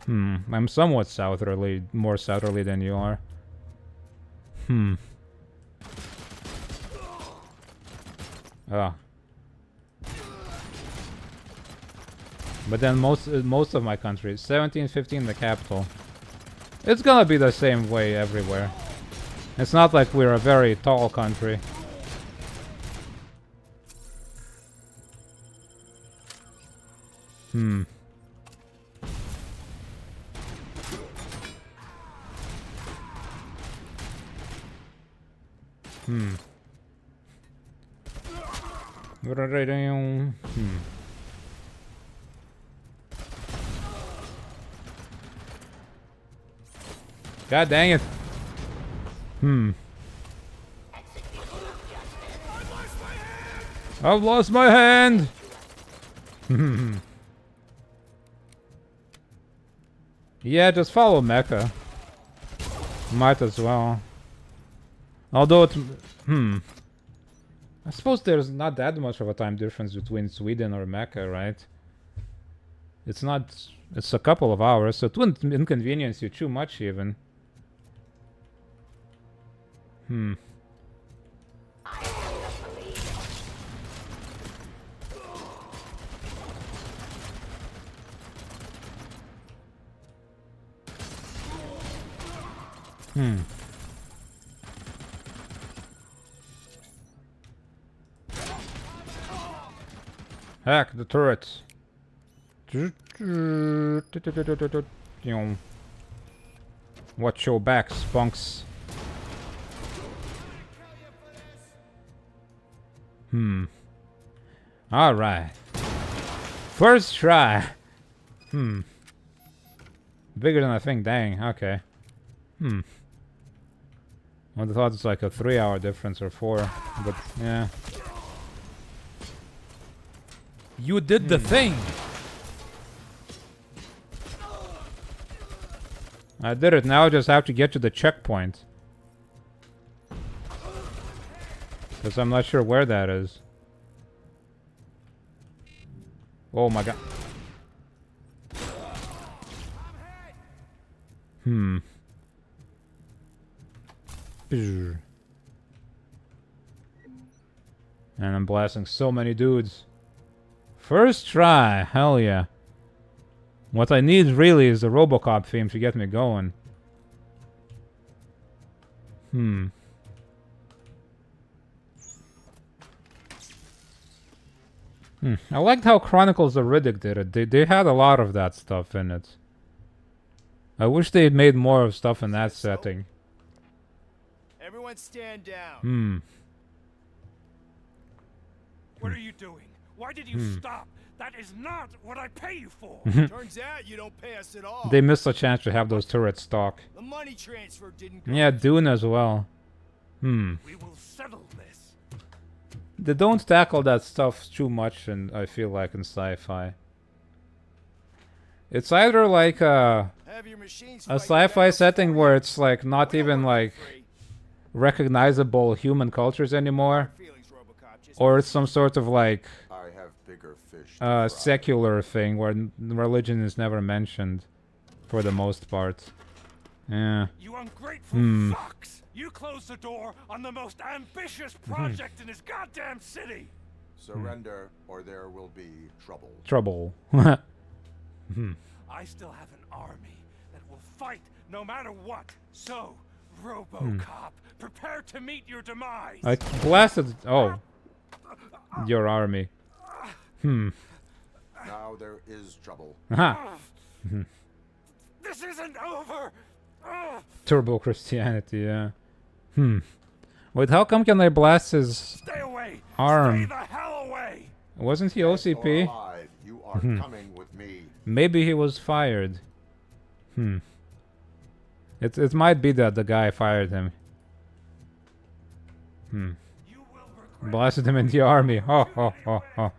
Speaker 1: Hmm. I'm somewhat southerly, more southerly than you are. Hmm. Ah. But then most of my country, 1715 the capital. It's gonna be the same way everywhere. It's not like we're a very tall country. Hmm. Hmm. Hmm. God dang it. Hmm. I've lost my hand. Hmm. Yeah, just follow Mecca. Might as well. Although it's... Hmm. I suppose there's not that much of a time difference between Sweden or Mecca, right? It's not... It's a couple of hours, so it wouldn't inconvenience you too much even. Hmm. Hmm. Hack the turrets. Watch your back, spunks. Hmm. Alright. First try. Hmm. Bigger than I think, dang, okay. Hmm. I would have thought it's like a 3-hour difference or 4, but yeah. You did the thing! I did it, now I just have to get to the checkpoint. Because I'm not sure where that is. Oh my god. Hmm. And I'm blasting so many dudes. First try, hell yeah. What I need really is the RoboCop theme to get me going. Hmm. I liked how Chronicles of Riddick did it. They had a lot of that stuff in it. I wish they had made more of stuff in that setting.
Speaker 7: Everyone stand down.
Speaker 1: Hmm.
Speaker 6: What are you doing? Why did you stop? That is not what I pay you for.
Speaker 7: Turns out you don't pay us at all.
Speaker 1: They missed a chance to have those turrets stock.
Speaker 7: The money transfer didn't go.
Speaker 1: Yeah, Dune as well. Hmm.
Speaker 6: We will settle this.
Speaker 1: They don't tackle that stuff too much, and I feel like in sci-fi. It's either like a sci-fi setting where it's like not even like recognizable human cultures anymore, or it's some sort of like secular thing where religion is never mentioned for the most part. Yeah.
Speaker 6: You ungrateful fucks! You closed the door on the most ambitious project in this goddamn city!
Speaker 3: Surrender, or there will be trouble.
Speaker 1: Trouble.
Speaker 6: I still have an army that will fight no matter what. So, RoboCop, prepare to meet your demise.
Speaker 1: I blasted. Oh, your army.
Speaker 3: Now there is trouble.
Speaker 6: This isn't over.
Speaker 1: Turbo Christianity, yeah. Wait, how come can I blast his
Speaker 2: Stay away.
Speaker 1: arm?
Speaker 2: Stay the hell away.
Speaker 1: Wasn't he
Speaker 3: Dead or
Speaker 1: OCP?
Speaker 3: alive, you are coming with me.
Speaker 1: Maybe he was fired. It might be that the guy fired him. Blasted him in the army. Ho ho ho ho.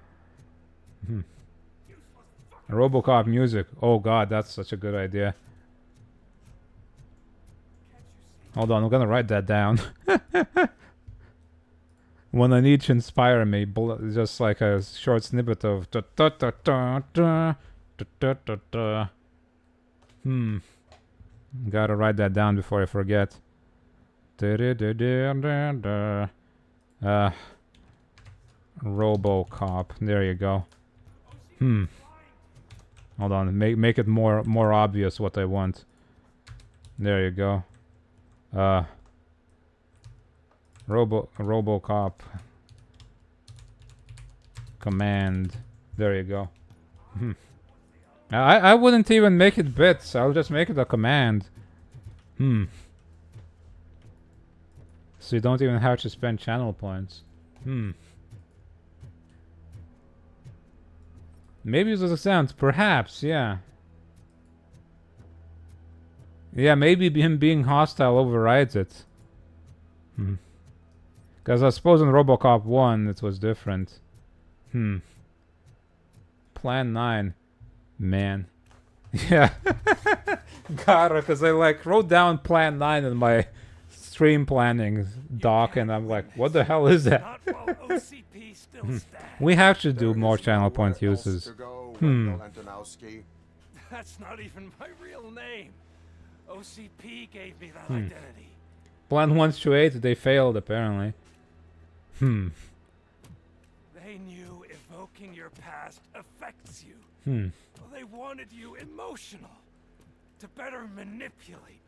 Speaker 1: RoboCop music. Oh god, that's such a good idea. Hold on, I'm gonna write that down. When I need to inspire me, just like a short snippet of Gotta write that down before I forget. RoboCop. There you go. Hold on. Make it more obvious what I want. There you go. RoboCop. Command. There you go. I wouldn't even make it bits. I'll just make it a command. So you don't even have to spend channel points. Maybe use as a sound. Perhaps, yeah. Yeah, maybe him being hostile overrides it. Because I suppose in RoboCop 1 it was different. Plan 9. Man. Yeah. Got it, because I like wrote down Plan 9 in my stream planning doc and I'm like, what the hell is that? We have to do more channel point uses.
Speaker 2: That's not even my real name. OCP gave me that identity.
Speaker 1: Plan 1 to 8, they failed apparently.
Speaker 2: They knew evoking your past affects you. They wanted you emotional to better manipulate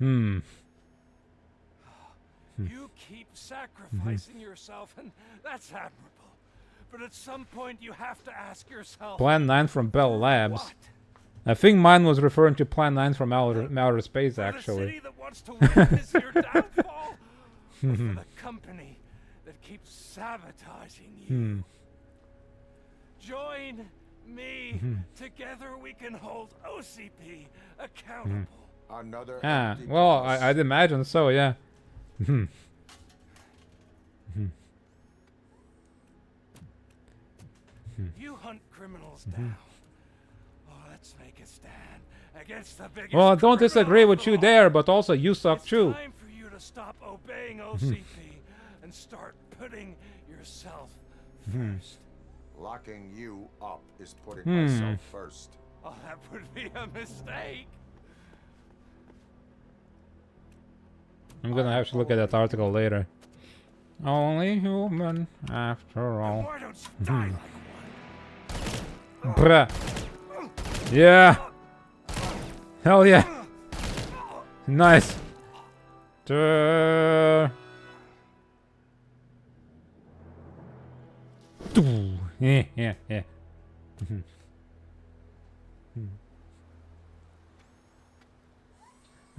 Speaker 2: you. You keep sacrificing yourself, and that's admirable. But at some point, you have to ask yourself...
Speaker 1: Plan 9 from Bell Labs. I think mine was referring to Plan 9 from outer space, actually.
Speaker 2: The city that wants to witness your downfall, or for the company that keeps sabotaging you. Join me. Together we can hold OCP accountable.
Speaker 3: Another
Speaker 1: well, I'd imagine so, yeah.
Speaker 2: You hunt criminals down. Oh, let's make a stand against the biggest.
Speaker 1: Well, I don't disagree with you there, but also you suck too.
Speaker 2: It's time for you to stop obeying OCP and start putting yourself first.
Speaker 3: Locking you up is putting myself first.
Speaker 2: Oh, that would be a mistake.
Speaker 1: I'm gonna have to look at that article later. Only human, after all.
Speaker 2: Why don't you die like
Speaker 1: Bruh. Yeah. Hell yeah. Nice. Yeah.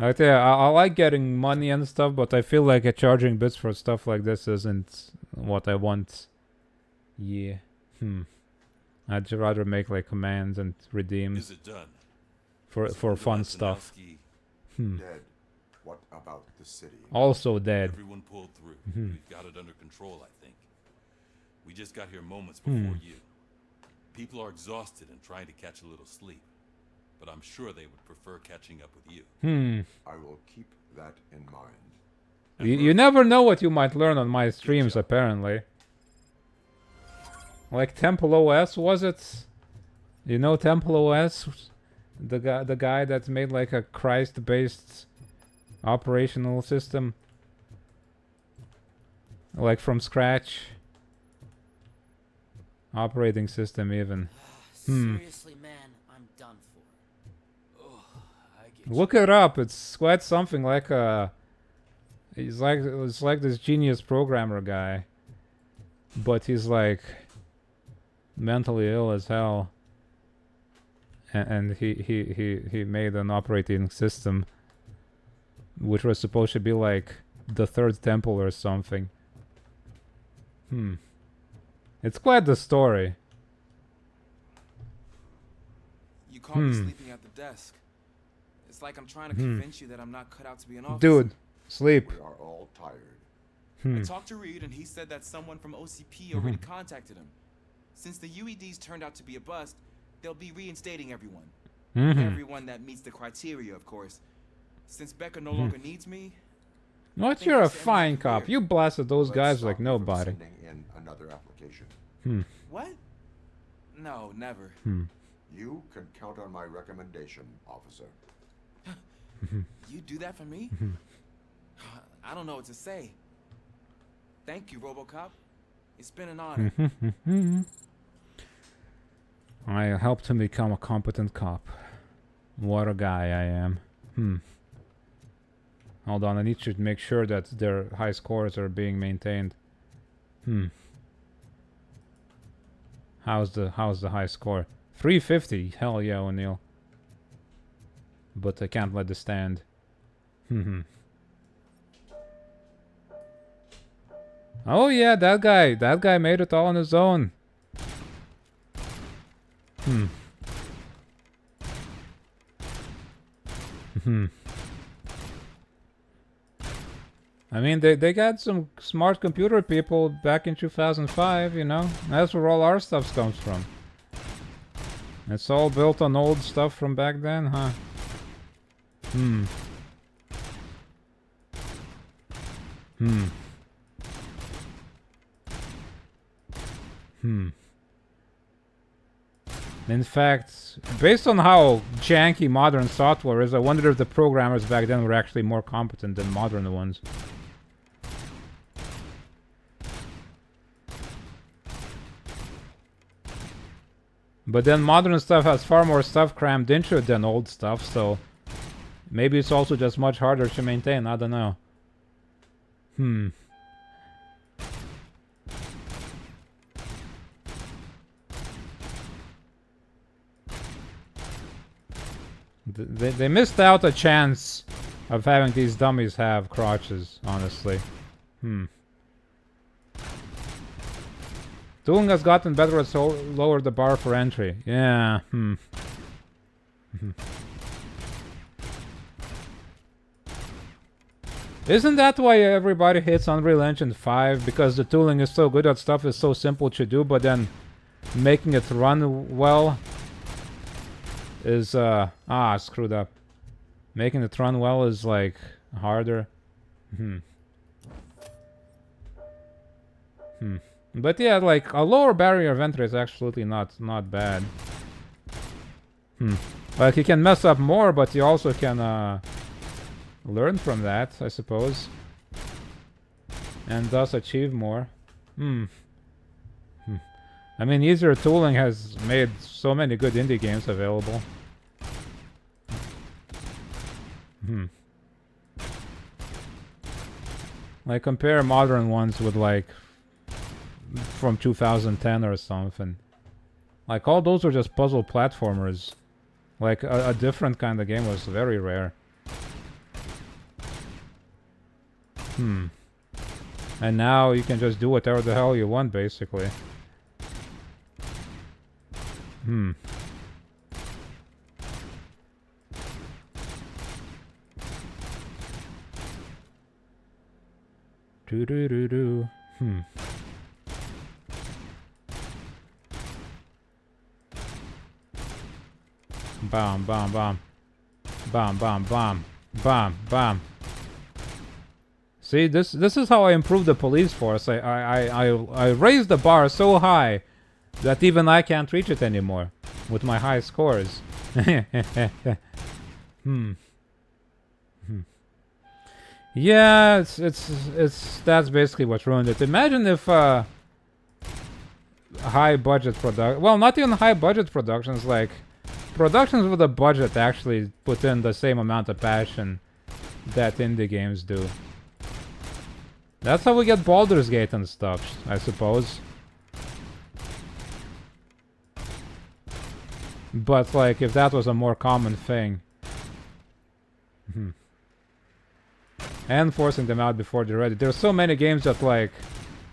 Speaker 1: I like getting money and stuff, but I feel like charging bits for stuff like this isn't what I want. Yeah. I'd rather make like commands and redeem.
Speaker 2: Is it done?
Speaker 1: For fun stuff.
Speaker 3: Dead. What about the city?
Speaker 1: Also dead.
Speaker 2: Everyone pulled through. We've got it under control, I think. We just got here moments before you. People are exhausted and trying to catch a little sleep. But I'm sure they would prefer catching up with you.
Speaker 3: I will keep that in mind.
Speaker 1: You never know what you might learn on my streams, apparently. Like Temple OS, was it? You know Temple OS? The guy that made like a Christ-based operational system? Like from scratch. Operating system even.
Speaker 19: Seriously, man, I'm done for.
Speaker 1: Look it up. It's quite something. Like it's like this genius programmer guy, but he's like mentally ill as hell, and he made an operating system which was supposed to be like the third temple or something. It's quite the story.
Speaker 17: You caught me sleeping at the desk. It's like I'm trying to convince you that I'm not cut out to be an officer.
Speaker 1: Dude, sleep.
Speaker 3: We are all tired.
Speaker 17: I talked to Reed, and he said that someone from OCP already contacted him. Since the UEDs turned out to be a bust, they'll be reinstating everyone. Everyone that meets the criteria, of course. Since Becca no longer needs me...
Speaker 1: What? You're a fine cop. You blasted those guys like nobody.
Speaker 3: Sending in another application.
Speaker 17: What? No, never.
Speaker 3: You can count on my recommendation, officer.
Speaker 17: You do that for me? I don't know what to say. Thank you, RoboCop. It's been an honor.
Speaker 1: I helped him become a competent cop. What a guy I am. Hold on, I need to make sure that their high scores are being maintained. How's the high score? 350. Hell yeah, O'Neill. But I can't let this stand. Oh yeah, that guy made it all on his own. I mean, they got some smart computer people back in 2005, you know? That's where all our stuff comes from. It's all built on old stuff from back then, huh? In fact, based on how janky modern software is, I wonder if the programmers back then were actually more competent than modern ones. But then modern stuff has far more stuff crammed into it than old stuff, so maybe it's also just much harder to maintain, I don't know. They missed out a chance of having these dummies have crotches, honestly. Tooling has gotten better at lower the bar for entry. Yeah, Isn't that why everybody hates Unreal Engine 5? Because the tooling is so good, that stuff is so simple to do, but then making it run well is, screwed up. Making it run well is, like, harder. But yeah, like, a lower barrier of entry is absolutely not bad. Like, you can mess up more, but you also can, learn from that, I suppose. And thus achieve more. I mean, easier tooling has made so many good indie games available. Like, compare modern ones with, like, from 2010 or something. Like, all those are just puzzle platformers. Like, a different kind of game was very rare. And now you can just do whatever the hell you want, basically. Do. Bam, bam, bam. Bam, bam, bam. Bam, bam. See, this is how I improve the police force. I raised the bar so high that even I can't reach it anymore with my high scores. Yeah, it's that's basically what ruined it. Imagine if high budget well, not even high budget productions, like productions with a budget actually put in the same amount of passion that indie games do. That's how we get Baldur's Gate and stuff, I suppose. But like, if that was a more common thing. and forcing them out before they're ready. There's so many games that like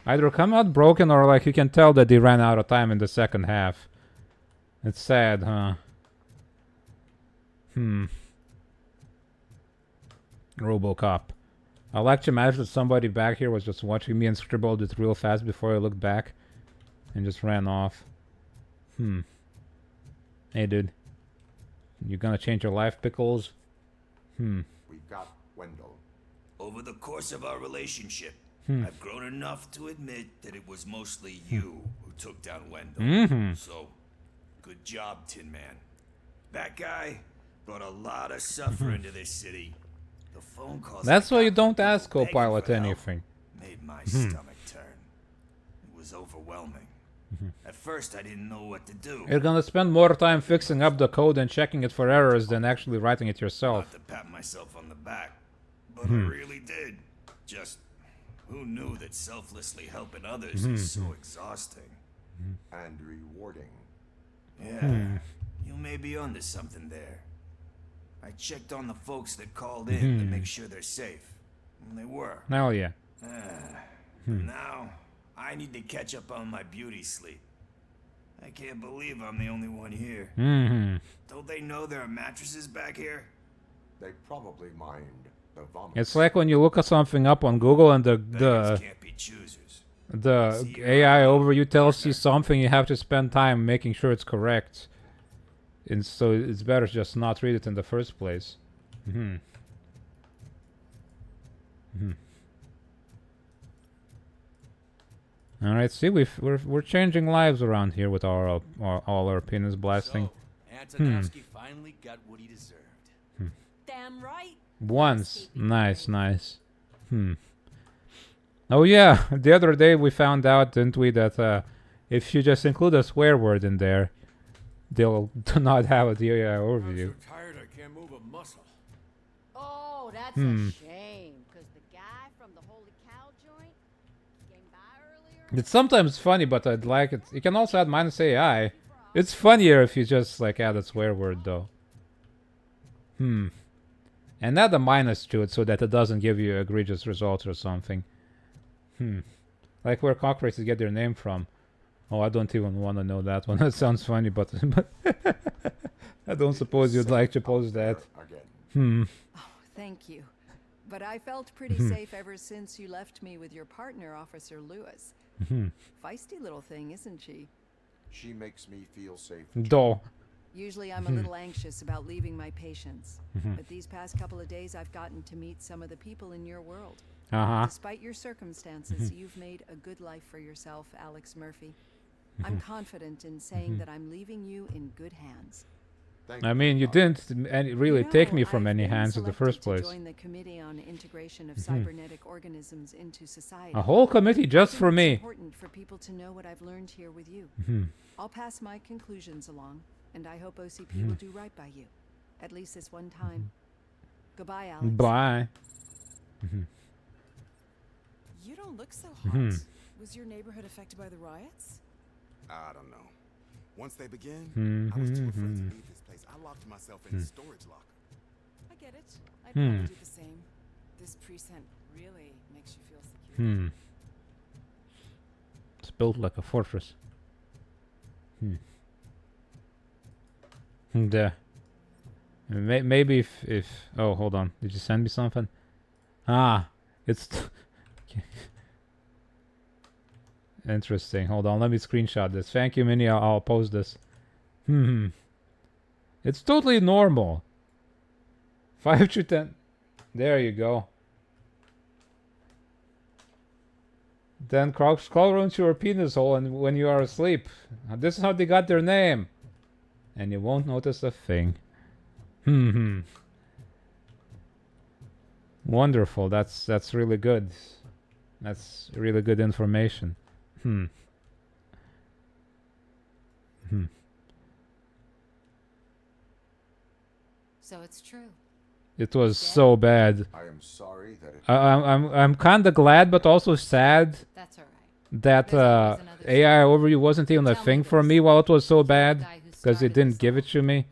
Speaker 1: either come out broken or like you can tell that they ran out of time in the second half. It's sad, huh? RoboCop. I like to imagine that somebody back here was just watching me and scribbled it real fast before I looked back and just ran off. Hey, dude. You gonna change your life, Pickles?
Speaker 3: We've got Wendell.
Speaker 18: Over the course of our relationship, I've grown enough to admit that it was mostly you who took down Wendell. So, good job, Tin Man. That guy brought a lot of suffering to this city. The phone calls.
Speaker 1: That's why you don't ask Copilot anything.
Speaker 18: Made my stomach turn. It was overwhelming. At first, I didn't know what to do.
Speaker 1: You're gonna spend more time fixing up the code and checking it for errors than actually writing it yourself.
Speaker 18: Not to pat myself on the back, but I really did. Just, who knew that selflessly helping others is so exhausting
Speaker 3: and rewarding?
Speaker 18: Yeah, you may be onto something there. I checked on the folks that called in to make sure they're safe, and they were.
Speaker 1: Hell yeah.
Speaker 18: Now, I need to catch up on my beauty sleep. I can't believe I'm the only one here. Don't they know there are mattresses back here?
Speaker 3: They probably mind the vomit.
Speaker 1: It's like when you look at something up on Google and the
Speaker 18: can't be choosers.
Speaker 1: The AI overview tells you something, you have to spend time making sure it's correct. And so it's better just not read it in the first place. All right, see, we're changing lives around here with all our penis blasting.
Speaker 11: So, Antonovsky finally got what he deserved.
Speaker 5: Damn right.
Speaker 1: Once, nice. Oh yeah, the other day we found out, didn't we, that if you just include a swear word in there, they'll not have a AI overview.
Speaker 10: I'm so tired I can't move a muscle.
Speaker 4: Oh, that's a shame, because the guy from the Holy Cow joint came by earlier.
Speaker 1: It's sometimes funny, but I'd like it. You can also add -AI. It's funnier if you just like add a swear word though. And add a minus to it so that it doesn't give you egregious results or something. Like where cockroaches get their name from. Oh, I don't even want to know that one. That sounds funny, but I don't suppose you'd like to post that.
Speaker 20: Oh, thank you. But I felt pretty safe ever since you left me with your partner, Officer Lewis. Feisty little thing, isn't she?
Speaker 3: She makes me feel safe.
Speaker 1: Duh.
Speaker 20: Usually I'm a little anxious about leaving my patients. But these past couple of days I've gotten to meet some of the people in your world. Despite your circumstances, you've made a good life for yourself, Alex Murphy. I'm confident in saying that I'm leaving you in good hands.
Speaker 1: I mean, you didn't really take me from any hands in the first place.
Speaker 20: Join the Committee on Integration of Cybernetic Organisms into Society.
Speaker 1: A whole committee just for me.
Speaker 20: It's important for people to know what I've learned here with you. I'll pass my conclusions along, and I hope OCP will do right by you. At least this one time. Goodbye, Alex.
Speaker 1: Bye.
Speaker 23: You don't look so hot. Was your neighborhood affected by the riots?
Speaker 24: I don't know. Once they begin, I was too afraid to leave this place. I locked myself in a storage locker.
Speaker 23: I get it. I'd probably do the same. This precinct really makes you feel secure.
Speaker 1: It's built like a fortress. And maybe if oh, hold on. Did you send me something? It's interesting. Hold on, let me screenshot this. Thank you, Minnie. I'll post this. It's totally normal. 5 to 10. There you go. Then crawl into your penis hole and when you are asleep. This is how they got their name. And you won't notice a thing. Wonderful. That's really good. That's really good information.
Speaker 9: So it's true.
Speaker 1: It was so bad.
Speaker 3: I am sorry that it
Speaker 1: I'm kind of glad, but also sad.
Speaker 9: That's all right.
Speaker 1: That AI overview wasn't even a thing for me while it was so bad, because it didn't give it to me.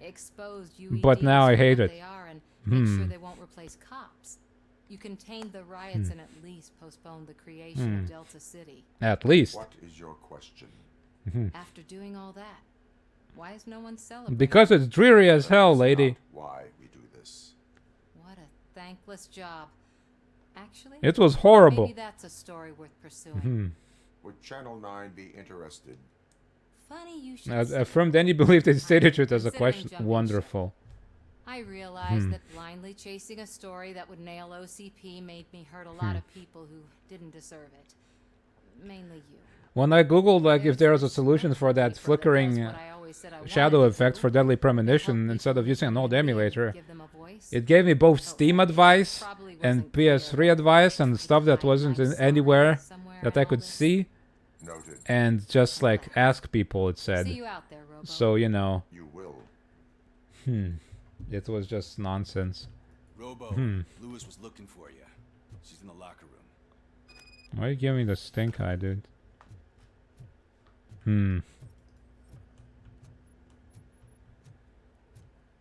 Speaker 1: But now I hate it.
Speaker 9: Make sure they won't replace cops.
Speaker 8: You contained the riots and at least postponed the creation of Delta City.
Speaker 1: At least.
Speaker 3: What is your question?
Speaker 8: After doing all that, why is no one celebrating?
Speaker 1: Because it's dreary as hell, lady.
Speaker 3: Why we do this?
Speaker 8: What a thankless job. Actually,
Speaker 1: It was horrible.
Speaker 8: Maybe that's a story worth pursuing.
Speaker 3: Would Channel 9 be interested?
Speaker 8: Funny you should
Speaker 1: As
Speaker 8: say
Speaker 1: affirmed, any belief they stated it as a
Speaker 8: Considering
Speaker 1: question.
Speaker 8: jumping
Speaker 1: Wonderful.
Speaker 8: I realized that blindly chasing a story that would nail OCP made me hurt a lot of people who didn't deserve it. Mainly you.
Speaker 1: When I googled like if there was a solution for that flickering shadow effect for deadly premonition instead of using an old emulator, it gave me both Steam advice and PS3 advice and stuff that wasn't anywhere that I could see.
Speaker 3: Noted.
Speaker 1: And just like ask people, it said.
Speaker 8: See you out there, Robo.
Speaker 1: So you know.
Speaker 3: You will.
Speaker 1: It was just nonsense.
Speaker 11: Robo, Lewis was looking for you. She's in the locker room.
Speaker 1: Why are you giving me the stink eye, dude?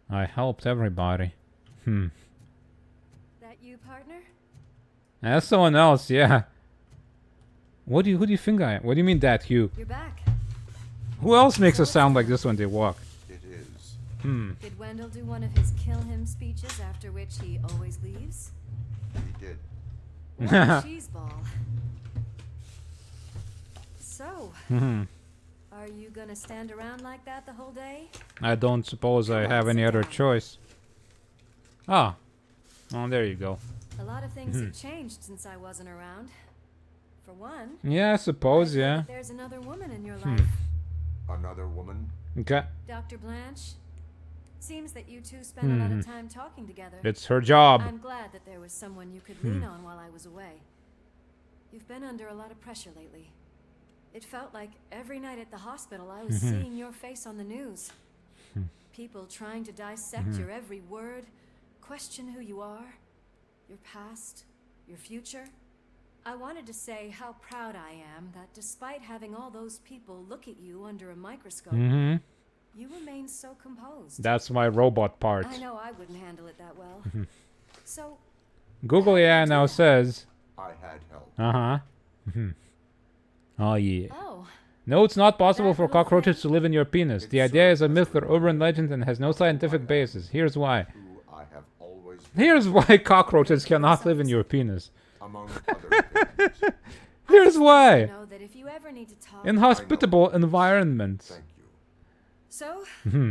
Speaker 1: I helped everybody.
Speaker 9: That you, partner?
Speaker 1: That's someone else, yeah. Who do you think I am? What do you mean that you?
Speaker 9: You're back.
Speaker 1: Who else makes a sound like this when they walk?
Speaker 3: It is.
Speaker 9: Did Wendell do one of his kill him speeches after which he always leaves?
Speaker 3: He did.
Speaker 9: What a cheeseball. So, are you gonna stand around like that the whole day?
Speaker 1: I don't suppose I have any other choice. Ah. Oh, there you go.
Speaker 9: A lot of things have changed since I wasn't around. For one,
Speaker 1: Yeah, I suppose, yeah.
Speaker 9: there's another woman in your life.
Speaker 3: Another woman?
Speaker 1: Okay.
Speaker 9: Dr. Blanche. Seems that you two spent a lot of time talking together.
Speaker 1: It's her job.
Speaker 9: I'm glad that there was someone you could lean on while I was away. You've been under a lot of pressure lately. It felt like every night at the hospital I was seeing your face on the news. People trying to dissect your every word, question who you are, your past, your future. I wanted to say how proud I am that despite having all those people look at you under a microscope, you remain so composed.
Speaker 1: That's my robot part.
Speaker 9: I know I wouldn't handle it that well. So,
Speaker 1: Google AI now says.
Speaker 3: I had help.
Speaker 1: Oh yeah.
Speaker 9: oh,
Speaker 1: No, it's not possible
Speaker 9: That
Speaker 1: for
Speaker 9: little
Speaker 1: cockroaches to live in your penis. The idea is a myth or urban legend and has no scientific basis. Here's why.
Speaker 3: Who I have always
Speaker 1: Here's why cockroaches cannot live in your penis.
Speaker 3: among other things.
Speaker 1: Here's why.
Speaker 9: know that if you ever need to talk.
Speaker 1: Inhospitable environments.
Speaker 3: Thank you.
Speaker 9: So,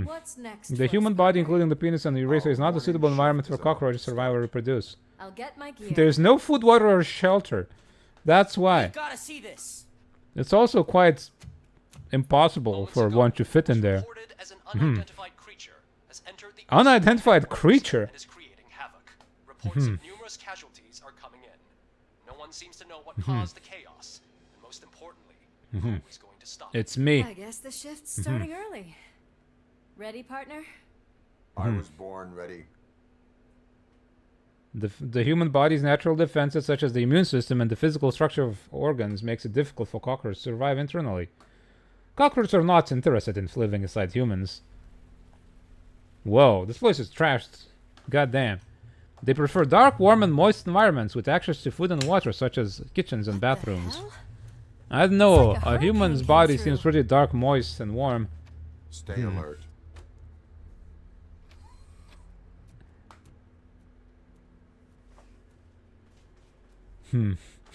Speaker 9: what's next?
Speaker 1: The
Speaker 9: for us,
Speaker 1: human body,
Speaker 9: partner?
Speaker 1: including the penis and the urethra, is not a suitable environment for cockroaches to survive or reproduce.
Speaker 9: I'll get my gear.
Speaker 1: There's no food, water, or shelter. That's why.
Speaker 7: You gotta see this.
Speaker 1: It's also quite impossible for one to fit in there.
Speaker 13: Reported as an unidentified creature has entered the
Speaker 1: Unidentified creature?
Speaker 13: and is creating havoc. Reports of numerous casualties are coming in. No one seems to know what caused the chaos, and most importantly, who is going to stop it.
Speaker 1: It's me.
Speaker 9: I guess the shift's starting early. Ready, partner?
Speaker 3: I was born ready.
Speaker 1: The human body's natural defenses, such as the immune system and the physical structure of organs, makes it difficult for cockroaches to survive internally. Cockroaches are not interested in living inside humans. Whoa, this place is trashed. Goddamn. They prefer dark, warm, and moist environments with access to food and water, such as kitchens and bathrooms. I don't know,
Speaker 9: like a
Speaker 1: a human's
Speaker 9: hurricane
Speaker 1: body
Speaker 9: came
Speaker 1: seems
Speaker 9: through.
Speaker 1: pretty dark, moist, and warm.
Speaker 3: Stay alert.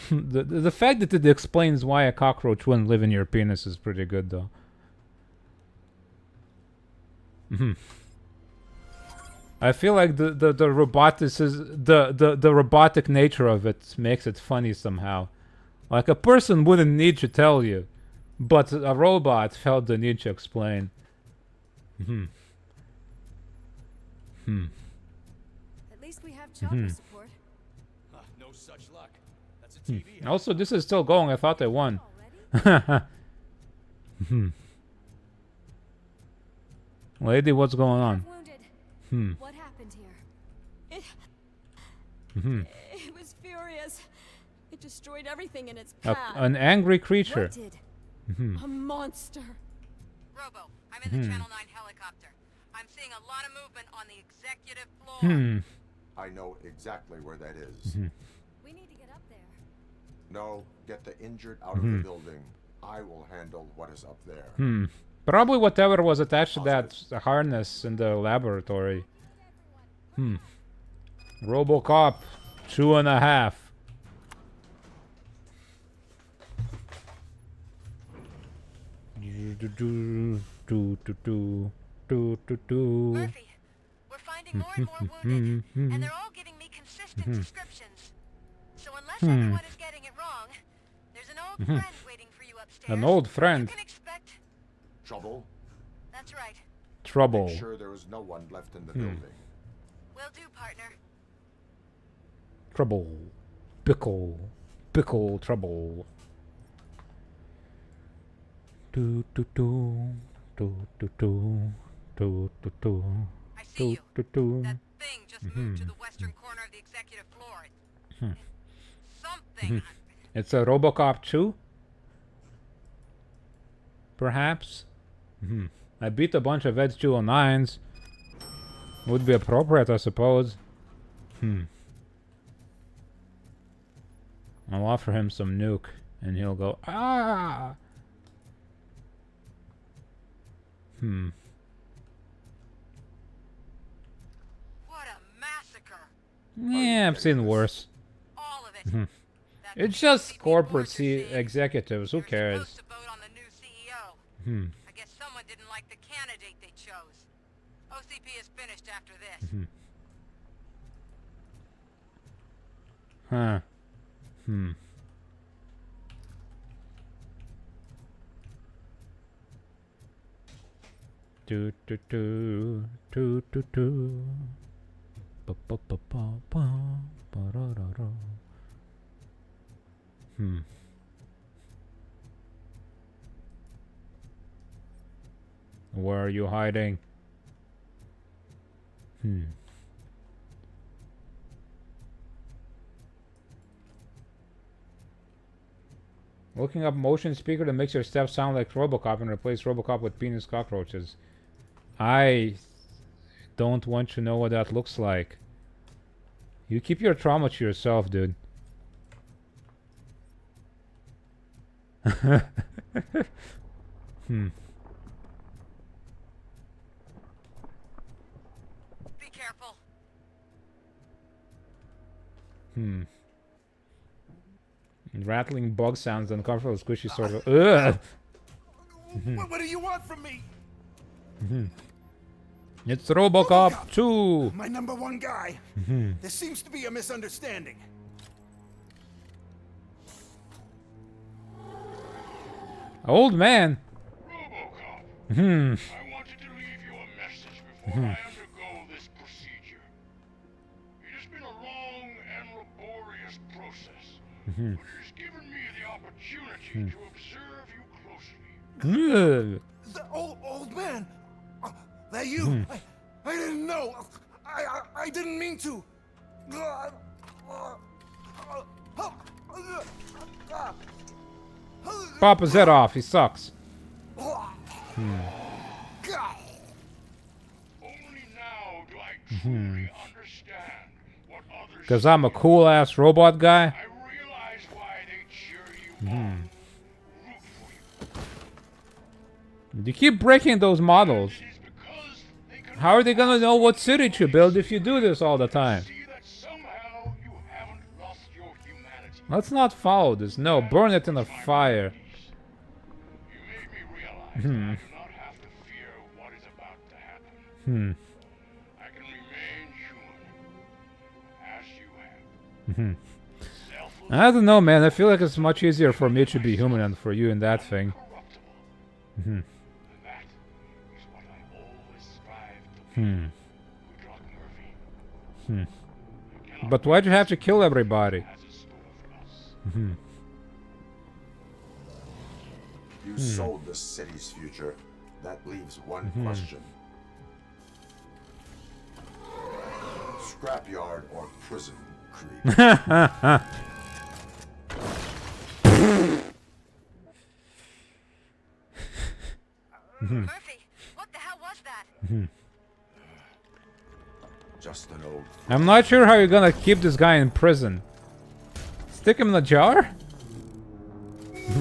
Speaker 1: The fact that it explains why a cockroach wouldn't live in your penis is pretty good, though. I feel like the robotic nature of it makes it funny somehow. Like a person wouldn't need to tell you, but a robot felt the need to explain.
Speaker 9: At least we have chopper support.
Speaker 11: No such luck. That's a TV.
Speaker 1: Also, this is still going. I thought I won. Lady, what's going on?
Speaker 9: Wounded. What happened here?
Speaker 5: It was furious. It destroyed everything in its path.
Speaker 1: An angry creature.
Speaker 9: What did?
Speaker 5: A monster.
Speaker 15: Robo, I'm in the Channel 9 helicopter. I'm seeing a lot of movement on the executive floor.
Speaker 3: I know exactly where that is.
Speaker 9: We need to get up there.
Speaker 3: No, get the injured out of the building. I will handle what is up there.
Speaker 1: Probably whatever was attached to that harness in the laboratory. RoboCop 2.5.
Speaker 15: Murphy, we're finding more and more wounded, and they're all giving me consistent descriptions. So unless everyone is getting it wrong, there's an old friend waiting for you upstairs.
Speaker 1: An old friend.
Speaker 15: You can expect
Speaker 3: Trouble?
Speaker 15: That's right.
Speaker 1: Trouble.
Speaker 3: Make sure there is no one left in the building.
Speaker 15: Will do, partner.
Speaker 1: Trouble. Pickle. Pickle trouble. Do do do. Do do do. Do do do.
Speaker 15: I see you.
Speaker 1: Do do.
Speaker 15: That thing just moved to the western corner of the executive floor. Something.
Speaker 1: It's a RoboCop 2? Perhaps? I beat a bunch of Ed209s. Would be appropriate, I suppose. I'll offer him some nuke, and he'll go, ah!
Speaker 15: What a massacre.
Speaker 1: Yeah, I've seen worse.
Speaker 15: All of it.
Speaker 1: It's just corporate executives, who cares?
Speaker 15: To vote on the new CEO. I guess someone didn't like the candidate they chose. OCP is finished after this.
Speaker 1: Huh. Do do do do do do. Ba ba ba ba ba ba ra ra ra. Where are you hiding? Looking up motion speaker that makes your steps sound like RoboCop and replace RoboCop with penis cockroaches. I don't want to know what that looks like. You keep your trauma to yourself, dude.
Speaker 15: Be careful.
Speaker 1: Rattling bug sounds uncomfortable, squishy sort of. Ugh.
Speaker 11: What do you want from me?
Speaker 1: It's RoboCop 2.
Speaker 11: My number one guy. There seems to be a misunderstanding.
Speaker 1: Old man.
Speaker 10: RoboCop. I wanted to leave you a message before I undergo this procedure. It has been a long and laborious process, but it has given me the opportunity to observe you closely.
Speaker 11: The old man. That you? I didn't know. I didn't mean to.
Speaker 1: Pop his head off. He sucks.
Speaker 10: Only now do I truly understand what others.
Speaker 1: Because I'm a cool ass robot guy.
Speaker 10: I realize why they cheer you on, root for you.
Speaker 1: You keep breaking those models. How are they gonna know what city to build if you do this all the time? Let's not follow this. No, burn it in the fire.
Speaker 10: You made me realize that I do not have to fear what is about to happen. I can remain human, as you have.
Speaker 1: I don't know, man. I feel like it's much easier for me to be human than for you in that thing.
Speaker 10: And that is what I always strive to be. Good luck, Murphy.
Speaker 1: But why'd you have to kill everybody?
Speaker 3: You sold the city's future. That leaves one question. Scrapyard or prison, creep?
Speaker 15: Murphy, what the hell was that?
Speaker 3: Just an old.
Speaker 1: I'm not sure how you're gonna keep this guy in prison. Stick him in a jar?
Speaker 15: Do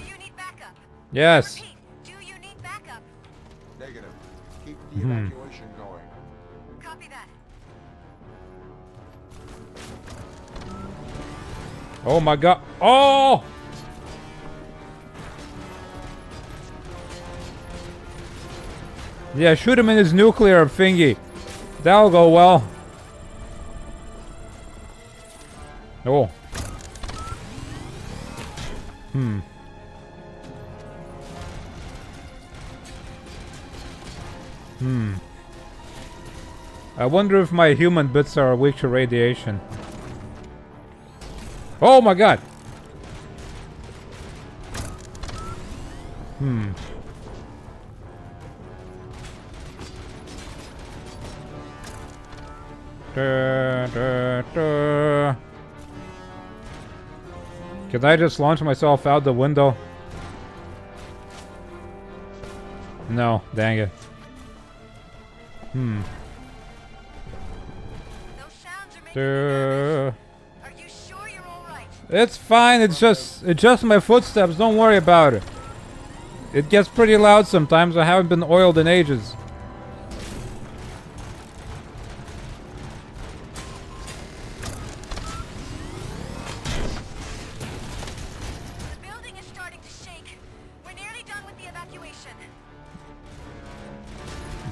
Speaker 15: you need backup?
Speaker 1: Yes.
Speaker 15: Repeat, do you need backup?
Speaker 3: Negative. Keep the evacuation going.
Speaker 15: Copy that.
Speaker 1: Oh my god. Oh! Yeah, shoot him in his nuclear thingy. That'll go well. Oh. I wonder if my human bits are weak to radiation. Oh my god! Can I just launch myself out the window? No, dang it.
Speaker 15: Those sounds are making me nervous. Are you sure you're all right?
Speaker 1: It's fine, it's just my footsteps, don't worry about it. It gets pretty loud sometimes, I haven't been oiled in ages.
Speaker 15: The building is starting to shake. We're nearly done with the evacuation.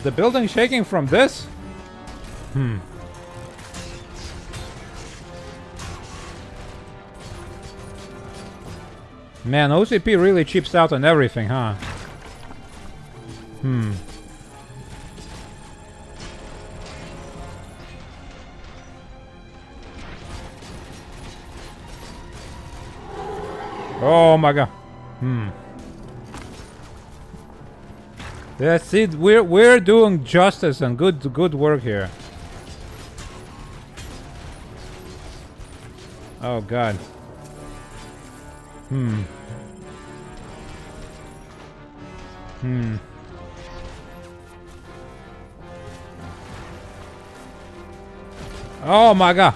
Speaker 1: The building shaking from this? Man, OCP really cheaps out on everything, huh? Oh my god. Yeah, see, we're doing justice and good work here. Oh god. Oh my god.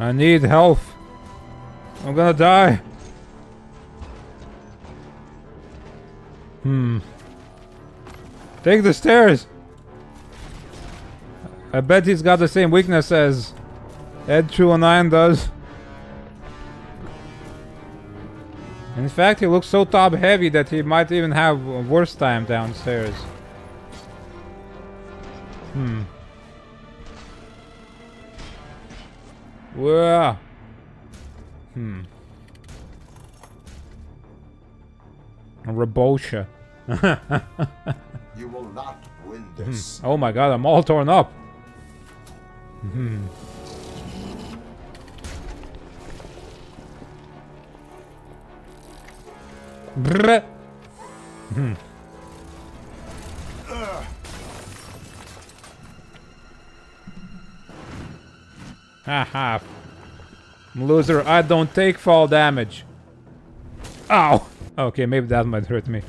Speaker 1: I need health. I'm gonna die. Take the stairs. I bet he's got the same weakness as Ed209 does. In fact, he looks so top heavy that he might even have a worse time downstairs. Whoa. Rabosha.
Speaker 3: You will not win this.
Speaker 1: Oh my god, I'm all torn up. Brrr. Haha. Loser, I don't take fall damage. Ow! Okay, maybe that might hurt me.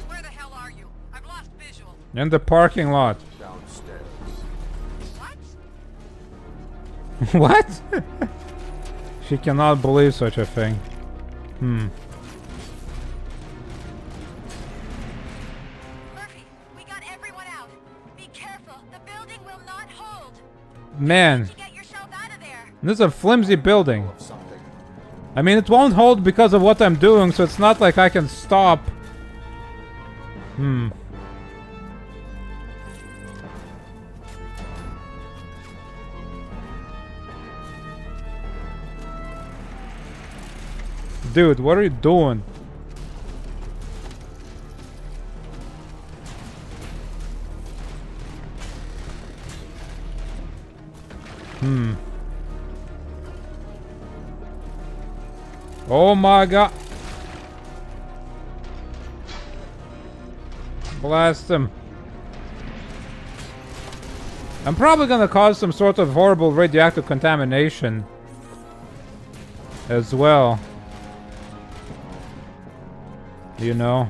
Speaker 15: Where the hell are you? I've lost visual.
Speaker 1: In the parking lot.
Speaker 3: Downstairs.
Speaker 15: What?
Speaker 1: What? She cannot believe such a thing.
Speaker 15: Murphy, we got everyone out. Be careful. The building will not hold.
Speaker 1: Man,
Speaker 15: Get yourself out of there.
Speaker 1: this is a flimsy building. I mean, it won't hold because of what I'm doing, so it's not like I can stop. Dude, what are you doing? Oh my god. Blast him. I'm probably gonna cause some sort of horrible radioactive contamination as well. You know.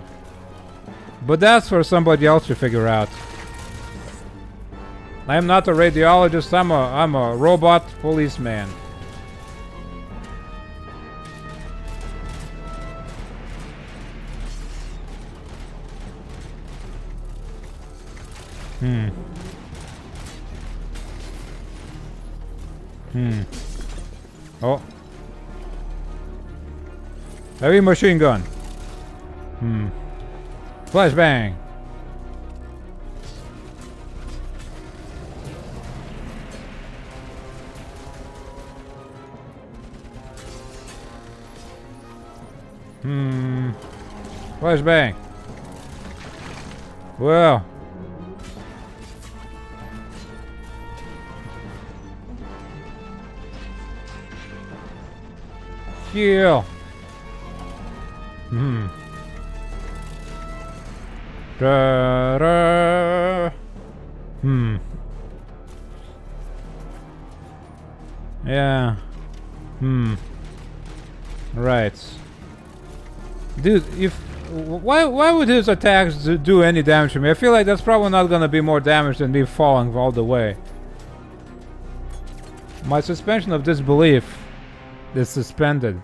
Speaker 1: But that's for somebody else to figure out. I am not a radiologist, I'm a robot policeman. Oh. Heavy machine gun. Flashbang. Flashbang. Well. Heal. Da, da. Yeah. Right. Dude, why would his attacks do any damage to me? I feel like that's probably not gonna be more damage than me falling all the way. My suspension of disbelief is suspended.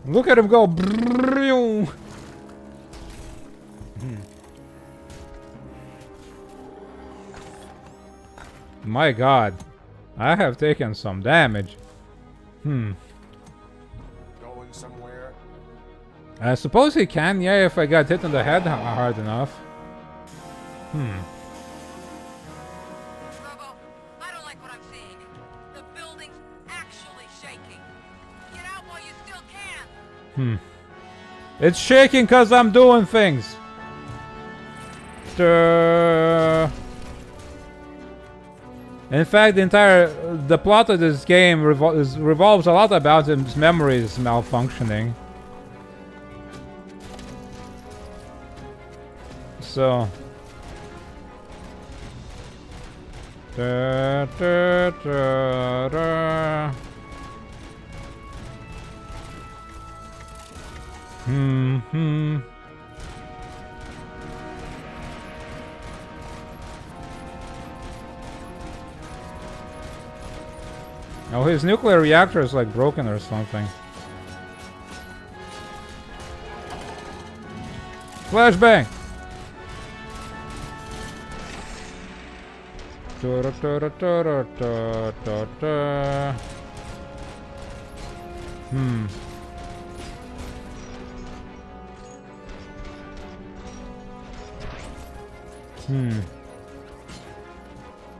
Speaker 1: Look at him go. My god. I have taken some damage.
Speaker 3: Going somewhere?
Speaker 1: I suppose he can, yeah, if I got hit in the head hard enough.
Speaker 15: Robo, I don't like what I'm seeing. The building's actually shaking. Get out while you still can.
Speaker 1: It's shaking cause I'm doing things. In fact, the plot of this game revolves a lot about his memories malfunctioning. So. Oh, his nuclear reactor is like broken or something. Flashbang!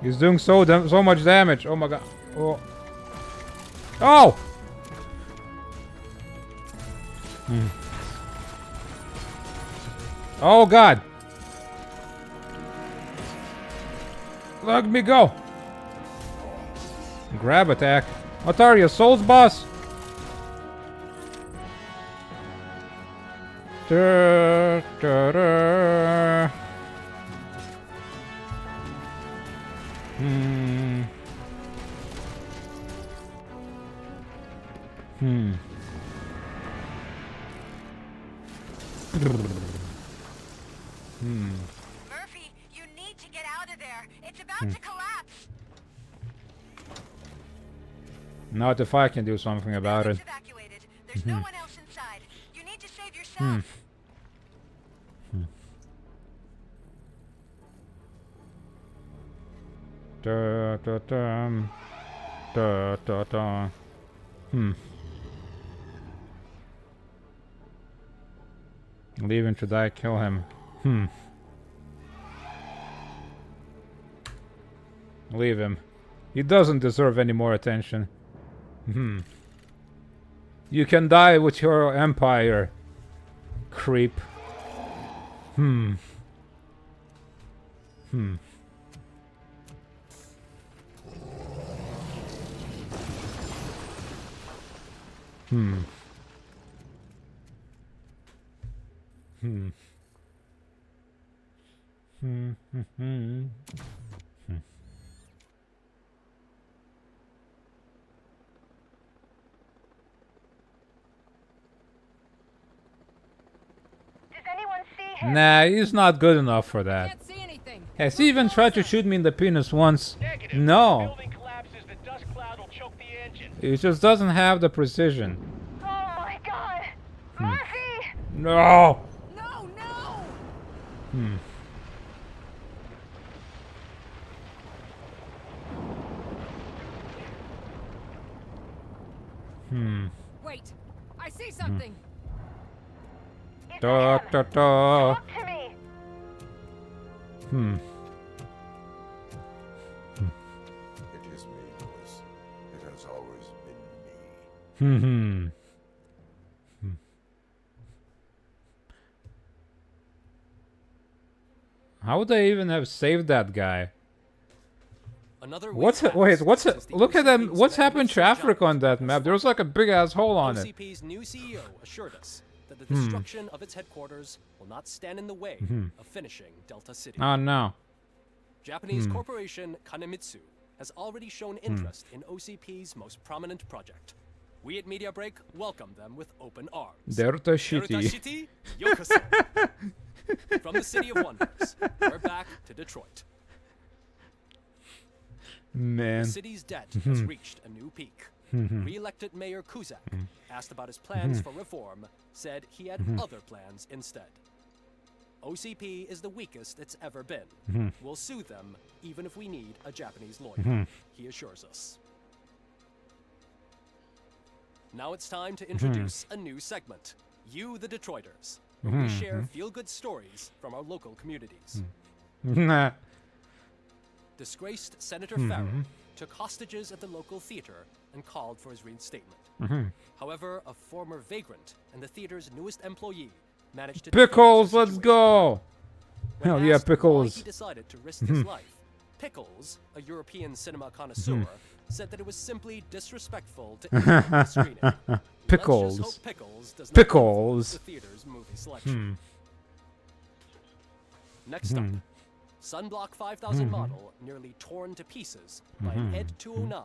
Speaker 1: He's doing so much damage. Oh my god. Oh. Oh! Oh god. Let me go. Grab attack. What are you, Souls boss? Da, da, da.
Speaker 15: Murphy, you need to get out of there. It's about to collapse.
Speaker 1: Not if I can do something about it.
Speaker 15: Evacuated. There's no one else inside. You need to save yourself.
Speaker 1: Da, da, da. Da, da, da. Leave him to die, kill him. Leave him. He doesn't deserve any more attention. You can die with your empire, creep. Hmm. Hmm. Hmm. Hmm. Hmm. Nah, he's not good enough for that.
Speaker 8: Can't see anything.
Speaker 1: Has he even tried to shoot me in the penis once? No. He just doesn't have the precision.
Speaker 15: Oh my god! Murphy!
Speaker 1: No!
Speaker 8: No, no!
Speaker 1: Hmm. Hmm.
Speaker 8: Wait, I see something.
Speaker 1: Da, da, da.
Speaker 15: Talk to me!
Speaker 1: Hmm.
Speaker 3: It is me, Louis. It has always been me.
Speaker 1: Hmm. How would they even have saved that guy? What's look at them. What's happened to Africa on that map? There was like a big ass hole on it.
Speaker 13: OCP's new CEO assured us that the destruction of its headquarters will not stand in the way of finishing Delta City.
Speaker 1: Oh no.
Speaker 13: Japanese corporation Kanemitsu has already shown interest in OCP's most prominent project. We at Media Break welcome them with open arms.
Speaker 1: Delta City.
Speaker 13: City, yokoso. From the City of Wonders, we're back to Detroit.
Speaker 1: Man.
Speaker 13: The city's debt has reached a new peak. Re-elected Mayor Kuzak, asked about his plans for reform, said he had other plans instead. OCP is the weakest it's ever been. We'll sue them even if we need a Japanese lawyer, he assures us. Now it's time to introduce a new segment, You the Detroiters, where we share feel-good stories from our local communities.
Speaker 1: Nah.
Speaker 13: Disgraced Senator Farrell took hostages at the local theater and called for his reinstatement. However, a former vagrant and the theater's newest employee managed to
Speaker 1: Pickles, let's go! Hell yeah, Pickles.
Speaker 13: Why he decided to risk his life. Pickles, a European cinema connoisseur, said that it was simply disrespectful to interrupt the screening.
Speaker 1: Pickles.
Speaker 13: Let's just hope Pickles does not
Speaker 1: Pickles.
Speaker 13: influence the theater's movie selection. Next up, Sunblock 5000 model nearly torn to pieces by an Ed 209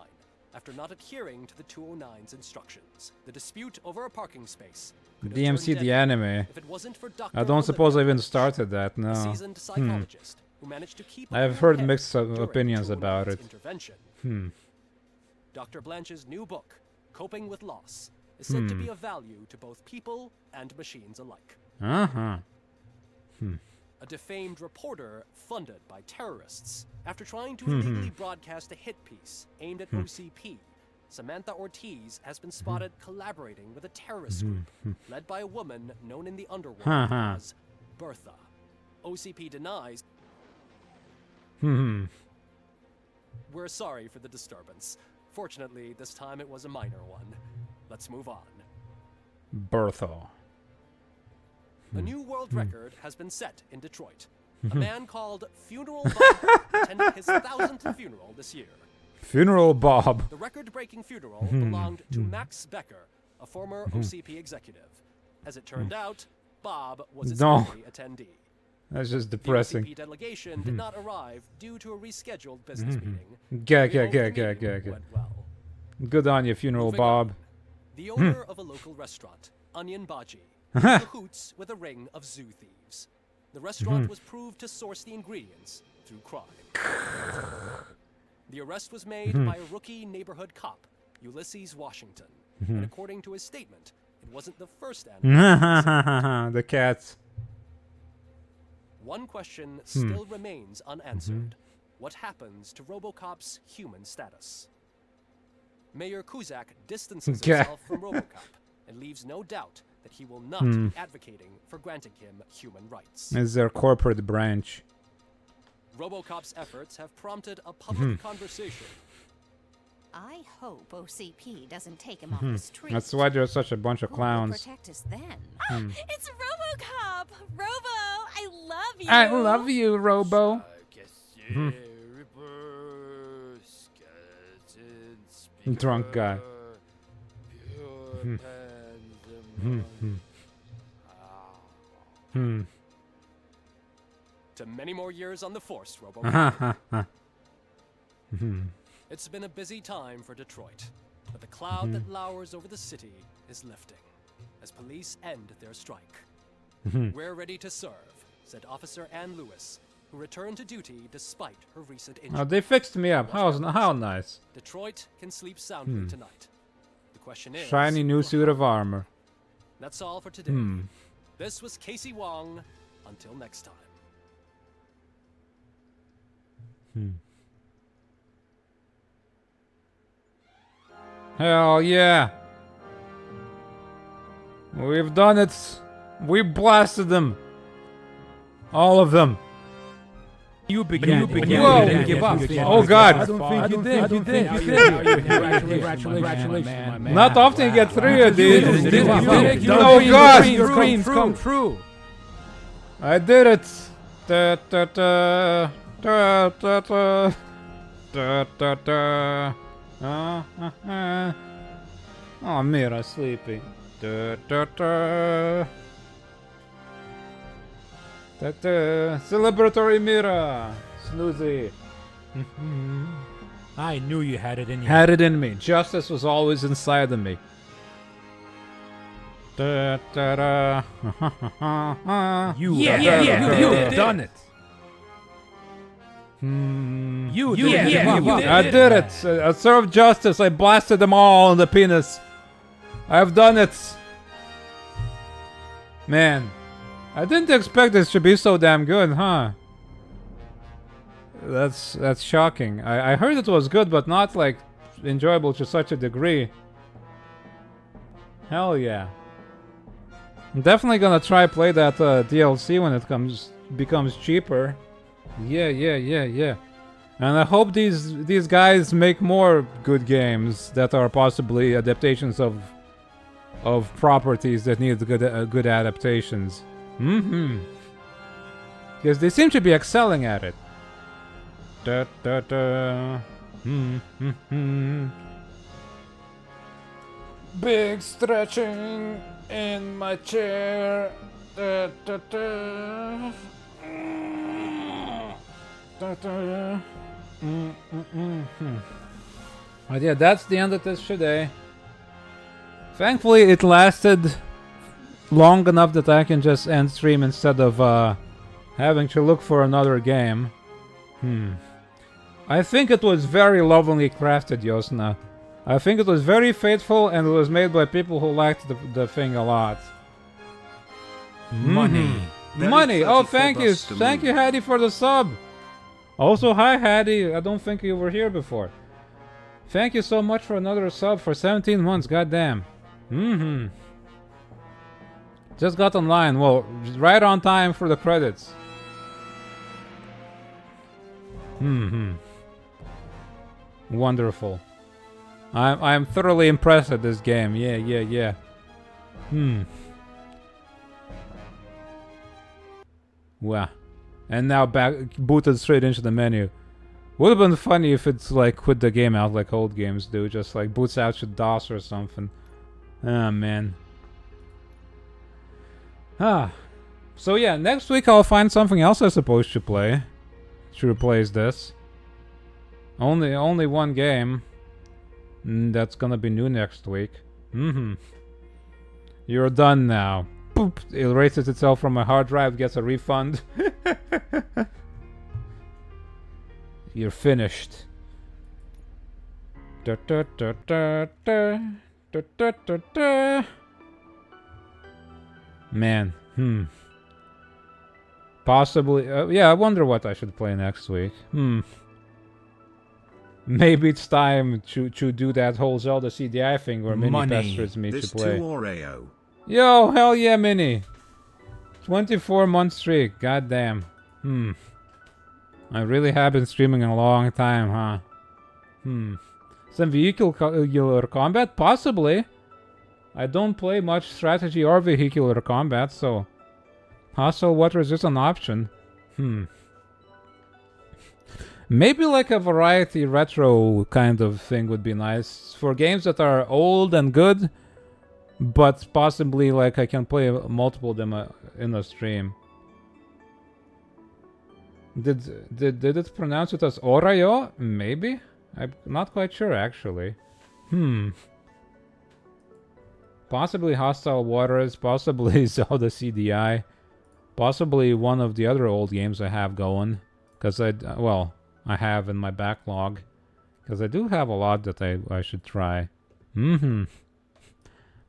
Speaker 13: after not adhering to the 209's instructions. The dispute over a parking space could have
Speaker 1: DMC
Speaker 13: turned
Speaker 1: the
Speaker 13: deadly
Speaker 1: anime.
Speaker 13: if it wasn't for Dr.
Speaker 1: I don't suppose I
Speaker 13: Olivia
Speaker 1: even started that,
Speaker 13: a
Speaker 1: no.
Speaker 13: seasoned psychologist who managed to keep a
Speaker 1: I've
Speaker 13: cool
Speaker 1: heard
Speaker 13: head
Speaker 1: mixed
Speaker 13: during
Speaker 1: opinions
Speaker 13: 209's
Speaker 1: about it.
Speaker 13: intervention. Dr. Blanche's new book, Coping with Loss, is said to be of value to both people and machines alike. A defamed reporter funded by terrorists after trying to illegally broadcast a hit piece aimed at OCP. Samantha Ortiz has been spotted collaborating with a terrorist group led by a woman known in the underworld as Bertha. OCP denies. We're sorry for the disturbance. Fortunately, this time it was a minor one. Let's move on.
Speaker 1: Bertha.
Speaker 13: A new world record has been set in Detroit. A man called Funeral Bob attended his 1000th funeral this year.
Speaker 1: Funeral Bob.
Speaker 13: The record-breaking funeral belonged to Max Becker, a former OCP executive. As it turned out, Bob was its only attendee.
Speaker 1: That's just depressing.
Speaker 13: The OCP delegation did not arrive due to a rescheduled business meeting.
Speaker 1: Well. Good on you, Funeral Bob.
Speaker 13: The owner of a local restaurant, Onion Baji, in cahoots with a ring of zoo thieves. The restaurant was proved to source the ingredients through crime. The arrest was made by a rookie neighborhood cop, Ulysses Washington. And according to his statement, it wasn't the first animal.
Speaker 1: The cats.
Speaker 13: One question still remains unanswered. What happens to RoboCop's human status? Mayor Kuzak distances himself from RoboCop and leaves no doubt that he will not be advocating for granting him human rights.
Speaker 1: It's their corporate branch.
Speaker 13: RoboCop's efforts have prompted a public conversation.
Speaker 12: I hope OCP doesn't take him off the street.
Speaker 1: That's why there's such a bunch of clowns.
Speaker 12: Protect us then.
Speaker 5: It's RoboCop! Robo, I love you!
Speaker 1: I love you, Robo. Drunk guy.
Speaker 13: To many more years on the force, RoboCop. It's been a busy time for Detroit, but the cloud that lowers over the city is lifting as police end their strike. We're ready to serve, said Officer Ann Lewis, who returned to duty despite her recent injury.
Speaker 1: Oh, they fixed me up. How nice.
Speaker 13: Detroit can sleep soundly tonight. The question is,
Speaker 1: Shiny new suit of armor.
Speaker 13: That's all for today. This was Casey Wong. Until next time.
Speaker 1: Hell yeah. We've done it. We blasted them. All of them.
Speaker 11: You began.
Speaker 1: Whoa.
Speaker 11: Give up.
Speaker 1: Oh God.
Speaker 11: I don't think you did.
Speaker 1: Congratulations, my man. Not often you get 3 of these.
Speaker 11: Oh God. Your dreams come true.
Speaker 1: I did it. Da, da, da. Da, da, da. Da, da, da. Oh, Mira, sleepy. Da, da, da. Da, da. Celebratory Mira. Snoozy.
Speaker 11: I knew you had it in you.
Speaker 1: Had it in me. Justice was always inside of me. Da, da, da.
Speaker 11: You've done it.
Speaker 1: I did it. I served justice. I blasted them all in the penis. I've done it. Man, I didn't expect this to be so damn good, huh? That's shocking. I heard it was good, but not like enjoyable to such a degree. Hell yeah. I'm definitely gonna try play that DLC when it becomes cheaper. Yeah. And I hope these guys make more good games that are possibly adaptations of properties that need good adaptations. Because they seem to be excelling at it. Da, da, da. Big stretching in my chair. Da, da, da. Da, da. But yeah, that's the end of this today. Thankfully, it lasted long enough that I can just end stream instead of having to look for another game. I think it was very lovingly crafted, Yosna. I think it was very faithful and it was made by people who liked the thing a lot.
Speaker 11: Money.
Speaker 1: Money! Oh, thank you! Thank you, Hattie, for the sub! Also, hi, Hattie. I don't think you were here before. Thank you so much for another sub for 17 months, goddamn. Just got online. Well, right on time for the credits. Wonderful. I'm thoroughly impressed at this game. Yeah. Wow. And now booted straight into the menu. Would have been funny if it's like quit the game out like old games do. Just like boots out your DOS or something. Ah, man. So yeah, next week I'll find something else I'm supposed to play to replace this. Only one game. That's gonna be new next week. You're done now. Boop! It erases itself from my hard drive, gets a refund. You're finished. Da, da, da, da, da, da, da, da, da. Man, possibly, yeah, I wonder what I should play next week. Maybe it's time to do that whole Zelda CDI thing where Minnie pesters me to play. Yo, hell yeah, Minnie! 24-month streak, goddamn. I really have been streaming a long time, huh? Some vehicular combat? Possibly. I don't play much strategy or vehicular combat, so... Hostile water is just an option. Maybe like a variety retro kind of thing would be nice. For games that are old and good, but possibly like I can play multiple of them in a stream. Did it pronounce it as Orayo? Maybe? I'm not quite sure actually. Possibly Hostile Waters, possibly Zelda CDI, possibly one of the other old games I have going. Because I have in my backlog. Because I do have a lot that I should try.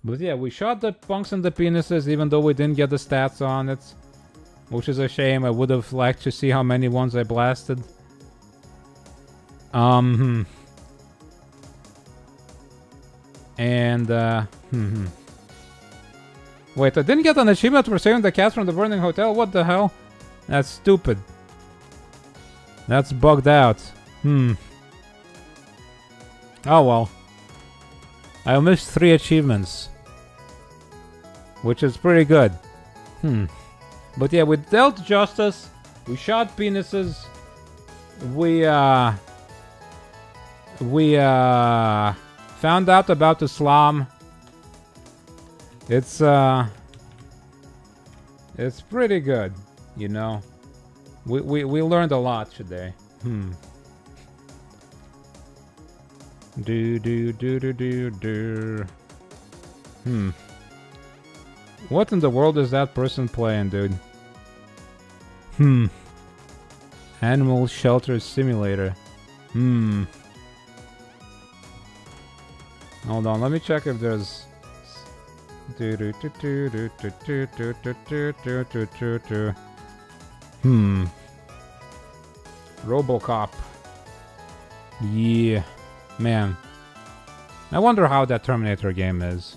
Speaker 1: But yeah, we shot the punks and the penises even though we didn't get the stats on it. Which is a shame. I would have liked to see how many ones I blasted. And wait, I didn't get an achievement for saving the cats from the burning hotel? What the hell? That's stupid. That's bugged out. Oh well. I missed 3 achievements. Which is pretty good. But yeah, we dealt justice. We shot penises. We found out about Islam. It's pretty good, you know. We learned a lot today. What in the world is that person playing, dude? Animal Shelter Simulator. Hold on, let me check if there's... RoboCop. Yeah. Man. I wonder how that Terminator game is.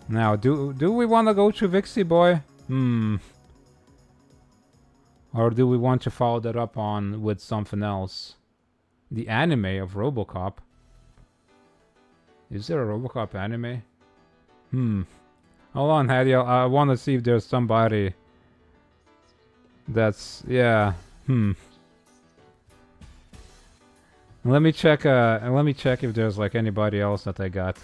Speaker 1: Now, do we want to go to Vixie Boy? Or do we want to follow that up on with something else? The anime of RoboCop. Is there a RoboCop anime? Hold on, Hattie. I want to see if there's somebody that's... Yeah. Let me check if there's like anybody else that I got.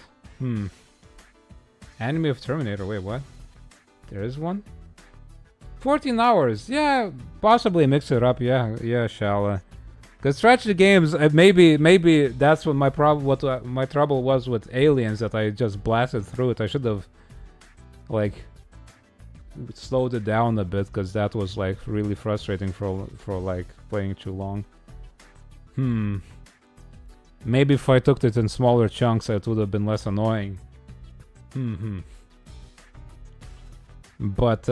Speaker 1: Anime of Terminator. Wait, what? There is one? 14 hours. Yeah, possibly mix it up. Yeah, Shala. Because strategy games, maybe that's what my my trouble was with Aliens, that I just blasted through it. I should have like slowed it down a bit, because that was like really frustrating for like playing too long. Maybe if I took it in smaller chunks, it would have been less annoying. But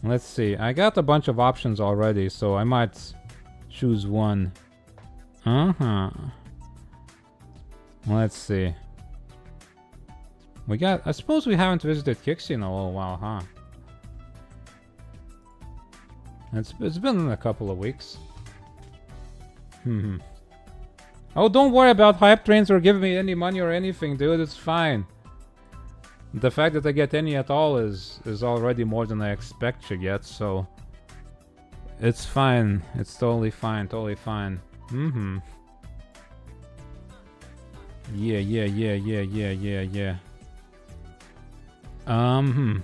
Speaker 1: let's see. I got a bunch of options already, so I might choose one. Let's see. I suppose we haven't visited Kixie in a little while, huh? It's been a couple of weeks. Oh, don't worry about hype trains or giving me any money or anything, dude. It's fine. The fact that I get any at all is already more than I expect to get, so it's fine. It's totally fine. Totally fine. Yeah. Hold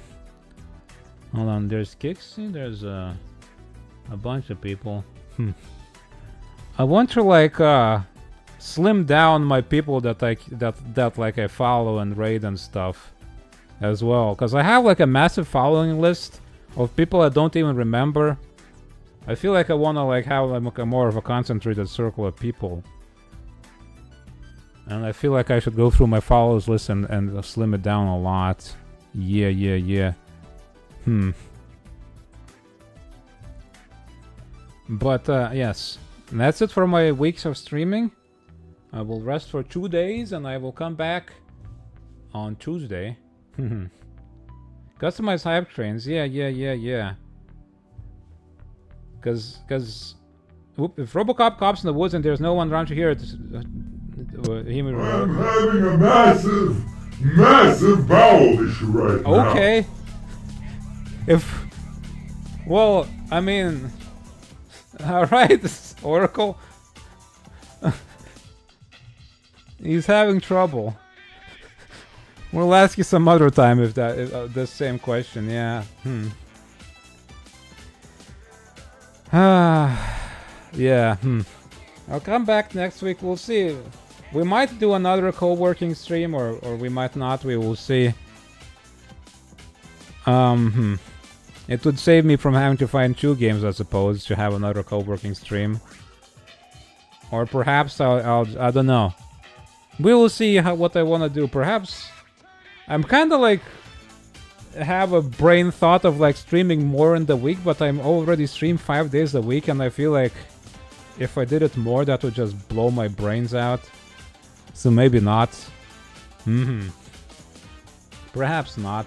Speaker 1: on. There's Kixie. There's a bunch of people. I want to like slim down my people that I follow and raid and stuff as well, because I have like a massive following list of people I don't even remember. I feel like I want to like have like a more of a concentrated circle of people, and I feel like I should go through my followers list and slim it down a lot. Yeah. But yes, and that's it for my weeks of streaming. I will rest for 2 days and I will come back on Tuesday. Customize hype trains. Yeah. Because if RoboCop cops in the woods and there's no one around to hear it,
Speaker 10: I'm having a massive bowel issue right now.
Speaker 1: Okay. Well, I mean, alright, Oracle. He's having trouble. We'll ask you some other time if the same question, yeah. Yeah, I'll come back next week, we'll see. We might do another co-working stream or we might not, we will see. It would save me from having to find 2 games, I suppose, to have another co-working stream. Or perhaps I don't know. We will see what I want to do. Perhaps I'm kind of like have a brain thought of like streaming more in the week, but I'm already stream 5 days a week, and I feel like if I did it more, that would just blow my brains out. So maybe not. Perhaps not.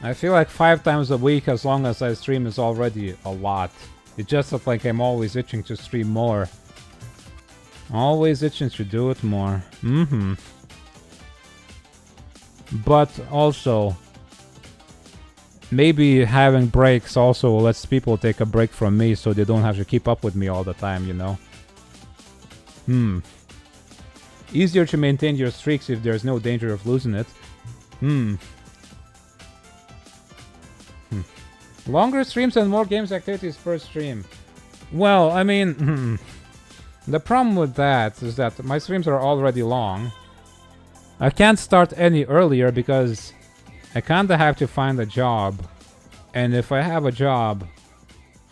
Speaker 1: I feel like 5 times a week, as long as I stream, is already a lot. It's just that, like, I'm always itching to stream more. Always itching to do it more. But also, maybe having breaks also lets people take a break from me, so they don't have to keep up with me all the time, you know? Easier to maintain your streaks if there's no danger of losing it. Longer streams and more games activities per stream. Well, I mean, the problem with that is that my streams are already long. I can't start any earlier because I kinda have to find a job. And if I have a job,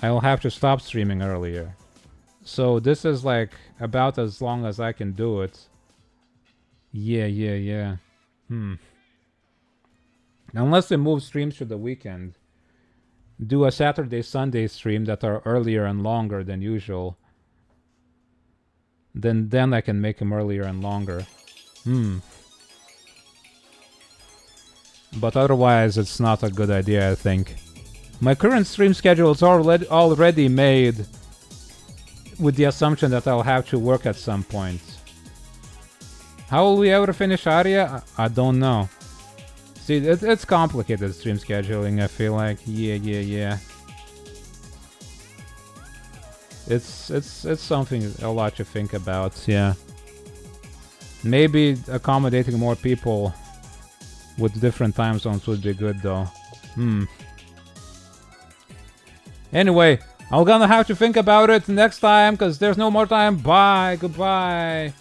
Speaker 1: I'll have to stop streaming earlier. So this is like about as long as I can do it. Yeah. Unless we move streams to the weekend. Do a Saturday, Sunday stream that are earlier and longer than usual. Then I can make them earlier and longer. But otherwise, it's not a good idea, I think. My current stream schedule is already made with the assumption that I'll have to work at some point. How will we ever finish Aria? I don't know. See, it's complicated stream scheduling, I feel like. Yeah. It's something a lot to think about, yeah. Maybe accommodating more people with different time zones would be good, though. Anyway, I'm gonna have to think about it next time, because there's no more time. Bye, goodbye.